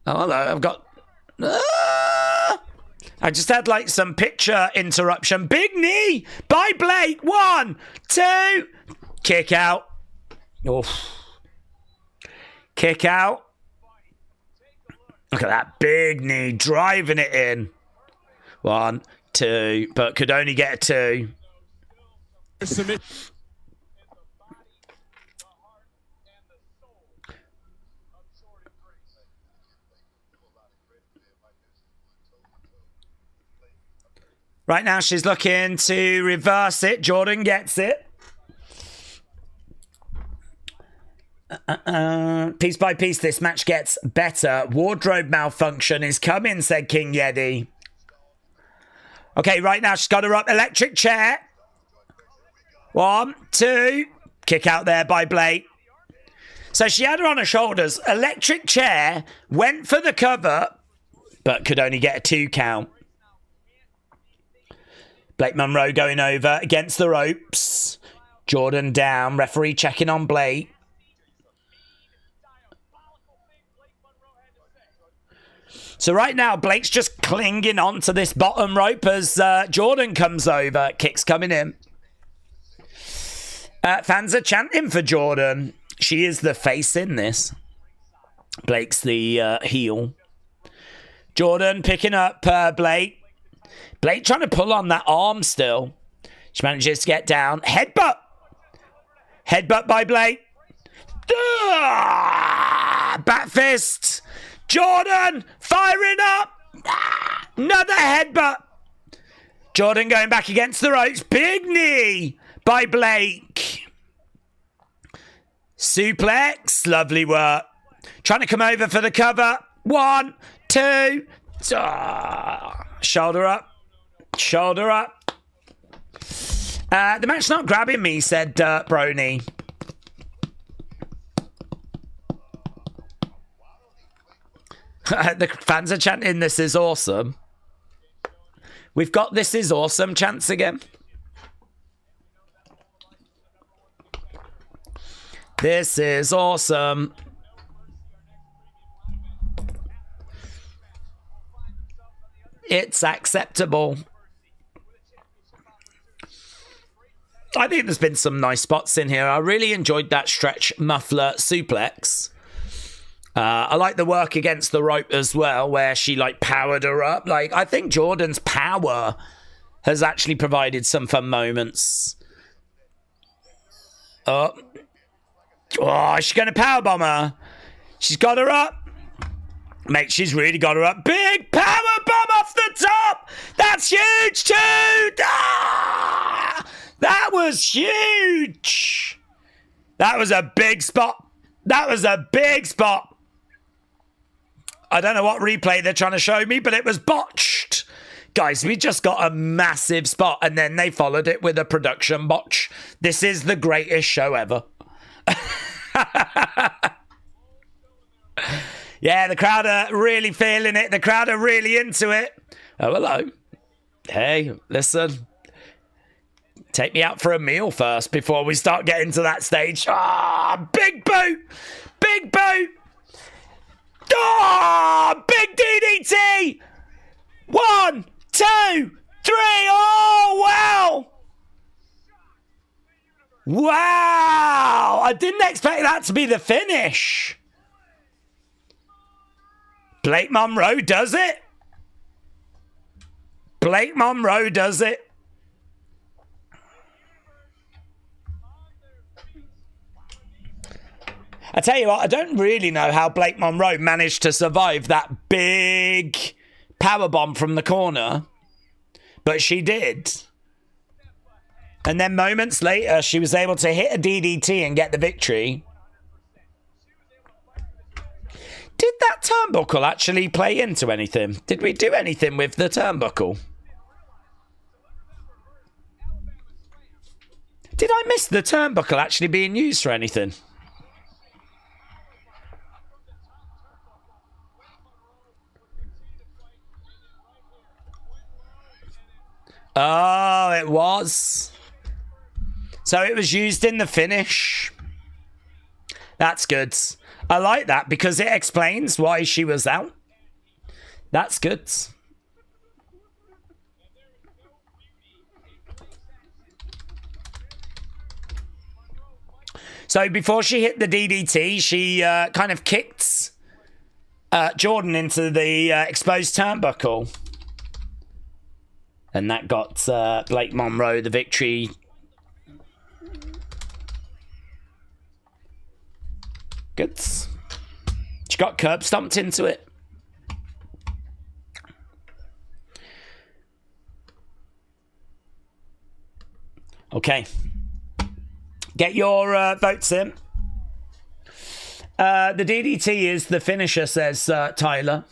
hello. I've got. I just had like some picture interruption. Big knee by Blake. 1, 2. Kick out. Oof. Kick out. Look at that big knee driving it in. 1, 2, but could only get a 2. Right now she's looking to reverse it. Jordynne gets it. Piece by piece, this match gets better. Wardrobe malfunction is coming, said King Yeti. Okay, right now she's got her up. Electric chair. 1, 2. Kick out there by Blake. So she had her on her shoulders. Electric chair. Went for the cover, but could only get a 2 count. Blake Monroe going over against the ropes. Jordynne down. Referee checking on Blake. So right now, Blake's just clinging onto this bottom rope as Jordynne comes over. Kicks coming in. Fans are chanting for Jordynne. She is the face in this. Blake's the heel. Jordynne picking up Blake. Blake trying to pull on that arm still. She manages to get down. Headbutt. Headbutt by Blake. Back fist. Jordynne firing up. Another headbutt. Jordynne going back against the ropes. Big knee by Blake. Suplex. Lovely work. Trying to come over for the cover. 1, 2. Shoulder up. Shoulder up. The match's not grabbing me, said Brony. The fans are chanting, "This is awesome." We've got "This is awesome" chants again. This is awesome. It's acceptable. I think there's been some nice spots in here. I really enjoyed that stretch muffler suplex. I like the work against the rope as well, where she like powered her up. Like, I think Jordynne's power has actually provided some fun moments. Oh, she's going to powerbomb her. She's got her up. Mate, she's really got her up. Big power bomb off the top. That's huge too. That was huge. That was a big spot. That was a big spot. I don't know what replay they're trying to show me, but it was botched. Guys, we just got a massive spot, and then they followed it with a production botch. This is the greatest show ever. Yeah, the crowd are really feeling it. The crowd are really into it. Oh, hello. Hey, listen. Take me out for a meal first before we start getting to that stage. Big boot. Big boot. Big DDT. 1, 2, 3. Oh, wow. Wow. I didn't expect that to be the finish. Blake Monroe does it. Blake Monroe does it. I tell you what, I don't really know how Blake Monroe managed to survive that big powerbomb from the corner, but she did. And then moments later, she was able to hit a DDT and get the victory. Did that turnbuckle actually play into anything? Did we do anything with the turnbuckle? Did I miss the turnbuckle actually being used for anything? Oh, it was. So it was used in the finish. That's good. I like that because it explains why she was out. That's good. So before she hit the DDT, she kind of kicked Jordynne into the exposed turnbuckle. And that got Blake Monroe the victory. Good. She got curb stomped into it. Okay. Get your votes in. The DDT is the finisher, says Tyler.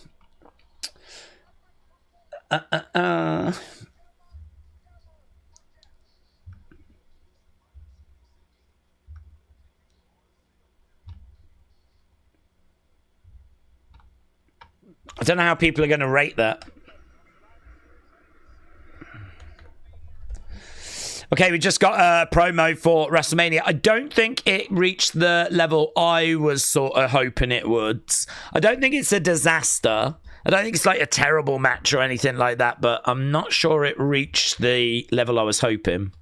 I don't know how people are going to rate that. Okay, we just got a promo for WrestleMania. I don't think it reached the level I was sort of hoping it would. I don't think it's a disaster. I don't think it's like a terrible match or anything like that, but I'm not sure it reached the level I was hoping.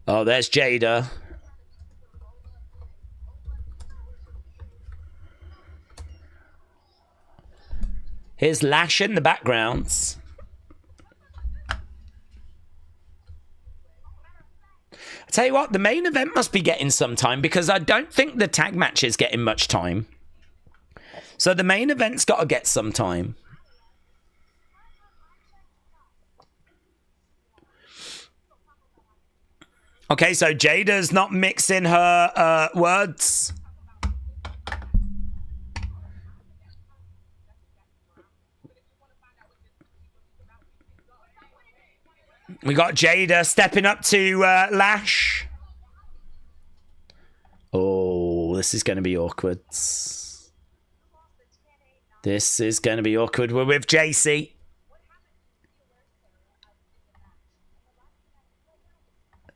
Oh, there's Jaida. Here's Lash in the backgrounds. I tell you what, the main event must be getting some time because I don't think the tag match is getting much time. So the main event's got to get some time. Okay, so Jada's not mixing her words. We got Jaida stepping up to Lash. Oh, this is going to be awkward. This is going to be awkward. We're with Jacy.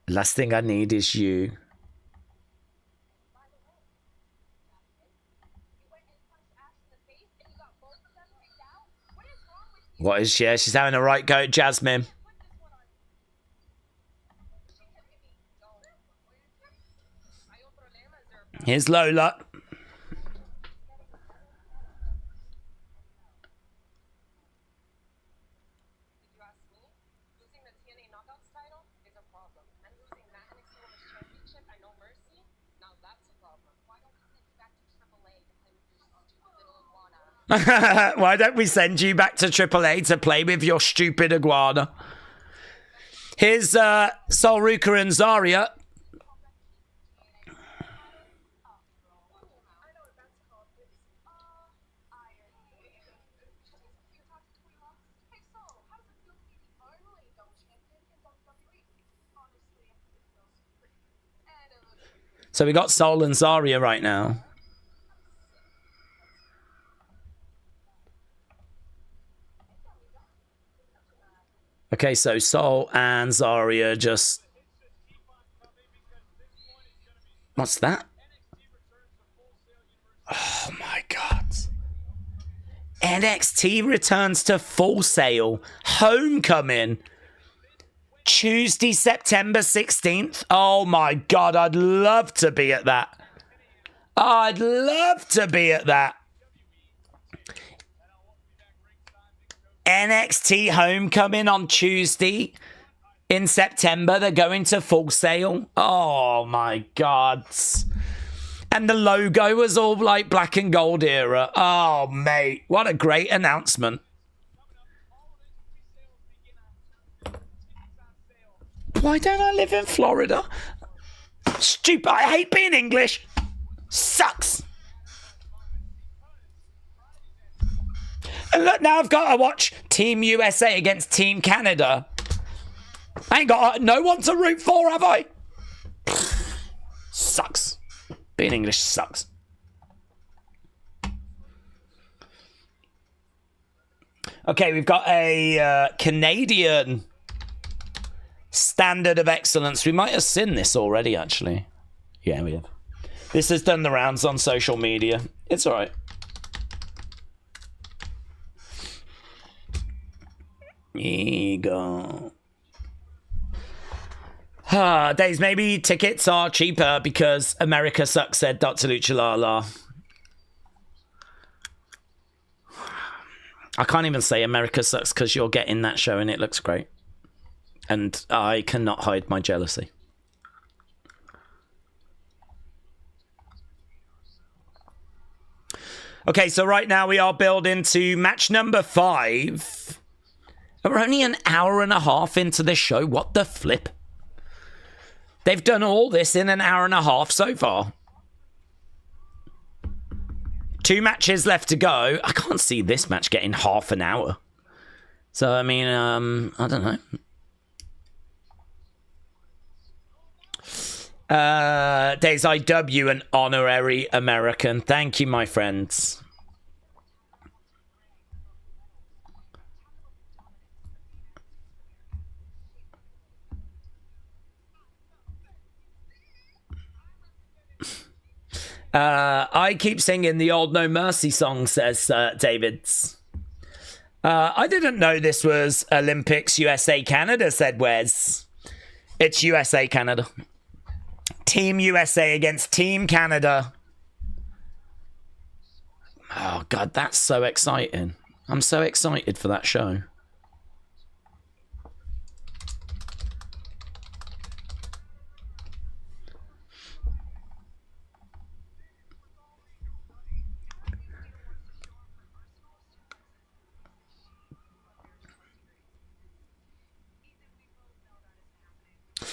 Last thing I need is you. What is she? Yeah, she's having a right go at Jasmine. Here's Lola. Why don't we send you back to AAA to play with your stupid iguana? Here's Sol Ruka and Zarya. So we got Sol and Zarya right now. Okay, so Sol and Zarya just... What's that? Oh my God. NXT returns to Full Sail. Homecoming. Tuesday, September 16th. Oh my God, I'd love to be at that. I'd love to be at that. NXT Homecoming on Tuesday in September. They're going to Full Sail. Oh my God. And the logo was all like black and gold era. Oh, mate. What a great announcement. Why don't I live in Florida? Stupid. I hate being English. Sucks. And look, now I've got to watch Team USA against Team Canada. I ain't got no one to root for, have I? Sucks. Being English sucks. Okay, we've got a Canadian standard of excellence. We might have seen this already, actually. Yeah, we have. This has done the rounds on social media. It's all right. Ego. Days, maybe tickets are cheaper because America sucks, said Dr. Luchalala. I can't even say America sucks because you're getting that show and it looks great. And I cannot hide my jealousy. Okay, so right now we are building to match number 5. We're only an hour and a half into this show. What the flip? They've done all this in an hour and a half so far. 2 matches left to go. I can't see this match getting half an hour. So, I mean, I don't know. Days IW, an honorary American. Thank you, my friends. I keep singing the old No Mercy song, says Davids. I didn't know this was Olympics USA Canada, said Wes. It's USA, Canada. Team USA against Team Canada. Oh, God, that's so exciting. I'm so excited for that show.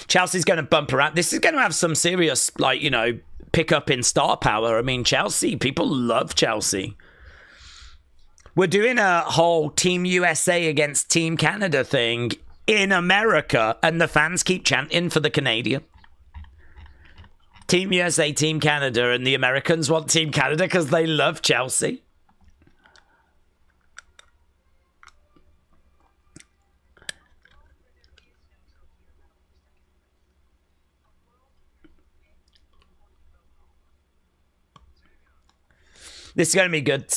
Chelsea's going to bump around. This is going to have some serious, like, you know, pick up in star power. I mean, Chelsea, people love Chelsea. We're doing a whole Team USA against Team Canada thing in America, and the fans keep chanting for the Canadian. Team USA, Team Canada, and the Americans want Team Canada because they love Chelsea. This is going to be good.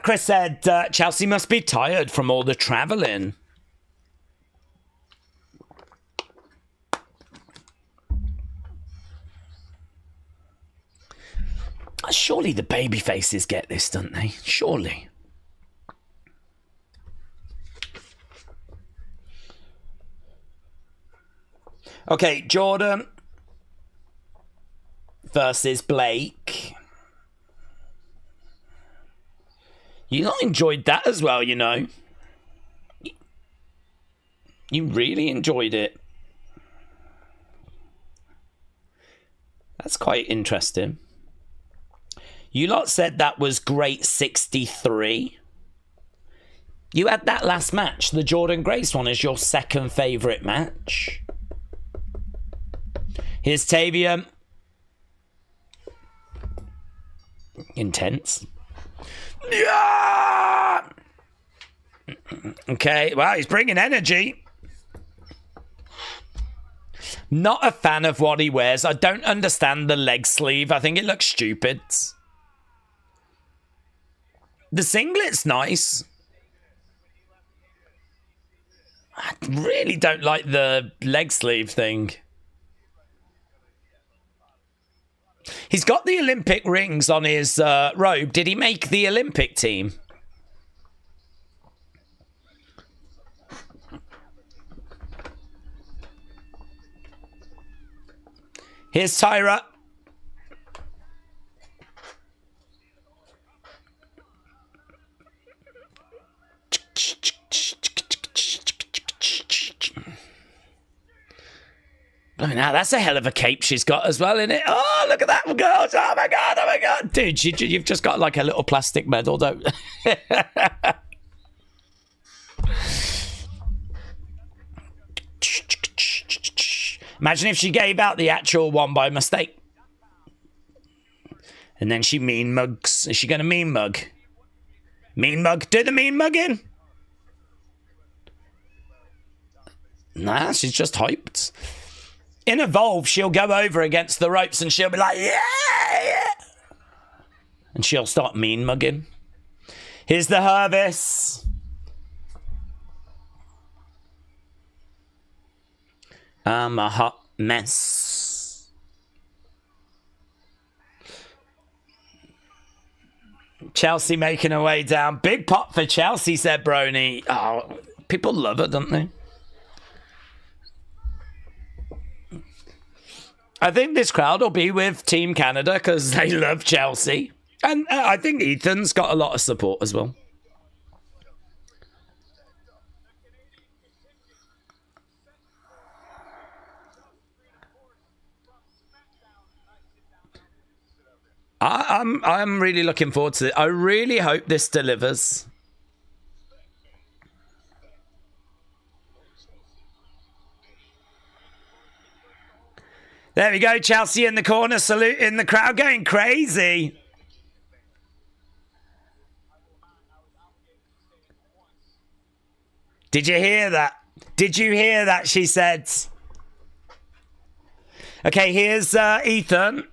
Chris said, Chelsea must be tired from all the travelling. Surely the baby faces get this, don't they? Surely. Okay, Jordynne versus Blake. You not enjoyed that as well, you know. You really enjoyed it. That's quite interesting. You lot said that was great 63. You had that last match, the Jordynne Grace one, as your second favourite match. Here's Tavion. Intense. Yeah! Okay, well, he's bringing energy. Not a fan of what he wears. I don't understand the leg sleeve. I think it looks stupid. The singlet's nice. I really don't like the leg sleeve thing. He's got the Olympic rings on his robe. Did he make the Olympic team? Here's Tyra. I mean, now that's a hell of a cape she's got as well, isn't it? Oh, look at that, girls. Oh, my God. Oh, my God. Dude, you've just got like a little plastic medal, don't you? Imagine if she gave out the actual one by mistake. And then she mean mugs. Is she going to mean mug? Mean mug. Do the mean mugging. Nah, she's just hyped. In Evolve, she'll go over against the ropes and she'll be like, yeah, yeah. And she'll start mean mugging. Here's the Hervis. I'm a hot mess. Chelsea making her way down. Big pop for Chelsea, said Brony. Oh, people love her, don't they? I think this crowd will be with Team Canada because they love Chelsea. And I think Ethan's got a lot of support as well. I'm really looking forward to it. I really hope this delivers. There we go, Chelsea in the corner, saluting the crowd, going crazy. Did you hear that? Did you hear that, she said. Okay, here's Ethan.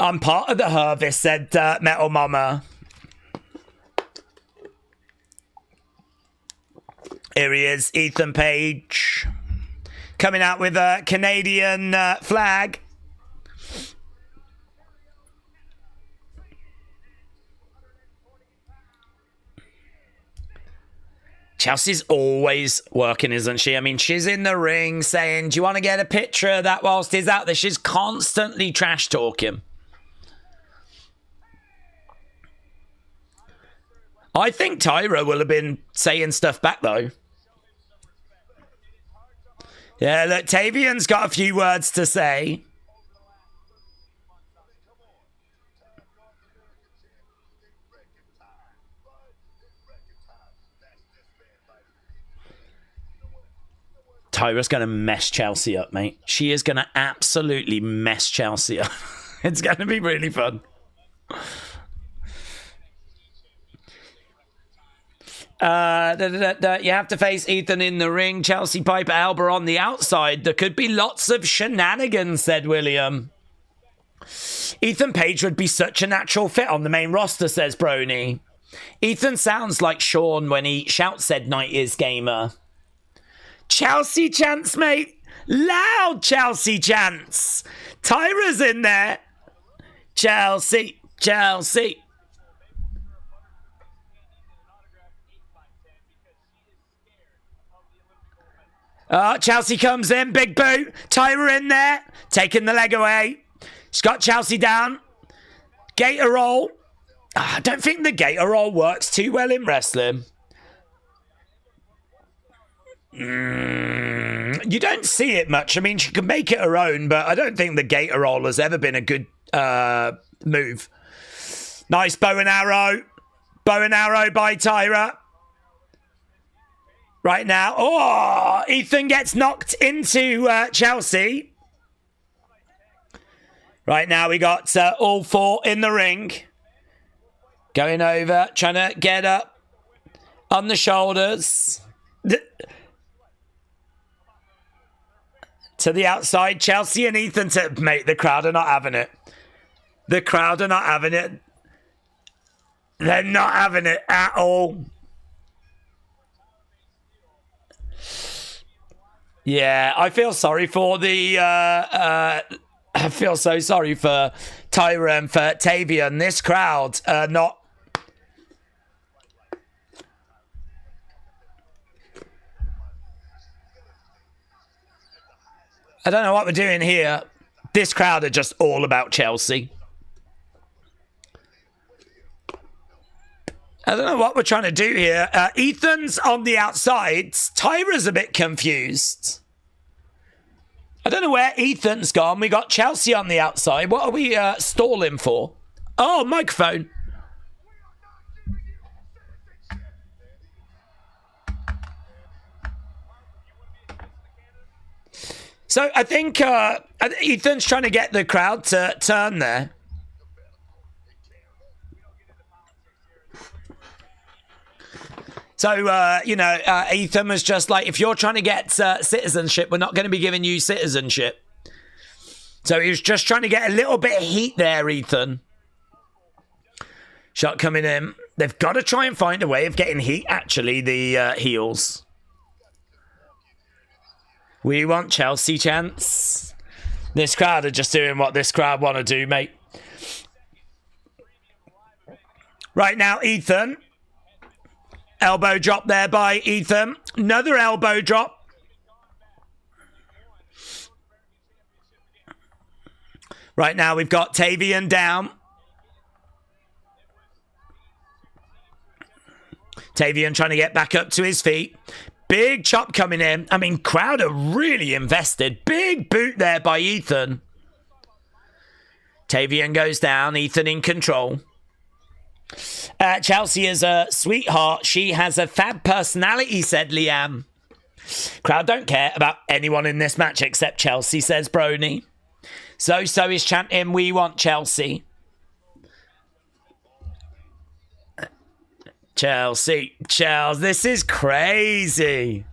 I'm part of the Hervis, said Metal Mama. Here he is, Ethan Page. Coming out with a Canadian flag. Chelsea's always working, isn't she? I mean, she's in the ring saying, do you want to get a picture of that whilst he's out there? She's constantly trash talking. I think Tyra will have been saying stuff back, though. Yeah, look, Tavion's got a few words to say. Tyra's going to mess Chelsea up, mate. She is going to absolutely mess Chelsea up. It's going to be really fun. You have to face Ethan in the ring. Chelsea, Piper, Elba on the outside. There could be lots of shenanigans, said William. Ethan Page would be such a natural fit on the main roster, says Brony. Ethan sounds like Sean when he shouts, said Night is Gamer. Chelsea chants, mate. Loud Chelsea chants. Tyra's in there. Chelsea, Chelsea. Chelsea comes in, big boot. Tyra in there, taking the leg away. She's got Chelsea down. Gator roll. I don't think the gator roll works too well in wrestling. You don't see it much. I mean, she can make it her own, but I don't think the gator roll has ever been a good move. Nice bow and arrow. Bow and arrow by Tyra. Right now, oh, Ethan gets knocked into Chelsea. Right now, we got all four in the ring. Going over, trying to get up on the shoulders. To the outside, Chelsea and Ethan mate, the crowd are not having it. The crowd are not having it. They're not having it at all. Yeah, I feel sorry for the... I feel so sorry for Tyra and for Tavion. This crowd not... I don't know what we're doing here. This crowd are just all about Chelsea. I don't know what we're trying to do here. Ethan's on the outside. Tyra's a bit confused. I don't know where Ethan's gone. We got Chelsea on the outside. What are we stalling for? Oh, microphone. So I think Ethan's trying to get the crowd to turn there. So, Ethan was just like, if you're trying to get citizenship, we're not going to be giving you citizenship. So he was just trying to get a little bit of heat there, Ethan. Shot coming in. They've got to try and find a way of getting heat, actually, the heels. We want Chelsea chants. This crowd are just doing what this crowd want to do, mate. Right now, Ethan... Elbow drop there by Ethan. Another elbow drop. Right now we've got Tavion down. Tavion trying to get back up to his feet. Big chop coming in. I mean, crowd are really invested. Big boot there by Ethan. Tavion goes down. Ethan in control. Chelsea is a sweetheart. She has a fab personality, said Liam. Crowd don't care about anyone in this match except Chelsea, says Brony. So is chanting, we want Chelsea. Chelsea. This is crazy.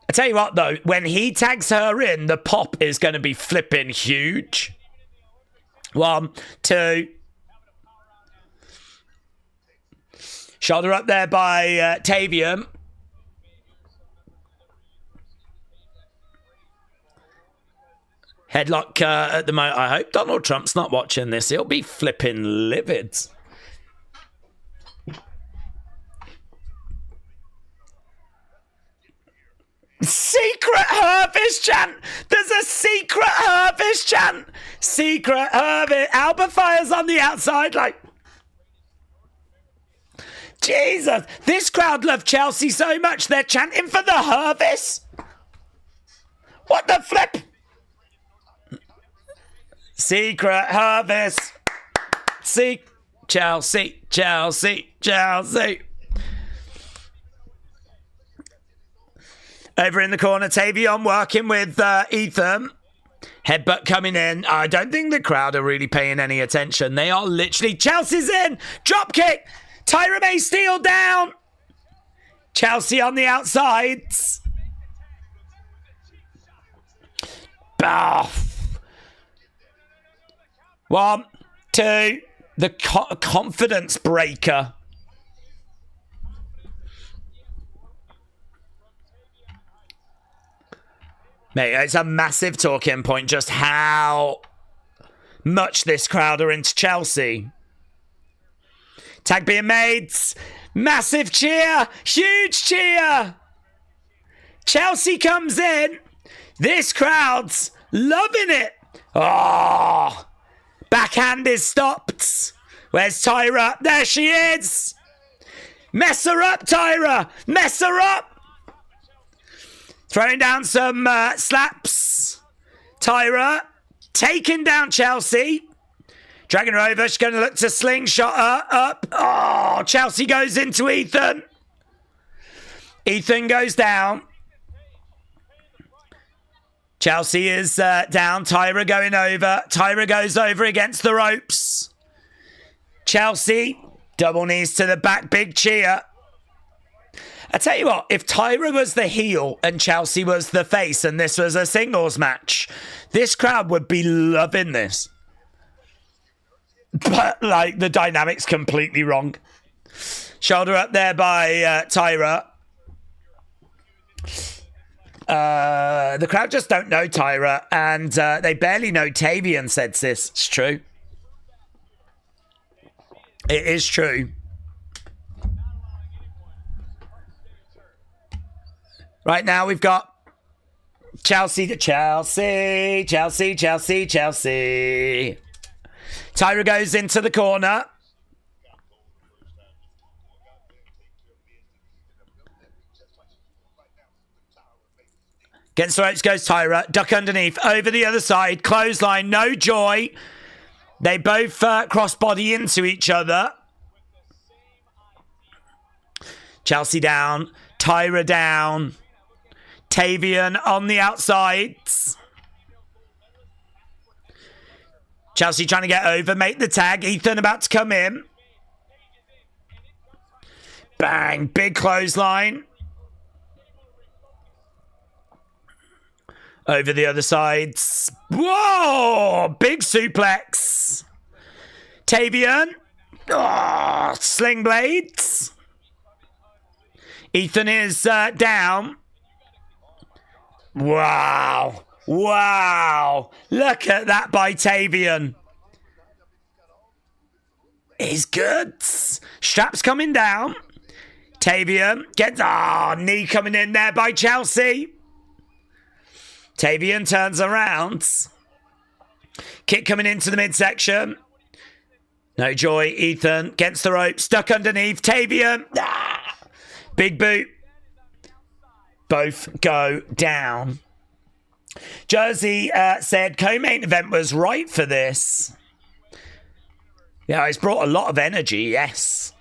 I tell you what, though, when he tags her in, the pop is going to be flipping huge. 1, 2... Shoulder up there by Tavion. Headlock at the moment. I hope Donald Trump's not watching this. He'll be flipping livid. Secret Harvest chant. There's a secret Harvest chant. Secret Harvest. Alba Fire's on the outside like... Jesus. This crowd love Chelsea so much. They're chanting for the Harvest. What the flip? Secret Harvest. Chelsea, Chelsea, Chelsea. Over in the corner, Tavion working with Ethan. Headbutt coming in. I don't think the crowd are really paying any attention. They are literally... Chelsea's in. Drop kick. Tyra May Steele down. Chelsea on the outsides. Bath. 1, 2. The confidence breaker. Mate, it's a massive talking point just how much this crowd are into Chelsea. Tag being made. Massive cheer. Huge cheer. Chelsea comes in. This crowd's loving it. Oh, backhand is stopped. Where's Tyra? There she is. Mess her up, Tyra. Mess her up. Throwing down some slaps. Tyra taking down Chelsea. Dragging her over. She's going to look to slingshot her up. Oh, Chelsea goes into Ethan. Ethan goes down. Chelsea is down. Tyra going over. Tyra goes over against the ropes. Chelsea. Double knees to the back. Big cheer. I tell you what, if Tyra was the heel and Chelsea was the face and this was a singles match, this crowd would be loving this. But, like, the dynamic's completely wrong. Shoulder up there by Tyra. The crowd just don't know Tyra, and they barely know Tavion said this. It's true. It is true. Right now we've got Chelsea. Tyra goes into the corner. Against the ropes goes Tyra. Duck underneath. Over the other side. Clothesline. No joy. They both cross-body into each other. Chelsea down. Tyra down. Tavion on the outsides. Chelsea trying to get over, make the tag. Ethan about to come in. Bang, big clothesline. Over the other sides. Whoa, big suplex. Tavion. Oh, sling blades. Ethan is down. Wow. Wow. Look at that by Tavion. He's good. Straps coming down. Tavion gets... knee coming in there by Chelsea. Tavion turns around. Kick coming into the midsection. No joy. Ethan gets the rope. Stuck underneath. Tavion. Big boot. Both go down. Jacy said co-main event was right for this. Yeah, it's brought a lot of energy, yes.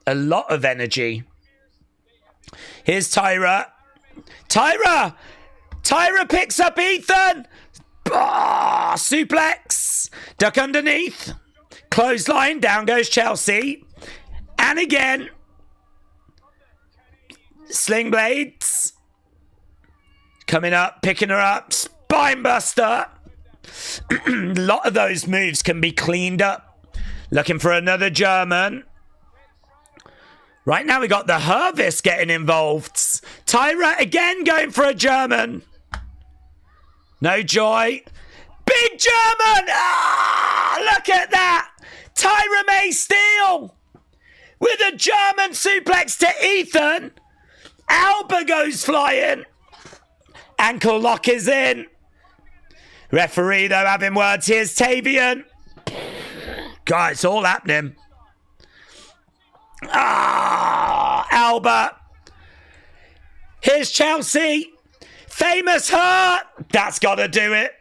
A lot of energy. Here's Tyra. Tyra picks up Ethan. Suplex. Duck underneath. Clothesline. Down goes Chelsea. And again. Sling blades. Coming up, picking her up. Spine buster. A lot of those moves can be cleaned up. Looking for another German. Right now we got the Hervis getting involved. Tyra again going for a German. No joy. Big German! Ah, look at that! Tyra May Steele with a German suplex to Ethan. Alba goes flying. Ankle lock is in. Referee, though, having words. Here's Tavion. God, it's all happening. Ah, Alba. Here's Chelsea. Famous hurt. That's got to do it.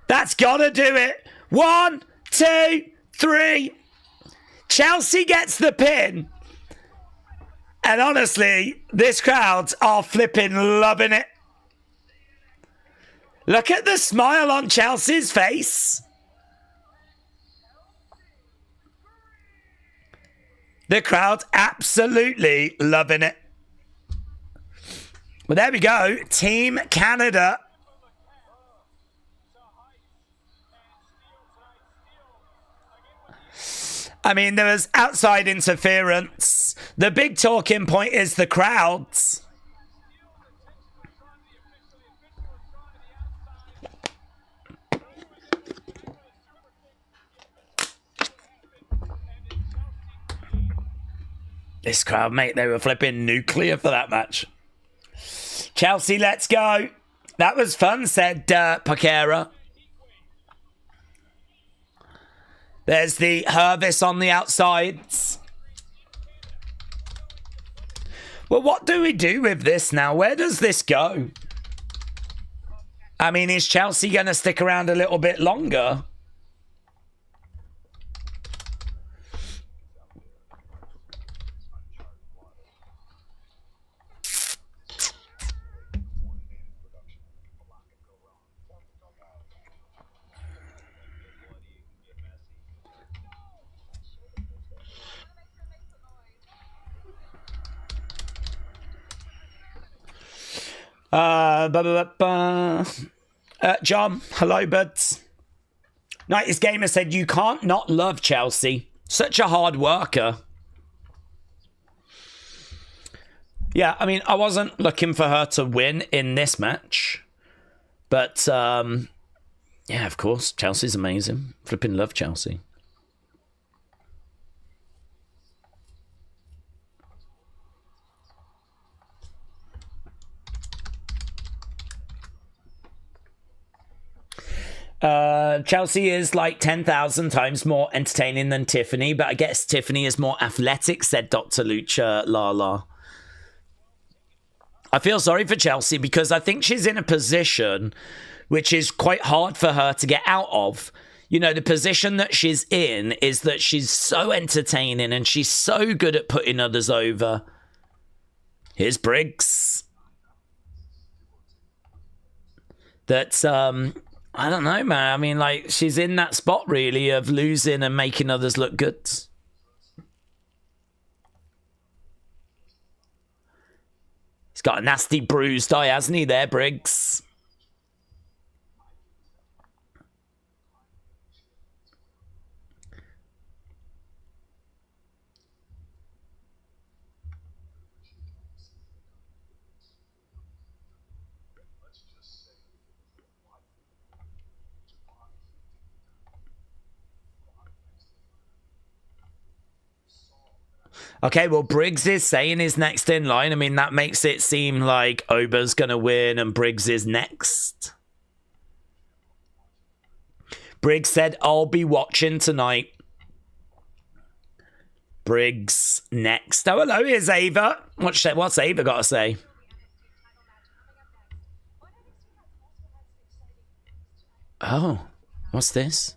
That's got to do it. 1, 2, 3. Chelsea gets the pin. And honestly, this crowd are flipping loving it. Look at the smile on Chelsea's face. The crowd absolutely loving it. Well, there we go. Team Canada. I mean, there was outside interference. The big talking point is the crowds. This crowd, mate, they were flipping nuclear for that match. Chelsea, let's go. That was fun, said Paquera. There's the Hervis on the outsides. Well, what do we do with this now? Where does this go? I mean, is Chelsea going to stick around a little bit longer? John, hello, buds. Nighties Gamer said, you can't not love Chelsea. Such a hard worker. Yeah, I mean, I wasn't looking for her to win in this match. But, yeah, of course, Chelsea's amazing. Flipping love Chelsea. Chelsea is like 10,000 times more entertaining than Tiffany, but I guess Tiffany is more athletic, said Dr. Lucha Lala. I feel sorry for Chelsea because I think she's in a position which is quite hard for her to get out of. You know, the position that she's in is that she's so entertaining and she's so good at putting others over. Here's Briggs. That's, I don't know, man. I mean, like, she's in that spot, really, of losing and making others look good. He's got a nasty bruised eye, hasn't he, there, Briggs? Okay, well, Briggs is saying he's next in line. I mean, that makes it seem like Ober's going to win and Briggs is next. Briggs said, I'll be watching tonight. Briggs next. Oh, hello, here's Ava. What's Ava got to say? Oh, what's this?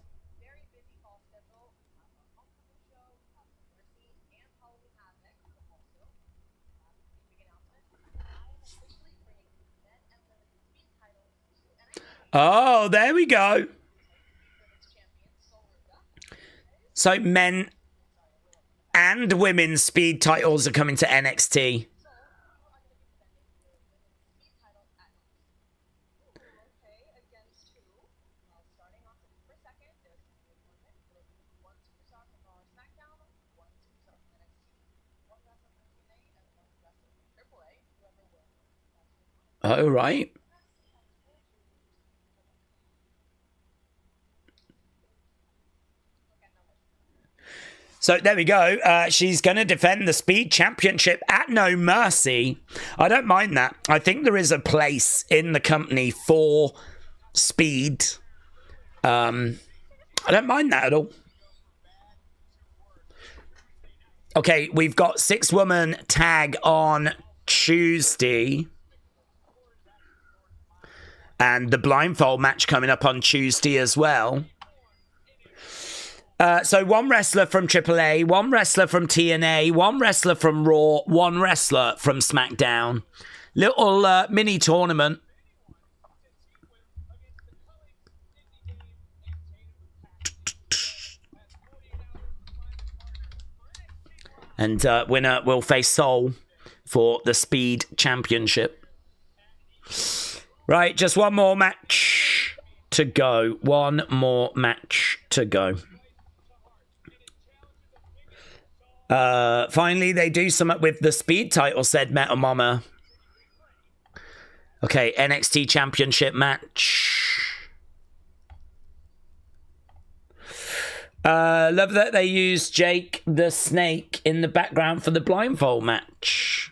Oh, there we go. So men and women's speed titles are coming to NXT. Oh, right. So there we go. She's going to defend the Speed Championship at No Mercy. I don't mind that. I think there is a place in the company for Speed. I don't mind that at all. Okay, we've got 6-woman tag on Tuesday. And the blindfold match coming up on Tuesday as well. So 1 wrestler from AAA, 1 wrestler from TNA, 1 wrestler from Raw, 1 wrestler from SmackDown. Little mini tournament. And winner will face Soul for the Speed Championship. Right, just 1 more match to go. 1 more match to go. Finally, they do something with the Speed title, said Metal Mama. Okay, NXT Championship match. Love that they used Jake the Snake in the background for the blindfold match.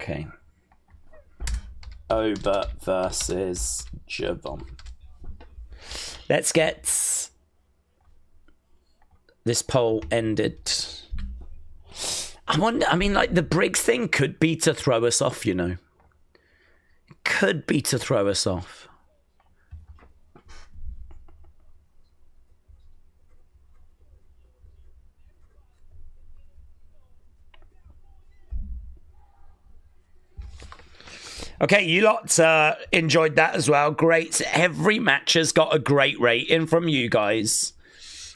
Okay. Ober versus Javon. Let's get this poll ended. I mean, like, the Briggs thing could be to throw us off, you know. Could be to throw us off. Okay, you lot enjoyed that as well. Great. Every match has got a great rating from you guys.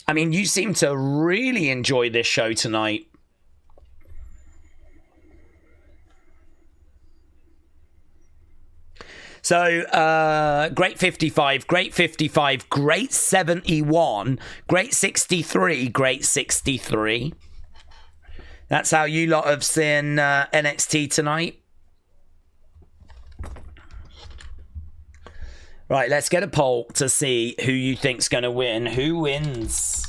I mean, you seem to really enjoy this show tonight. So, great 55, great 55, great 71, great 63, great 63. That's how you lot have seen NXT tonight. Right, let's get a poll to see who you think's going to win. Who wins?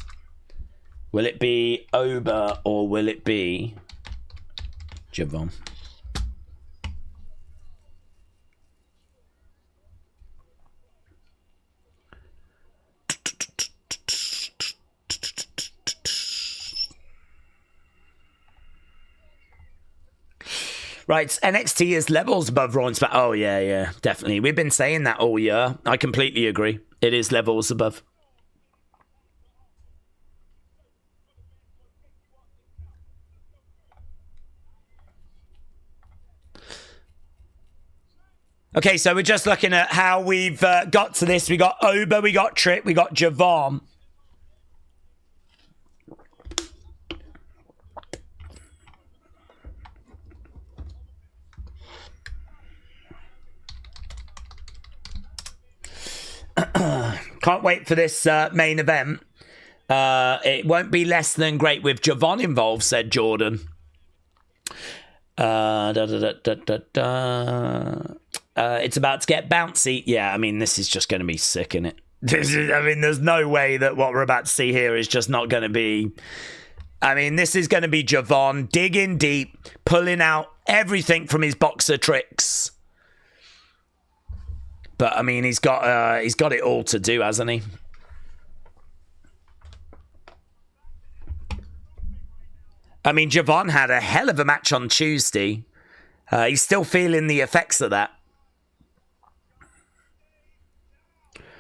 Will it be Ober or will it be Javon? Right, NXT is levels above Raw and SmackDown. Oh, yeah, definitely. We've been saying that all year. I completely agree. It is levels above. Okay, so we're just looking at how we've got to this. We got Ober, we got Trick, we got Javon. Can't wait for this main event. It won't be less than great with Javon involved, said Jordynne. It's about to get bouncy. Yeah, I mean, this is just going to be sick, isn't it? I mean, there's no way that what we're about to see here is just not going to be... I mean, this is going to be Javon digging deep, pulling out everything from his boxer tricks. But, I mean, he's got it all to do, hasn't he? I mean, Javon had a hell of a match on Tuesday. He's still feeling the effects of that.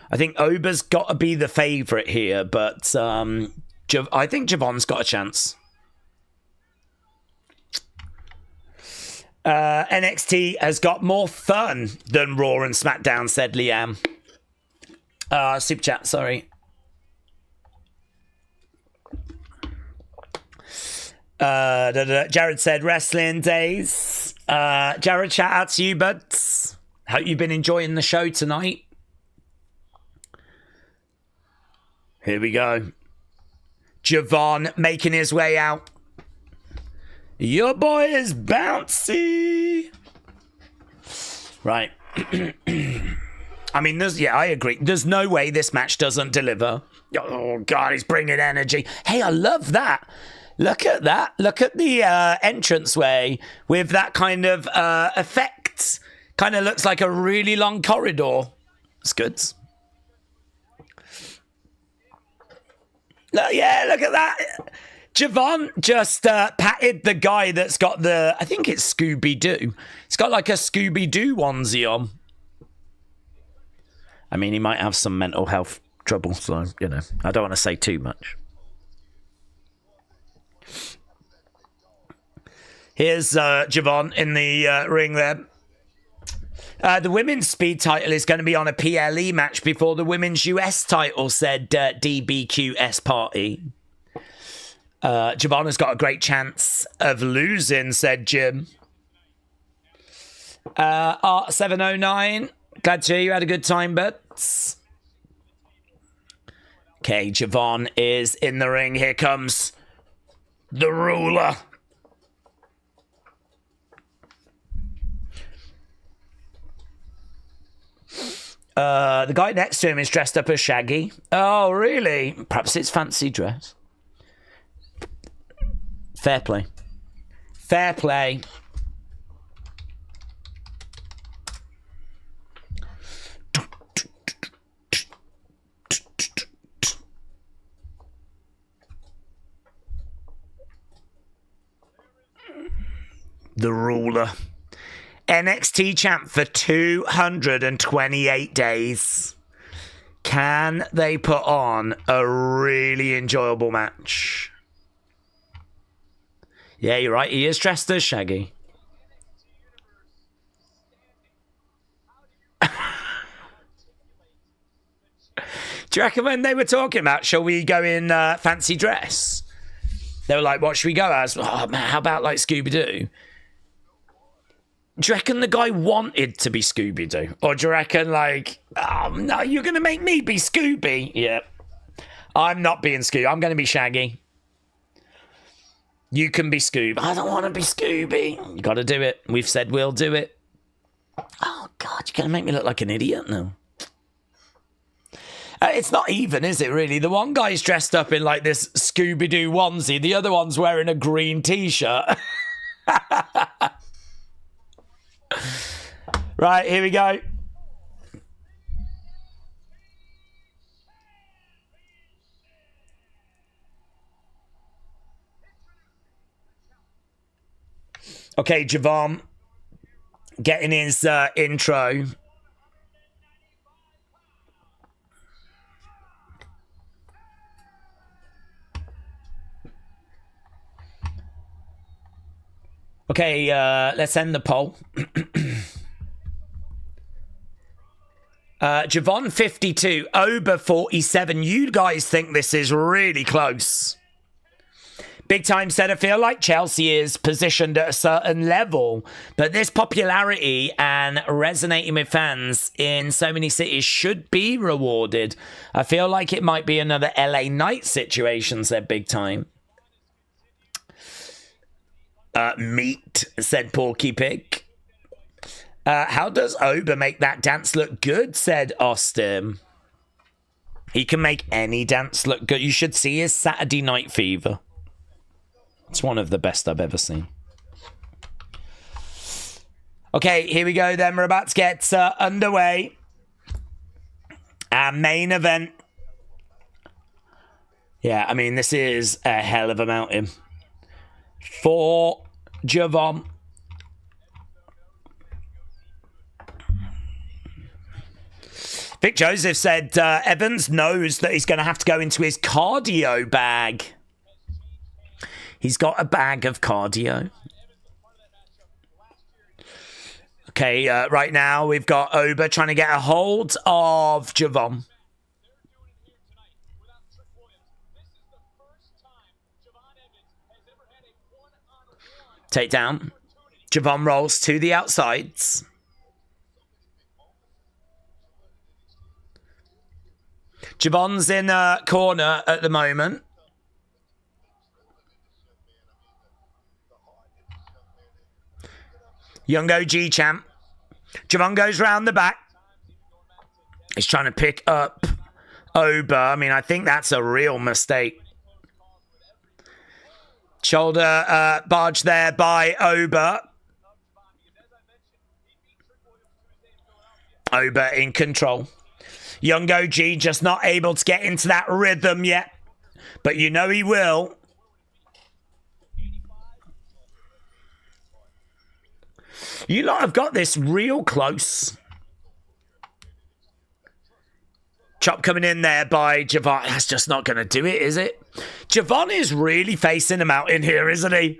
I think Ober's got to be the favourite here, but I think Javon's got a chance. NXT has got more fun than Raw and SmackDown, said Liam. Super chat, sorry. Jared said Wrestling Daze. Jared, shout out to you, buds. Hope you've been enjoying the show tonight. Here we go. Javon making his way out. Your boy is bouncy. Right. I mean, I agree. There's no way this match doesn't deliver. Oh, God, he's bringing energy. Hey, I love that. Look at that. Look at the entranceway with that kind of effect. Kind of looks like a really long corridor. It's good. Yeah, look at that. Javon just patted the guy that's got the, I think it's Scooby-Doo. It's got like a Scooby-Doo onesie on. I mean, he might have some mental health trouble, so, you know, I don't want to say too much. Here's Javon in the ring there. The women's speed title is going to be on a PLE match before the women's US title, said DBQS Party. Javon has got a great chance of losing, said Jim. Art709, glad to hear you had a good time, but... Okay, Javon is in the ring. Here comes the ruler. The guy next to him is dressed up as Shaggy. Oh, really? Perhaps it's fancy dress. Fair play. Fair play. The ruler. NXT champ for 228 days. Can they put on a really enjoyable match? Yeah, you're right. He is dressed as Shaggy. Do you reckon when they were talking about, shall we go in fancy dress? They were like, what should we go as? Oh, man, how about like Scooby-Doo? Do you reckon the guy wanted to be Scooby-Doo? Or do you reckon like, oh, no, you're going to make me be Scooby? Yeah. I'm not being Scooby. I'm going to be Shaggy. You can be Scoob. I don't want to be Scooby. You got to do it. We've said we'll do it. Oh, God, you're going to make me look like an idiot now. It's not even, is it, really? The one guy's dressed up in, like, this Scooby-Doo onesie. The other one's wearing a green T-shirt. Right, here we go. Okay, Javon getting his intro. Okay, let's end the poll. Javon 52, Ober 47. You guys think this is really close. Big Time said, I feel like Chelsea is positioned at a certain level, but this popularity and resonating with fans in so many cities should be rewarded. I feel like it might be another LA Knight situation, said Big Time. Meat, said Porky Pig. How does Ober make that dance look good, said Austin. He can make any dance look good. You should see his Saturday Night Fever. It's one of the best I've ever seen. Okay, here we go then. We're about to get underway. Our main event. Yeah, I mean, this is a hell of a mountain. For Javon. Vic Joseph said Evans knows that he's going to have to go into his cardio bag. He's got a bag of cardio. Okay, right now we've got Ober trying to get a hold of Javon. Take down. Javon rolls to the outsides. Javon's in a corner at the moment. Young OG champ. Javon goes round the back. He's trying to pick up Ober. I mean, I think that's a real mistake. Shoulder barge there by Ober. Ober in control. Young OG just not able to get into that rhythm yet. But you know he will. You lot have got this real close. Chop coming in there by Javon. That's just not going to do it, is it? Javon is really facing him out in here, isn't he?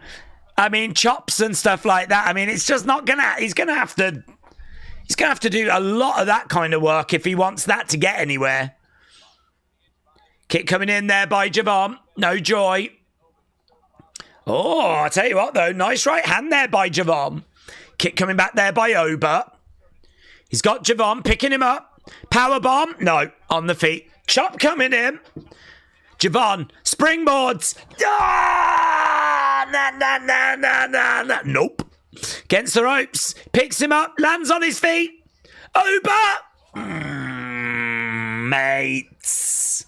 I mean, chops and stuff like that. I mean, it's just not going to... He's going to have to do a lot of that kind of work if he wants that to get anywhere. Kick coming in there by Javon. No joy. Oh, I tell you what, though. Nice right hand there by Javon. Kick coming back there by Ober. He's got Javon picking him up. Power bomb. No, on the feet. Chop coming in. Javon. Springboards. Ah! Nah. Nope. Against the ropes. Picks him up. Lands on his feet. Ober. Mates.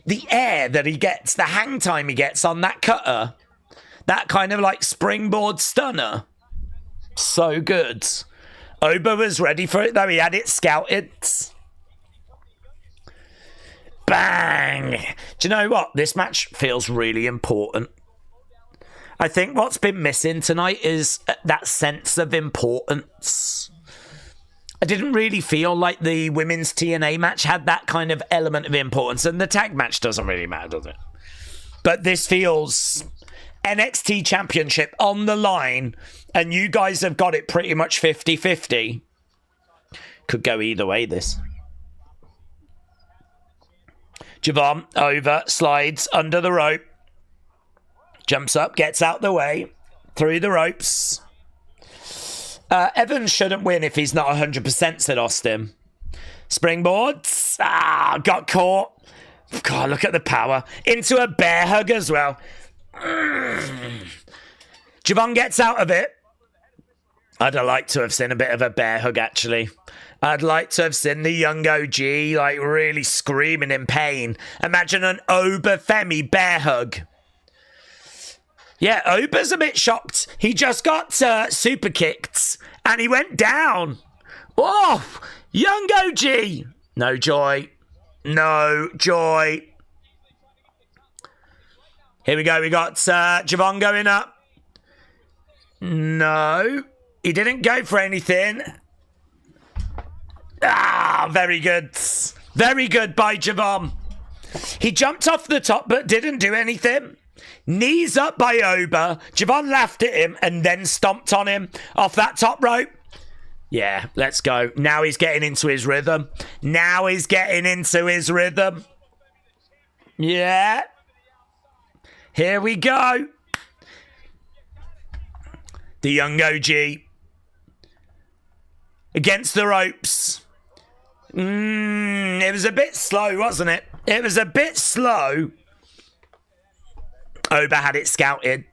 The air that he gets, the hang time he gets on that cutter, that kind of like springboard stunner, so good. Ober was ready for it though, he had it scouted. Bang! Do you know what? This match feels really important. I think what's been missing tonight is that sense of importance. I didn't really feel like the women's TNA match had that kind of element of importance, and the tag match doesn't really matter, does it? But this feels NXT Championship on the line, and you guys have got it pretty much 50-50. Could go either way, this. Javon over, slides under the rope. Jumps up, gets out the way, through the ropes. Evans shouldn't win if he's not 100%, said Austin. Springboards. Got caught. God, look at the power. Into a bear hug as well. Javon gets out of it. I'd have liked to have seen a bit of a bear hug, actually. I'd like to have seen the young OG, like, really screaming in pain. Imagine an Oba Femi bear hug. Yeah, Ober's a bit shocked. He just got super kicked and he went down. Oh, young OG. No joy. No joy. Here we go. We got Javon going up. No, he didn't go for anything. Very good. Very good by Javon. He jumped off the top but didn't do anything. Knees up by Ober. Javon laughed at him and then stomped on him off that top rope. Yeah, let's go. Now he's getting into his rhythm. Yeah. Here we go. The young OG. Against the ropes. It was a bit slow, wasn't it? It was a bit slow. Ober had it scouted.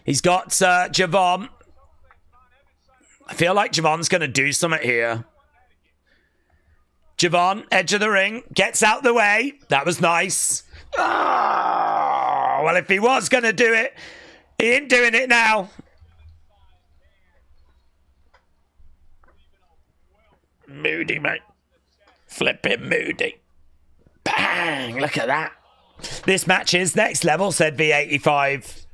He's got Javon. I feel like Javon's going to do something here. Javon, edge of the ring, gets out the way. That was nice. Well, if he was going to do it, he ain't doing it now. Moody, mate. Flipping moody. Bang, look at that. This match is next level, said V85.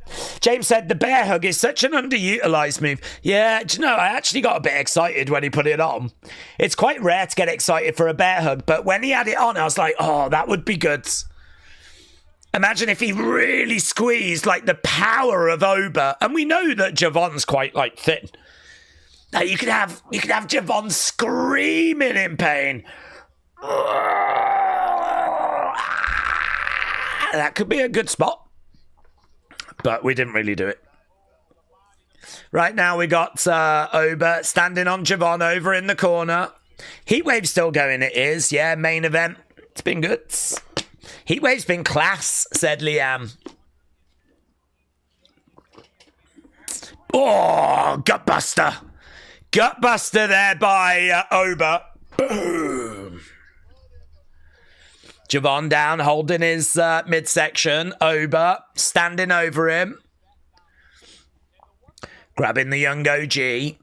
James said the bear hug is such an underutilized move. Yeah, do you know, I actually got a bit excited when he put it on. It's quite rare to get excited for a bear hug, but when he had it on, I was like, oh, that would be good. Imagine if he really squeezed like the power of Ober, and we know that Javon's quite like thin. Now you could have Javon screaming in pain. That could be a good spot. But we didn't really do it. Right now we got Ober standing on Javon over in the corner. Heatwave's still going, it is. Yeah, main event. It's been good. Heatwave's been class, said Liam. Oh, gutbuster. Gutbuster there by Ober. Boom. Javon down, holding his midsection. Ober standing over him. Grabbing the young OG. Do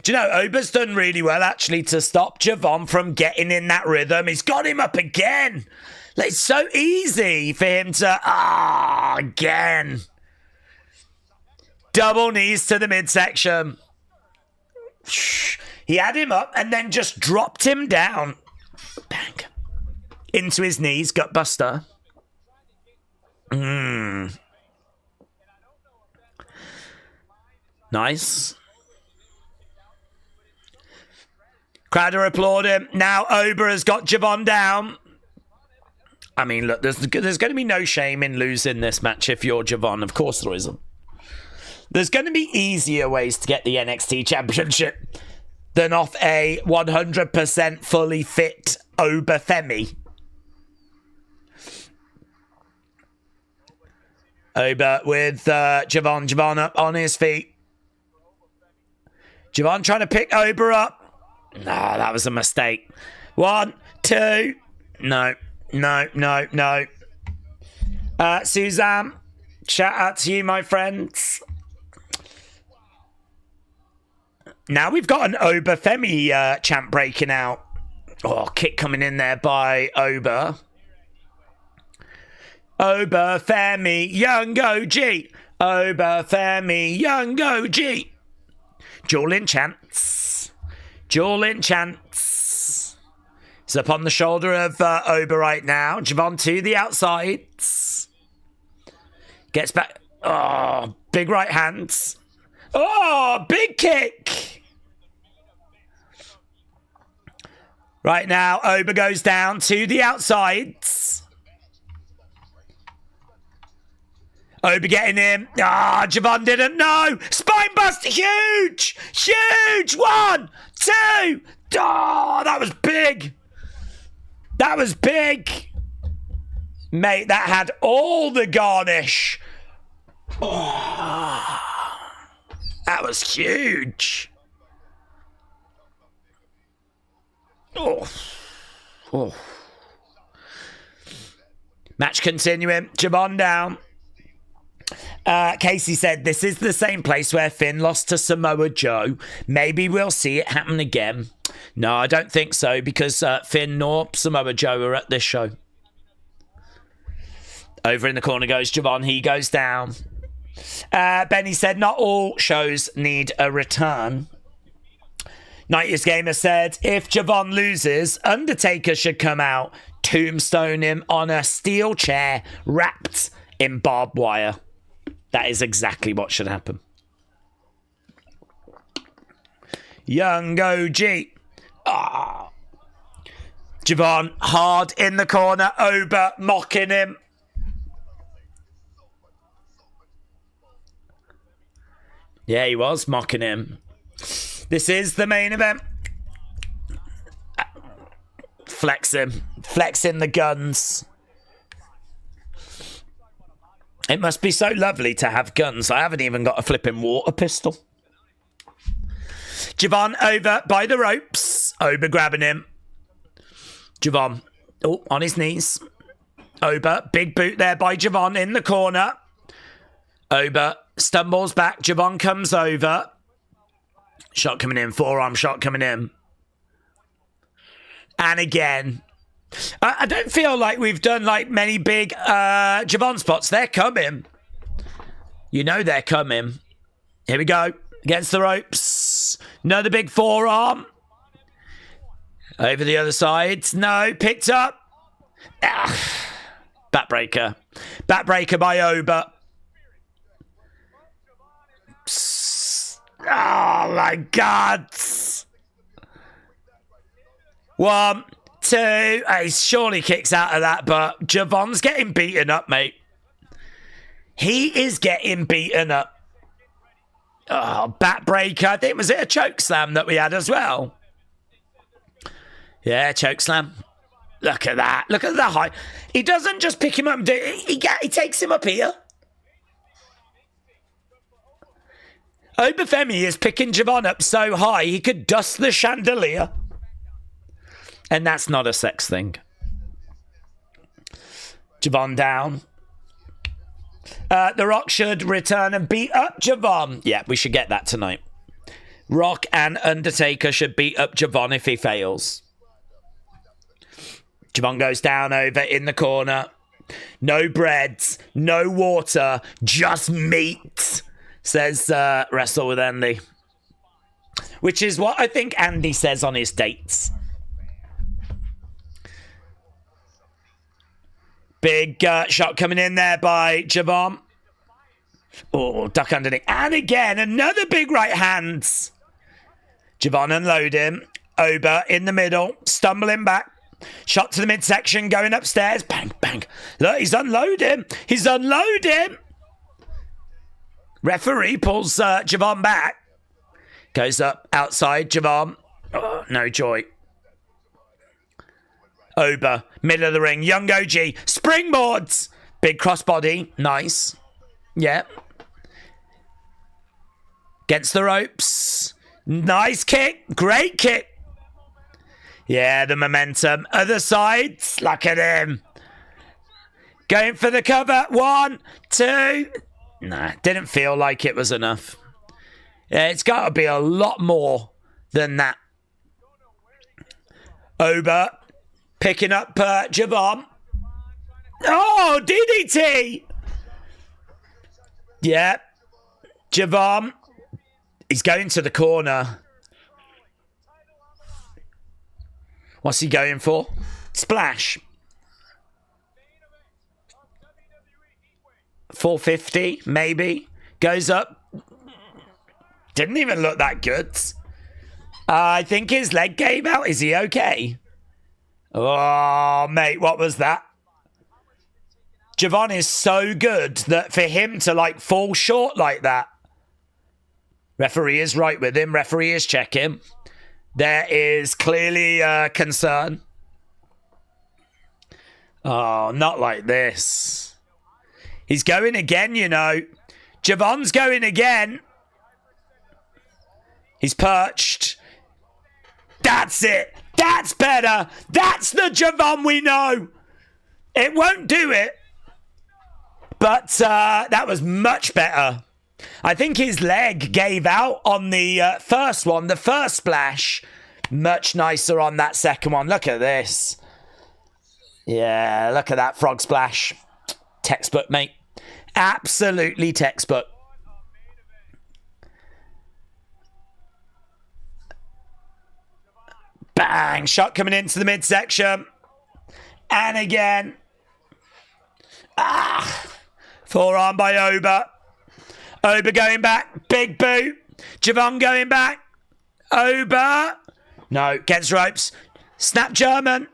you know, Ober's done really well, actually, to stop Javon from getting in that rhythm. He's got him up again. Like, it's so easy for him to... again. Double knees to the midsection. He had him up and then just dropped him down. Bang. Into his knees, gutbuster. Nice. Crowd are applauding. Now Ober has got Javon down. I mean, look, there's going to be no shame in losing this match if you're Javon. Of course there isn't. There's going to be easier ways to get the NXT Championship than off a 100% fully fit Oba Femi. Ober with Javon. Javon up on his feet. Javon trying to pick Ober up. No, that was a mistake. 1, 2. No. Suzanne, shout out to you, my friends. Now we've got an Oba Femi champ breaking out. Oh, kick coming in there by Ober. Oba Femi, young OG. Oba Femi, young OG. Jordynne chants. Jordynne chants. He's up on the shoulder of Ober right now. Javon to the outsides. Gets back. Oh, big right hands. Oh, big kick. Right now, Ober goes down to the outsides. Ober getting him. Javon didn't know. Spine buster. Huge. Huge. 1, 2. Oh, that was big. That was big. Mate, that had all the garnish. Oh, that was huge. Oh. Match continuing. Javon down. Casey said, this is the same place where Finn lost to Samoa Joe. Maybe we'll see it happen again. No, I don't think so, because Finn nor Samoa Joe are at this show. Over in the corner goes Javon. He goes down. Benny said, not all shows need a return. 90s Gamer said, if Javon loses, Undertaker should come out, tombstone him on a steel chair wrapped in barbed wire. That is exactly what should happen. Young OG. Javon hard in the corner. Ober mocking him. Yeah, he was mocking him. This is the main event. Flexing the guns. It must be so lovely to have guns. I haven't even got a flipping water pistol. Javon over by the ropes. Ober grabbing him. Javon, on his knees. Ober, big boot there by Javon in the corner. Ober stumbles back. Javon comes over. Shot coming in. Forearm shot coming in. And again. I don't feel like we've done like many big Javon spots. They're coming. You know they're coming. Here we go. Against the ropes. Another big forearm. Over the other side. No. Picked up. Backbreaker. Backbreaker by Ober. Oh my God. 1, 2. He surely kicks out of that, but Javon's getting beaten up, mate. He is getting beaten up. Oh, backbreaker. I think, was it a choke slam that we had as well? Yeah, choke slam. Look at that. Look at the height. He doesn't just pick him up and do it. He takes him up here. Oba Femi is picking Javon up so high he could dust the chandelier. And that's not a sex thing. Javon down. The Rock should return and beat up Javon. Yeah, we should get that tonight. Rock and Undertaker should beat up Javon if he fails. Javon goes down over in the corner. No breads, no water, just meat, says Wrestle with Andy. Which is what I think Andy says on his dates. Big shot coming in there by Javon. Oh, duck underneath. And again, another big right hands. Javon unloading. Ober in the middle, stumbling back. Shot to the midsection, going upstairs. Bang, bang. Look, he's unloading. He's unloading. Referee pulls Javon back. Goes up outside Javon. Oh, no joy. Ober, middle of the ring. Young OG. Springboards. Big crossbody. Nice. Yeah. Against the ropes. Nice kick. Great kick. Yeah, the momentum. Other side. Look at him. Going for the cover. 1, 2. Nah, didn't feel like it was enough. Yeah, it's got to be a lot more than that. Ober picking up Javon. Oh, DDT. Yeah. Javon. He's going to the corner. What's he going for? Splash. 450, maybe. Goes up. Didn't even look that good. I think his leg gave out. Is he okay? Oh, mate, what was that? Javon is so good that for him to, fall short like that. Referee is right with him. Referee is checking. There is clearly concern. Oh, not like this. He's going again, you know. Javon's going again. He's perched. That's it. That's better. That's the Javon we know. It won't do it. But that was much better. I think his leg gave out on the first one, the first splash. Much nicer on that second one. Look at this. Yeah, look at that frog splash. Textbook, mate. Absolutely textbook. Bang! Shot coming into the midsection. And again. Forearm by Ober. Ober going back. Big boot. Javon going back. Ober. No, gets ropes. Snap German.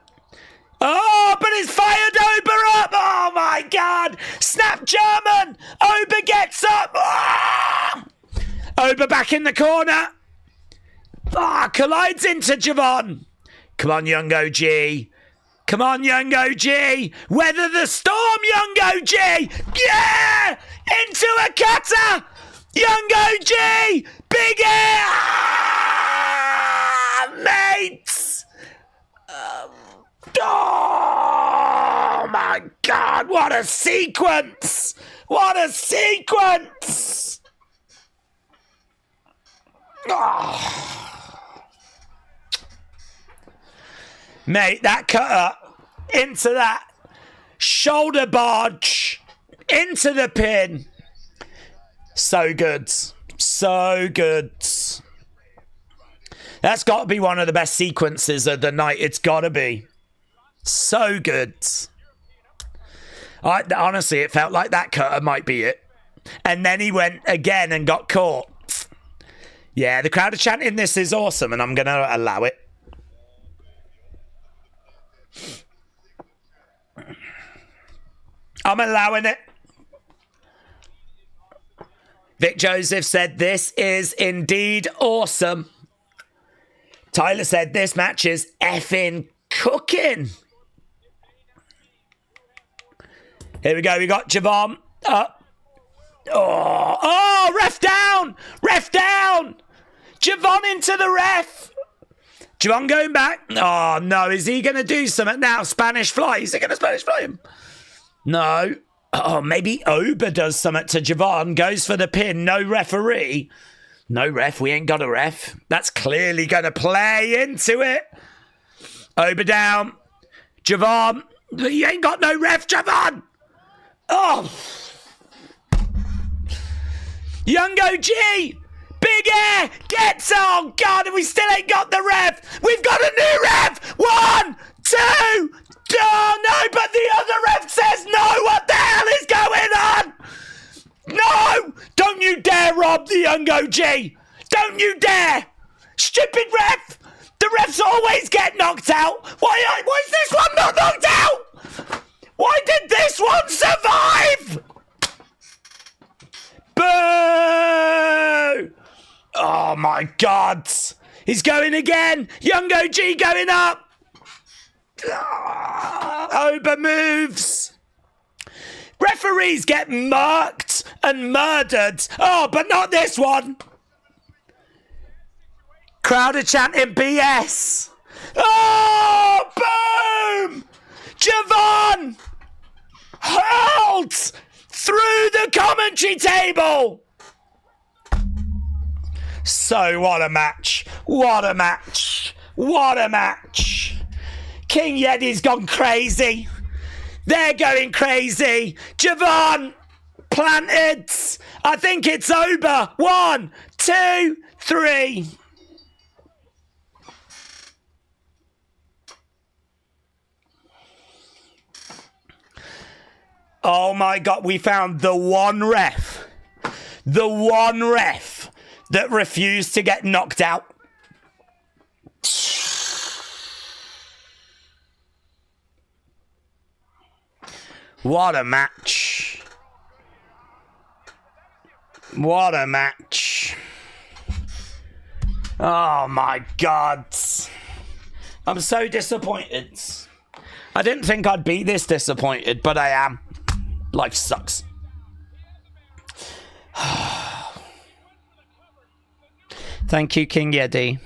Oh, but he's fired Ober up. Oh, my God. Snap German. Ober gets up. Oh! Ober back in the corner. Collides into Javon. Come on, young OG. Come on, young OG. Weather the storm, young OG. Yeah! Into a cutter. Young OG. Big air. Mates. Oh, my God. What a sequence. What a sequence. Oh. Mate, that cutter into that shoulder barge into the pin. So good. So good. That's got to be one of the best sequences of the night. It's got to be. So good. Honestly, it felt like that cutter might be it. And then he went again and got caught. Yeah, the crowd are chanting this is awesome, and I'm going to allow it. I'm allowing it. Vic Joseph said this is indeed awesome. Tyler said this match is effing cooking. Here we go. We got Javon up. Oh, ref down. Ref ref down. Javon into the ref. Javon going back. Oh, no. Is he going to do something now? Spanish fly. Is he going to Spanish fly him? No. Oh, maybe Ober does something to Javon. Goes for the pin. No referee. No ref. We ain't got a ref. That's clearly going to play into it. Ober down. Javon. You ain't got no ref, Javon. Oh. Young OG. Big air. Gets on. God, and we still ain't got the ref. We've got a new ref. 1, 2. Oh, no, but the other ref says no. What the hell is going on? No. Don't you dare rob the young OG. Don't you dare. Stupid ref. The refs always get knocked out. Why is this one not knocked out? Why did this one survive? Boo! Oh my God. He's going again. Young OG going up. Ober moves. Referees get marked and murdered. Oh, but not this one. Crowd are chanting BS. Oh, boom! Javon hurled through the commentary table. So what a match. What a match. What a match. King Yeti's gone crazy. They're going crazy. Javon planted. I think it's Ober. 1, 2, 3. Oh my God, we found the one ref that refused to get knocked out. What a match. What a match. Oh my God. I'm so disappointed. I didn't think I'd be this disappointed, but I am. Life sucks. Thank you, King Yeti.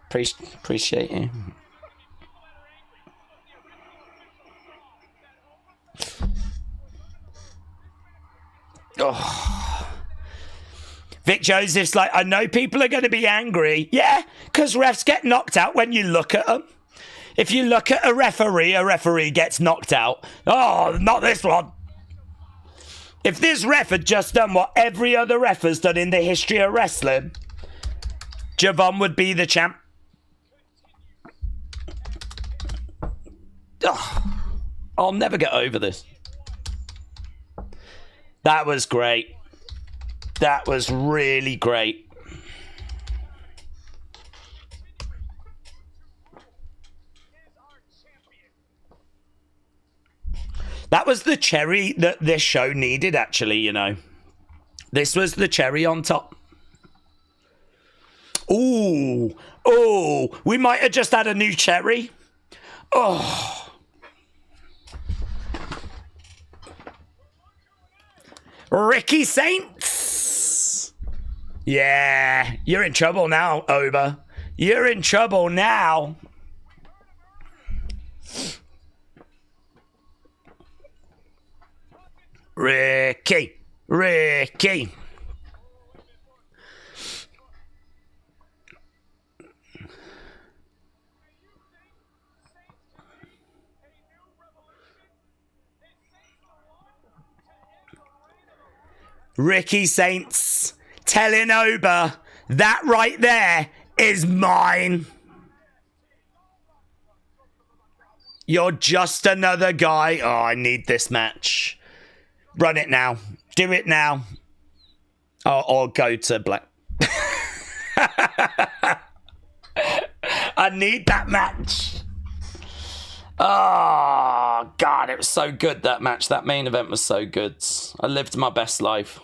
Appreciate you. Oh. Vic Joseph's like, I know people are going to be angry. Yeah, because refs get knocked out when you look at them. If you look at a referee gets knocked out. Oh, not this one. If this ref had just done what every other ref has done in the history of wrestling, Javon would be the champ. Oh, I'll never get over this. That was great. That was really great. That was the cherry that this show needed, actually, you know. This was the cherry on top. Ooh. Oh, we might have just had a new cherry. Oh. Ricky Saints. Yeah, you're in trouble now, Ober. You're in trouble now. Ricky. Ricky Saints telling Ober that right there is mine. You're just another guy. Oh, I need this match. Run it now. Do it now. Or go to black. I need that match. Oh, God, it was so good, that match. That main event was so good. I lived my best life.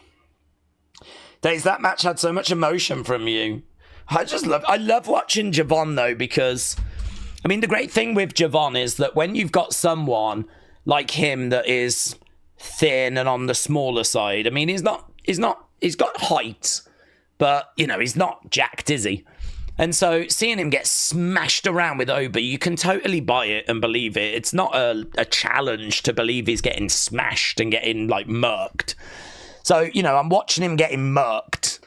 Daze, that match had so much emotion from you. I love watching Javon, though, because, I mean, the great thing with Javon is that when you've got someone like him that is thin and on the smaller side, I mean, he's got height, But, you know, he's not jacked, is he? And so seeing him get smashed around with Ober, you can totally buy it and believe it. It's not a challenge to believe he's getting smashed and getting, like, murked. So, you know, I'm watching him getting murked.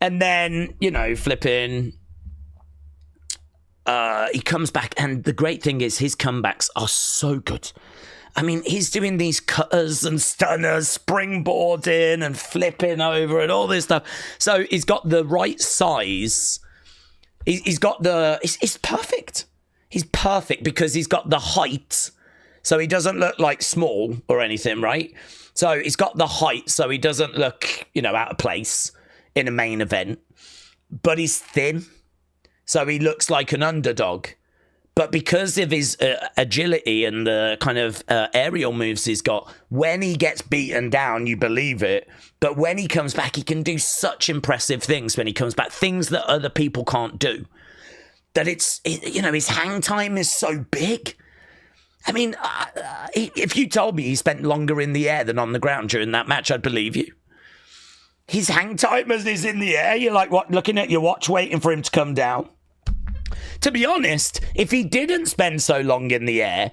And then, you know, flipping... he comes back, and the great thing is his comebacks are so good. I mean, he's doing these cutters and stunners, springboarding and flipping over and all this stuff. So he's got the right size. He's got the... It's perfect. He's perfect because he's got the height. So he doesn't look like small or anything, right? So he's got the height so he doesn't look, you know, out of place in a main event. But he's thin. So he looks like an underdog. But because of his agility and the kind of aerial moves he's got, when he gets beaten down, you believe it. But when he comes back, he can do such impressive things when he comes back, things that other people can't do. That you know, his hang time is so big. I mean, if you told me he spent longer in the air than on the ground during that match, I'd believe you. His hang time as he's in the air, you're like, what, looking at your watch, waiting for him to come down. To be honest, if he didn't spend so long in the air,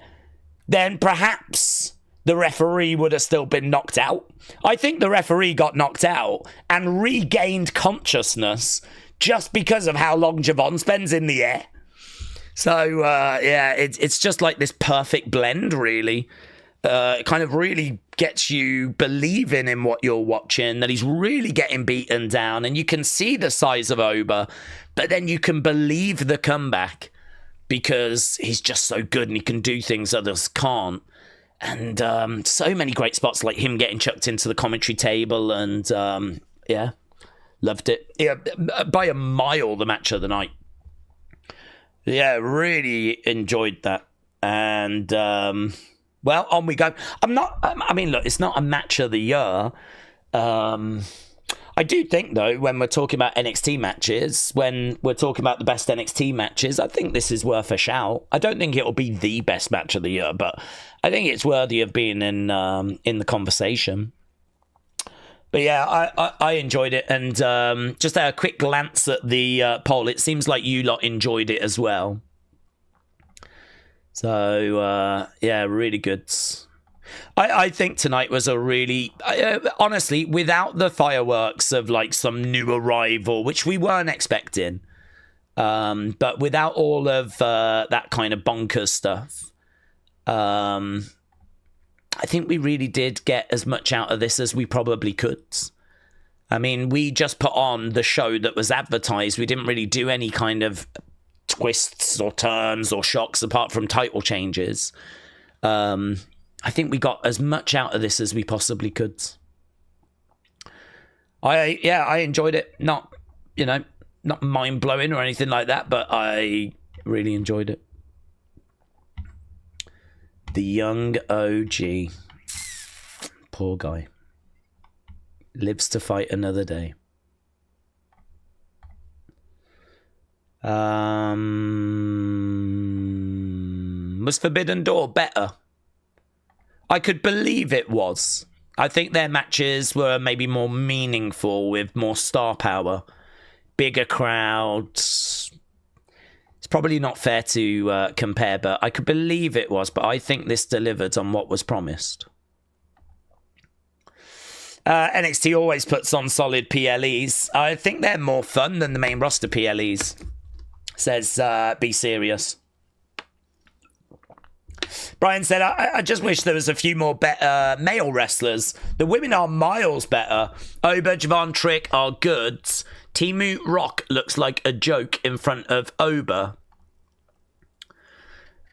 then perhaps the referee would have still been knocked out. I think the referee got knocked out and regained consciousness just because of how long Javon spends in the air. So, yeah, it's just like this perfect blend, really. It kind of really gets you believing in what you're watching, that he's really getting beaten down, and you can see the size of Ober, but then you can believe the comeback because he's just so good and he can do things others can't. And so many great spots, like him getting chucked into the commentary table, and yeah, loved it. Yeah, by a mile, the match of the night. Yeah, really enjoyed that. And well, on we go. I mean, look, it's not a match of the year. I do think, though, when we're talking about NXT matches, when we're talking about the best NXT matches, I think this is worth a shout. I don't think it'll be the best match of the year, but I think it's worthy of being in the conversation. But yeah, I enjoyed it. And just a quick glance at the poll, it seems like you lot enjoyed it as well. So, yeah, really good. I think tonight was a really... honestly, without the fireworks of, like, some new arrival, which we weren't expecting, but without all of that kind of bonkers stuff, I think we really did get as much out of this as we probably could. I mean, we just put on the show that was advertised. We didn't really do any kind of twists or turns or shocks apart from title changes. I think we got as much out of this as we possibly could. I enjoyed it. Not mind-blowing or anything like that, but I really enjoyed it. The young OG. Poor guy. Lives to fight another day. Was Forbidden Door better? I could believe it was. I think their matches were maybe more meaningful with more star power. Bigger crowds. It's probably not fair to compare, but I could believe it was. But I think this delivered on what was promised. NXT always puts on solid PLEs. I think they're more fun than the main roster PLEs. Says, be serious. Brian said, I just wish there was a few more better male wrestlers. The women are miles better. Ober, Javon, Trick are good. Timu Rock looks like a joke in front of Ober.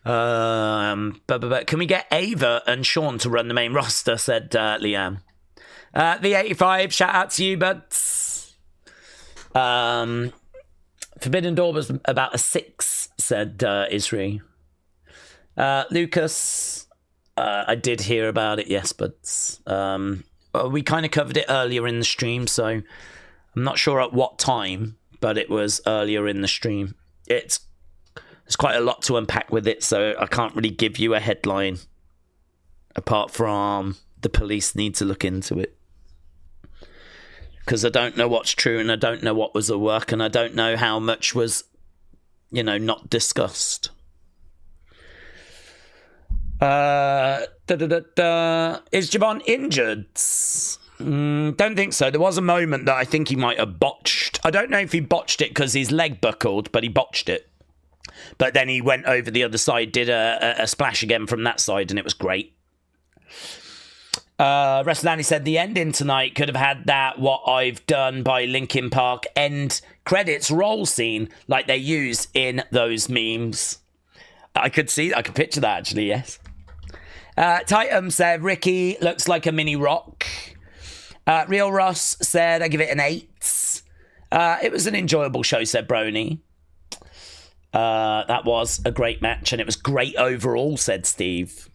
Can we get Ava and Sean to run the main roster, said Liam. The 85, shout out to you, buds. Forbidden Door was about a 6, said Isri. Lucas, I did hear about it, yes, but we kind of covered it earlier in the stream, so I'm not sure at what time, but it was earlier in the stream. There's quite a lot to unpack with it, so I can't really give you a headline apart from the police need to look into it. because I don't know what's true and I don't know what was a work and I don't know how much was, not discussed. Is Javon injured? Don't think so. There was a moment that I think he might have botched. I don't know if he botched it because his leg buckled, but he botched it. But then he went over the other side, did a splash again from that side, and it was great. Wrestling said the ending tonight could have had that What I've Done by Linkin Park end credits roll scene like they use in those memes. I could picture that actually, yes. Titan said Ricky looks like a mini Rock. Real Ross said I give it an 8. It was an enjoyable show, said Brony. That was a great match and it was great overall, said Steve.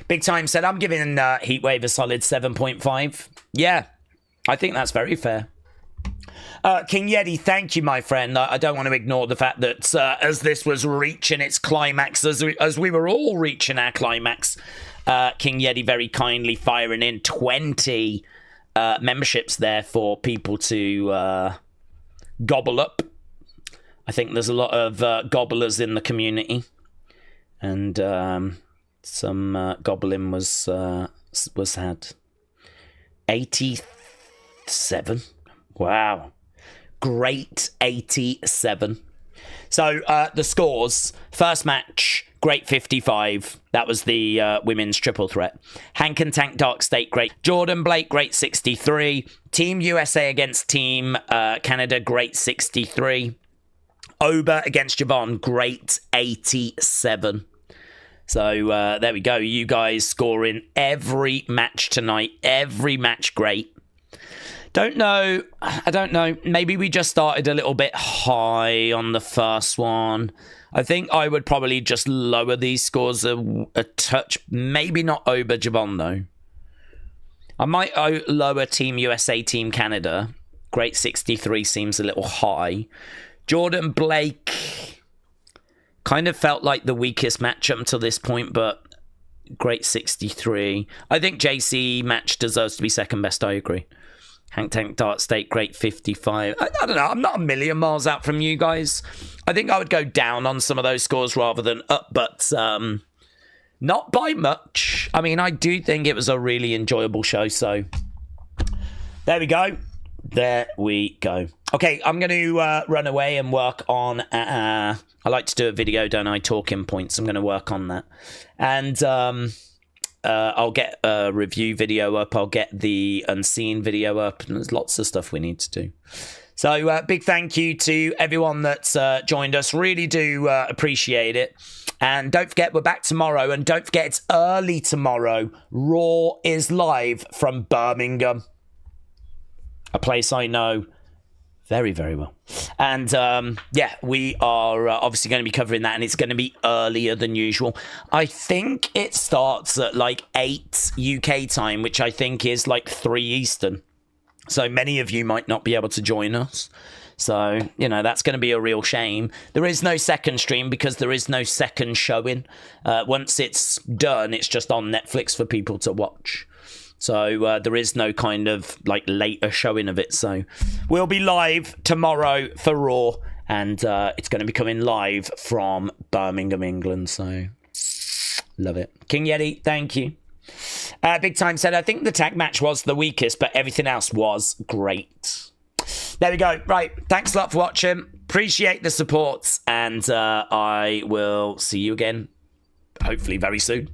Big Time said I'm giving Heatwave a solid 7.5. Yeah, I think that's very fair. King Yeti, thank you, my friend. I don't want to ignore the fact that as this was reaching its climax, as we were all reaching our climax, King Yeti very kindly firing in 20 memberships there for people to gobble up. I think there's a lot of gobblers in the community, and some gobbling was had. 87. Wow. Great 87. So the scores. First match, great 55. That was the women's triple threat. Hank and Tank Dark State, great. Jordynne Blake, great 63. Team USA against Team Canada, great 63. Ober against Javon, great 87. So there we go. You guys scoring every match tonight. Every match great. I don't know. Maybe we just started a little bit high on the first one. I think I would probably just lower these scores a touch. Maybe not Ober Javon, though. I might lower Team USA, Team Canada. Great 63 seems a little high. Jordynne Blake kind of felt like the weakest match up until this point, but great 63. I think Jacy match deserves to be second best. I agree. Hank Tank Dark State, great 55. I don't know. I'm not a million miles out from you guys. I think I would go down on some of those scores rather than up, but not by much. I mean, I do think it was a really enjoyable show. So there we go. There we go. Okay, I'm going to run away and work on... I like to do a video, don't I? Talking points. I'm going to work on that. And I'll get a review video up. I'll get the unseen video up. And there's lots of stuff we need to do. So big thank you to everyone that's joined us. Really do appreciate it. And don't forget, we're back tomorrow. And don't forget, it's early tomorrow. Raw is live from Birmingham. A place I know very, very well. And yeah, we are obviously going to be covering that, and it's going to be earlier than usual. I think it starts at like 8 UK time, which I think is like 3 Eastern. So many of you might not be able to join us. So, that's going to be a real shame. There is no second stream because there is no second showing. Once it's done, it's just on Netflix for people to watch. So there is no kind of like later showing of it. So we'll be live tomorrow for Raw, and it's going to be coming live from Birmingham, England. So love it. King Yeti, thank you. Big Time said, I think the tag match was the weakest, but everything else was great. There we go. Right. Thanks a lot for watching. Appreciate the support, and I will see you again hopefully very soon.